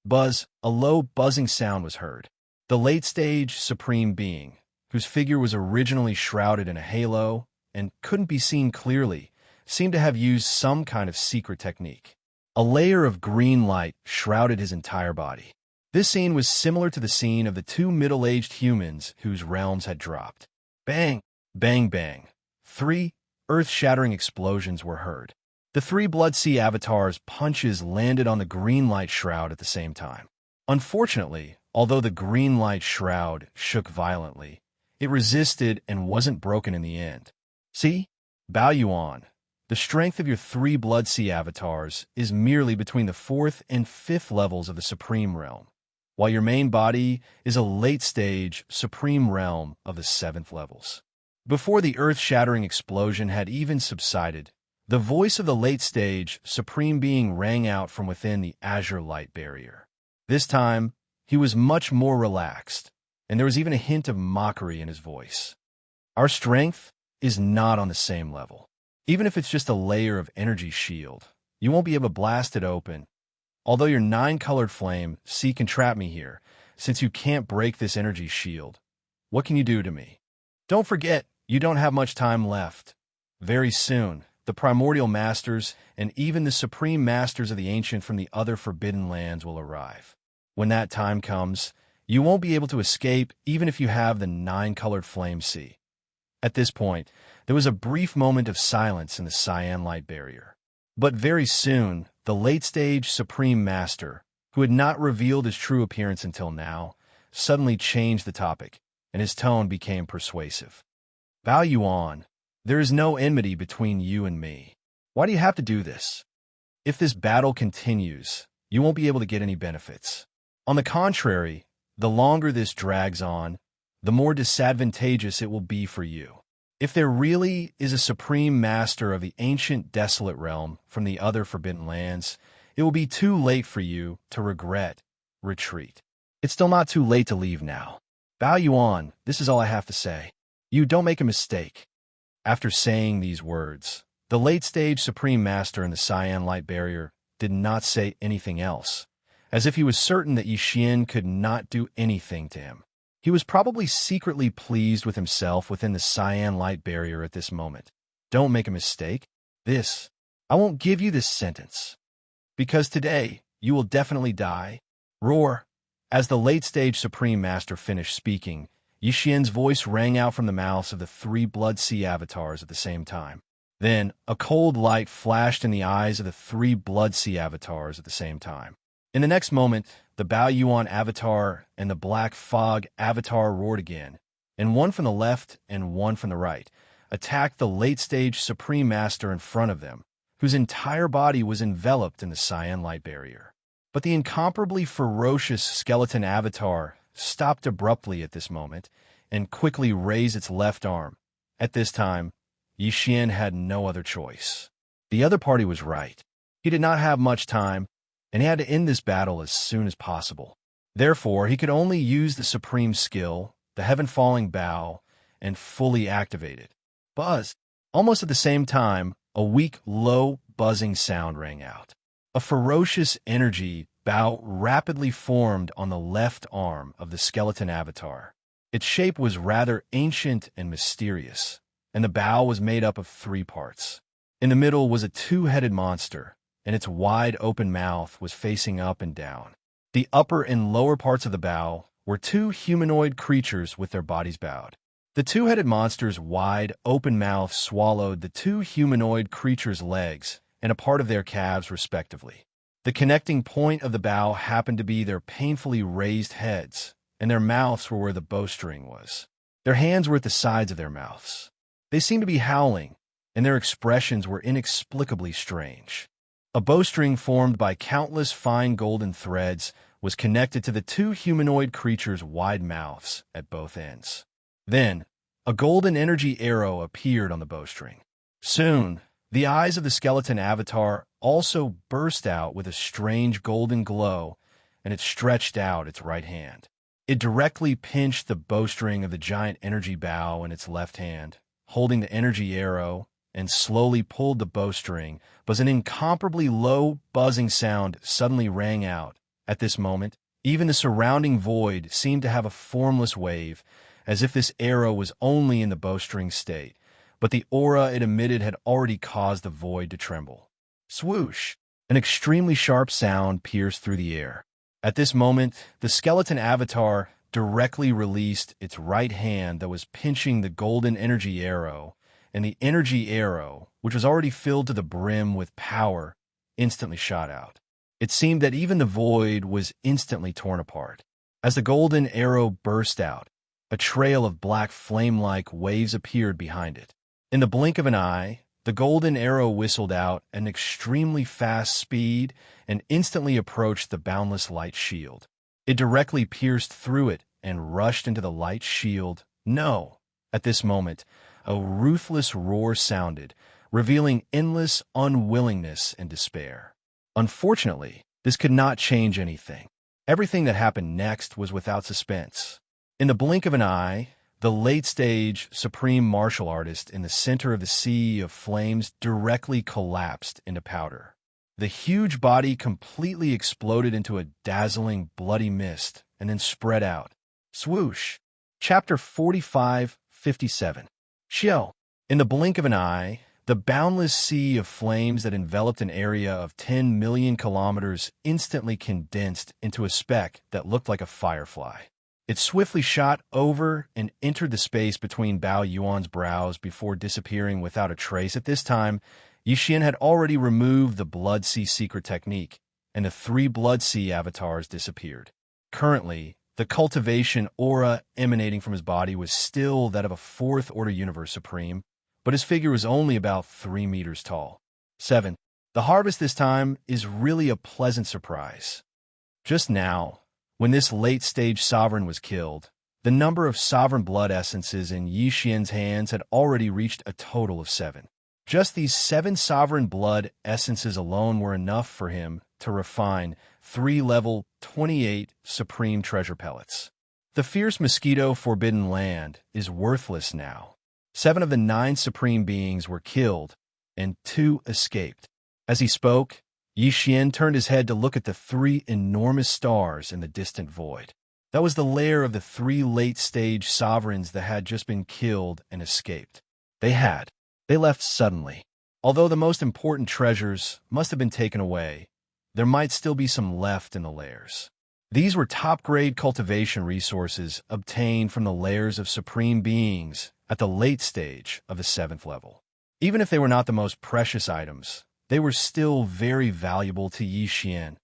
Buzz, a low buzzing sound was heard. The late-stage Supreme being, whose figure was originally shrouded in a halo and couldn't be seen clearly, seemed to have used some kind of secret technique. A layer of green light shrouded his entire body. This scene was similar to the scene of the 2 middle-aged humans whose realms had dropped. Bang! Bang bang. 3 earth-shattering explosions were heard. The 3 Blood Sea avatars' punches landed on the green light shroud at the same time. Unfortunately, although the green light shroud shook violently, it resisted and wasn't broken in the end. See? Bao Yuan, the strength of your 3 Blood Sea avatars is merely between the 4th and 5th levels of the Supreme Realm, while your main body is a late-stage Supreme Realm of the 7th levels. Before the earth-shattering explosion had even subsided, the voice of the late-stage Supreme Being rang out from within the azure light barrier. This time, he was much more relaxed, and there was even a hint of mockery in his voice. Our strength is not on the same level. Even if it's just a layer of energy shield, you won't be able to blast it open. Although your 9-colored flame can trap me here, since you can't break this energy shield, what can you do to me? Don't forget, you don't have much time left. Very soon, the primordial masters and even the supreme masters of the ancient from the other forbidden lands will arrive. When that time comes, you won't be able to escape even if you have the 9-colored flame sea. At this point, there was a brief moment of silence in the cyan light barrier. But very soon, the late-stage Supreme Master, who had not revealed his true appearance until now, suddenly changed the topic, and his tone became persuasive. Bao Yuan, there is no enmity between you and me. Why do you have to do this? If this battle continues, you won't be able to get any benefits. On the contrary, the longer this drags on, the more disadvantageous it will be for you. If there really is a supreme master of the ancient desolate realm from the other forbidden lands, it will be too late for you to regret retreat. It's still not too late to leave now. Bao Yuan, this is all I have to say. You don't make a mistake. After saying these words, the late-stage Supreme Master in the Cyan Light Barrier did not say anything else, as if he was certain that Yixian could not do anything to him. He was probably secretly pleased with himself within the Cyan Light Barrier at this moment. Don't make a mistake. I won't give you this sentence. Because today, you will definitely die. Roar. As the late-stage Supreme Master finished speaking, Yixian's voice rang out from the mouths of the 3 Blood Sea avatars at the same time. Then, a cold light flashed in the eyes of the 3 Blood Sea avatars at the same time. In the next moment, the Bao Yuan avatar and the Black Fog avatar roared again, and one from the left and one from the right attacked the late-stage Supreme Master in front of them, whose entire body was enveloped in the Cyan Light Barrier. But the incomparably ferocious skeleton avatar stopped abruptly at this moment and quickly raised its left arm. At this time, Yixian had no other choice. The other party was right. He did not have much time, and he had to end this battle as soon as possible. Therefore, he could only use the supreme skill, the heaven-falling bow, and fully activate it. Buzz! Almost at the same time, a weak, low, buzzing sound rang out. A ferocious energy bow rapidly formed on the left arm of the skeleton avatar. Its shape was rather ancient and mysterious, and the bow was made up of 3 parts. In the middle was a 2-headed monster, and its wide-open mouth was facing up and down. The upper and lower parts of the bow were 2 humanoid creatures with their bodies bowed. The 2-headed monster's wide-open mouth swallowed the 2 humanoid creatures' legs and a part of their calves, respectively. The connecting point of the bow happened to be their painfully raised heads, and their mouths were where the bowstring was. Their hands were at the sides of their mouths. They seemed to be howling, and their expressions were inexplicably strange. A bowstring formed by countless fine golden threads was connected to the 2 humanoid creatures' wide mouths at both ends. Then, a golden energy arrow appeared on the bowstring. Soon, the eyes of the skeleton avatar also burst out with a strange golden glow, and it stretched out its right hand. It directly pinched the bowstring of the giant energy bow in its left hand, holding the energy arrow, and slowly pulled the bowstring, but an incomparably low, buzzing sound suddenly rang out. At this moment, even the surrounding void seemed to have a formless wave, as if this arrow was only in the bowstring state, but the aura it emitted had already caused the void to tremble. Swoosh! An extremely sharp sound pierced through the air. At this moment, the skeleton avatar directly released its right hand that was pinching the golden energy arrow, and the energy arrow, which was already filled to the brim with power, instantly shot out. It seemed that even the void was instantly torn apart. As the golden arrow burst out, a trail of black flame-like waves appeared behind it. In the blink of an eye, the golden arrow whistled out at an extremely fast speed and instantly approached the boundless light shield. It directly pierced through it and rushed into the light shield. No! At this moment, a ruthless roar sounded, revealing endless unwillingness and despair. Unfortunately, this could not change anything. Everything that happened next was without suspense. In the blink of an eye, the late-stage supreme martial artist in the center of the sea of flames directly collapsed into powder. The huge body completely exploded into a dazzling, bloody mist and then spread out. Swoosh. Chapter 45:57. Xiao. In the blink of an eye, the boundless sea of flames that enveloped an area of 10 million kilometers instantly condensed into a speck that looked like a firefly. It swiftly shot over and entered the space between Bao Yuan's brows before disappearing without a trace. At this time, Yixian had already removed the Blood Sea secret technique, and the 3 Blood Sea avatars disappeared. Currently, the cultivation aura emanating from his body was still that of a 4th Order Universe Supreme, but his figure was only about 3 meters tall. 7. The harvest this time is really a pleasant surprise. Just now, when this late-stage sovereign was killed, the number of sovereign blood essences in Yixian's hands had already reached a total of 7. Just these 7 sovereign blood essences alone were enough for him to refine 3 level 28 supreme treasure pellets. The fierce mosquito Forbidden Land is worthless now. 7 of the 9 supreme beings were killed, and 2 escaped. As he spoke, Yixian turned his head to look at the 3 enormous stars in the distant void. That was the lair of the 3 late-stage sovereigns that had just been killed and escaped. They left suddenly. Although the most important treasures must have been taken away, there might still be some left in the lairs. These were top-grade cultivation resources obtained from the lairs of supreme beings at the late stage of the 7th level. Even if they were not the most precious items, they were still very valuable to Yixian.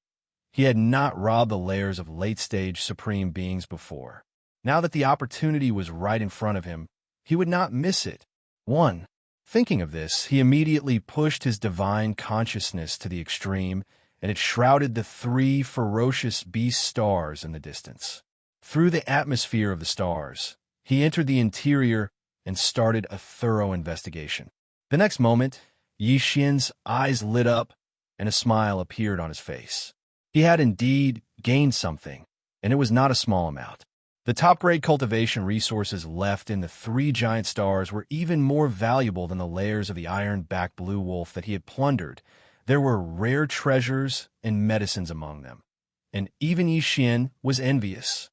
He had not robbed the lairs of late-stage supreme beings before. Now that the opportunity was right in front of him, he would not miss it. 1. Thinking of this, he immediately pushed his divine consciousness to the extreme, and it shrouded the 3 ferocious beast stars in the distance. Through the atmosphere of the stars, he entered the interior and started a thorough investigation. The next moment, Yixian's eyes lit up, and a smile appeared on his face. He had indeed gained something, and it was not a small amount. The top-grade cultivation resources left in the 3 giant stars were even more valuable than the lairs of the iron-backed blue wolf that he had plundered. There were rare treasures and medicines among them, and even Yixian was envious.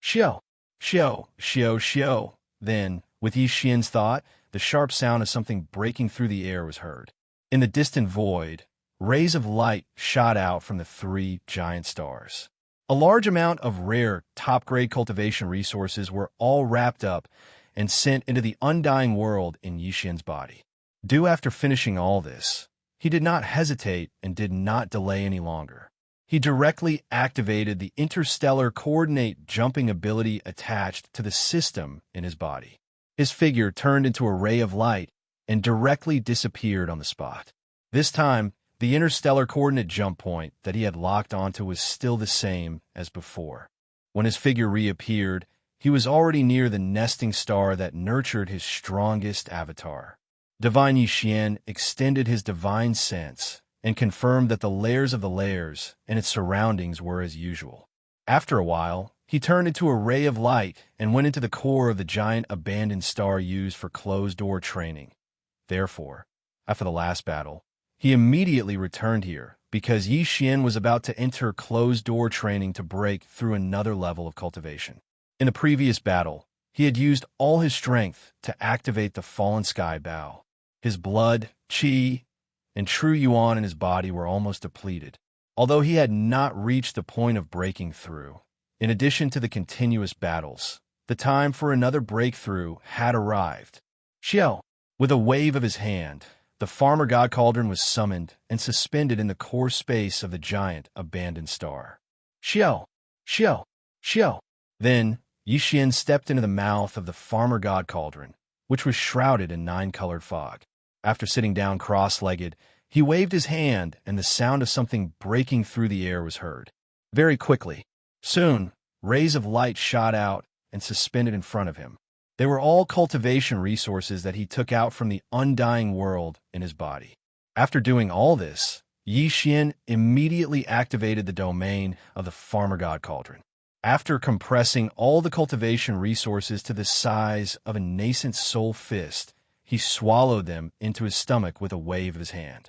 Xiao, xiao, xiao, xiao. Then, with Yixian's thought, the sharp sound of something breaking through the air was heard. In the distant void, rays of light shot out from the 3 giant stars. A large amount of rare, top-grade cultivation resources were all wrapped up and sent into the undying world in Yixian's body. After finishing all this, he did not hesitate and did not delay any longer. He directly activated the interstellar coordinate jumping ability attached to the system in his body. His figure turned into a ray of light and directly disappeared on the spot. This time, the interstellar coordinate jump point that he had locked onto was still the same as before. When his figure reappeared, he was already near the nesting star that nurtured his strongest avatar. Divine Yixian extended his divine sense and confirmed that the lairs of the lairs and its surroundings were as usual. After a while, he turned into a ray of light and went into the core of the giant abandoned star used for closed-door training. Therefore, after the last battle, he immediately returned here because Yixian was about to enter closed-door training to break through another level of cultivation. In the previous battle, he had used all his strength to activate the fallen sky Bao. His blood, qi, and true yuan in his body were almost depleted, although he had not reached the point of breaking through. In addition to the continuous battles, the time for another breakthrough had arrived. Xiao, with a wave of his hand, the farmer god cauldron was summoned and suspended in the core space of the giant abandoned star. Xiao, xiao, xiao. Then, Yixian stepped into the mouth of the farmer god cauldron, which was shrouded in 9-colored fog. After sitting down cross-legged, he waved his hand and the sound of something breaking through the air was heard. Very quickly, soon, rays of light shot out and suspended in front of him. They were all cultivation resources that he took out from the undying world in his body. After doing all this, Yixian immediately activated the domain of the farmer god cauldron. After compressing all the cultivation resources to the size of a nascent soul fist, he swallowed them into his stomach with a wave of his hand.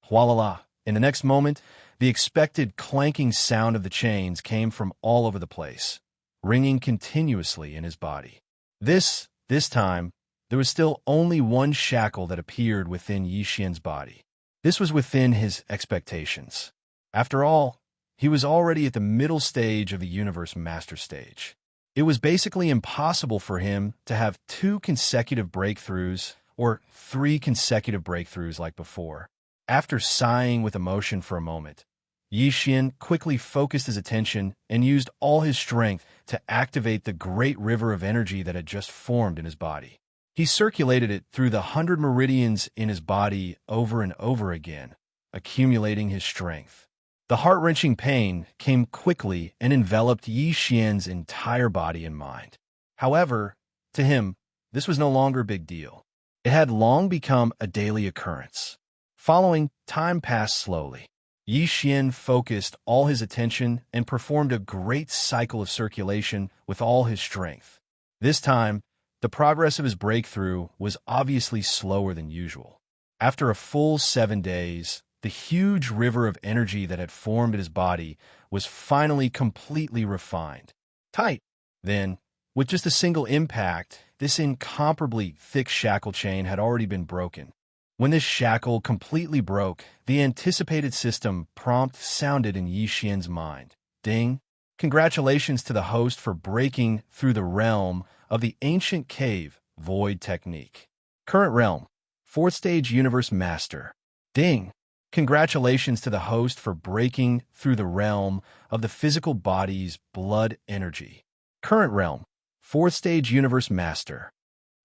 Hualala! In the next moment, The expected clanking sound of the chains came from all over the place, ringing continuously in his body. This time, there was still only one shackle that appeared within Yixian's body. This was within his expectations. After all, he was already at the middle stage of the Universe Master Stage. It was basically impossible for him to have 2 consecutive breakthroughs or 3 consecutive breakthroughs like before. After sighing with emotion for a moment, Yixian quickly focused his attention and used all his strength to activate the great river of energy that had just formed in his body. He circulated it through the 100 meridians in his body over and over again, accumulating his strength. The heart-wrenching pain came quickly and enveloped Yixian's entire body and mind. However, to him, this was no longer a big deal. It had long become a daily occurrence. Following, time passed slowly. Yixian focused all his attention and performed a great cycle of circulation with all his strength. This time, the progress of his breakthrough was obviously slower than usual. After a full 7 days, the huge river of energy that had formed in his body was finally completely refined. Tight. Then, with just a single impact, this incomparably thick shackle chain had already been broken. When this shackle completely broke, the anticipated system prompt sounded in Yixian's mind. Ding! Congratulations to the host for breaking through the realm of the ancient cave void technique. Current realm, 4th stage Universe Master. Ding! Congratulations to the host for breaking through the realm of the physical body's blood energy. Current realm, 4th stage Universe Master.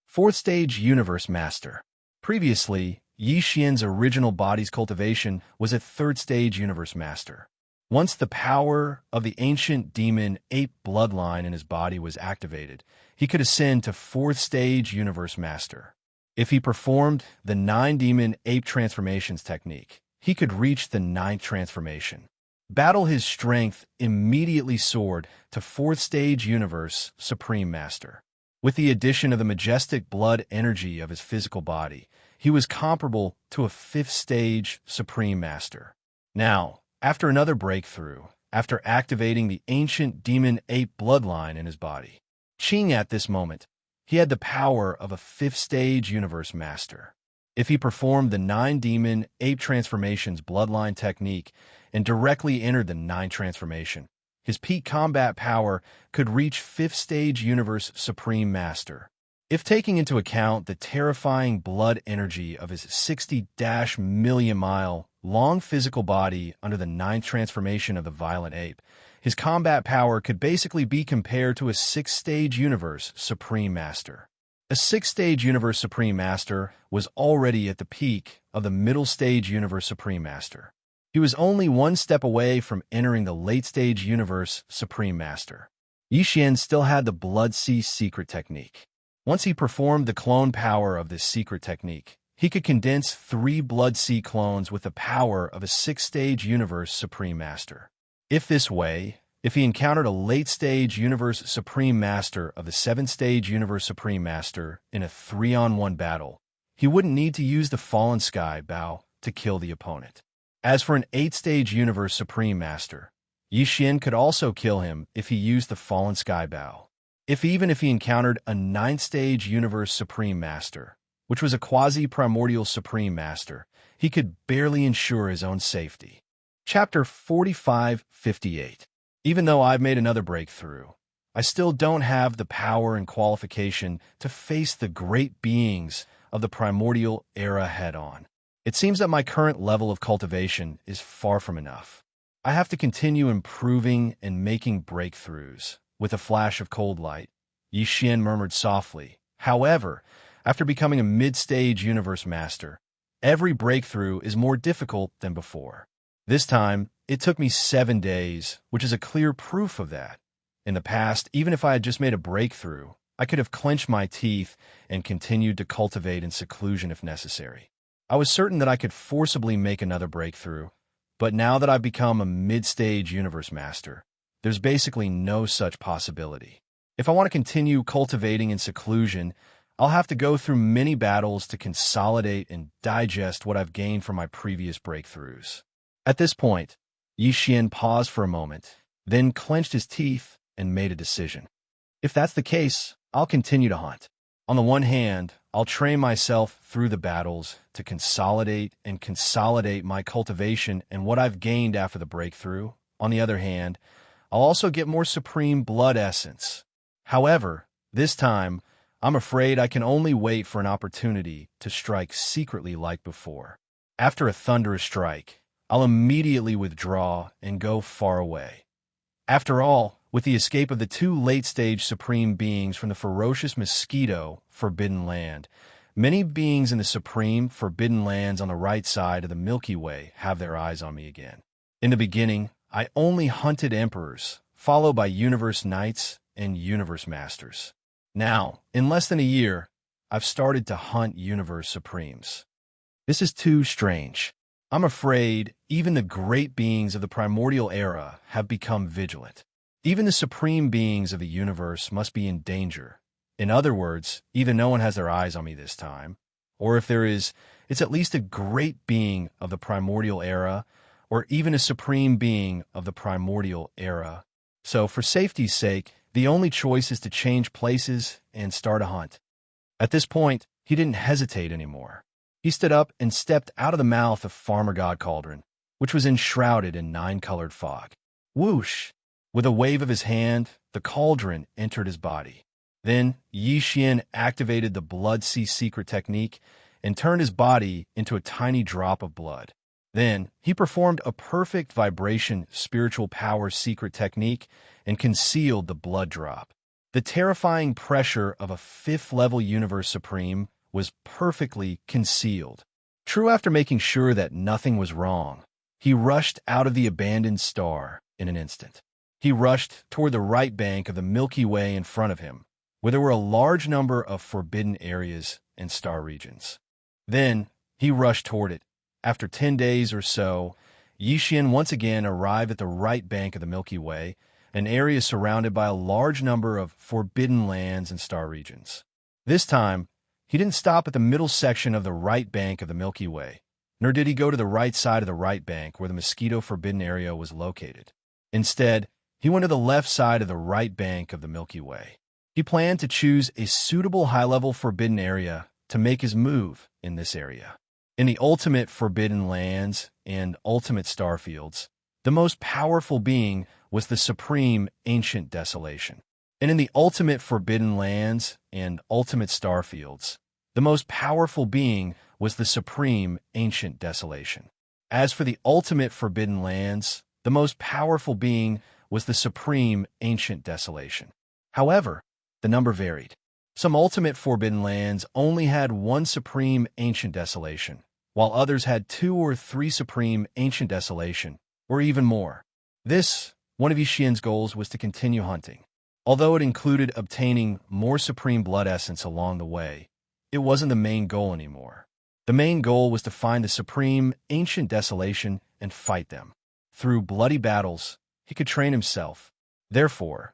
4th stage Universe Master. Previously, Yixian's original body's cultivation was at 3rd stage Universe Master. Once the power of the ancient demon ape bloodline in his body was activated, he could ascend to 4th stage Universe Master. If he performed the 9 demon ape transformations technique, he could reach the 9th transformation. Battle his strength immediately soared to 4th stage Universe Supreme Master. With the addition of the majestic blood energy of his physical body, he was comparable to a 5th stage Supreme Master. Now, after another breakthrough, after activating the ancient demon ape bloodline in his body, Qing at this moment, he had the power of a 5th stage Universe Master. If he performed the 9 demon ape transformations bloodline technique and directly entered the 9th transformation, his peak combat power could reach 5th stage Universe Supreme Master. If taking into account the terrifying blood energy of his 60-million-mile-long physical body under the 9th transformation of the violent ape, his combat power could basically be compared to a 6th stage Universe Supreme Master. A 6th stage Universe Supreme Master was already at the peak of the middle stage Universe Supreme Master. He was only one step away from entering the late stage Universe Supreme Master. Yixian still had the Blood Sea secret technique. Once he performed the clone power of this secret technique, he could condense 3 Blood Sea clones with the power of a 6th stage Universe Supreme Master. If he encountered a late stage Universe Supreme Master of the 7th stage Universe Supreme Master in a 3-on-1 battle, he wouldn't need to use the Fallen Sky Bow to kill the opponent. As for an 8th stage Universe Supreme Master, Yixian could also kill him if he used the Fallen Sky Bow. Even if he encountered a 9th stage Universe Supreme Master, which was a quasi-primordial Supreme Master, he could barely ensure his own safety. Chapter 45-58. Even though I've made another breakthrough, I still don't have the power and qualification to face the great beings of the primordial era head-on. It seems that my current level of cultivation is far from enough. I have to continue improving and making breakthroughs. With a flash of cold light, Yixian murmured softly. However, after becoming a mid-stage Universe Master, every breakthrough is more difficult than before. This time, it took me 7 days, which is a clear proof of that. In the past, even if I had just made a breakthrough, I could have clenched my teeth and continued to cultivate in seclusion if necessary. I was certain that I could forcibly make another breakthrough, but now that I've become a mid-stage Universe Master, there's basically no such possibility. If I want to continue cultivating in seclusion, I'll have to go through many battles to consolidate and digest what I've gained from my previous breakthroughs. At this point, Yi Xian paused for a moment, then clenched his teeth and made a decision. If that's the case, I'll continue to hunt. On the one hand, I'll train myself through the battles to consolidate my cultivation and what I've gained after the breakthrough. On the other hand, I'll also get more supreme blood essence. However, this time, I'm afraid I can only wait for an opportunity to strike secretly like before. After a thunderous strike, I'll immediately withdraw and go far away. After all, with the escape of the two late-stage supreme beings from the ferocious mosquito Forbidden Land, many beings in the supreme Forbidden Lands on the right side of the Milky Way have their eyes on me again. In the beginning, I only hunted emperors, followed by universe knights and universe masters. Now, in less than a year, I've started to hunt universe supremes. This is too strange. I'm afraid even the great beings of the primordial era have become vigilant. Even the supreme beings of the universe must be in danger. In other words, either no one has their eyes on me this time, or if there is, it's at least a great being of the primordial era, or even a supreme being of the primordial era. So, for safety's sake, the only choice is to change places and start a hunt. At this point, he didn't hesitate anymore. He stood up and stepped out of the mouth of Farmer God Cauldron, which was enshrouded in 9-colored fog. Whoosh! With a wave of his hand, the cauldron entered his body. Then, Yi Xian activated the Blood Sea secret technique and turned his body into a tiny drop of blood. Then, he performed a perfect vibration spiritual power secret technique and concealed the blood drop. The terrifying pressure of a 5th-level Universe Supreme was perfectly concealed. True, after making sure that nothing was wrong, he rushed out of the abandoned star in an instant. He rushed toward the right bank of the Milky Way in front of him, where there were a large number of forbidden areas and star regions. Then, he rushed toward it. After 10 days or so, Yi Xian once again arrived at the right bank of the Milky Way, an area surrounded by a large number of forbidden lands and star regions. This time, he didn't stop at the middle section of the right bank of the Milky Way, nor did he go to the right side of the right bank where the mosquito forbidden area was located. Instead, he went to the left side of the right bank of the Milky Way. He planned to choose a suitable high-level forbidden area to make his move in this area. In the ultimate forbidden lands and ultimate starfields, the most powerful being was the supreme ancient desolation. And in the ultimate forbidden lands and ultimate starfields, the most powerful being was the supreme ancient desolation. As for the ultimate forbidden lands, the most powerful being was the supreme ancient desolation. However, the number varied. Some ultimate forbidden lands only had one supreme ancient desolation, while others had 2 or 3 supreme ancient desolation, or even more. This, one of Yi Xian's goals, was to continue hunting. Although it included obtaining more supreme blood essence along the way, it wasn't the main goal anymore. The main goal was to find the supreme ancient desolation and fight them. Through bloody battles, he could train himself. Therefore,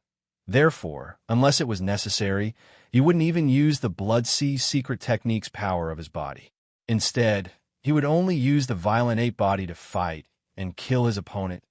unless it was necessary, he wouldn't even use the Blood Sea secret technique's power of his body. Instead, he would only use the violent ape body to fight and kill his opponent.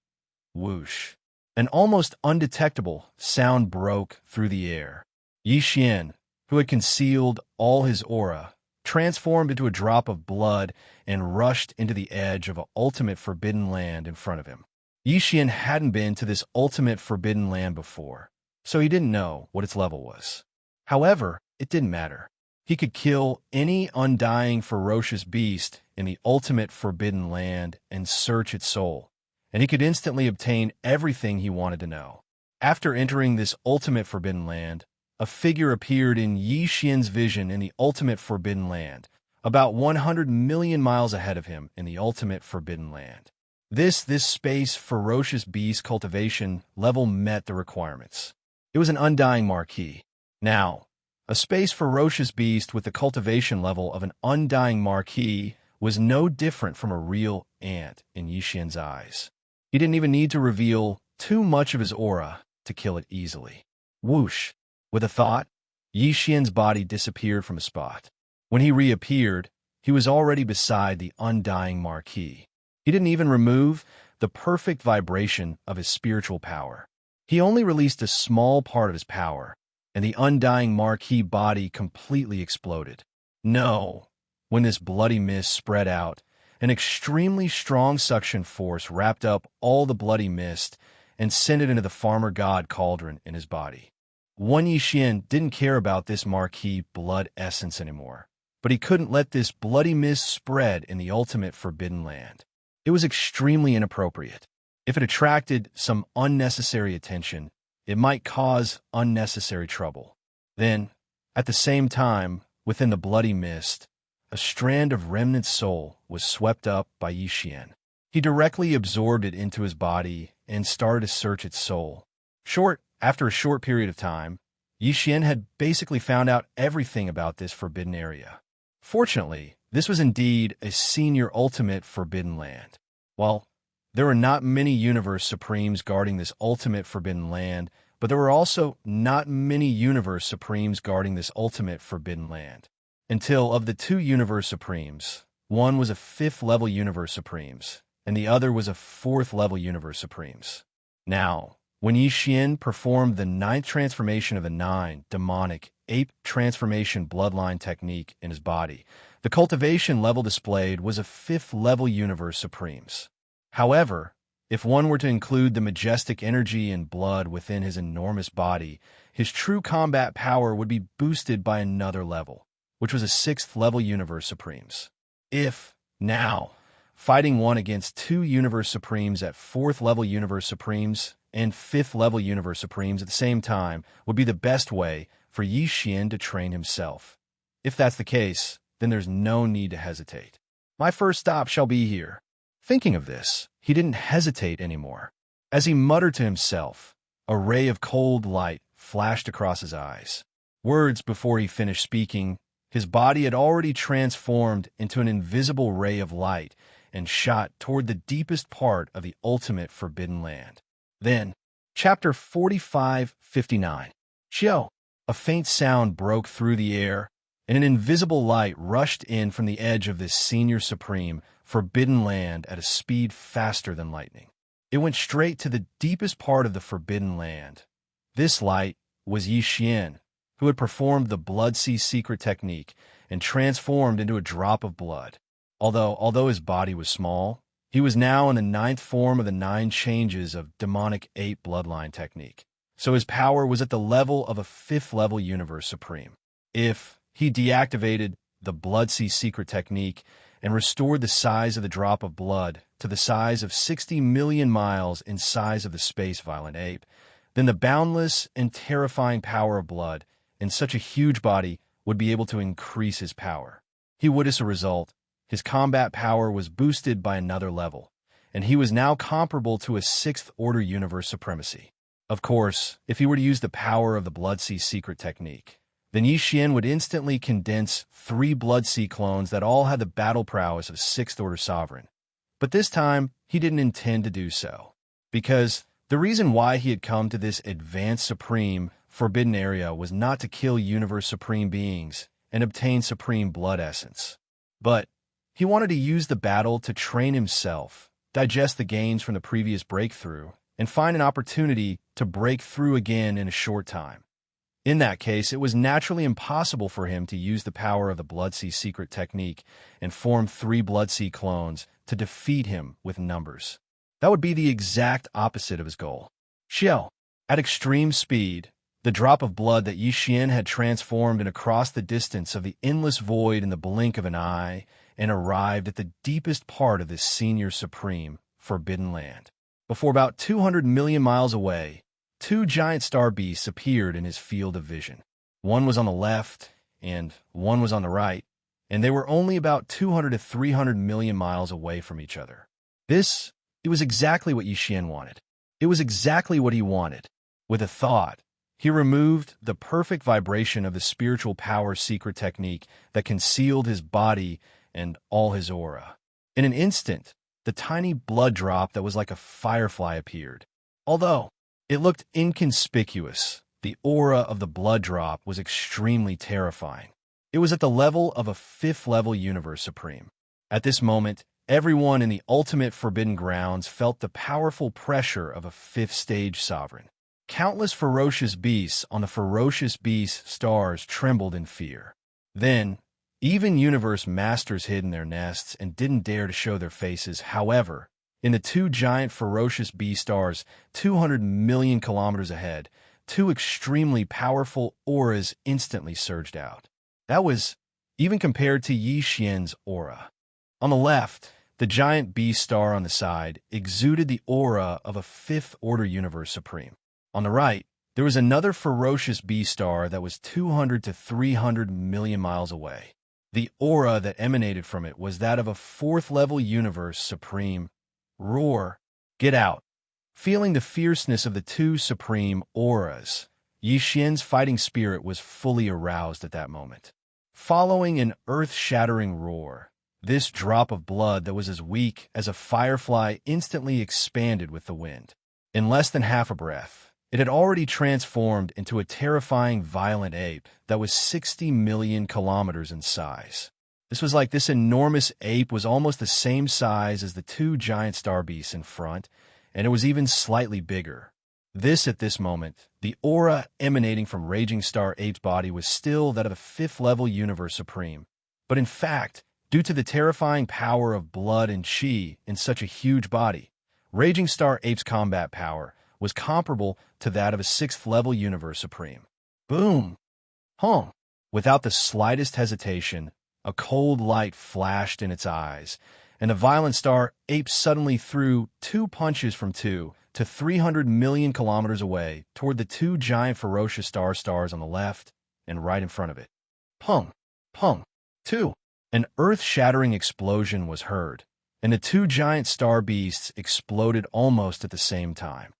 Whoosh! An almost undetectable sound broke through the air. Yi Xian, who had concealed all his aura, transformed into a drop of blood and rushed into the edge of an ultimate forbidden land in front of him. Yi Xian hadn't been to this ultimate forbidden land before, so he didn't know what its level was. However, it didn't matter. He could kill any undying ferocious beast in the ultimate forbidden land and search its soul, and he could instantly obtain everything he wanted to know. After entering this ultimate forbidden land, a figure appeared in Yi Xian's vision in the ultimate forbidden land, about 100 million miles ahead of him in the ultimate forbidden land. This space ferocious beast cultivation level met the requirements. It was an undying marquis. Now, a space ferocious beast with the cultivation level of an undying marquis was no different from a real ant in Yi Xian's eyes. He didn't even need to reveal too much of his aura to kill it easily. Whoosh! With a thought, Yi Xian's body disappeared from a spot. When he reappeared, he was already beside the undying marquis. He didn't even remove, the perfect vibration of his spiritual power. He only released a small part of his power, and the undying Marquis body completely exploded. No! When this bloody mist spread out, an extremely strong suction force wrapped up all the bloody mist and sent it into the farmer god cauldron in his body. Wan Yixian didn't care about this Marquis blood essence anymore, but he couldn't let this bloody mist spread in the ultimate forbidden land. It was extremely inappropriate. If it attracted some unnecessary attention, it might cause unnecessary trouble. Then, at the same time, within the bloody mist, a strand of remnant soul was swept up by Yixian. He directly absorbed it into his body and started to search its soul. After a short period of time, Yixian had basically found out everything about this forbidden area. Fortunately, this was indeed a senior ultimate forbidden land. While there were not many universe supremes guarding this ultimate forbidden land, but there were also not many universe supremes guarding this ultimate forbidden land. Until of the two universe supremes, one was a 5th level universe supremes, and the other was a 4th level universe supremes. Now, when Yixian performed the 9th transformation of the 9 demonic ape transformation bloodline technique in his body, the cultivation level displayed was a 5th level universe supremes. However, if one were to include the majestic energy and blood within his enormous body, his true combat power would be boosted by another level, which was a 6th level universe supremes. If, now, fighting one against 2 universe supremes at 4th level universe supremes and 5th level universe supremes at the same time would be the best way for Yixian to train himself. If that's the case, then there's no need to hesitate. My first stop shall be here. Thinking of this, he didn't hesitate anymore. As he muttered to himself, a ray of cold light flashed across his eyes. Words before he finished speaking, his body had already transformed into an invisible ray of light and shot toward the deepest part of the ultimate forbidden land. Then, Chapter 45-59. Chiao! A faint sound broke through the air, and an invisible light rushed in from the edge of this senior supreme forbidden land at a speed faster than lightning. It went straight to the deepest part of the forbidden land. This light was Yixian, who had performed the Blood Sea secret technique and transformed into a drop of blood. Although his body was small, he was now in the 9th form of the 9 changes of demonic ape bloodline technique, so his power was at the level of a 5th level universe supreme. If he deactivated the Blood Sea secret technique and restored the size of the drop of blood to the size of 60 million miles in size of the space violent ape, then the boundless and terrifying power of blood in such a huge body would be able to increase his power. He would, as a result, his combat power was boosted by another level, and he was now comparable to a 6th order universe supremacy. Of course, if he were to use the power of the Blood Sea secret technique, then Yixian would instantly condense 3 Blood Sea clones that all had the battle prowess of 6th order sovereign. But this time, he didn't intend to do so, because the reason why he had come to this advanced supreme forbidden area was not to kill universe supreme beings and obtain supreme blood essence, but he wanted to use the battle to train himself, digest the gains from the previous breakthrough, and find an opportunity to break through again in a short time. In that case, it was naturally impossible for him to use the power of the Blood Sea secret technique and form 3 Blood Sea clones to defeat him with numbers. That would be the exact opposite of his goal. Chiao! At extreme speed, the drop of blood that Yixian had transformed and across the distance of the endless void in the blink of an eye and arrived at the deepest part of this senior supreme forbidden land. Before about 200 million miles away, 2 giant star beasts appeared in his field of vision. One was on the left, and one was on the right, and they were only about 200 to 300 million miles away from each other. It was exactly what Yixian wanted. It was exactly what he wanted. With a thought, he removed the perfect vibration of the spiritual power secret technique that concealed his body and all his aura. In an instant, the tiny blood drop that was like a firefly appeared. Although it looked inconspicuous, the aura of the blood drop was extremely terrifying. It was at the level of a 5th level universe supreme. At this moment, everyone in the ultimate Forbidden Grounds felt the powerful pressure of a fifth-stage sovereign. Countless ferocious beasts on the ferocious beast stars trembled in fear. Then, even universe masters hid in their nests and didn't dare to show their faces. However, in the two giant ferocious beast stars 200 million kilometers ahead, two extremely powerful auras instantly surged out. That was even compared to Yi Xian's aura. On the left, the giant beast star on the side exuded the aura of a fifth-order universe supreme. On the right, there was another ferocious beast star that was 200 to 300 million miles away. The aura that emanated from it was that of a fourth-level universe supreme. Roar! Get out! Feeling the fierceness of the two supreme auras, Yi Xian's fighting spirit was fully aroused at that moment. Following an earth-shattering roar, this drop of blood that was as weak as a firefly instantly expanded with the wind. In less than half a breath, it had already transformed into a terrifying violent ape that was 60 million kilometers in size. This enormous ape was almost the same size as the two giant star beasts in front, and it was even slightly bigger. At this moment, the aura emanating from Raging Star Ape's body was still that of a fifth-level universe supreme. But in fact, due to the terrifying power of blood and chi in such a huge body, Raging Star Ape's combat power was comparable to that of a sixth-level universe supreme. Boom! Hum! Without the slightest hesitation, a cold light flashed in its eyes, and the violent star ape suddenly threw two punches from 2 to 300 million kilometers away toward the two giant ferocious stars on the left and right in front of it. Pung! Pung! 2! An earth-shattering explosion was heard, and the two giant star beasts exploded almost at the same time.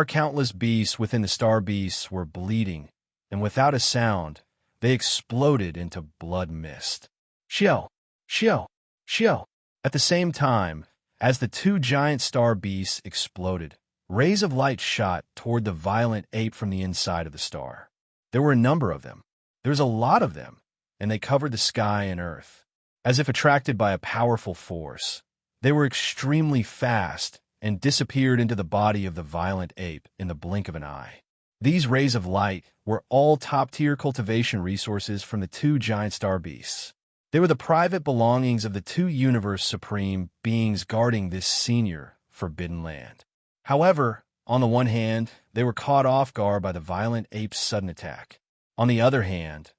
Countless beasts within the star beasts were bleeding, and without a sound, they exploded into blood mist. Xiao! Xiao! Xiao! At the same time, as the two giant star beasts exploded, rays of light shot toward the violent ape from the inside of the star. There were a number of them. There was a lot of them, and they covered the sky and earth. As if attracted by a powerful force, they were extremely fast and disappeared into the body of the violent ape in the blink of an eye. These rays of light were all top-tier cultivation resources from the two giant star beasts. They were the private belongings of the two universe supreme beings guarding this senior forbidden land. However, on the one hand, they were caught off guard by the violent ape's sudden attack. On the other hand,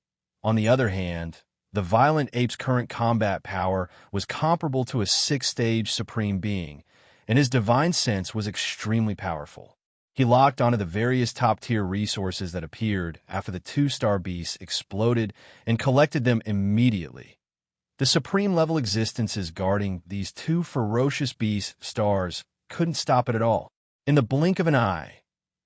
the violent ape's current combat power was comparable to a sixth-stage supreme being, and his divine sense was extremely powerful. He locked onto the various top-tier resources that appeared after the two star beasts exploded and collected them immediately. The supreme-level existences guarding these two ferocious beast stars couldn't stop it at all. In the blink of an eye,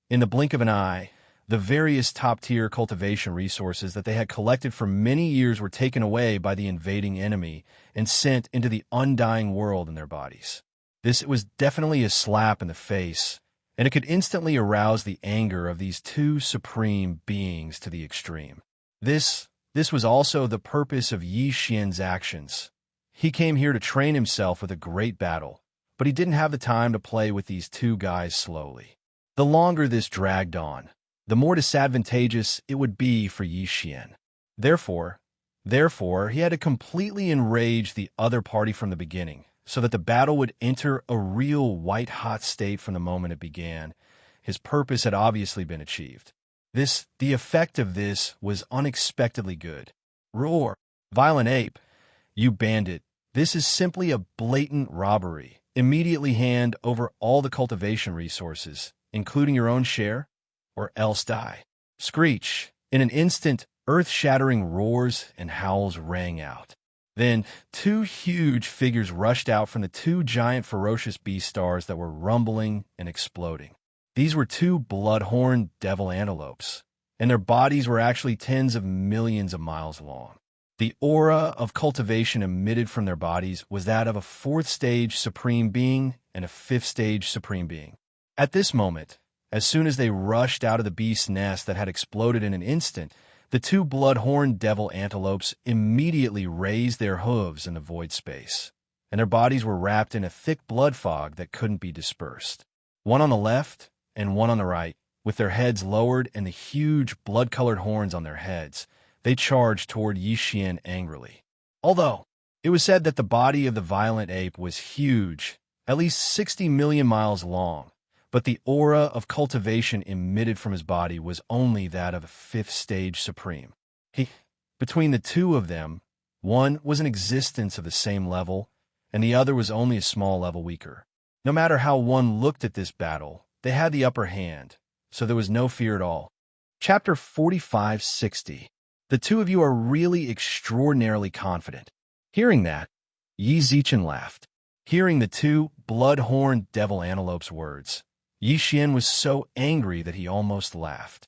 the various top-tier cultivation resources that they had collected for many years were taken away by the invading enemy and sent into the undying world in their bodies. This was definitely a slap in the face, and it could instantly arouse the anger of these two supreme beings to the extreme. This was also the purpose of Yi Xian's actions. He came here to train himself with a great battle, but he didn't have the time to play with these two guys slowly. The longer this dragged on, the more disadvantageous it would be for Yi Xian. Therefore, he had to completely enrage the other party from the beginning, so that the battle would enter a real white-hot state from the moment it began. His purpose had obviously been achieved. The effect of this was unexpectedly good. Roar! Violent ape! You bandit! This is simply a blatant robbery. Immediately hand over all the cultivation resources, including your own share, or else die. Screech! In an instant, earth-shattering roars and howls rang out. Then, two huge figures rushed out from the two giant ferocious beast stars that were rumbling and exploding. These were two blood-horned devil antelopes, and their bodies were actually tens of millions of miles long. The aura of cultivation emitted from their bodies was that of a fourth-stage supreme being and a fifth-stage supreme being. At this moment, as soon as they rushed out of the beast's nest that had exploded in an instant, the two blood-horned devil antelopes immediately raised their hooves in the void space. and their bodies were wrapped in a thick blood fog that couldn't be dispersed. One on the left and one on the right, with their heads lowered and the huge blood-colored horns on their heads, they charged toward Yi Xian angrily. Although it was said that the body of the violent ape was huge, at least 60 million miles long, but the aura of cultivation emitted from his body was only that of a fifth-stage supreme. Between the two of them, one was an existence of the same level, and the other was only a small level weaker. No matter how one looked at this battle, they had the upper hand, so there was no fear at all. Chapter 4560. The two of you are really extraordinarily confident. Hearing that, Yi Zichen laughed. Hearing the two blood-horned devil antelopes' words, Yi Xian was so angry that he almost laughed.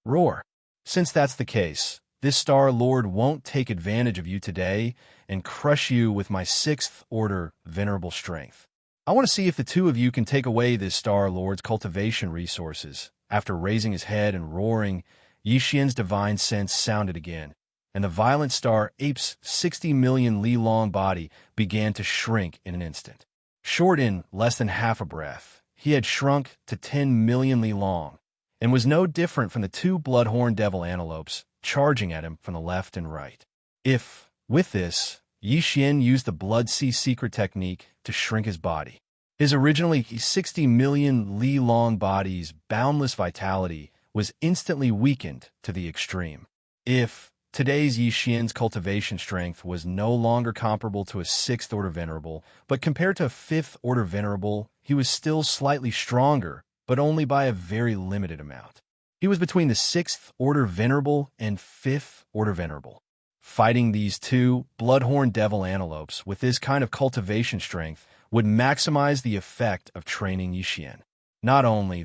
Roar. Since that's the case, this Star Lord won't take advantage of you today and crush you with my sixth order venerable strength. I want to see if the two of you can take away this Star Lord's cultivation resources. After raising his head and roaring, Yi Xian's divine sense sounded again, and the violent star ape's 60 million li-long body began to shrink in an instant. Short in less than half a breath, he had shrunk to 10 million li long, and was no different from the two blood-horned devil antelopes charging at him from the left and right. If, with this, Yi Xian used the Blood Sea secret technique to shrink his body, his originally 60 million li-long body's boundless vitality was instantly weakened to the extreme. If today's Yi Xian's cultivation strength was no longer comparable to a sixth-order venerable, but compared to a fifth-order venerable, he was still slightly stronger, but only by a very limited amount. He was between the sixth-order venerable and fifth-order venerable. Fighting these two blood-horned devil antelopes with this kind of cultivation strength would maximize the effect of training Yi Xian. Not only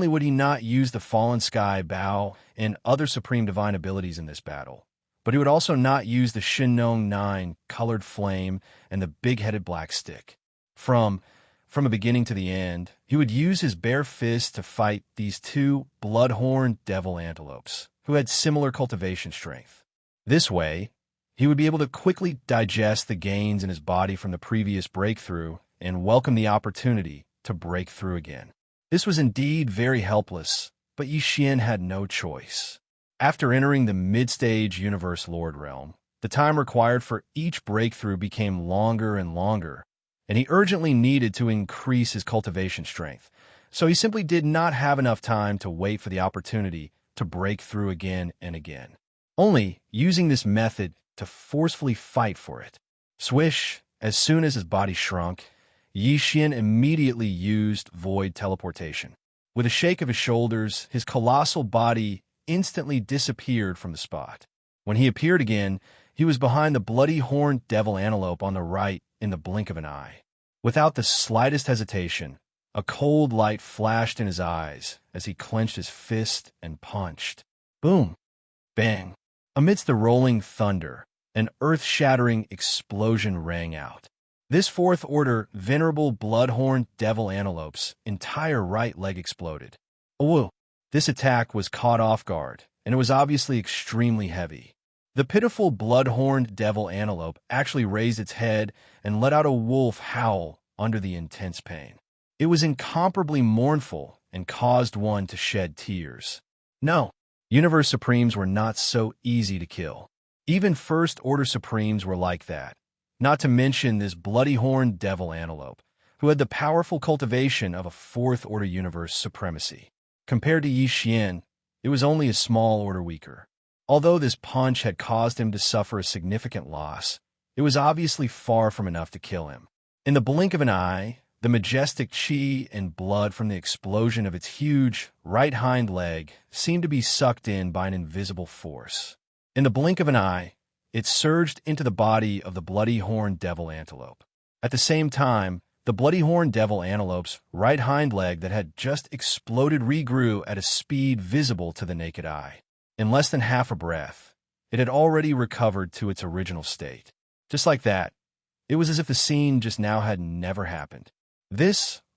would he not use the Fallen Sky Bao and other supreme divine abilities in this battle, but he would also not use the Shinnong 9 colored flame and the big-headed black stick. From the beginning to the end, he would use his bare fist to fight these two blood-horned devil antelopes, who had similar cultivation strength. This way, he would be able to quickly digest the gains in his body from the previous breakthrough and welcome the opportunity to break through again. This was indeed very helpless, but Yi Xian had no choice. After entering the mid-stage Universe Lord realm, the time required for each breakthrough became longer and longer, and he urgently needed to increase his cultivation strength, so he simply did not have enough time to wait for the opportunity to break through again and again, only using this method to forcefully fight for it. Swish, as soon as his body shrunk, Yi Xian immediately used void teleportation. With a shake of his shoulders, his colossal body instantly disappeared from the spot. When he appeared again, he was behind the bloody-horned devil antelope on the right in the blink of an eye. Without the slightest hesitation, a cold light flashed in his eyes as he clenched his fist and punched. Boom! Bang! Amidst the rolling thunder, an earth-shattering explosion rang out. This fourth-order, venerable blood-horned devil antelope's entire right leg exploded. Oh, this attack was caught off guard, and it was obviously extremely heavy. The pitiful blood-horned devil antelope actually raised its head and let out a wolf howl under the intense pain. It was incomparably mournful and caused one to shed tears. No, Universe Supremes were not so easy to kill. Even First-Order Supremes were like that, not to mention this bloody-horned devil antelope, who had the powerful cultivation of a Fourth-Order Universe supremacy. Compared to Yi Xian, it was only a small order weaker. Although this punch had caused him to suffer a significant loss, it was obviously far from enough to kill him. In the blink of an eye, the majestic chi and blood from the explosion of its huge right hind leg seemed to be sucked in by an invisible force. In the blink of an eye, it surged into the body of the bloody-horned devil antelope. At the same time, the bloody-horned devil antelope's right hind leg that had just exploded regrew at a speed visible to the naked eye. In less than half a breath, it had already recovered to its original state. Just like that, it was as if the scene just now had never happened.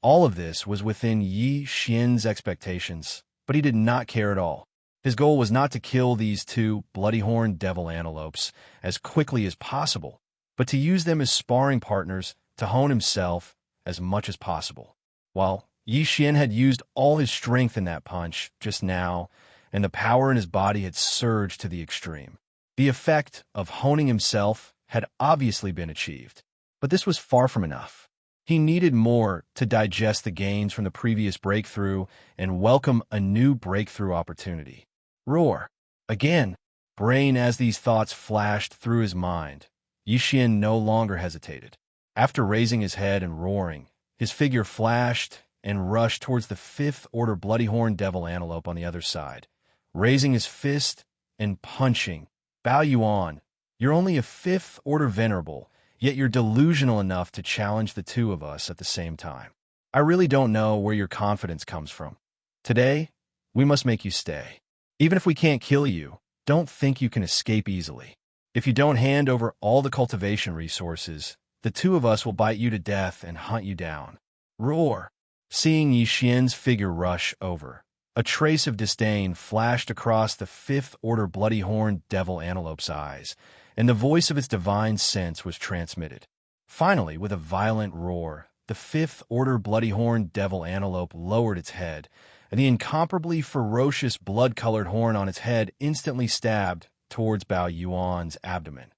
All of this was within Yi Xian's expectations, but he did not care at all. His goal was not to kill these two bloody-horned devil antelopes as quickly as possible, but to use them as sparring partners to hone himself as much as possible. While Yi Xian had used all his strength in that punch just now, and the power in his body had surged to the extreme. The effect of honing himself had obviously been achieved, but this was far from enough. He needed more to digest the gains from the previous breakthrough and welcome a new breakthrough opportunity. Roar. Again. Brain as these thoughts flashed through his mind, Yi Xian no longer hesitated. After raising his head and roaring, his figure flashed and rushed towards the fifth-order bloody-horned devil antelope on the other side, raising his fist and punching. Bao Yuan, you're only a fifth-order venerable, yet you're delusional enough to challenge the two of us at the same time. I really don't know where your confidence comes from. Today, we must make you stay. Even if we can't kill you, don't think you can escape easily. If you don't hand over all the cultivation resources, the two of us will bite you to death and hunt you down. Roar. Seeing Yi Xian's figure rush over, a trace of disdain flashed across the fifth-order bloody-horned devil antelope's eyes, and the voice of its divine sense was transmitted. Finally, with a violent roar, the fifth-order bloody-horned devil antelope lowered its head, and the incomparably ferocious blood-colored horn on its head instantly stabbed towards Bao Yuan's abdomen.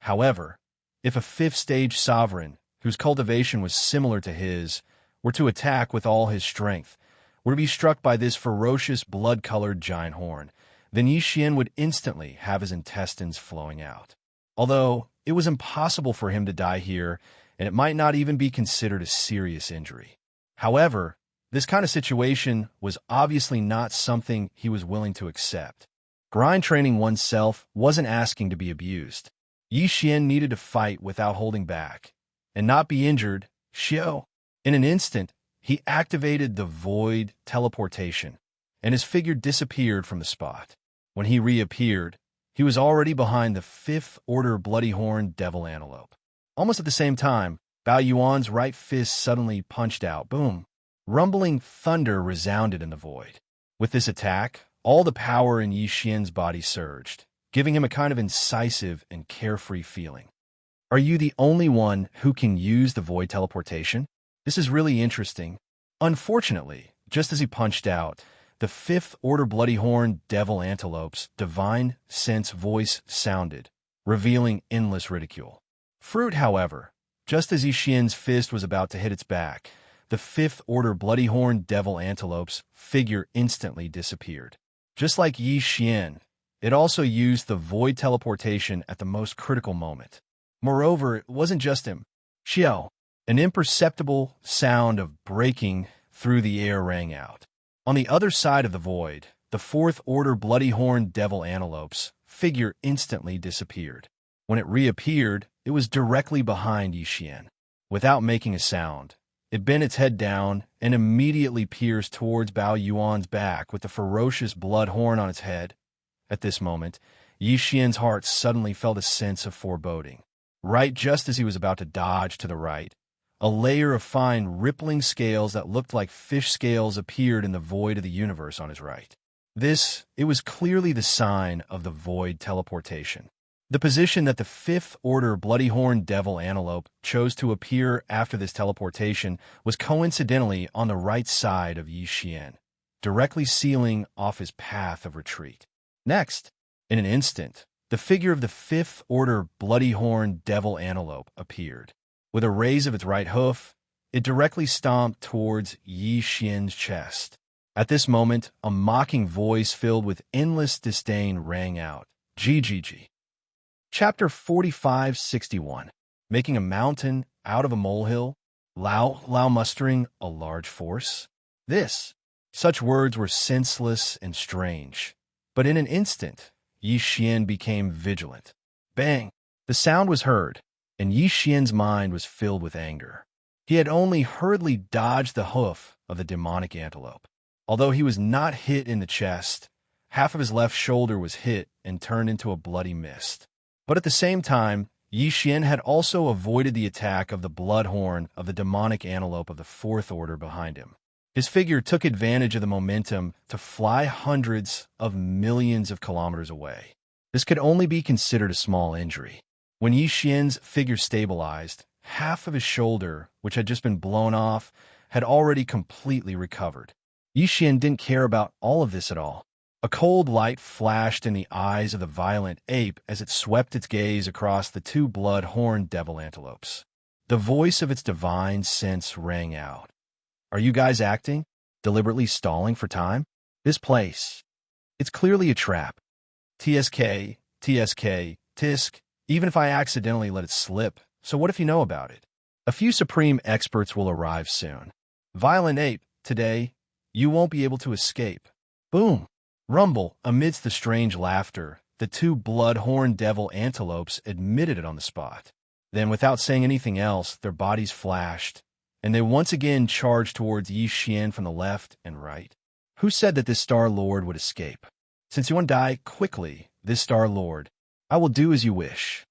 However, if a fifth-stage sovereign, whose cultivation was similar to his, were to attack with all his strength, were to be struck by this ferocious blood-colored giant horn, then Yi Xian would instantly have his intestines flowing out. Although it was impossible for him to die here, and it might not even be considered a serious injury. However, this kind of situation was obviously not something he was willing to accept. Grind training oneself wasn't asking to be abused. Yi Xian needed to fight without holding back, and not be injured. Xiao. In an instant, he activated the void teleportation, and his figure disappeared from the spot. When he reappeared, he was already behind the fifth-order bloody-horned devil antelope. Almost at the same time, Bao Yuan's right fist suddenly punched out. Boom! Rumbling thunder resounded in the void. With this attack, all the power in Yi Xian's body surged, giving him a kind of incisive and carefree feeling. Are you the only one who can use the void teleportation? This is really interesting. Unfortunately, just as he punched out, the fifth-order bloody-horned devil antelope's divine sense voice sounded, revealing endless ridicule. Fruit, however, just as Yi Xian's fist was about to hit its back, the fifth-order bloody-horned devil antelope's figure instantly disappeared. Just like Yi Xian, it also used the void teleportation at the most critical moment. Moreover, it wasn't just him. Xiao, an imperceptible sound of breaking through the air rang out. On the other side of the void, the fourth-order bloody-horned devil antelope's figure instantly disappeared. When it reappeared, it was directly behind Yi Xian. Without making a sound, it bent its head down and immediately pierced towards Bao Yuan's back with the ferocious blood horn on its head. At this moment, Yi Xian's heart suddenly felt a sense of foreboding. Right just as he was about to dodge to the right, a layer of fine, rippling scales that looked like fish scales appeared in the void of the universe on his right. It was clearly the sign of the void teleportation. The position that the fifth-order bloody-horned devil antelope chose to appear after this teleportation was coincidentally on the right side of Yi Xian, directly sealing off his path of retreat. Next, in an instant, the figure of the fifth-order bloody-horned devil antelope appeared. With a raise of its right hoof, it directly stomped towards Yi Xian's chest. At this moment, a mocking voice filled with endless disdain rang out. GGG. Chapter 4561. Making a mountain out of a molehill. Lao mustering a large force. Such words were senseless and strange. But in an instant, Yi Xian became vigilant. Bang! The sound was heard, and Yi Xian's mind was filled with anger. He had only hurriedly dodged the hoof of the demonic antelope. Although he was not hit in the chest, half of his left shoulder was hit and turned into a bloody mist. But at the same time, Yi Xian had also avoided the attack of the blood horn of the demonic antelope of the fourth order behind him. His figure took advantage of the momentum to fly hundreds of millions of kilometers away. This could only be considered a small injury. When Yi Xian's figure stabilized, half of his shoulder, which had just been blown off, had already completely recovered. Yi Xian didn't care about all of this at all. A cold light flashed in the eyes of the violent ape as it swept its gaze across the two blood-horned devil antelopes. The voice of its divine sense rang out. "Are you guys acting? Deliberately stalling for time? This place. It's clearly a trap. TSK, TSK, TISK, even if I accidentally let it slip, so what if you know about it? A few supreme experts will arrive soon. Violent ape, today, you won't be able to escape." Boom! Rumble, amidst the strange laughter, the two blood-horned devil antelopes admitted it on the spot. Then, without saying anything else, their bodies flashed, and they once again charged towards Yi Xian from the left and right. Who said that this Star Lord would escape? Since you want to die quickly, this Star Lord, I will do as you wish.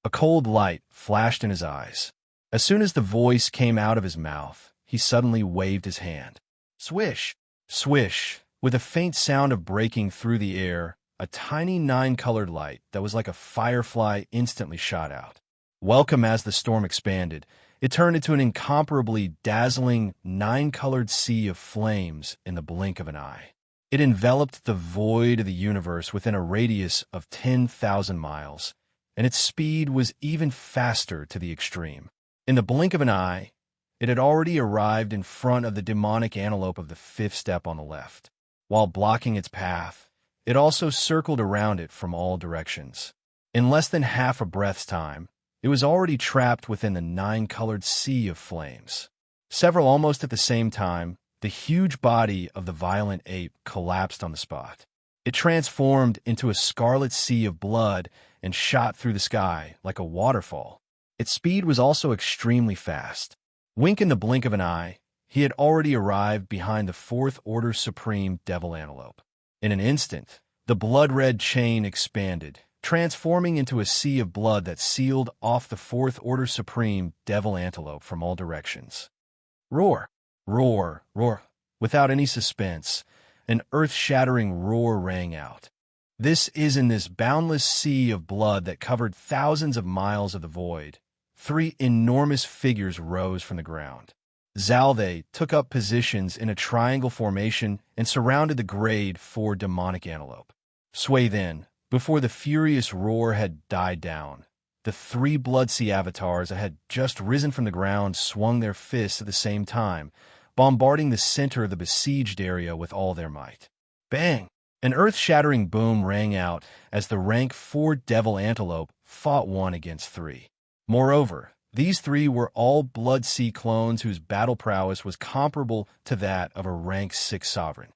A cold light flashed in his eyes. As soon as the voice came out of his mouth, he suddenly waved his hand. Swish! Swish! With a faint sound of breaking through the air, a tiny nine-colored light that was like a firefly instantly shot out. Welcome. As the storm expanded, it turned into an incomparably dazzling nine-colored sea of flames in the blink of an eye. It enveloped the void of the universe within a radius of 10,000 miles, and its speed was even faster to the extreme. In the blink of an eye, it had already arrived in front of the demonic antelope of the fifth step on the left. While blocking its path, it also circled around it from all directions. In less than half a breath's time, it was already trapped within the nine-colored sea of flames. Several almost at the same time, the huge body of the violent ape collapsed on the spot. It transformed into a scarlet sea of blood and shot through the sky like a waterfall. Its speed was also extremely fast. Wink in the blink of an eye, he had already arrived behind the Fourth Order Supreme Devil Antelope. In an instant, the blood-red chain expanded, transforming into a sea of blood that sealed off the Fourth Order Supreme Devil Antelope from all directions. Roar! Roar! Roar! Without any suspense, an earth-shattering roar rang out. This is in this boundless sea of blood that covered thousands of miles of the void. Three enormous figures rose from the ground. Zalthe took up positions in a triangle formation and surrounded the grade 4 demonic antelope. Sway then, before the furious roar had died down, the three Blood Sea avatars that had just risen from the ground swung their fists at the same time, bombarding the center of the besieged area with all their might. Bang! An earth-shattering boom rang out as the rank 4 devil antelope fought 1 against 3. Moreover, these 3 were all Blood Sea clones whose battle prowess was comparable to that of a rank 6 sovereign.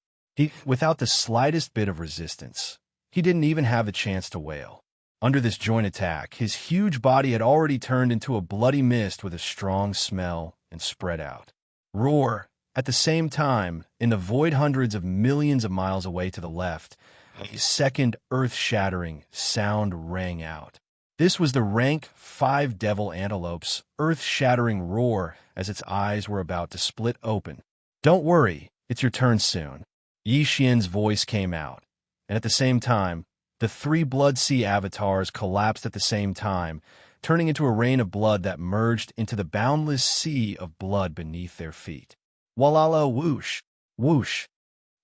Without the slightest bit of resistance, he didn't even have the chance to wail. Under this joint attack, his huge body had already turned into a bloody mist with a strong smell and spread out. Roar! At the same time, in the void hundreds of millions of miles away to the left, a second earth-shattering sound rang out. This was the rank 5 devil antelope's earth-shattering roar as its eyes were about to split open. Don't worry, it's your turn soon. Yi Xian's voice came out, and at the same time, the 3 Blood Sea avatars collapsed at the same time, turning into a rain of blood that merged into the boundless sea of blood beneath their feet. Walala whoosh! Whoosh!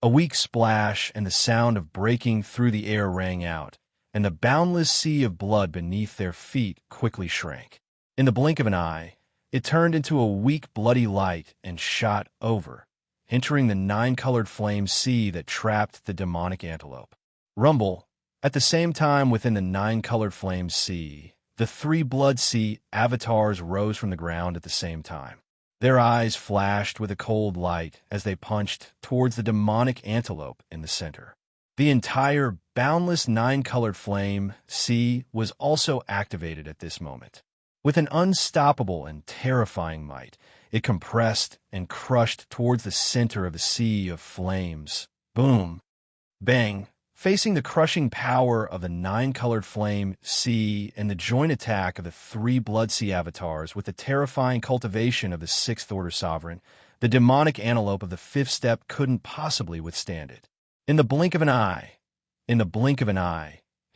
A weak splash and the sound of breaking through the air rang out, and the boundless sea of blood beneath their feet quickly shrank. In the blink of an eye, it turned into a weak bloody light and shot over, entering the 9-colored flame sea that trapped the demonic antelope. Rumble! At the same time within the 9-colored flame sea, the 3 Blood Sea avatars rose from the ground at the same time. Their eyes flashed with a cold light as they punched towards the demonic antelope in the center. The entire boundless 9-colored flame sea was also activated at this moment. With an unstoppable and terrifying might, it compressed and crushed towards the center of the sea of flames. Boom! Bang! Facing the crushing power of the 9-colored flame sea and the joint attack of the 3 Blood Sea avatars with the terrifying cultivation of the 6th Order Sovereign, the demonic antelope of the 5th step couldn't possibly withstand it. In the blink of an eye,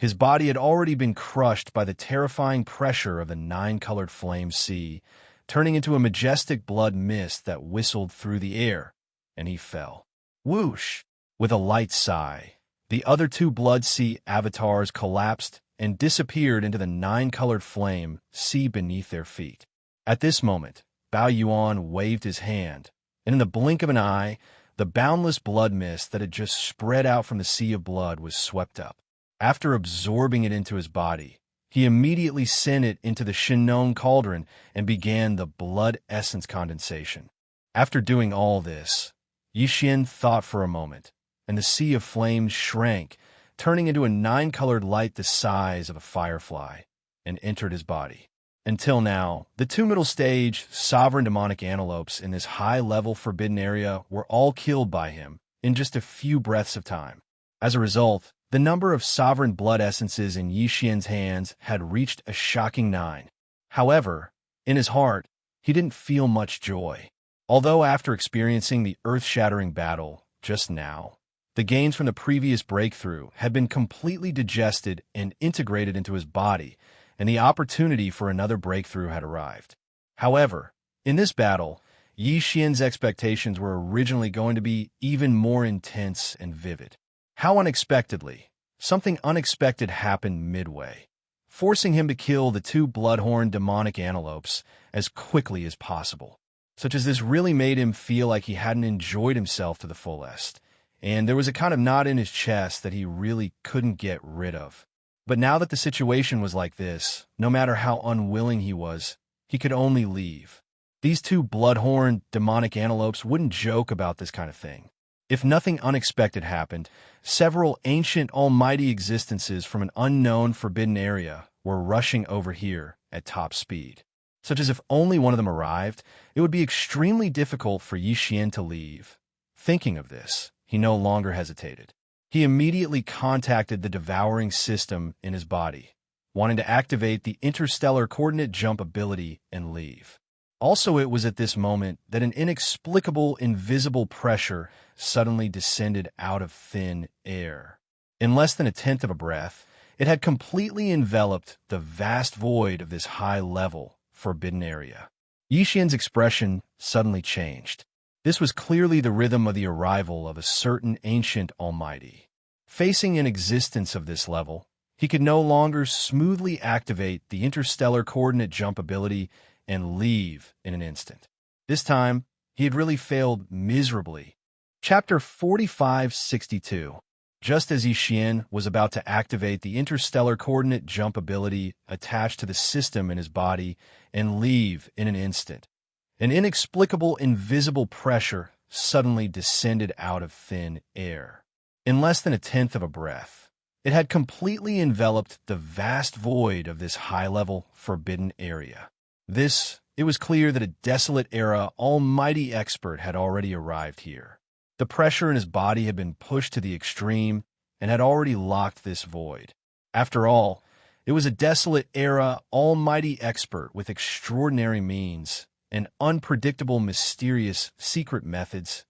His body had already been crushed by the terrifying pressure of the nine-colored flame sea, turning into a majestic blood mist that whistled through the air, and he fell. Whoosh! With a light sigh, the other two blood sea avatars collapsed and disappeared into the nine-colored flame sea beneath their feet. At this moment, Bao Yuan waved his hand, and in the blink of an eye, the boundless blood mist that had just spread out from the sea of blood was swept up. After absorbing it into his body, he immediately sent it into the Shinnon cauldron and began the blood essence condensation. After doing all this, Yixin thought for a moment, and the sea of flames shrank, turning into a nine-colored light the size of a firefly, and entered his body. Until now, the two middle-stage, sovereign demonic antelopes in this high-level forbidden area were all killed by him in just a few breaths of time. As a result, the number of sovereign blood essences in Yixian's hands had reached a shocking 9. However, in his heart, he didn't feel much joy. Although after experiencing the earth-shattering battle just now, the gains from the previous breakthrough had been completely digested and integrated into his body, and the opportunity for another breakthrough had arrived. However, in this battle, Yixian's expectations were originally going to be even more intense and vivid. How unexpectedly, something unexpected happened midway, forcing him to kill the two bloodhorn demonic antelopes as quickly as possible. Such as this really made him feel like he hadn't enjoyed himself to the fullest, and there was a kind of knot in his chest that he really couldn't get rid of. But now that the situation was like this, no matter how unwilling he was, he could only leave. These two bloodhorn demonic antelopes wouldn't joke about this kind of thing. If nothing unexpected happened, several ancient almighty existences from an unknown forbidden area were rushing over here at top speed. Such as if only one of them arrived, it would be extremely difficult for Yixian to leave. Thinking of this, he no longer hesitated. He immediately contacted the devouring system in his body, wanting to activate the interstellar coordinate jump ability and leave. Also, it was at this moment that an inexplicable, invisible pressure suddenly descended out of thin air. In less than a tenth of a breath, it had completely enveloped the vast void of this high-level, forbidden area. Yixian's expression suddenly changed. This was clearly the rhythm of the arrival of a certain ancient almighty. Facing an existence of this level, he could no longer smoothly activate the interstellar coordinate jump ability and leave in an instant. This time, he had really failed miserably. Chapter 4562. Just as Yixian was about to activate the interstellar coordinate jump ability attached to the system in his body and leave in an instant, an inexplicable invisible pressure suddenly descended out of thin air. In less than a tenth of a breath, it had completely enveloped the vast void of this high-level forbidden area. It was clear that a desolate-era almighty expert had already arrived here. The pressure in his body had been pushed to the extreme and had already locked this void. After all, it was a desolate-era almighty expert with extraordinary means and unpredictable, mysterious, secret methods.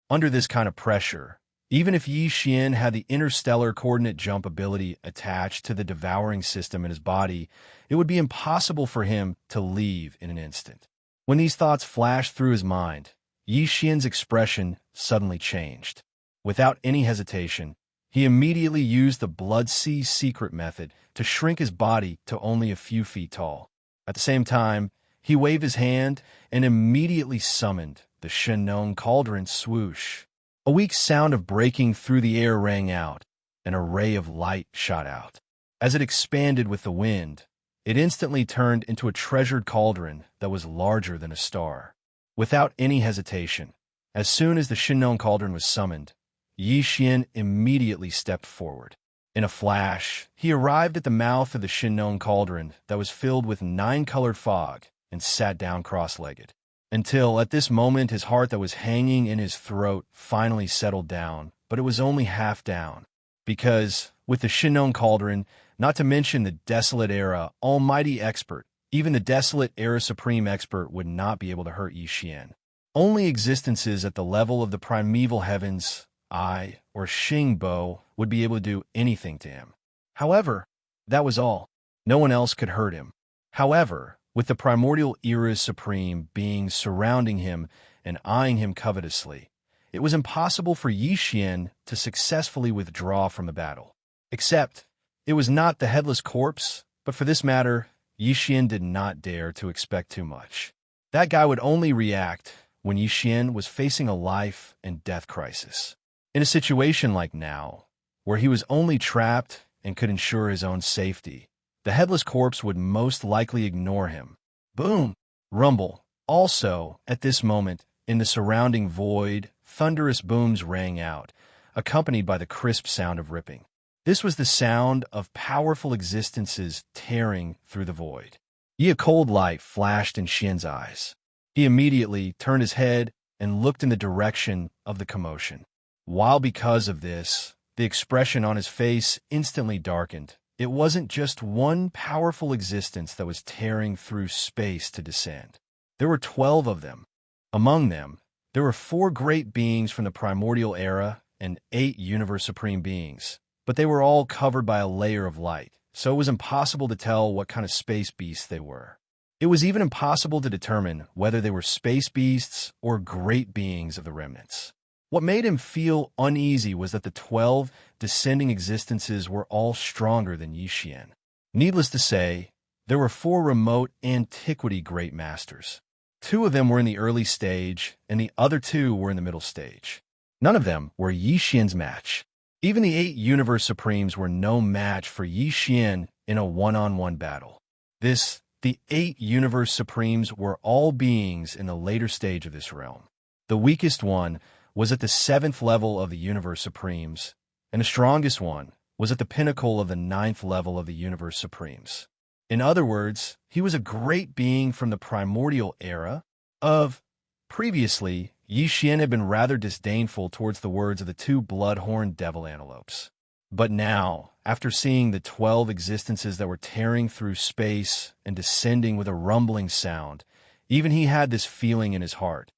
Under this kind of pressure, even if Yixian had the interstellar coordinate jump ability attached to the devouring system in his body, it would be impossible for him to leave in an instant. When these thoughts flashed through his mind, Yixian's expression suddenly changed. Without any hesitation, he immediately used the Blood Sea secret method to shrink his body to only a few feet tall. At the same time, he waved his hand and immediately summoned the Shinnon cauldron. Swoosh. A weak sound of breaking through the air rang out, and a ray of light shot out. As it expanded with the wind, it instantly turned into a treasured cauldron that was larger than a star. Without any hesitation, as soon as the Shinnon cauldron was summoned, Yixian immediately stepped forward. In a flash, he arrived at the mouth of the Shinnon cauldron that was filled with nine-colored fog and sat down cross-legged. Until, at this moment, his heart that was hanging in his throat finally settled down, but it was only half down. Because, with the Shinnon cauldron, not to mention the Desolate Era almighty expert, even the Desolate Era Supreme expert would not be able to hurt Yixian. Only existences at the level of the primeval heavens, I, or Xingbo, would be able to do anything to him. However, that was all. No one else could hurt him. However, with the primordial era's supreme beings surrounding him and eyeing him covetously, it was impossible for Yi Xian to successfully withdraw from the battle. Except, it was not the headless corpse, but for this matter, Yi Xian did not dare to expect too much. That guy would only react when Yi Xian was facing a life and death crisis. In a situation like now, where he was only trapped and could ensure his own safety, the headless corpse would most likely ignore him. Boom! Rumble. Also, at this moment, in the surrounding void, thunderous booms rang out, accompanied by the crisp sound of ripping. This was the sound of powerful existences tearing through the void. A cold light flashed in Xian's eyes. He immediately turned his head and looked in the direction of the commotion. While because of this, the expression on his face instantly darkened. It wasn't just one powerful existence that was tearing through space to descend. There were 12 of them. Among them, there were 4 great beings from the primordial era and 8 universe supreme beings, but they were all covered by a layer of light, so it was impossible to tell what kind of space beasts they were. It was even impossible to determine whether they were space beasts or great beings of the remnants. What made him feel uneasy was that the 12 descending existences were all stronger than Yi Xian. Needless to say, there were 4 remote antiquity great masters. 2 of them were in the early stage, and the other 2 were in the middle stage. None of them were Yi Xian's match. Even the 8 Universe Supremes were no match for Yi Xian in a one-on-one battle. The 8 Universe Supremes were all beings in the later stage of this realm. The weakest one was at the 7th level of the Universe Supremes, and the strongest one was at the pinnacle of the 9th level of the Universe Supremes. In other words, he was a great being from the primordial era of... Previously, Yi Xian had been rather disdainful towards the words of the 2 blood-horned devil antelopes. But now, after seeing the 12 existences that were tearing through space and descending with a rumbling sound, even he had this feeling in his heart.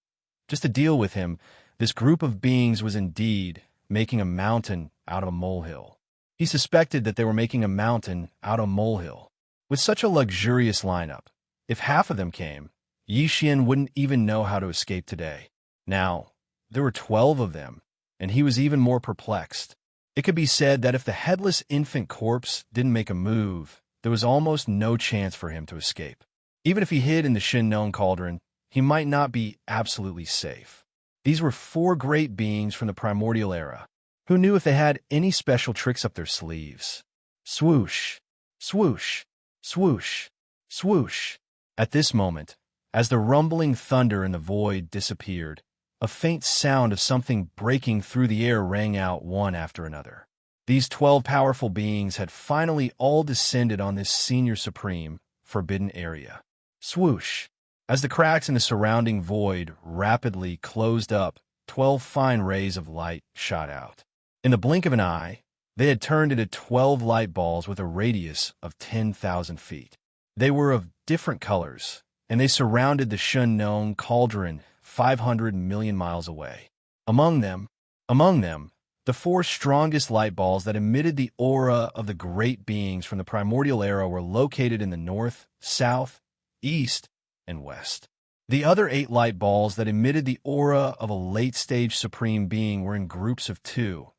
Just to deal with him, this group of beings was indeed making a mountain out of a molehill. He suspected that they were making a mountain out of a molehill. With such a luxurious lineup, if half of them came, Yi Xian wouldn't even know how to escape today. Now, there were 12 of them, and he was even more perplexed. It could be said that if the headless infant corpse didn't make a move, there was almost no chance for him to escape. Even if he hid in the Shin cauldron, he might not be absolutely safe. These were 4 great beings from the primordial era. Who knew if they had any special tricks up their sleeves? Swoosh, swoosh, swoosh, swoosh. At this moment, as the rumbling thunder in the void disappeared, a faint sound of something breaking through the air rang out one after another. These 12 powerful beings had finally all descended on this senior supreme, forbidden area. Swoosh! As the cracks in the surrounding void rapidly closed up, 12 fine rays of light shot out. In the blink of an eye, they had turned into 12 light balls with a radius of 10,000 feet. They were of different colors, and they surrounded the Shen cauldron 500 million miles away. Among them, the 4 strongest light balls that emitted the aura of the great beings from the primordial era were located in the north, south, east, and west. The other 8 light balls that emitted the aura of a late-stage supreme being were in groups of 2,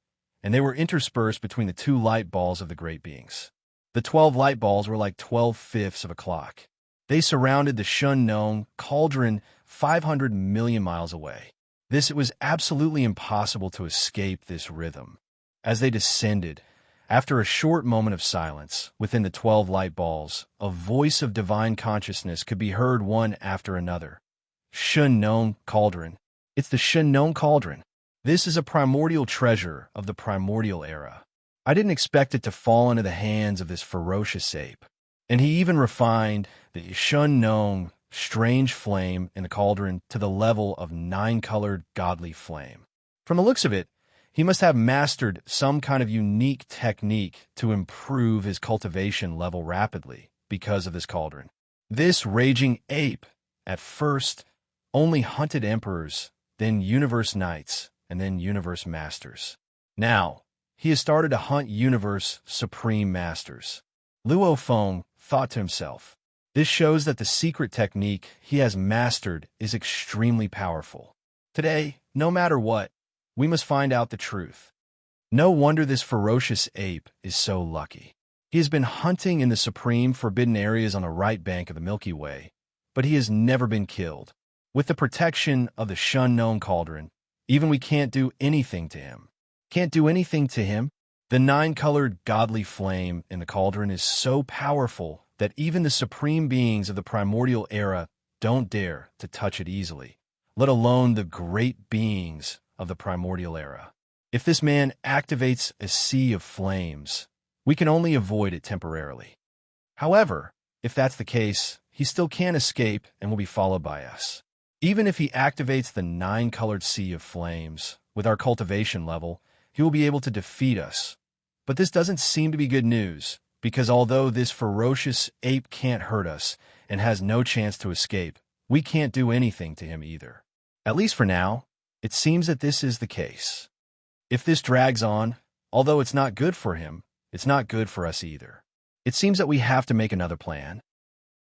and they were interspersed between the 2 light balls of the great beings. The 12 light balls were like 12/5 of a clock. They surrounded the Shen cauldron 500 million miles away. It was absolutely impossible to escape this rhythm. As they descended, after a short moment of silence, within the 12 light balls, a voice of divine consciousness could be heard one after another. Shen cauldron. It's the Shen cauldron. This is a primordial treasure of the primordial era. I didn't expect it to fall into the hands of this ferocious ape. And he even refined the Shen strange flame in the cauldron to the level of 9-colored godly flame. From the looks of it, he must have mastered some kind of unique technique to improve his cultivation level rapidly because of this cauldron. This raging ape, at first, only hunted emperors, then universe knights, and then universe masters. Now, he has started to hunt Universe Supreme Masters. Luo Feng thought to himself. This shows that the secret technique he has mastered is extremely powerful. Today, no matter what, we must find out the truth. No wonder this ferocious ape is so lucky. He has been hunting in the supreme forbidden areas on the right bank of the Milky Way, but he has never been killed. With the protection of the Shun-known cauldron, even we can't do anything to him. Can't do anything to him? The nine-colored godly flame in the cauldron is so powerful that even the supreme beings of the primordial era don't dare to touch it easily, let alone the great beings of the primordial era. If this man activates a sea of flames, we can only avoid it temporarily. However, if that's the case, he still can't escape and will be followed by us. Even if he activates the nine-colored sea of flames, with our cultivation level, he will be able to defeat us. But this doesn't seem to be good news, because although this ferocious ape can't hurt us and has no chance to escape, we can't do anything to him either. At least for now, it seems that this is the case. If this drags on, although it's not good for him, it's not good for us either. It seems that we have to make another plan.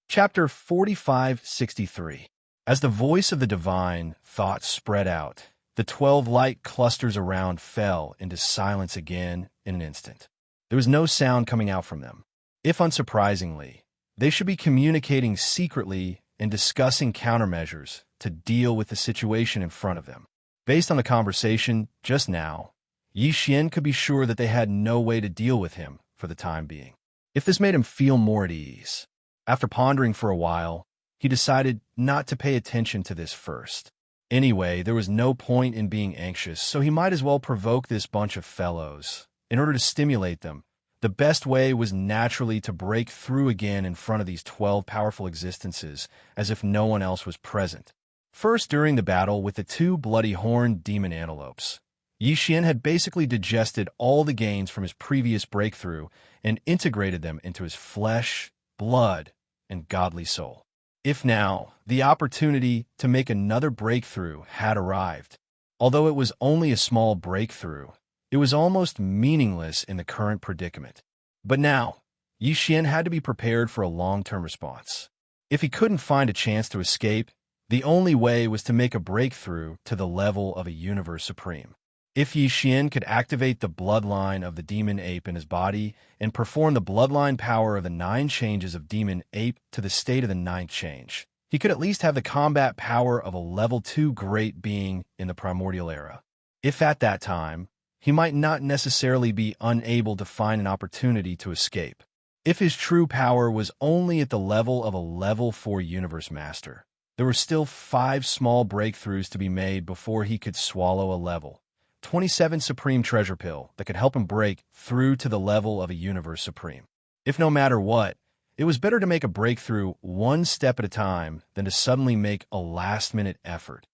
Chapter 4563. As the voice of the divine thought spread out, the 12 light clusters around fell into silence again in an instant. There was no sound coming out from them. If unsurprisingly, they should be communicating secretly and discussing countermeasures to deal with the situation in front of them. Based on the conversation just now, Yi Xian could be sure that they had no way to deal with him for the time being. If this made him feel more at ease. After pondering for a while, he decided not to pay attention to this first. Anyway, there was no point in being anxious, so he might as well provoke this bunch of fellows. In order to stimulate them, the best way was naturally to break through again in front of these 12 powerful existences, as if no one else was present. First, during the battle with the two bloody-horned demon antelopes, Yi Xian had basically digested all the gains from his previous breakthrough and integrated them into his flesh, blood, and godly soul. If now, the opportunity to make another breakthrough had arrived, although it was only a small breakthrough, it was almost meaningless in the current predicament. But now, Yi Xian had to be prepared for a long-term response. If he couldn't find a chance to escape, the only way was to make a breakthrough to the level of a Universe Supreme. If Yi Xian could activate the bloodline of the demon ape in his body and perform the bloodline power of the 9 changes of demon ape to the state of the 9th change, he could at least have the combat power of a level 2 great being in the primordial era. If at that time, he might not necessarily be unable to find an opportunity to escape. If his true power was only at the level of a level 4 universe master, there were still 5 small breakthroughs to be made before he could swallow a level 27 Supreme Treasure Pill that could help him break through to the level of a Universe Supreme. If no matter what, it was better to make a breakthrough one step at a time than to suddenly make a last-minute effort.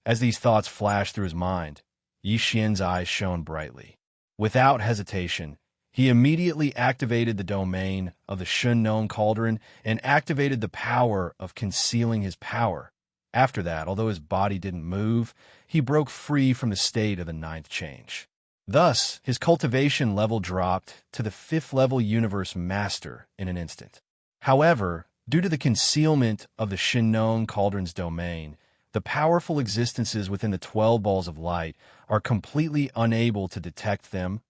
As these thoughts flashed through his mind, Yi Xian's eyes shone brightly. Without hesitation, he immediately activated the domain of the Shun-known cauldron and activated the power of concealing his power. After that, although his body didn't move, he broke free from the state of the 9th change. Thus, his cultivation level dropped to the 5th level Universe Master in an instant. However, due to the concealment of the Shun-known cauldron's domain, the powerful existences within the 12 balls of light are completely unable to detect them.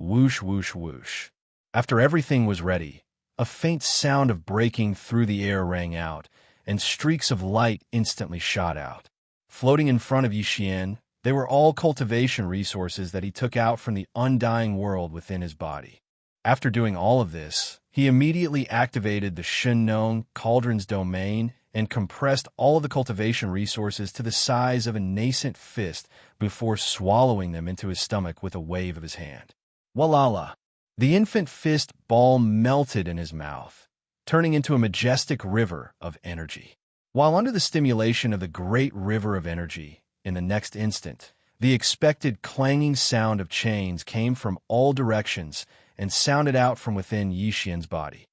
Whoosh, whoosh, whoosh. After everything was ready, a faint sound of breaking through the air rang out, and streaks of light instantly shot out. Floating in front of Yi Xian, they were all cultivation resources that he took out from the undying world within his body. After doing all of this, he immediately activated the Shun-known cauldron's domain and compressed all of the cultivation resources to the size of a nascent fist before swallowing them into his stomach with a wave of his hand. Walala! The infant fist ball melted in his mouth, turning into a majestic river of energy. While under the stimulation of the great river of energy, in the next instant, the expected clanging sound of chains came from all directions and sounded out from within Yi Xian's body.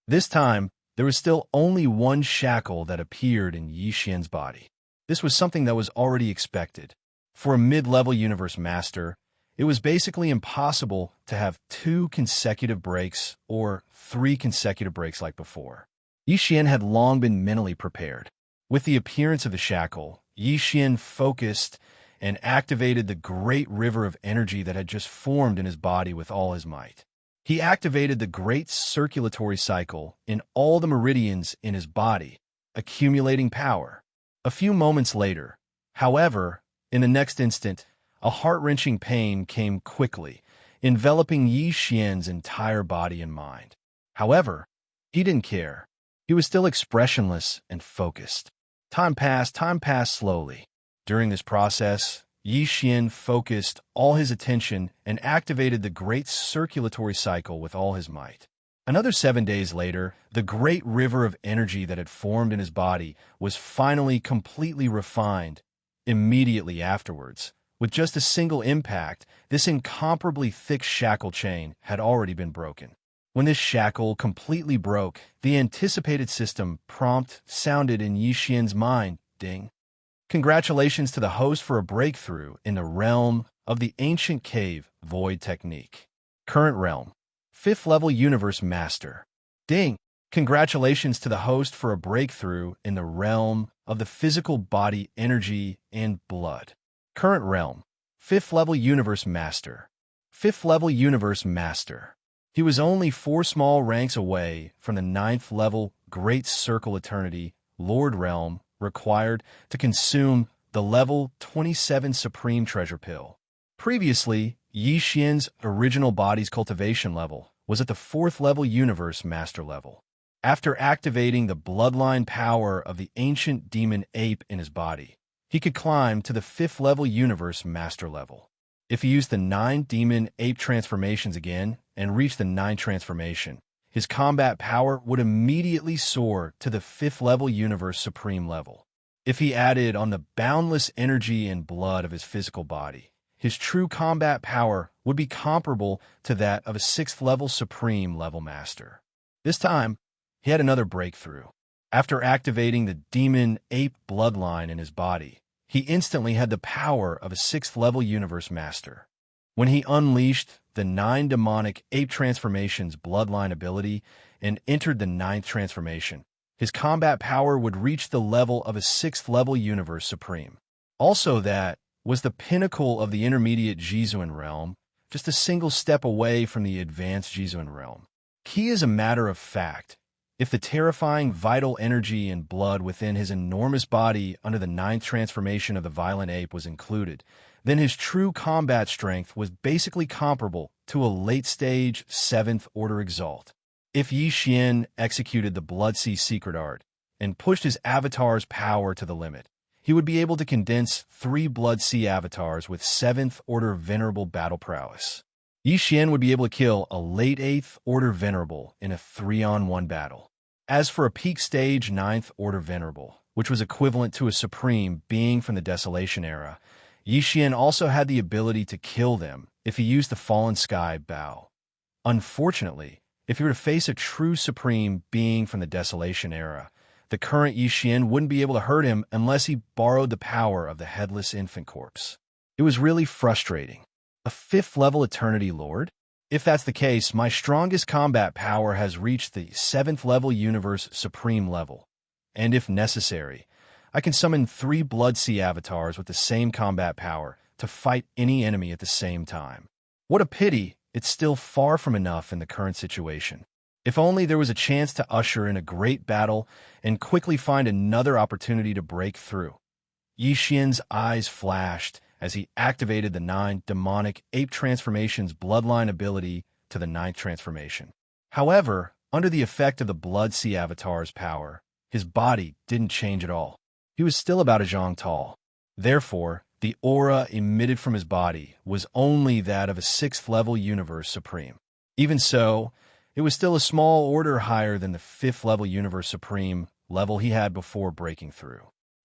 This time, there was still only one shackle that appeared in Yi Xian's body. This was something that was already expected. For a mid-level universe master, It was basically impossible to have 2 consecutive breaks or 3 consecutive breaks like before. Yi Xian had long been mentally prepared. With the appearance of the shackle, Yi Xian focused and activated the great river of energy that had just formed in his body with all his might. He activated the great circulatory cycle in all the meridians in his body, accumulating power. A few moments later, however, in the next instant, a heart-wrenching pain came quickly, enveloping Yi Xian's entire body and mind. However, he didn't care. He was still expressionless and focused. Time passed slowly. During this process, Yi Xian focused all his attention and activated the great circulatory cycle with all his might. Another 7 days later, the great river of energy that had formed in his body was finally completely refined. Immediately afterwards, with just a single impact, this incomparably thick shackle chain had already been broken. When this shackle completely broke, the anticipated system prompt sounded in Yi Xian's mind. Ding. Congratulations to the host for a breakthrough in the realm of the ancient cave void technique. Current realm, 5th level universe master. Ding. Congratulations to the host for a breakthrough in the realm of the physical body energy and blood. Current realm, 5th level universe master. 5th level universe master. He was only 4 small ranks away from the 9th level Great Circle Eternity Lord Realm required to consume the level 27 Supreme Treasure Pill. Previously, Yi Xian's original body's cultivation level was at the 4th level Universe Master level. After activating the bloodline power of the ancient demon ape in his body, he could climb to the 5th level Universe Master level. If he used the 9 demon ape transformations again and reached the 9th transformation, his combat power would immediately soar to the 5th level Universe Supreme level. If he added on the boundless energy and blood of his physical body, his true combat power would be comparable to that of a 6th level Supreme level Master. This time, he had another breakthrough. After activating the demon ape bloodline in his body, he instantly had the power of a 6th level Universe Master. When he unleashed the 9 demonic ape transformations bloodline ability and entered the 9th transformation, his combat power would reach the level of a 6th level Universe Supreme. Also, that was the pinnacle of the intermediate Jizuan realm, just a single step away from the advanced Jizuan realm. Key as a matter of fact, if the terrifying vital energy and blood within his enormous body under the 9th transformation of the violent ape was included, then his true combat strength was basically comparable to a late-stage 7th Order Exalt. If Yi Xian executed the Blood Sea secret art and pushed his avatar's power to the limit, he would be able to condense 3 Blood Sea avatars with 7th Order Venerable battle prowess. Yi Xian would be able to kill a late 8th Order Venerable in a 3-on-1 battle. As for a peak stage 9th Order Venerable, which was equivalent to a Supreme being from the Desolation era, Yi Xian also had the ability to kill them if he used the Fallen Sky Bow. Unfortunately, if he were to face a true Supreme being from the Desolation era, the current Yi Xian wouldn't be able to hurt him unless he borrowed the power of the Headless Infant Corpse. It was really frustrating. A 5th level Eternity Lord? If that's the case, my strongest combat power has reached the 7th level Universe Supreme level, and if necessary, I can summon 3 Blood Sea avatars with the same combat power to fight any enemy at the same time. What a pity, it's still far from enough in the current situation. If only there was a chance to usher in a great battle and quickly find another opportunity to break through. Yi Xian's eyes flashed as he activated the 9 demonic ape transformations bloodline ability to the 9th transformation. However, under the effect of the Blood Sea avatar's power, his body didn't change at all. He was still about a zhang tall. Therefore, the aura emitted from his body was only that of a 6th level Universe Supreme. Even so, it was still a small order higher than the 5th level Universe Supreme level he had before breaking through.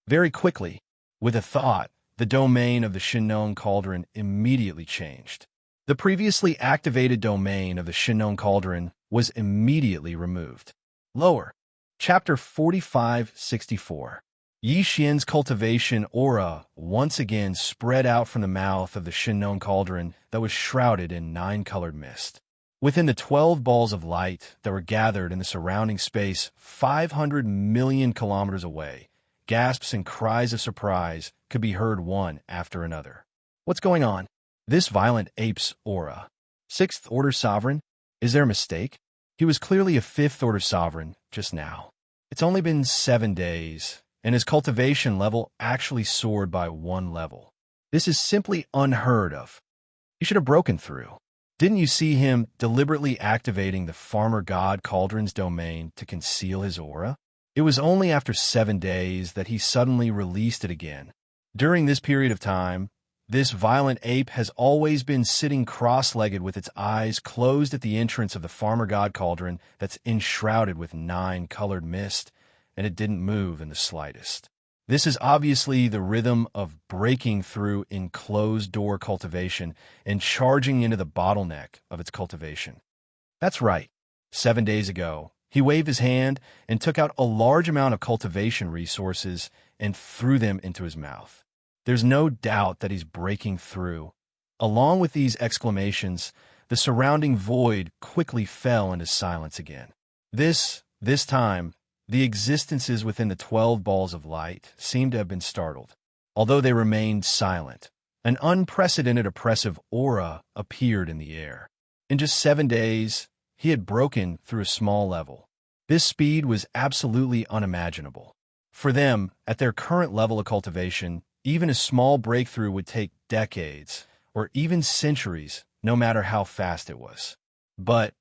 Very quickly, with a thought, the domain of the Shinnong Cauldron immediately changed. The previously activated domain of the Shinnong Cauldron was immediately removed. Lower. Chapter 4564. Yi Xian's cultivation aura once again spread out from the mouth of the Shinnon cauldron that was shrouded in 9-colored mist. Within the 12 balls of light that were gathered in the surrounding space 500 million kilometers away, gasps and cries of surprise could be heard one after another. What's going on? This violent ape's aura. 6th order sovereign? Is there a mistake? He was clearly a 5th order sovereign just now. It's only been 7 days, and his cultivation level actually soared by 1 level. This is simply unheard of. He should have broken through. Didn't you see him deliberately activating the Farmer God Cauldron's domain to conceal his aura? It was only after 7 days that he suddenly released it again. During this period of time, this violent ape has always been sitting cross-legged with its eyes closed at the entrance of the Farmer God Cauldron that's enshrouded with 9-colored mist, and it didn't move in the slightest. This is obviously the rhythm of breaking through enclosed-door cultivation and charging into the bottleneck of its cultivation. That's right. 7 days ago, he waved his hand and took out a large amount of cultivation resources and threw them into his mouth. There's no doubt that he's breaking through. Along with these exclamations, the surrounding void quickly fell into silence again. This time, the existences within the 12 balls of light seemed to have been startled. Although they remained silent, an unprecedented oppressive aura appeared in the air. In just 7 days, he had broken through a small level. This speed was absolutely unimaginable. For them, at their current level of cultivation, even a small breakthrough would take decades, or even centuries, no matter how fast it was. But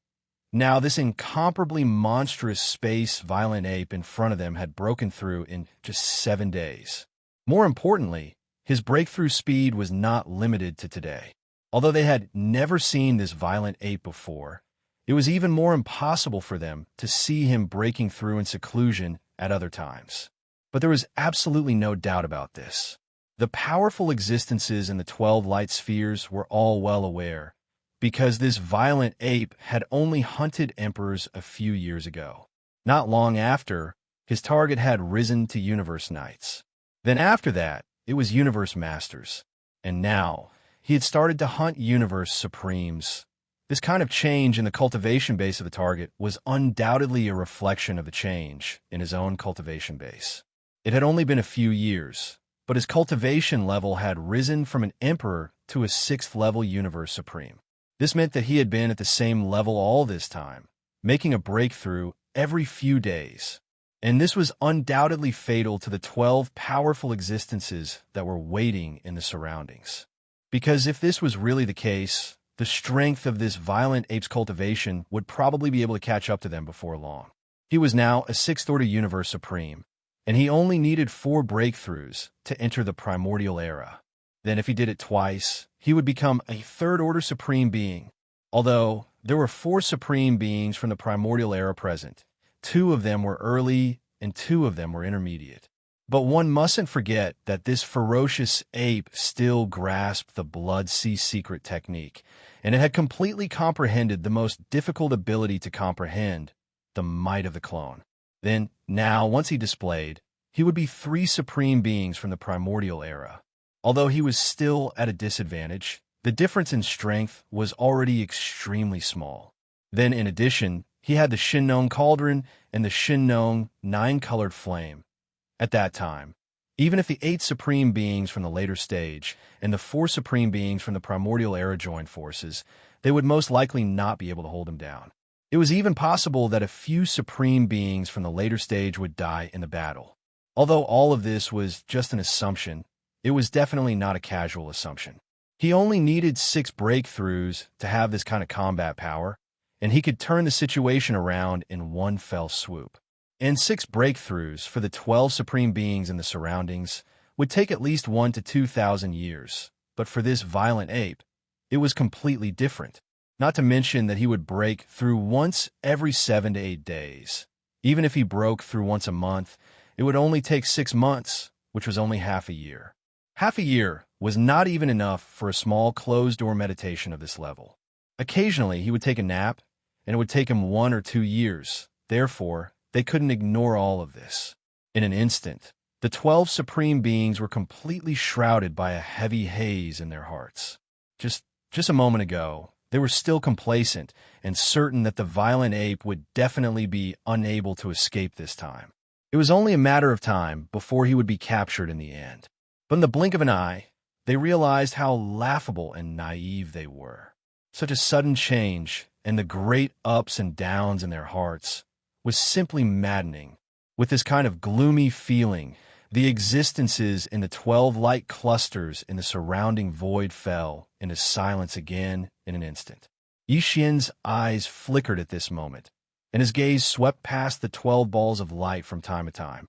now this incomparably monstrous space violent ape in front of them had broken through in just 7 days. More importantly, his breakthrough speed was not limited to today. Although they had never seen this violent ape before, it was even more impossible for them to see him breaking through in seclusion at other times. But there was absolutely no doubt about this. The powerful existences in the 12 light spheres were all well aware, because this violent ape had only hunted emperors a few years ago. Not long after, his target had risen to universe knights. Then after that, it was universe masters. And now, he had started to hunt universe supremes. This kind of change in the cultivation base of the target was undoubtedly a reflection of the change in his own cultivation base. It had only been a few years, but his cultivation level had risen from an emperor to a 6th level universe supreme. This meant that he had been at the same level all this time, making a breakthrough every few days. And this was undoubtedly fatal to the 12 powerful existences that were waiting in the surroundings. Because if this was really the case, the strength of this violent ape's cultivation would probably be able to catch up to them before long. He was now a 6th order universe supreme, and he only needed 4 breakthroughs to enter the primordial era. Then if he did it twice, he would become a 3rd order supreme being. Although there were 4 supreme beings from the primordial era present, 2 of them were early and 2 of them were intermediate. But one mustn't forget that this ferocious ape still grasped the Blood Sea secret technique, and it had completely comprehended the most difficult ability to comprehend, the might of the clone. Then, now, once he displayed, he would be 3 supreme beings from the primordial era. Although he was still at a disadvantage, the difference in strength was already extremely small. Then, in addition, he had the Shinnon Cauldron and the Shinnon 9-colored flame. At that time, even if the 8 supreme beings from the later stage and the 4 supreme beings from the primordial era joined forces, they would most likely not be able to hold him down. It was even possible that a few supreme beings from the later stage would die in the battle. Although all of this was just an assumption, it was definitely not a casual assumption. He only needed 6 breakthroughs to have this kind of combat power, and he could turn the situation around in one fell swoop. And 6 breakthroughs for the 12 supreme beings in the surroundings would take at least 1,000 to 2,000 years, but for this violent ape, it was completely different. Not to mention that he would break through once every 7 to 8 days. Even if he broke through once a month, it would only take 6 months, which was only half a year. Half a year was not even enough for a small closed-door meditation of this level. Occasionally, he would take a nap, and it would take him 1 or 2 years. Therefore, they couldn't ignore all of this. In an instant, The 12 supreme beings were completely shrouded by a heavy haze in their hearts. Just a moment ago, they were still complacent and certain that the violent ape would definitely be unable to escape this time. It was only a matter of time before he would be captured in the end. But in the blink of an eye, they realized how laughable and naive they were. Such a sudden change, and the great ups and downs in their hearts, was simply maddening. With this kind of gloomy feeling, the existences in the 12 light clusters in the surrounding void fell into silence again in an instant. Yi Xian's eyes flickered at this moment, and his gaze swept past the 12 balls of light from time to time.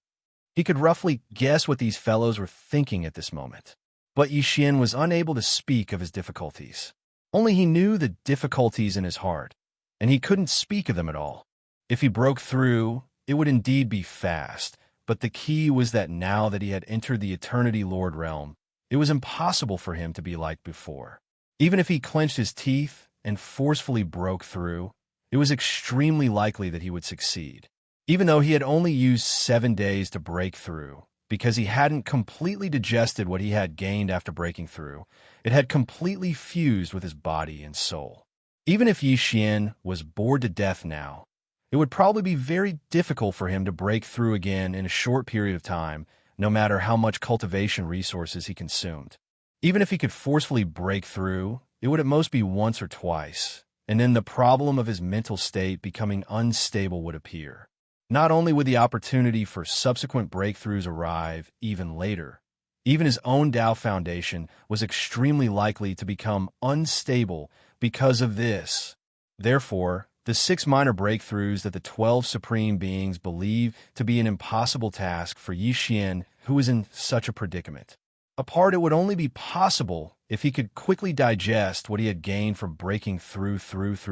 He could roughly guess what these fellows were thinking at this moment, but Yi Xian was unable to speak of his difficulties. Only he knew the difficulties in his heart, and he couldn't speak of them at all. If he broke through, it would indeed be fast, but the key was that now that he had entered the Eternity Lord realm, it was impossible for him to be like before. Even if he clenched his teeth and forcefully broke through, it was extremely likely that he would succeed. Even though he had only used 7 days to break through, because he hadn't completely digested what he had gained after breaking through, it had completely fused with his body and soul. Even if Yi Xian was bored to death now, it would probably be very difficult for him to break through again in a short period of time, no matter how much cultivation resources he consumed. Even if he could forcefully break through, it would at most be once or twice, and then the problem of his mental state becoming unstable would appear. Not only would the opportunity for subsequent breakthroughs arrive even later, even his own Tao foundation was extremely likely to become unstable because of this. Therefore, the 6 minor breakthroughs that the 12 supreme beings believe to be an impossible task for Yi Xian, who was in such a predicament. Apart, it would only be possible if he could quickly digest what he had gained from breaking through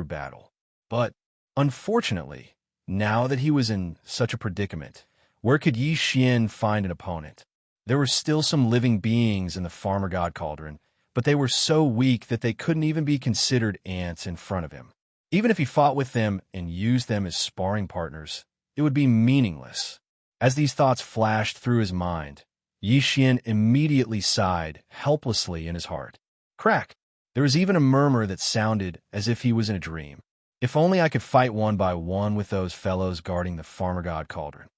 battle. But, unfortunately, now that he was in such a predicament, where could Yi Xian find an opponent? There were still some living beings in the Farmer God Cauldron, but they were so weak that they couldn't even be considered ants in front of him. Even if he fought with them and used them as sparring partners, it would be meaningless. As these thoughts flashed through his mind, Yi Xian immediately sighed helplessly in his heart. Crack! There was even a murmur that sounded as if he was in a dream. If only I could fight one by one with those fellows guarding the Farmer God Cauldron.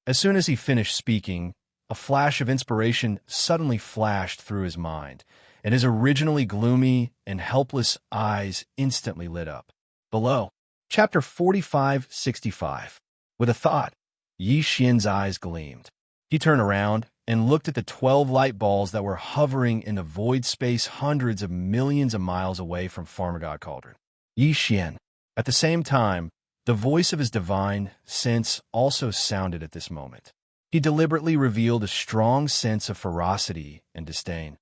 As soon as he finished speaking, a flash of inspiration suddenly flashed through his mind, and his originally gloomy and helpless eyes instantly lit up. Below, Chapter 45-65. With a thought, Yi Xian's eyes gleamed. He turned around and looked at the 12 light balls that were hovering in the void space hundreds of millions of miles away from Farmer God Cauldron. Yi Xian. At the same time, the voice of his divine sense also sounded at this moment. He deliberately revealed a strong sense of ferocity and disdain.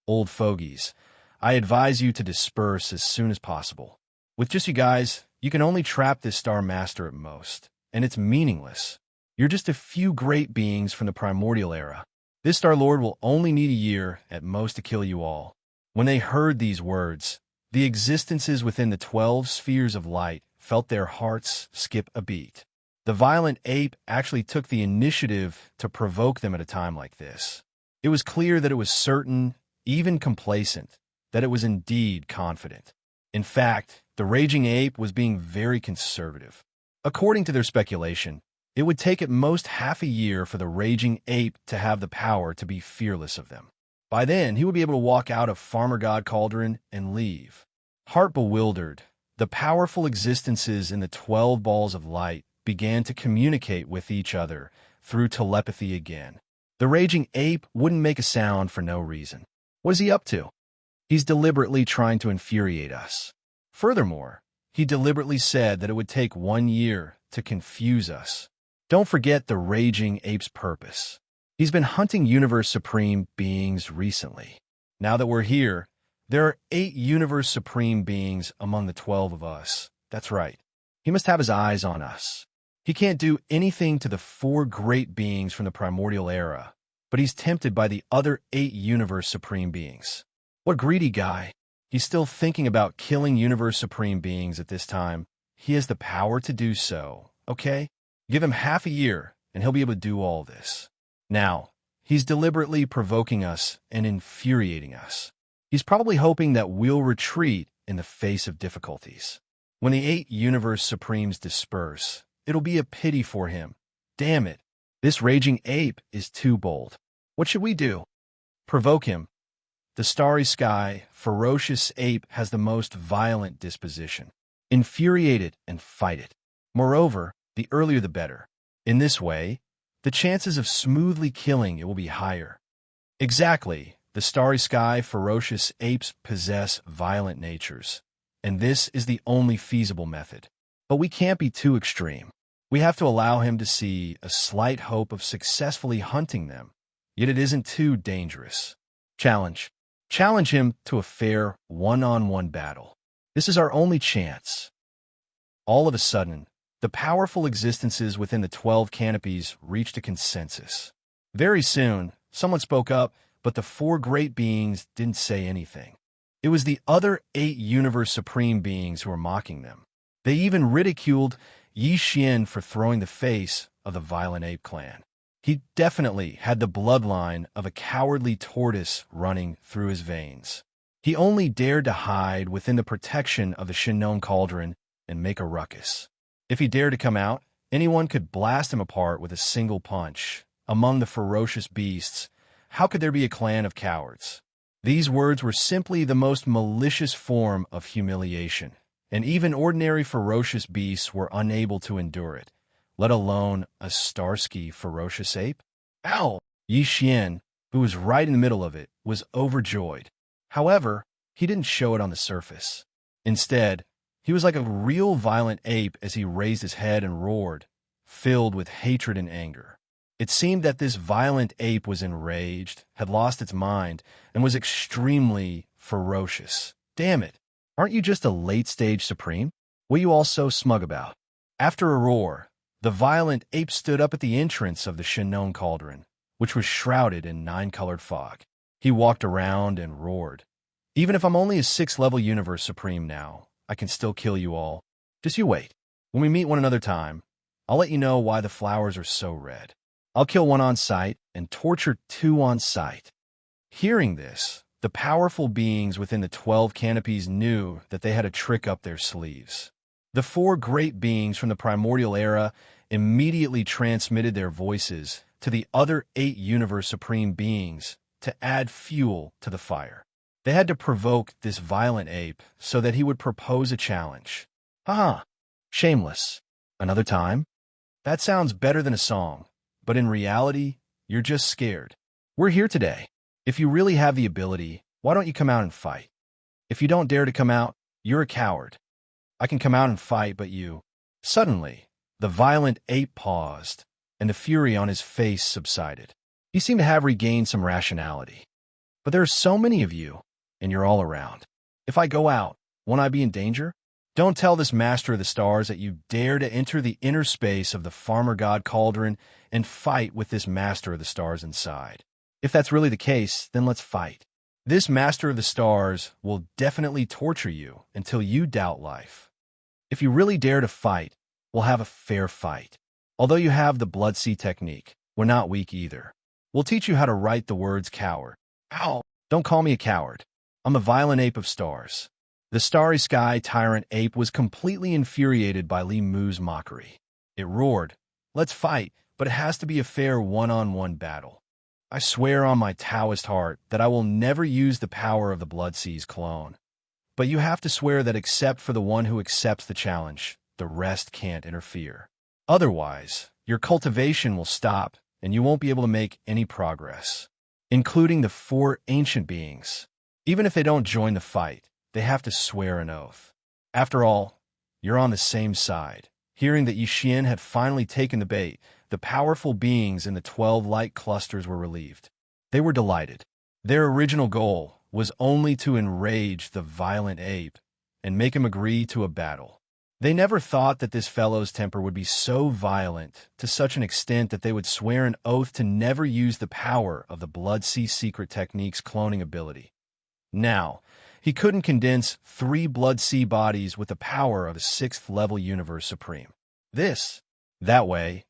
Old fogies, I advise you to disperse as soon as possible. With just you guys, you can only trap this Star Master at most, and it's meaningless. You're just a few great beings from the primordial era. This Star Lord will only need a year at most to kill you all. When they heard these words, the existences within the 12 spheres of light felt their hearts skip a beat. The violent ape actually took the initiative to provoke them at a time like this. It was clear that it was certain, even complacent, that it was indeed confident. In fact, the raging ape was being very conservative. According to their speculation, it would take at most half a year for the raging ape to have the power to be fearless of them. By then, he would be able to walk out of Farmer God Cauldron and leave. Heart bewildered, the powerful existences in the 12 balls of light began to communicate with each other through telepathy again. The raging ape wouldn't make a sound for no reason. What is he up to? He's deliberately trying to infuriate us. Furthermore, he deliberately said that it would take 1 year to confuse us. Don't forget the raging ape's purpose. He's been hunting Universe Supreme beings recently. Now that we're here, there are 8 Universe Supreme beings among the 12 of us. That's right. He must have his eyes on us. He can't do anything to the 4 great beings from the primordial era, but he's tempted by the other 8 Universe Supreme beings. What greedy guy. He's still thinking about killing Universe Supreme beings at this time. He has the power to do so, okay? Give him half a year, and he'll be able to do all this. Now, He's deliberately provoking us and infuriating us. He's probably hoping that we'll retreat in the face of difficulties. When the 8 Universe Supremes disperse, it'll be a pity for him. Damn it, this raging ape is too bold. What should we do? Provoke him. The starry sky, ferocious ape has the most violent disposition. Infuriate it and fight it. Moreover, the earlier the better. In this way, the chances of smoothly killing it will be higher. Exactly, the starry sky, ferocious apes possess violent natures, and this is the only feasible method. But we can't be too extreme. We have to allow him to see a slight hope of successfully hunting them, yet it isn't too dangerous. Challenge. Challenge him to a fair one-on-one battle. This is our only chance. All of a sudden, the powerful existences within the 12 canopies reached a consensus. Very soon, someone spoke up, but the 4 great beings didn't say anything. It was the other 8 Universe Supreme beings who were mocking them. They even ridiculed Yi Xian for throwing the face of the violent ape clan. He definitely had the bloodline of a cowardly tortoise running through his veins. He only dared to hide within the protection of the Shinnon Cauldron and make a ruckus. If he dared to come out, anyone could blast him apart with a single punch. Among the ferocious beasts, how could there be a clan of cowards? These words were simply the most malicious form of humiliation, and even ordinary ferocious beasts were unable to endure it, let alone a Starsky ferocious ape? Ow! Yi Xian, who was right in the middle of it, was overjoyed. However, he didn't show it on the surface. Instead, he was like a real violent ape as he raised his head and roared, filled with hatred and anger. It seemed that this violent ape was enraged, had lost its mind, and was extremely ferocious. Damn it! Aren't you just a late-stage Supreme? What are you all so smug about? After a roar, the violent ape stood up at the entrance of the Shinnon Cauldron, which was shrouded in 9-colored fog. He walked around and roared. Even if I'm only a 6th-level Universe Supreme now, I can still kill you all. Just you wait. When we meet one another time, I'll let you know why the flowers are so red. I'll kill 1 on sight and torture 2 on sight. Hearing this, the powerful beings within the 12 canopies knew that they had a trick up their sleeves. The 4 great beings from the primordial era immediately transmitted their voices to the other 8 Universe Supreme beings to add fuel to the fire. They had to provoke this violent ape so that he would propose a challenge. Haha, shameless. Another time? That sounds better than a song, but in reality, you're just scared. We're here today. If you really have the ability, why don't you come out and fight? If you don't dare to come out, you're a coward. I can come out and fight, but you... Suddenly, the violent ape paused, and the fury on his face subsided. He seemed to have regained some rationality. But there are so many of you, and you're all around. If I go out, won't I be in danger? Don't tell this Master of the Stars that you dare to enter the inner space of the Farmer God Cauldron and fight with this Master of the Stars inside. If that's really the case, then let's fight. This Master of the Stars will definitely torture you until you doubt life. If you really dare to fight, we'll have a fair fight. Although you have the Blood Sea technique, we're not weak either. We'll teach you how to write the words coward. Ow! Don't call me a coward. I'm a violent ape of stars. The starry sky tyrant ape was completely infuriated by Li Mu's mockery. It roared, "Let's fight, but it has to be a fair one-on-one battle. I swear on my Taoist heart that I will never use the power of the Blood Sea's clone. But you have to swear that except for the one who accepts the challenge, the rest can't interfere. Otherwise, your cultivation will stop and you won't be able to make any progress, including the 4 ancient beings. Even if they don't join the fight, they have to swear an oath. After all, you're on the same side." Hearing that Yi Xian had finally taken the bait, the powerful beings in the 12 light clusters were relieved. They were delighted. Their original goal was only to enrage the violent ape and make him agree to a battle. They never thought that this fellow's temper would be so violent to such an extent that they would swear an oath to never use the power of the Blood Sea secret technique's cloning ability. Now, he couldn't condense 3 Blood Sea bodies with the power of a 6th-level Universe Supreme. That way,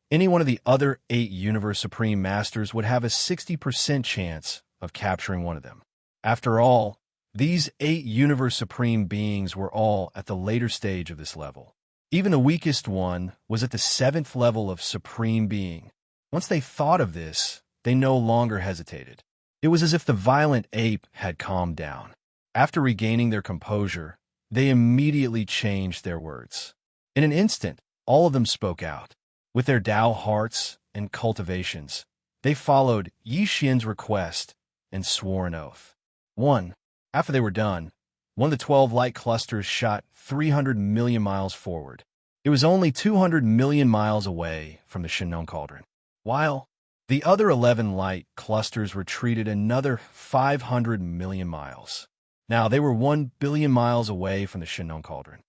any one of the other 8 Universe Supreme Masters would have a 60% chance of capturing one of them. After all, these 8 Universe Supreme beings were all at the later stage of this level. Even the weakest one was at the 7th level of Supreme Being. Once they thought of this, they no longer hesitated. It was as if the violent ape had calmed down. After regaining their composure, they immediately changed their words. In an instant, all of them spoke out. With their Tao hearts and cultivations, they followed Yi Xian's request and swore an oath. 1. After they were done, one of the 12 light clusters shot 300 million miles forward. It was only 200 million miles away from the Shinnon Cauldron, while the other 11 light clusters retreated another 500 million miles. Now they were 1 billion miles away from the Shinnon Cauldron.